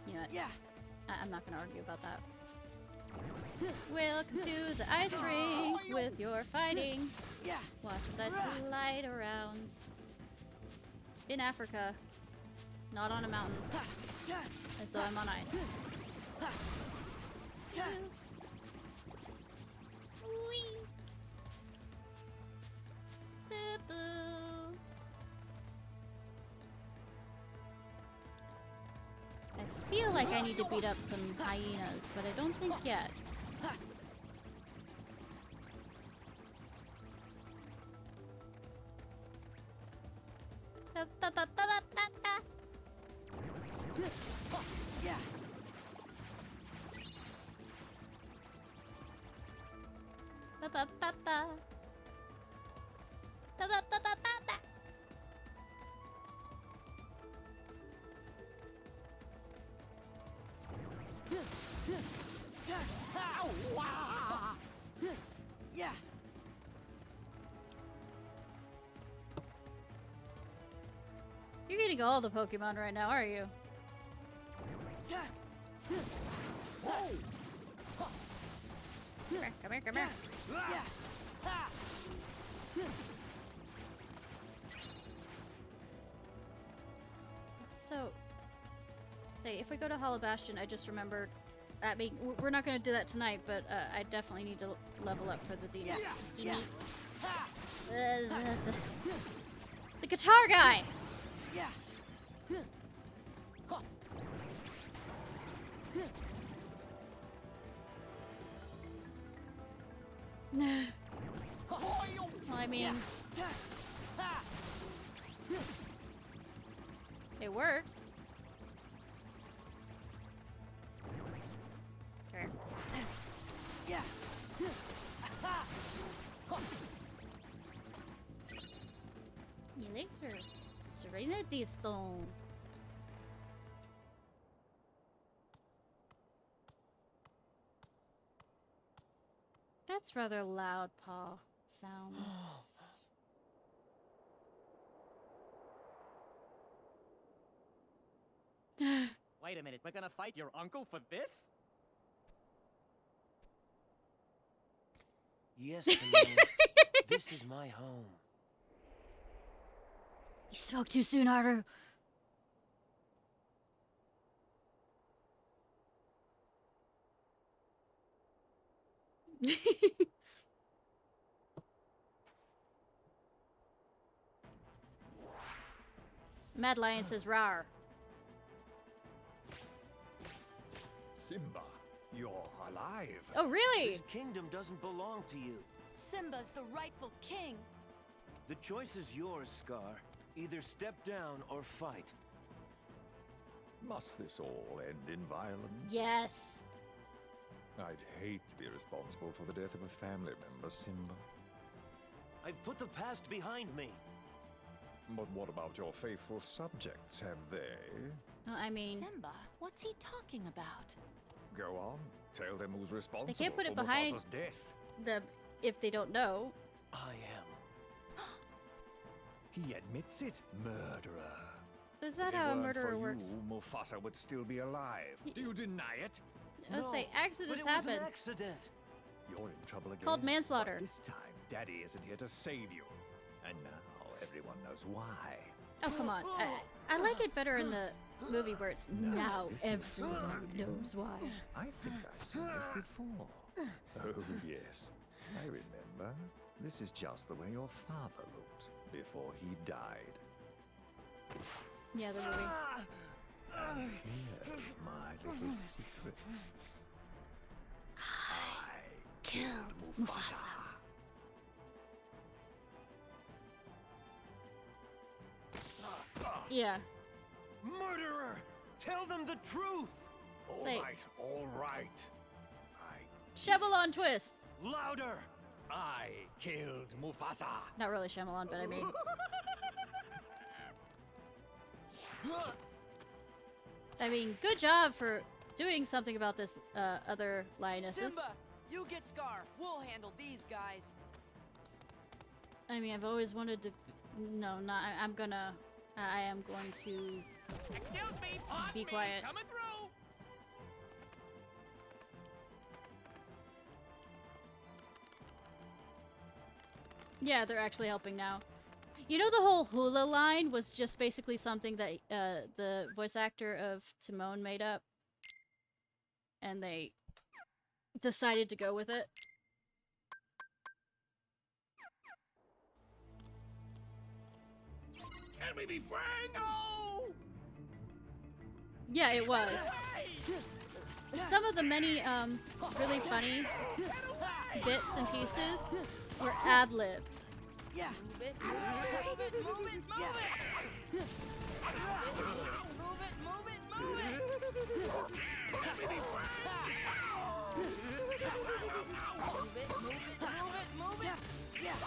know what? Yeah. I'm not gonna argue about that. Welcome to the ice ring with your fighting. Yeah. Watch as I slide around. In Africa. Not on a mountain. As though I'm on ice. Whee! Boo-boo. I feel like I need to beat up some hyenas, but I don't think yet. Yeah. Ba ba ba ba. Ba ba ba ba ba ba. Yeah. You're getting all the Pokemon right now, are you? Come here, come here, come here. So, say, if we go to Hollow Bastion, I just remembered I mean, we're not gonna do that tonight, but I definitely need to level up for the the guitar guy. Yeah. Well, I mean, it works. Okay. Yeah. Elixir. Serenity Stone. That's rather loud paw sounds. Wait a minute, we're gonna fight your uncle for this? Yes, Simone. This is my home. You spoke too soon, Haru. Mad Lion says rawr. Simba, you're alive. Oh, really? This kingdom doesn't belong to you. Simba's the rightful king. The choice is yours, Scar. Either step down or fight. Must this all end in violence? Yes. I'd hate to be responsible for the death of a family member, Simba. I've put the past behind me. But what about your faithful subjects? Have they? Well, I mean, Simba, what's he talking about? Go on. Tell them who's responsible they can't put it for behind Mufasa's death. the if they don't know. I am. He admits it, murderer. Is that If it how a weren't murderer for works? You, Mufasa would still be alive. Do you deny it? Let's say accidents but it was happen. an accident. You're in trouble again. Called manslaughter. But this time, Daddy isn't here to save you. And now everyone knows why. Oh, come on. I like it better in the movie where it's now everyone knows why. I think I've seen this before. Oh, yes. I remember. This is just the way your father looked before he died. Yeah, the movie. And here's my little secret. I killed Mufasa. Yeah. Murderer! Tell them the truth! All Say- right, all right. Shyamalan twist. Louder! I killed Mufasa. Not really Shyamalan, but I mean. I mean, good job for doing something about this other lionesses. Simba, you get Scar. We'll handle these guys. I mean, I've always wanted to. No, not. I am going to. Excuse me, pardon Be me, quiet. coming through. Yeah, they're actually helping now. You know, the whole hula line was just basically something that the voice actor of Timon made up, and they decided to go with it. Can we be friends? No! Yeah, it was. Some of the many really funny bits and pieces were ad-libbed. Yeah. Move it, move it, move it, move it, move it. Move it, move it, move it. Can we be friends? Move it, move it, move it. Yeah.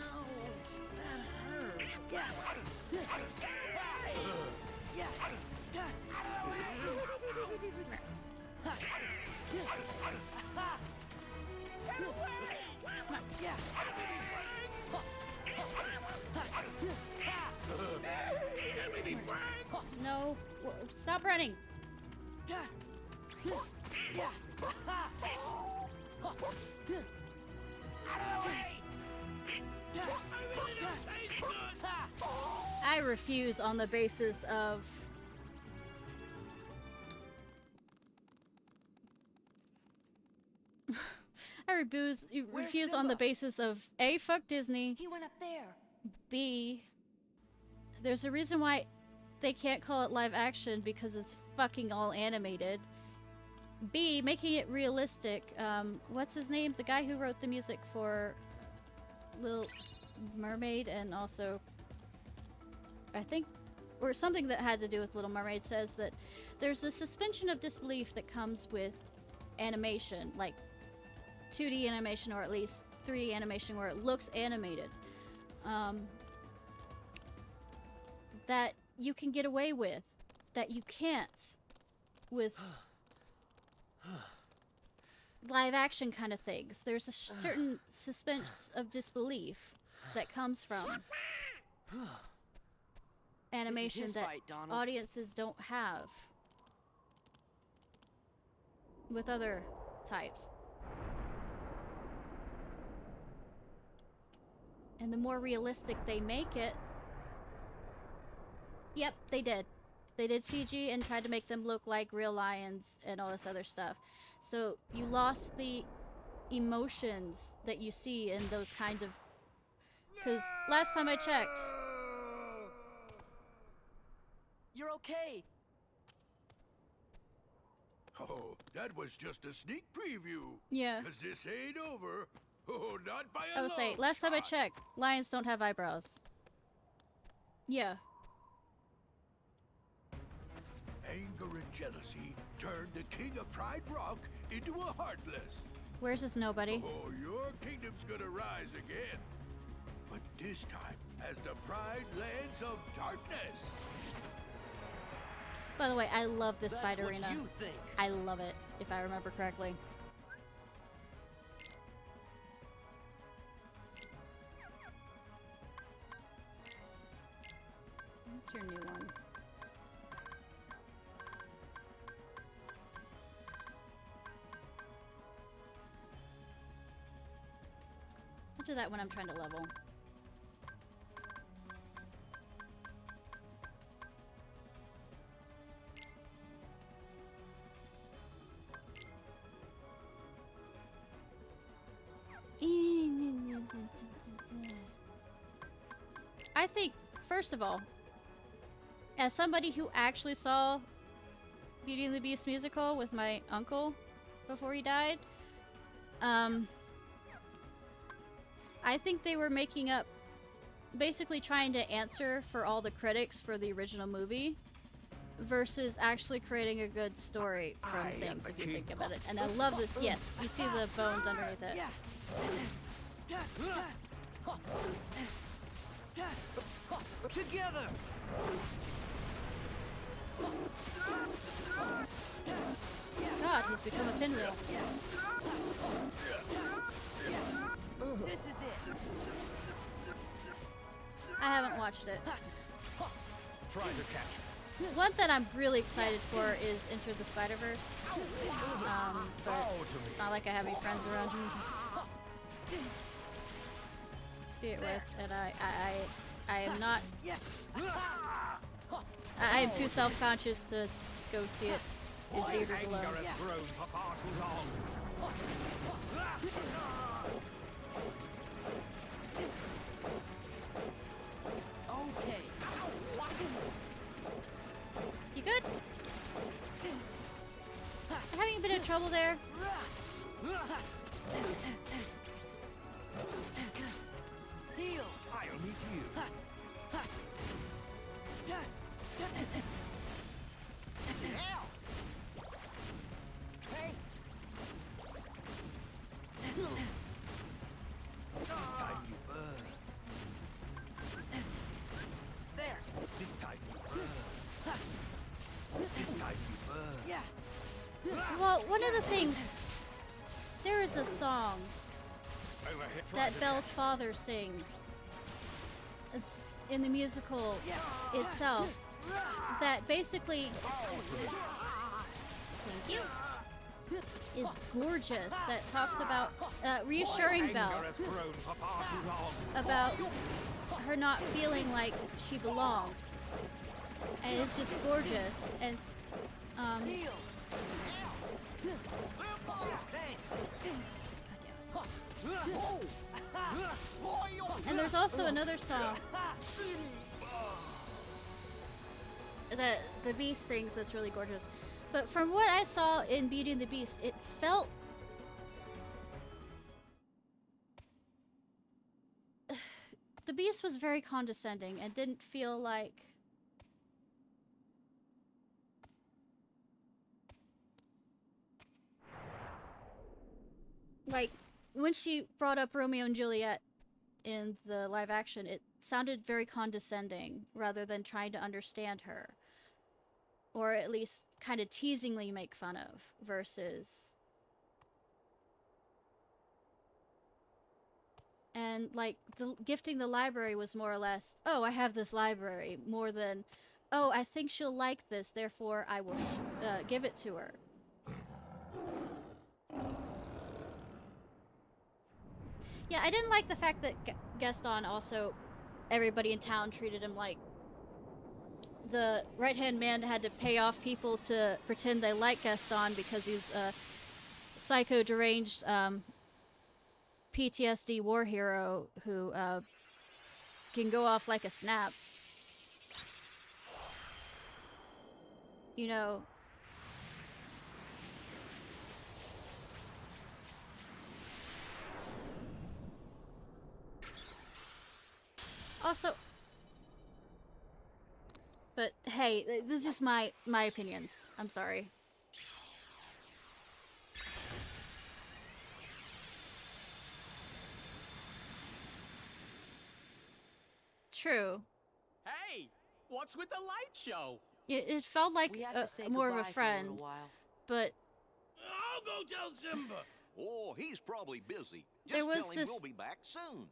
Ouch, that hurt. Yeah. Yeah. Get away! Yeah. Can we be friends? No, stop running. Yeah. I refuse on the basis of refuse on the basis of A, fuck Disney. He went up there. B, there's a reason why they can't call it live action because it's fucking all animated. B, making it realistic. What's his name? The guy who wrote the music for Little Mermaid and also, I think, or something that had to do with Little Mermaid, says that there's a suspension of disbelief that comes with animation, like 2D animation or at least 3D animation where it looks animated. That you can get away with, that you can't with live action kind of things. There's a certain suspense of disbelief that comes from animation that audiences don't have with other types. And the more realistic they make it, yep, they did. They did CG and tried to make them look like real lions and all this other stuff. So you lost the emotions that you see in those kind of... Because last time I checked... You're okay. Oh, that was just a sneak preview. Yeah. Cause this ain't over. Oh, not by a I would say, long last time I shot. checked, lions don't have eyebrows. Yeah. Anger and jealousy turned the king of Pride Rock into a heartless. Where's this nobody? Oh, your kingdom's gonna rise again. But this time as the Pride Lands of Darkness. By the way, I love this That's fight what arena. you think. I love it, if I remember correctly. What's your new one? I'll do that when I'm trying to level. I think, first of all, as somebody who actually saw Beauty and the Beast musical with my uncle before he died, I think they were making up, basically trying to answer for all the critics for the original movie versus actually creating a good story from things, if you think about it. And I love this. Yes, you see the bones underneath it. Together! God, he's become a pinwheel. This is it. I haven't watched it. Try to catch him. One that I'm really excited for is Enter the Spider-Verse. But it's not like I have any friends around who see it with, and I am not. I am too self-conscious to go see it in theaters alone. Anger has grown for far too long. Okay. You good? Having a bit of trouble there? Heal. I'll meet you. Hey. This time you burn. There. This time you burn. This time you burn. Yeah. Well, one of the things, there is a song that Belle's father sings in the musical itself that basically, thank you, is gorgeous, that talks about reassuring Belle about her not feeling like she belonged, and it's just gorgeous. And And there's also another song that the Beast sings that's really gorgeous. But from what I saw in Beauty and the Beast, it felt... The Beast was very condescending and didn't feel like... Like, when she brought up Romeo and Juliet in the live action, it sounded very condescending rather than trying to understand her. Or at least kind of teasingly make fun of, versus... And, like, gifting the library was more or less, oh, I have this library, more than, oh, I think she'll like this, therefore I will give it to her. Yeah, I didn't like the fact that Gaston also, everybody in town treated him like the right-hand man had to pay off people to pretend they like Gaston because he's a psycho deranged PTSD war hero who can go off like a snap. You know. Also, but hey, this is just my opinions. I'm sorry. True. Hey, what's with the light show? It felt like more of a friend, but I'll go tell Simba. Oh, he's probably busy. Just there was tell him this we'll be back soon.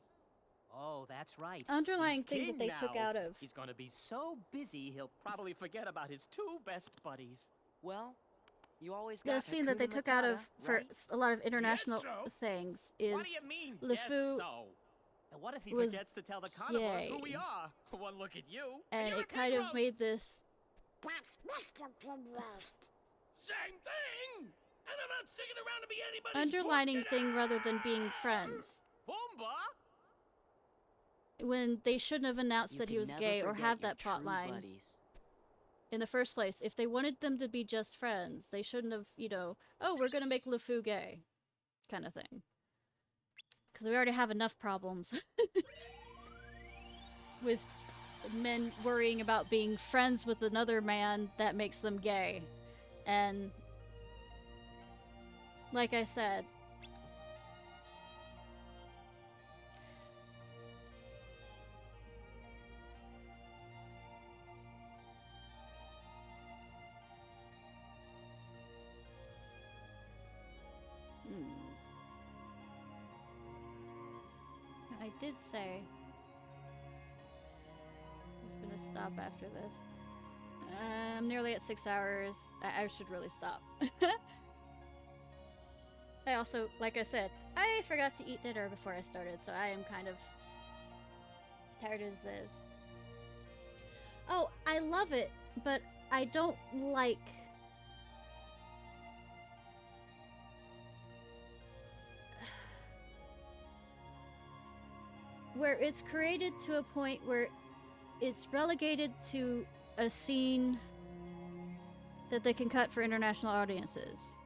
Oh, that's right. underlying He's thing that king they took now. out of. He's gonna be so busy he'll probably forget about his two best buddies. Well, you always The got scene that they Hakuna took out of Matata, for right? a lot of international so. things is What do you mean, LeFou yes, so? And what if he was forgets to tell the carnivores who we gay. are? One look at you, and you're it a kind pig of roast. made this That's Mr. Pinroast. Same thing. And I'm not sticking around to be anybody's underlining pork thing rather than being friends. Pumbaa? When they shouldn't have announced You that he can was never gay or forget have your that plot true line buddies. in the first place. If they wanted them to be just friends, they shouldn't have, you know, oh, we're gonna make LeFou gay, kind of thing. Because we already have enough problems with men worrying about being friends with another man that makes them gay. And like I said, I did say I was gonna stop after this. I'm nearly at 6 hours. I should really stop. I also, like I said, I forgot to eat dinner before I started, so I am kind of tired as is. Oh, I love it, but I don't like... where it's created to a point where it's relegated to a scene that they can cut for international audiences.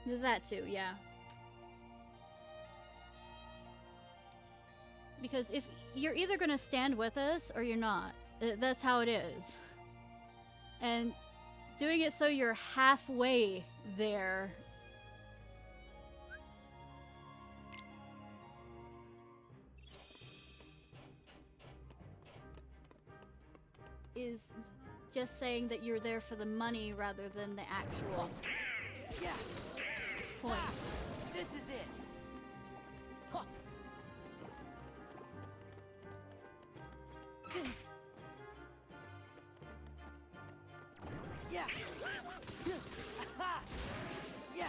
That too, yeah. Because if you're either going to stand with us or you're not. That's how it is. And doing it so you're halfway there is just saying that you're there for the money rather than the actual point. This is it. Huh. Yeah. Yeah.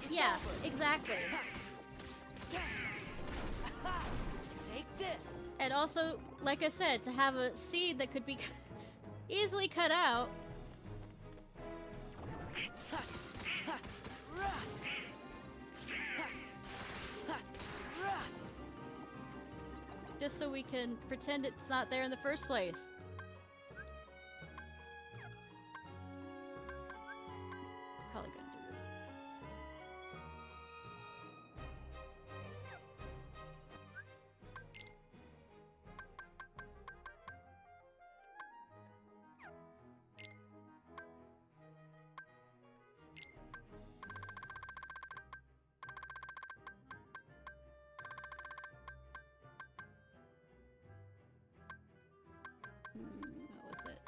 Yeah, exactly. Take this. And also, like I said, to have a seed that could be easily cut out. Just so we can pretend it's not there in the first place. Probably gonna do this. What was it?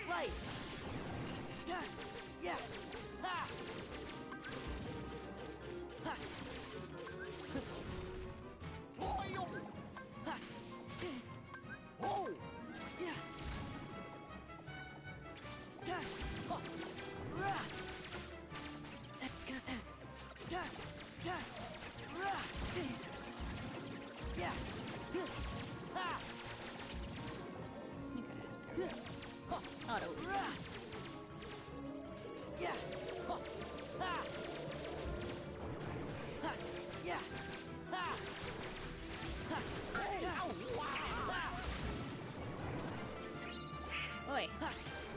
Right. Yeah. Ha. Ha. Oil. Ha. Oh. Yeah. Yeah. Oh. Rah. Yeah. Yeah. Rah. Yeah. Ha. Okay. Auto reset. Yeah. Ha. Ha. Yeah. Ha. Ha. Yeah. Oi. Ha.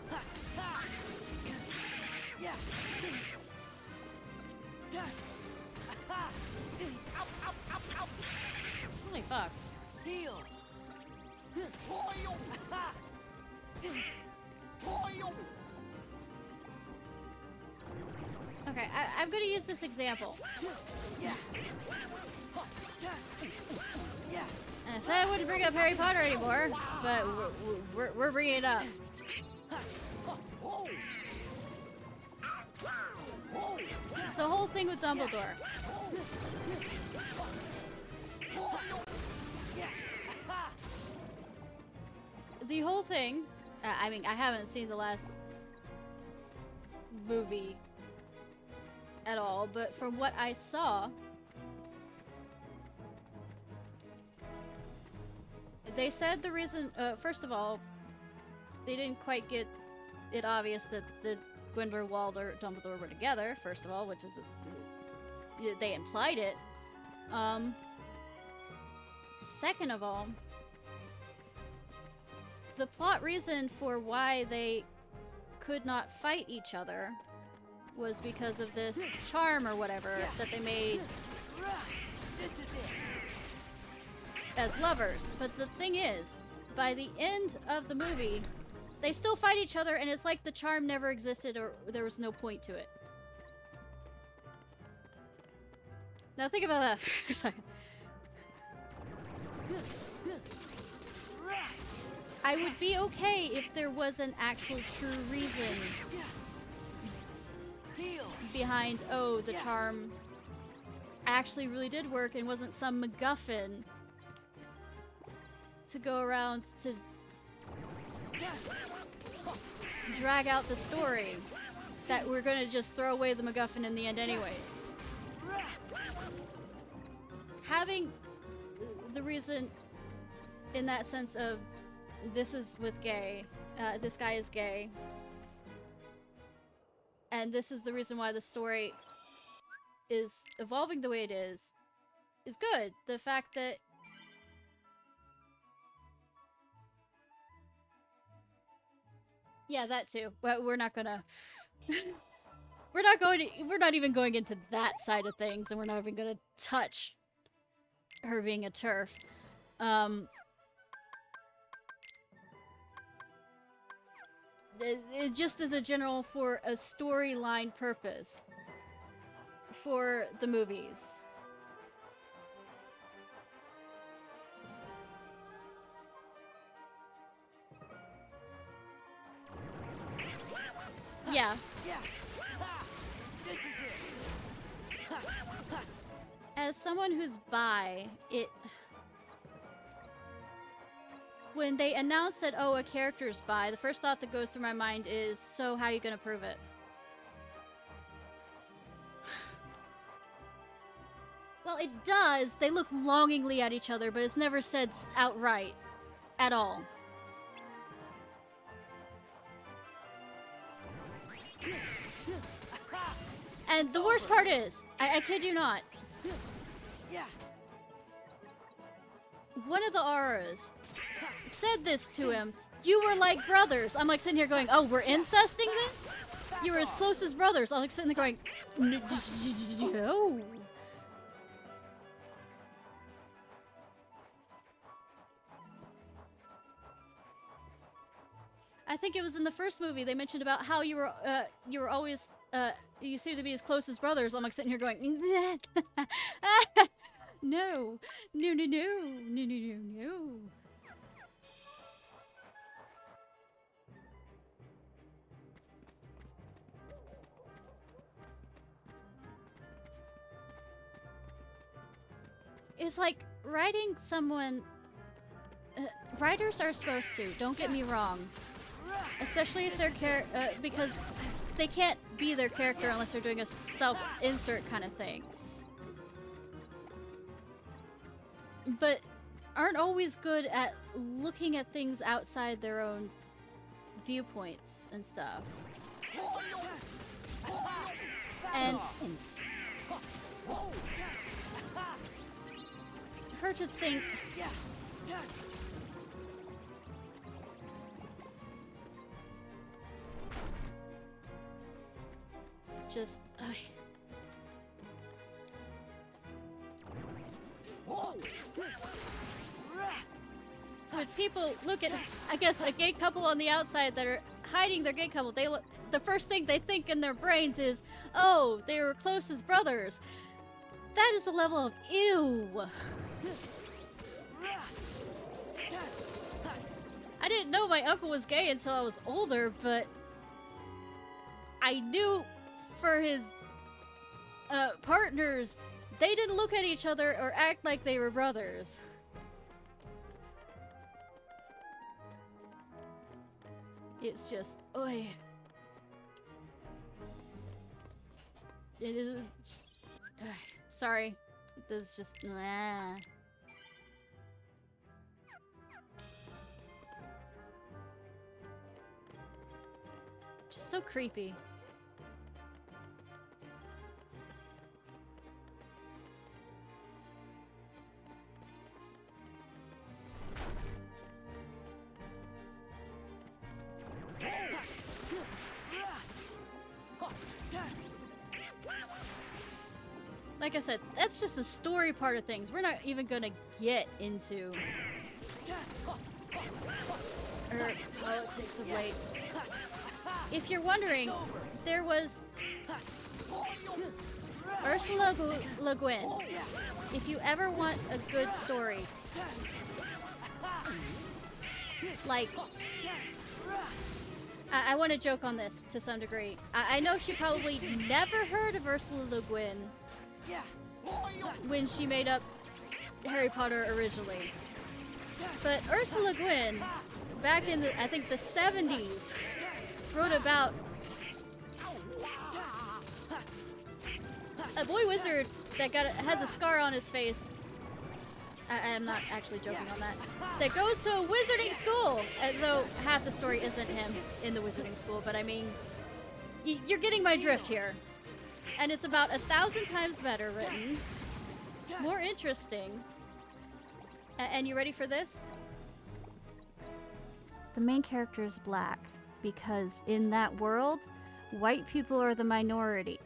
Ha. Ha. Yeah. Yeah. Ha. Ow, ow, ow, ow. Holy fuck. Heal. Oil. Ha. Oil. Okay, I'm gonna use this example. Yeah. Yeah. And I said I wouldn't bring up Harry Potter anymore, but we're bringing it up. The whole thing with Dumbledore. The whole thing, I mean, I haven't seen the last movie at all, but from what I saw, they said the reason, first of all, they didn't quite get it obvious that the Grindelwald or Dumbledore were together, first of all, which is, they implied it. Second of all, the plot reason for why they could not fight each other was because of this charm or whatever that they made as lovers. But the thing is, by the end of the movie, they still fight each other, and it's like the charm never existed or there was no point to it. Now think about that for a second. I would be okay if there was an actual true reason behind, oh, the charm actually really did work and wasn't some MacGuffin to go around to drag out the story that we're gonna just throw away the MacGuffin in the end anyways. Having the reason in that sense of this is with gay, this guy is gay, and this is the reason why the story is evolving the way it is good. The fact that yeah, that too. But we're not gonna we're not even going into that side of things, and we're not even gonna touch her being a TERF. It just is a general for a storyline purpose for the movies. Yeah. as someone who's bi, when they announce that, oh, a character's bi, the first thought that goes through my mind is, so how are you gonna prove it? Well, it does. They look longingly at each other, but it's never said outright. At all. And the worst part is, I kid you not, one of the auras said this to him, you were like brothers. I'm like sitting here going, oh, we're incesting this? You were as close as brothers. I'm like sitting there going, no. I think it was in the first movie they mentioned about how you were always you seem to be as close as brothers. I'm like sitting here going, no, no, no, no, no, no, no, no. It's like writing someone. Writers are supposed to. Don't get me wrong. Especially if they're because they can't be their character unless they're doing a self-insert kind of thing. But aren't always good at looking at things outside their own viewpoints and stuff. And her to think just when people look at, I guess, a gay couple on the outside that are hiding their gay couple, they look, the first thing they think in their brains is, oh, they were close as brothers. That is a level of ew. I didn't know my uncle was gay until I was older, but I knew for his partners, they didn't look at each other or act like they were brothers. It's just, oi. It is just, sorry. This is just, just so creepy. Like I said, that's just the story part of things. We're not even gonna get into politics of late. If you're wondering, there was Ursula Le Guin. If you ever want a good story, like, I want to joke on this to some degree. I know she probably never heard of Ursula Le Guin when she made up Harry Potter originally. But Ursula Le Guin, back in the, I think the 70s, wrote about a boy wizard that has a scar on his face. I'm not actually joking on that. That goes to a wizarding school, though half the story isn't him in the wizarding school, but I mean, you're getting my drift here. And it's about 1,000 times better written, more interesting. And you ready for this? The main character is black because in that world, white people are the minority.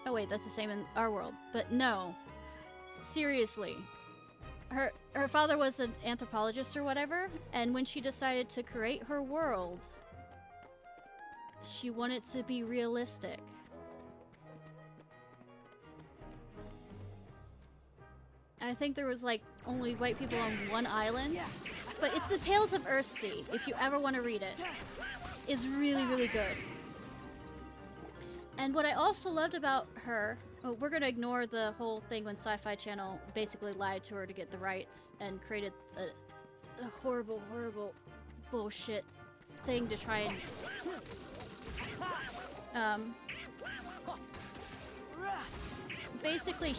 Oh wait, that's the same in our world. But no, seriously. Her father was an anthropologist or whatever, and when she decided to create her world, she wanted to be realistic. I think there was like only white people on one island, but it's the Tales of Earthsea, if you ever want to read it. It's really, really good. And what I also loved about her, oh, we're gonna ignore the whole thing when Sci-Fi Channel basically lied to her to get the rights and created a horrible, horrible bullshit thing to try and basically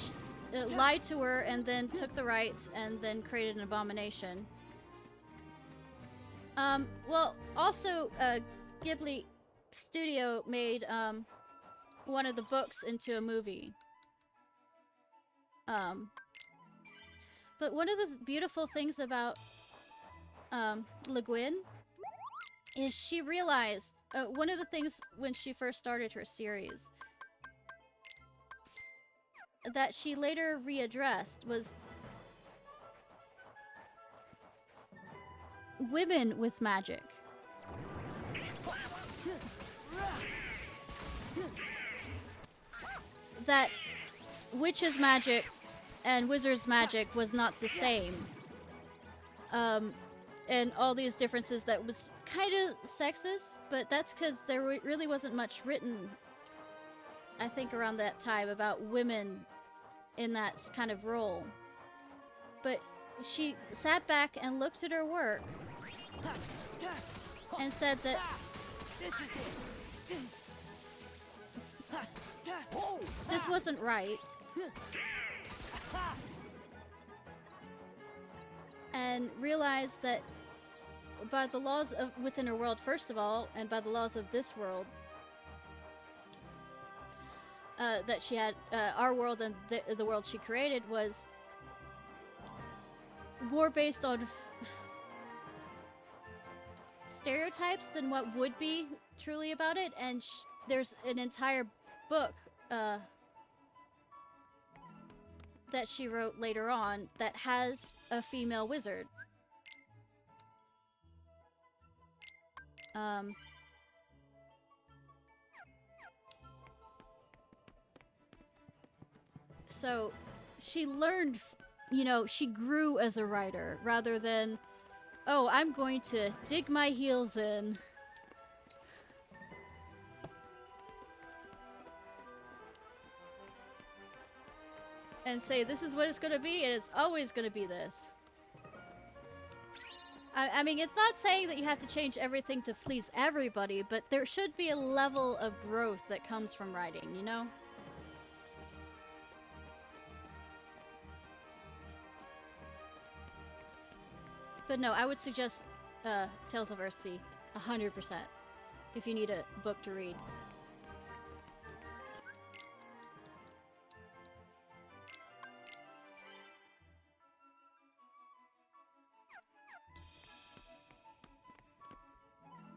lied to her and then took the rights and then created an abomination. Well, also, Ghibli Studio made, one of the books into a movie. But one of the beautiful things about, Le Guin is she realized, one of the things when she first started her series that she later readdressed was women with magic. That witches' magic and wizards' magic was not the same. And all these differences that was kind of sexist, but that's because there really wasn't much written, I think, around that time about women in that kind of role. But she sat back and looked at her work and said that this wasn't right. And realized that by the laws of within her world, first of all, and by the laws of this world, that she had, our world and the world she created was more based on stereotypes than what would be truly about it. And there's an entire book that she wrote later on that has a female wizard. So she learned, you know, she grew as a writer rather than, oh, I'm going to dig my heels in. And say, this is what it's gonna be, and it's always gonna be this. I mean, it's not saying that you have to change everything to please everybody, but there should be a level of growth that comes from writing, you know? But no, I would suggest Tales of Earthsea 100% if you need a book to read.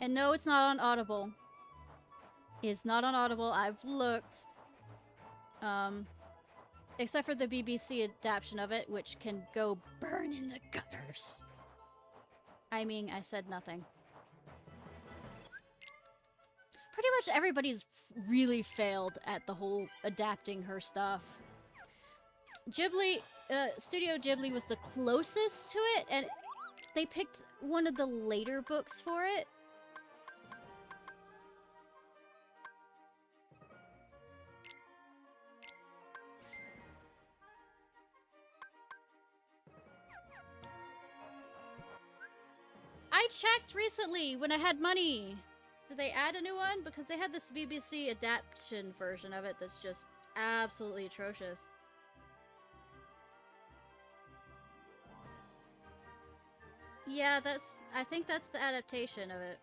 And no, it's not on Audible. It's not on Audible. I've looked. Except for the BBC adaptation of it, which can go burn in the gutters. I mean, I said nothing. Pretty much everybody's really failed at the whole adapting her stuff. Ghibli, Studio Ghibli was the closest to it, and they picked one of the later books for it. I checked recently when I had money. Did they add a new one? Because they had this BBC adaptation version of it that's just absolutely atrocious. Yeah, I think that's the adaptation of it.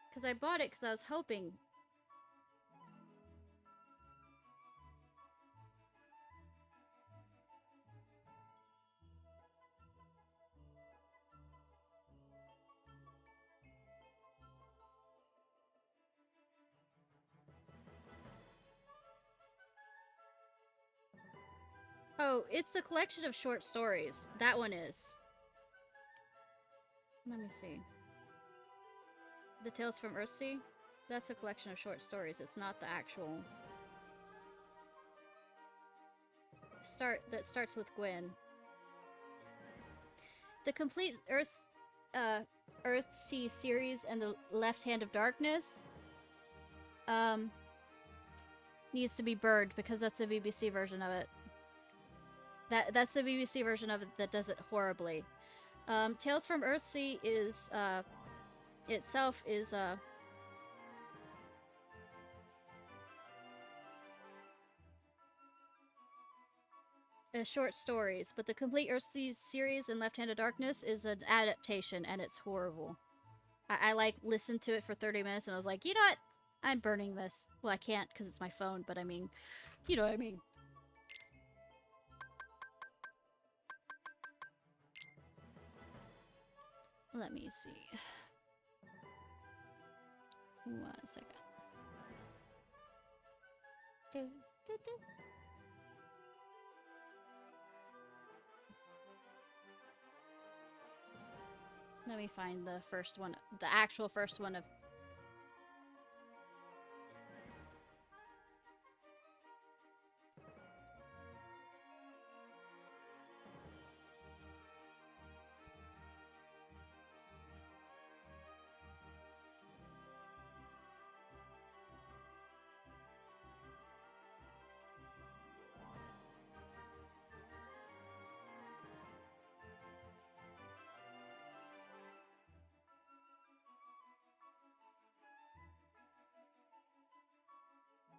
Because I bought it because I was hoping. Oh, it's the collection of short stories. That one is. Let me see. The Tales from Earthsea? That's a collection of short stories. It's not the actual... that starts with Gwen. The complete Earthsea series and the Left Hand of Darkness needs to be burned because that's the BBC version of it. That's the BBC version of it that does it horribly. Tales from Earthsea is itself is short stories, but the complete Earthsea series and Left Hand of Darkness is an adaptation, and it's horrible. I like listened to it for 30 minutes, and I was like, you know what? I'm burning this. Well, I can't because it's my phone, but I mean, you know what I mean. Let me see. 1 second. Let me find the first one, the actual first one of...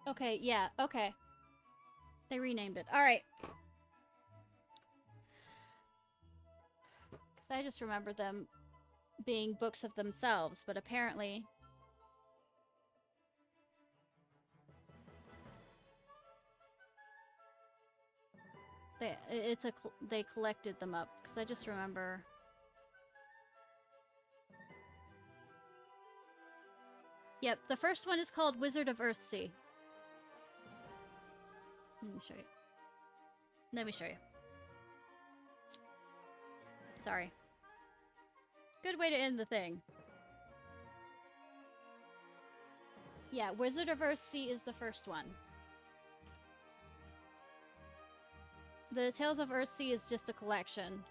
Okay, yeah, okay. They renamed it. Alright. So I just remember them being books of themselves, but apparently... They collected them up, because I just remember... Yep, the first one is called Wizard of Earthsea. Let me show you. Let me show you. Sorry. Good way to end the thing. Yeah, Wizard of Earthsea is the first one. The Tales of Earthsea is just a collection.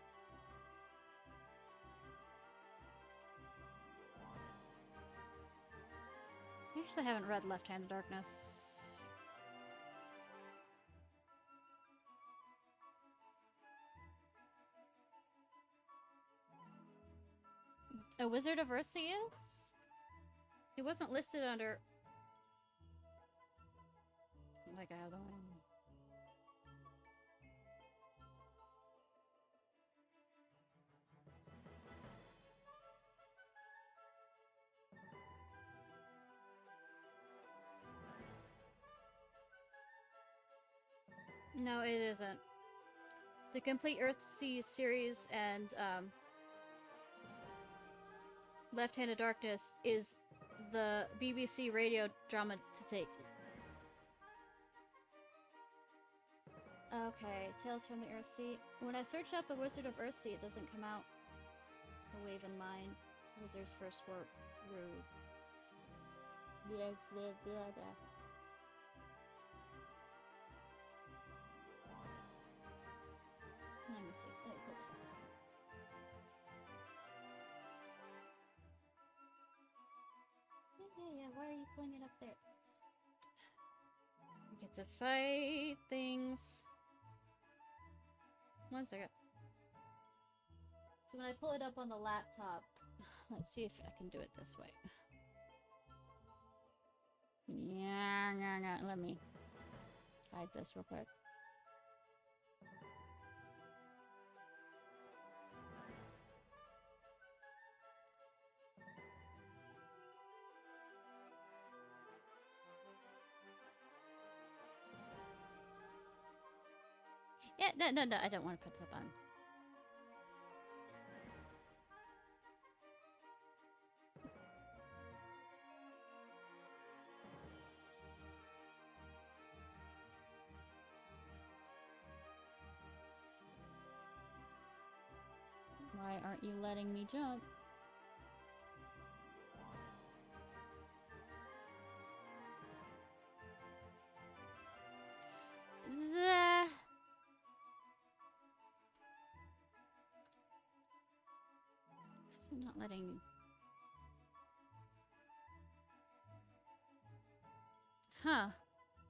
I actually haven't read Left Hand of Darkness. A Wizard of Earthsea is? It wasn't listed under... Like I have the one. No, it isn't. The complete Earthsea series and Left Hand of Darkness is the BBC radio drama to take. Okay, Tales from the Earthsea. When I search up a Wizard of Earthsea, it doesn't come out. A Wave in Mind. Wizard's First Word. Rude. Blah, blah, blah, blah. Let me see. Oh, hold on. Yeah, why are you pulling it up there? We get to fight things. 1 second. So when I pull it up on the laptop, let's see if I can do it this way. Yeah, let me hide this real quick. Yeah, no, I don't want to put that on. Why aren't you letting me jump? Is it not letting me? Huh.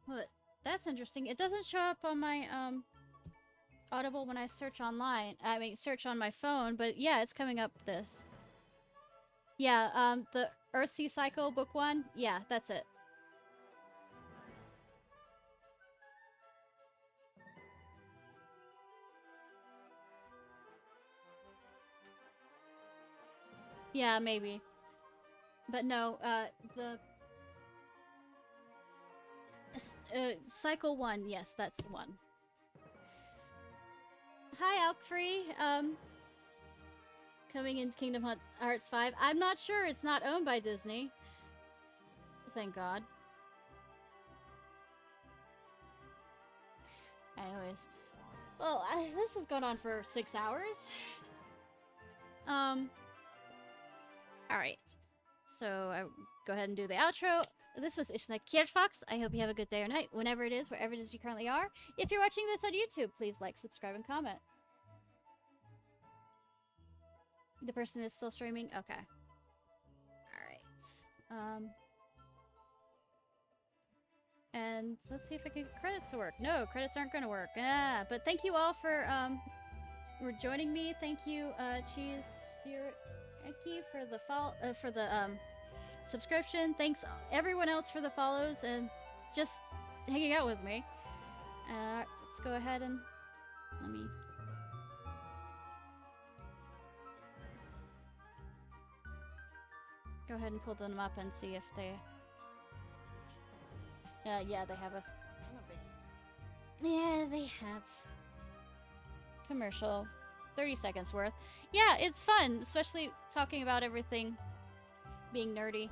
Well, that's interesting. It doesn't show up on my, Audible when I search online. I mean, search on my phone, but yeah, it's coming up this. Yeah, the Earthsea Cycle book 1. Yeah, that's it. Yeah, maybe. But no, the Cycle 1, yes, that's the one. Hi, Alkfree. Coming in Kingdom Hearts 5. I'm not sure. It's not owned by Disney. Thank God. Anyways. Well, this has gone on for 6 hours. Alright. So, I go ahead and do the outro. This was Ishnai Ciarfox. I hope you have a good day or night, whenever it is, wherever it is you currently are. If you're watching this on YouTube, please like, subscribe, and comment. The person is still streaming? Okay. Alright. And let's see if I can get credits to work. No, credits aren't gonna work. Ah, but thank you all for joining me. Thank you, Cheese Eki for the subscription. Thanks everyone else for the follows and just hanging out with me. Let's go ahead and let me go ahead and pull them up and see if they... yeah, they have a... Yeah, they have... Commercial. 30 seconds worth. Yeah, it's fun, especially talking about everything being nerdy.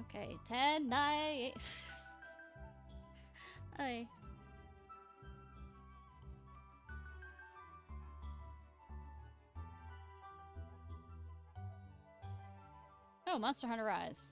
Okay, 10, 9, 8... Hey. Oh, Monster Hunter Rise.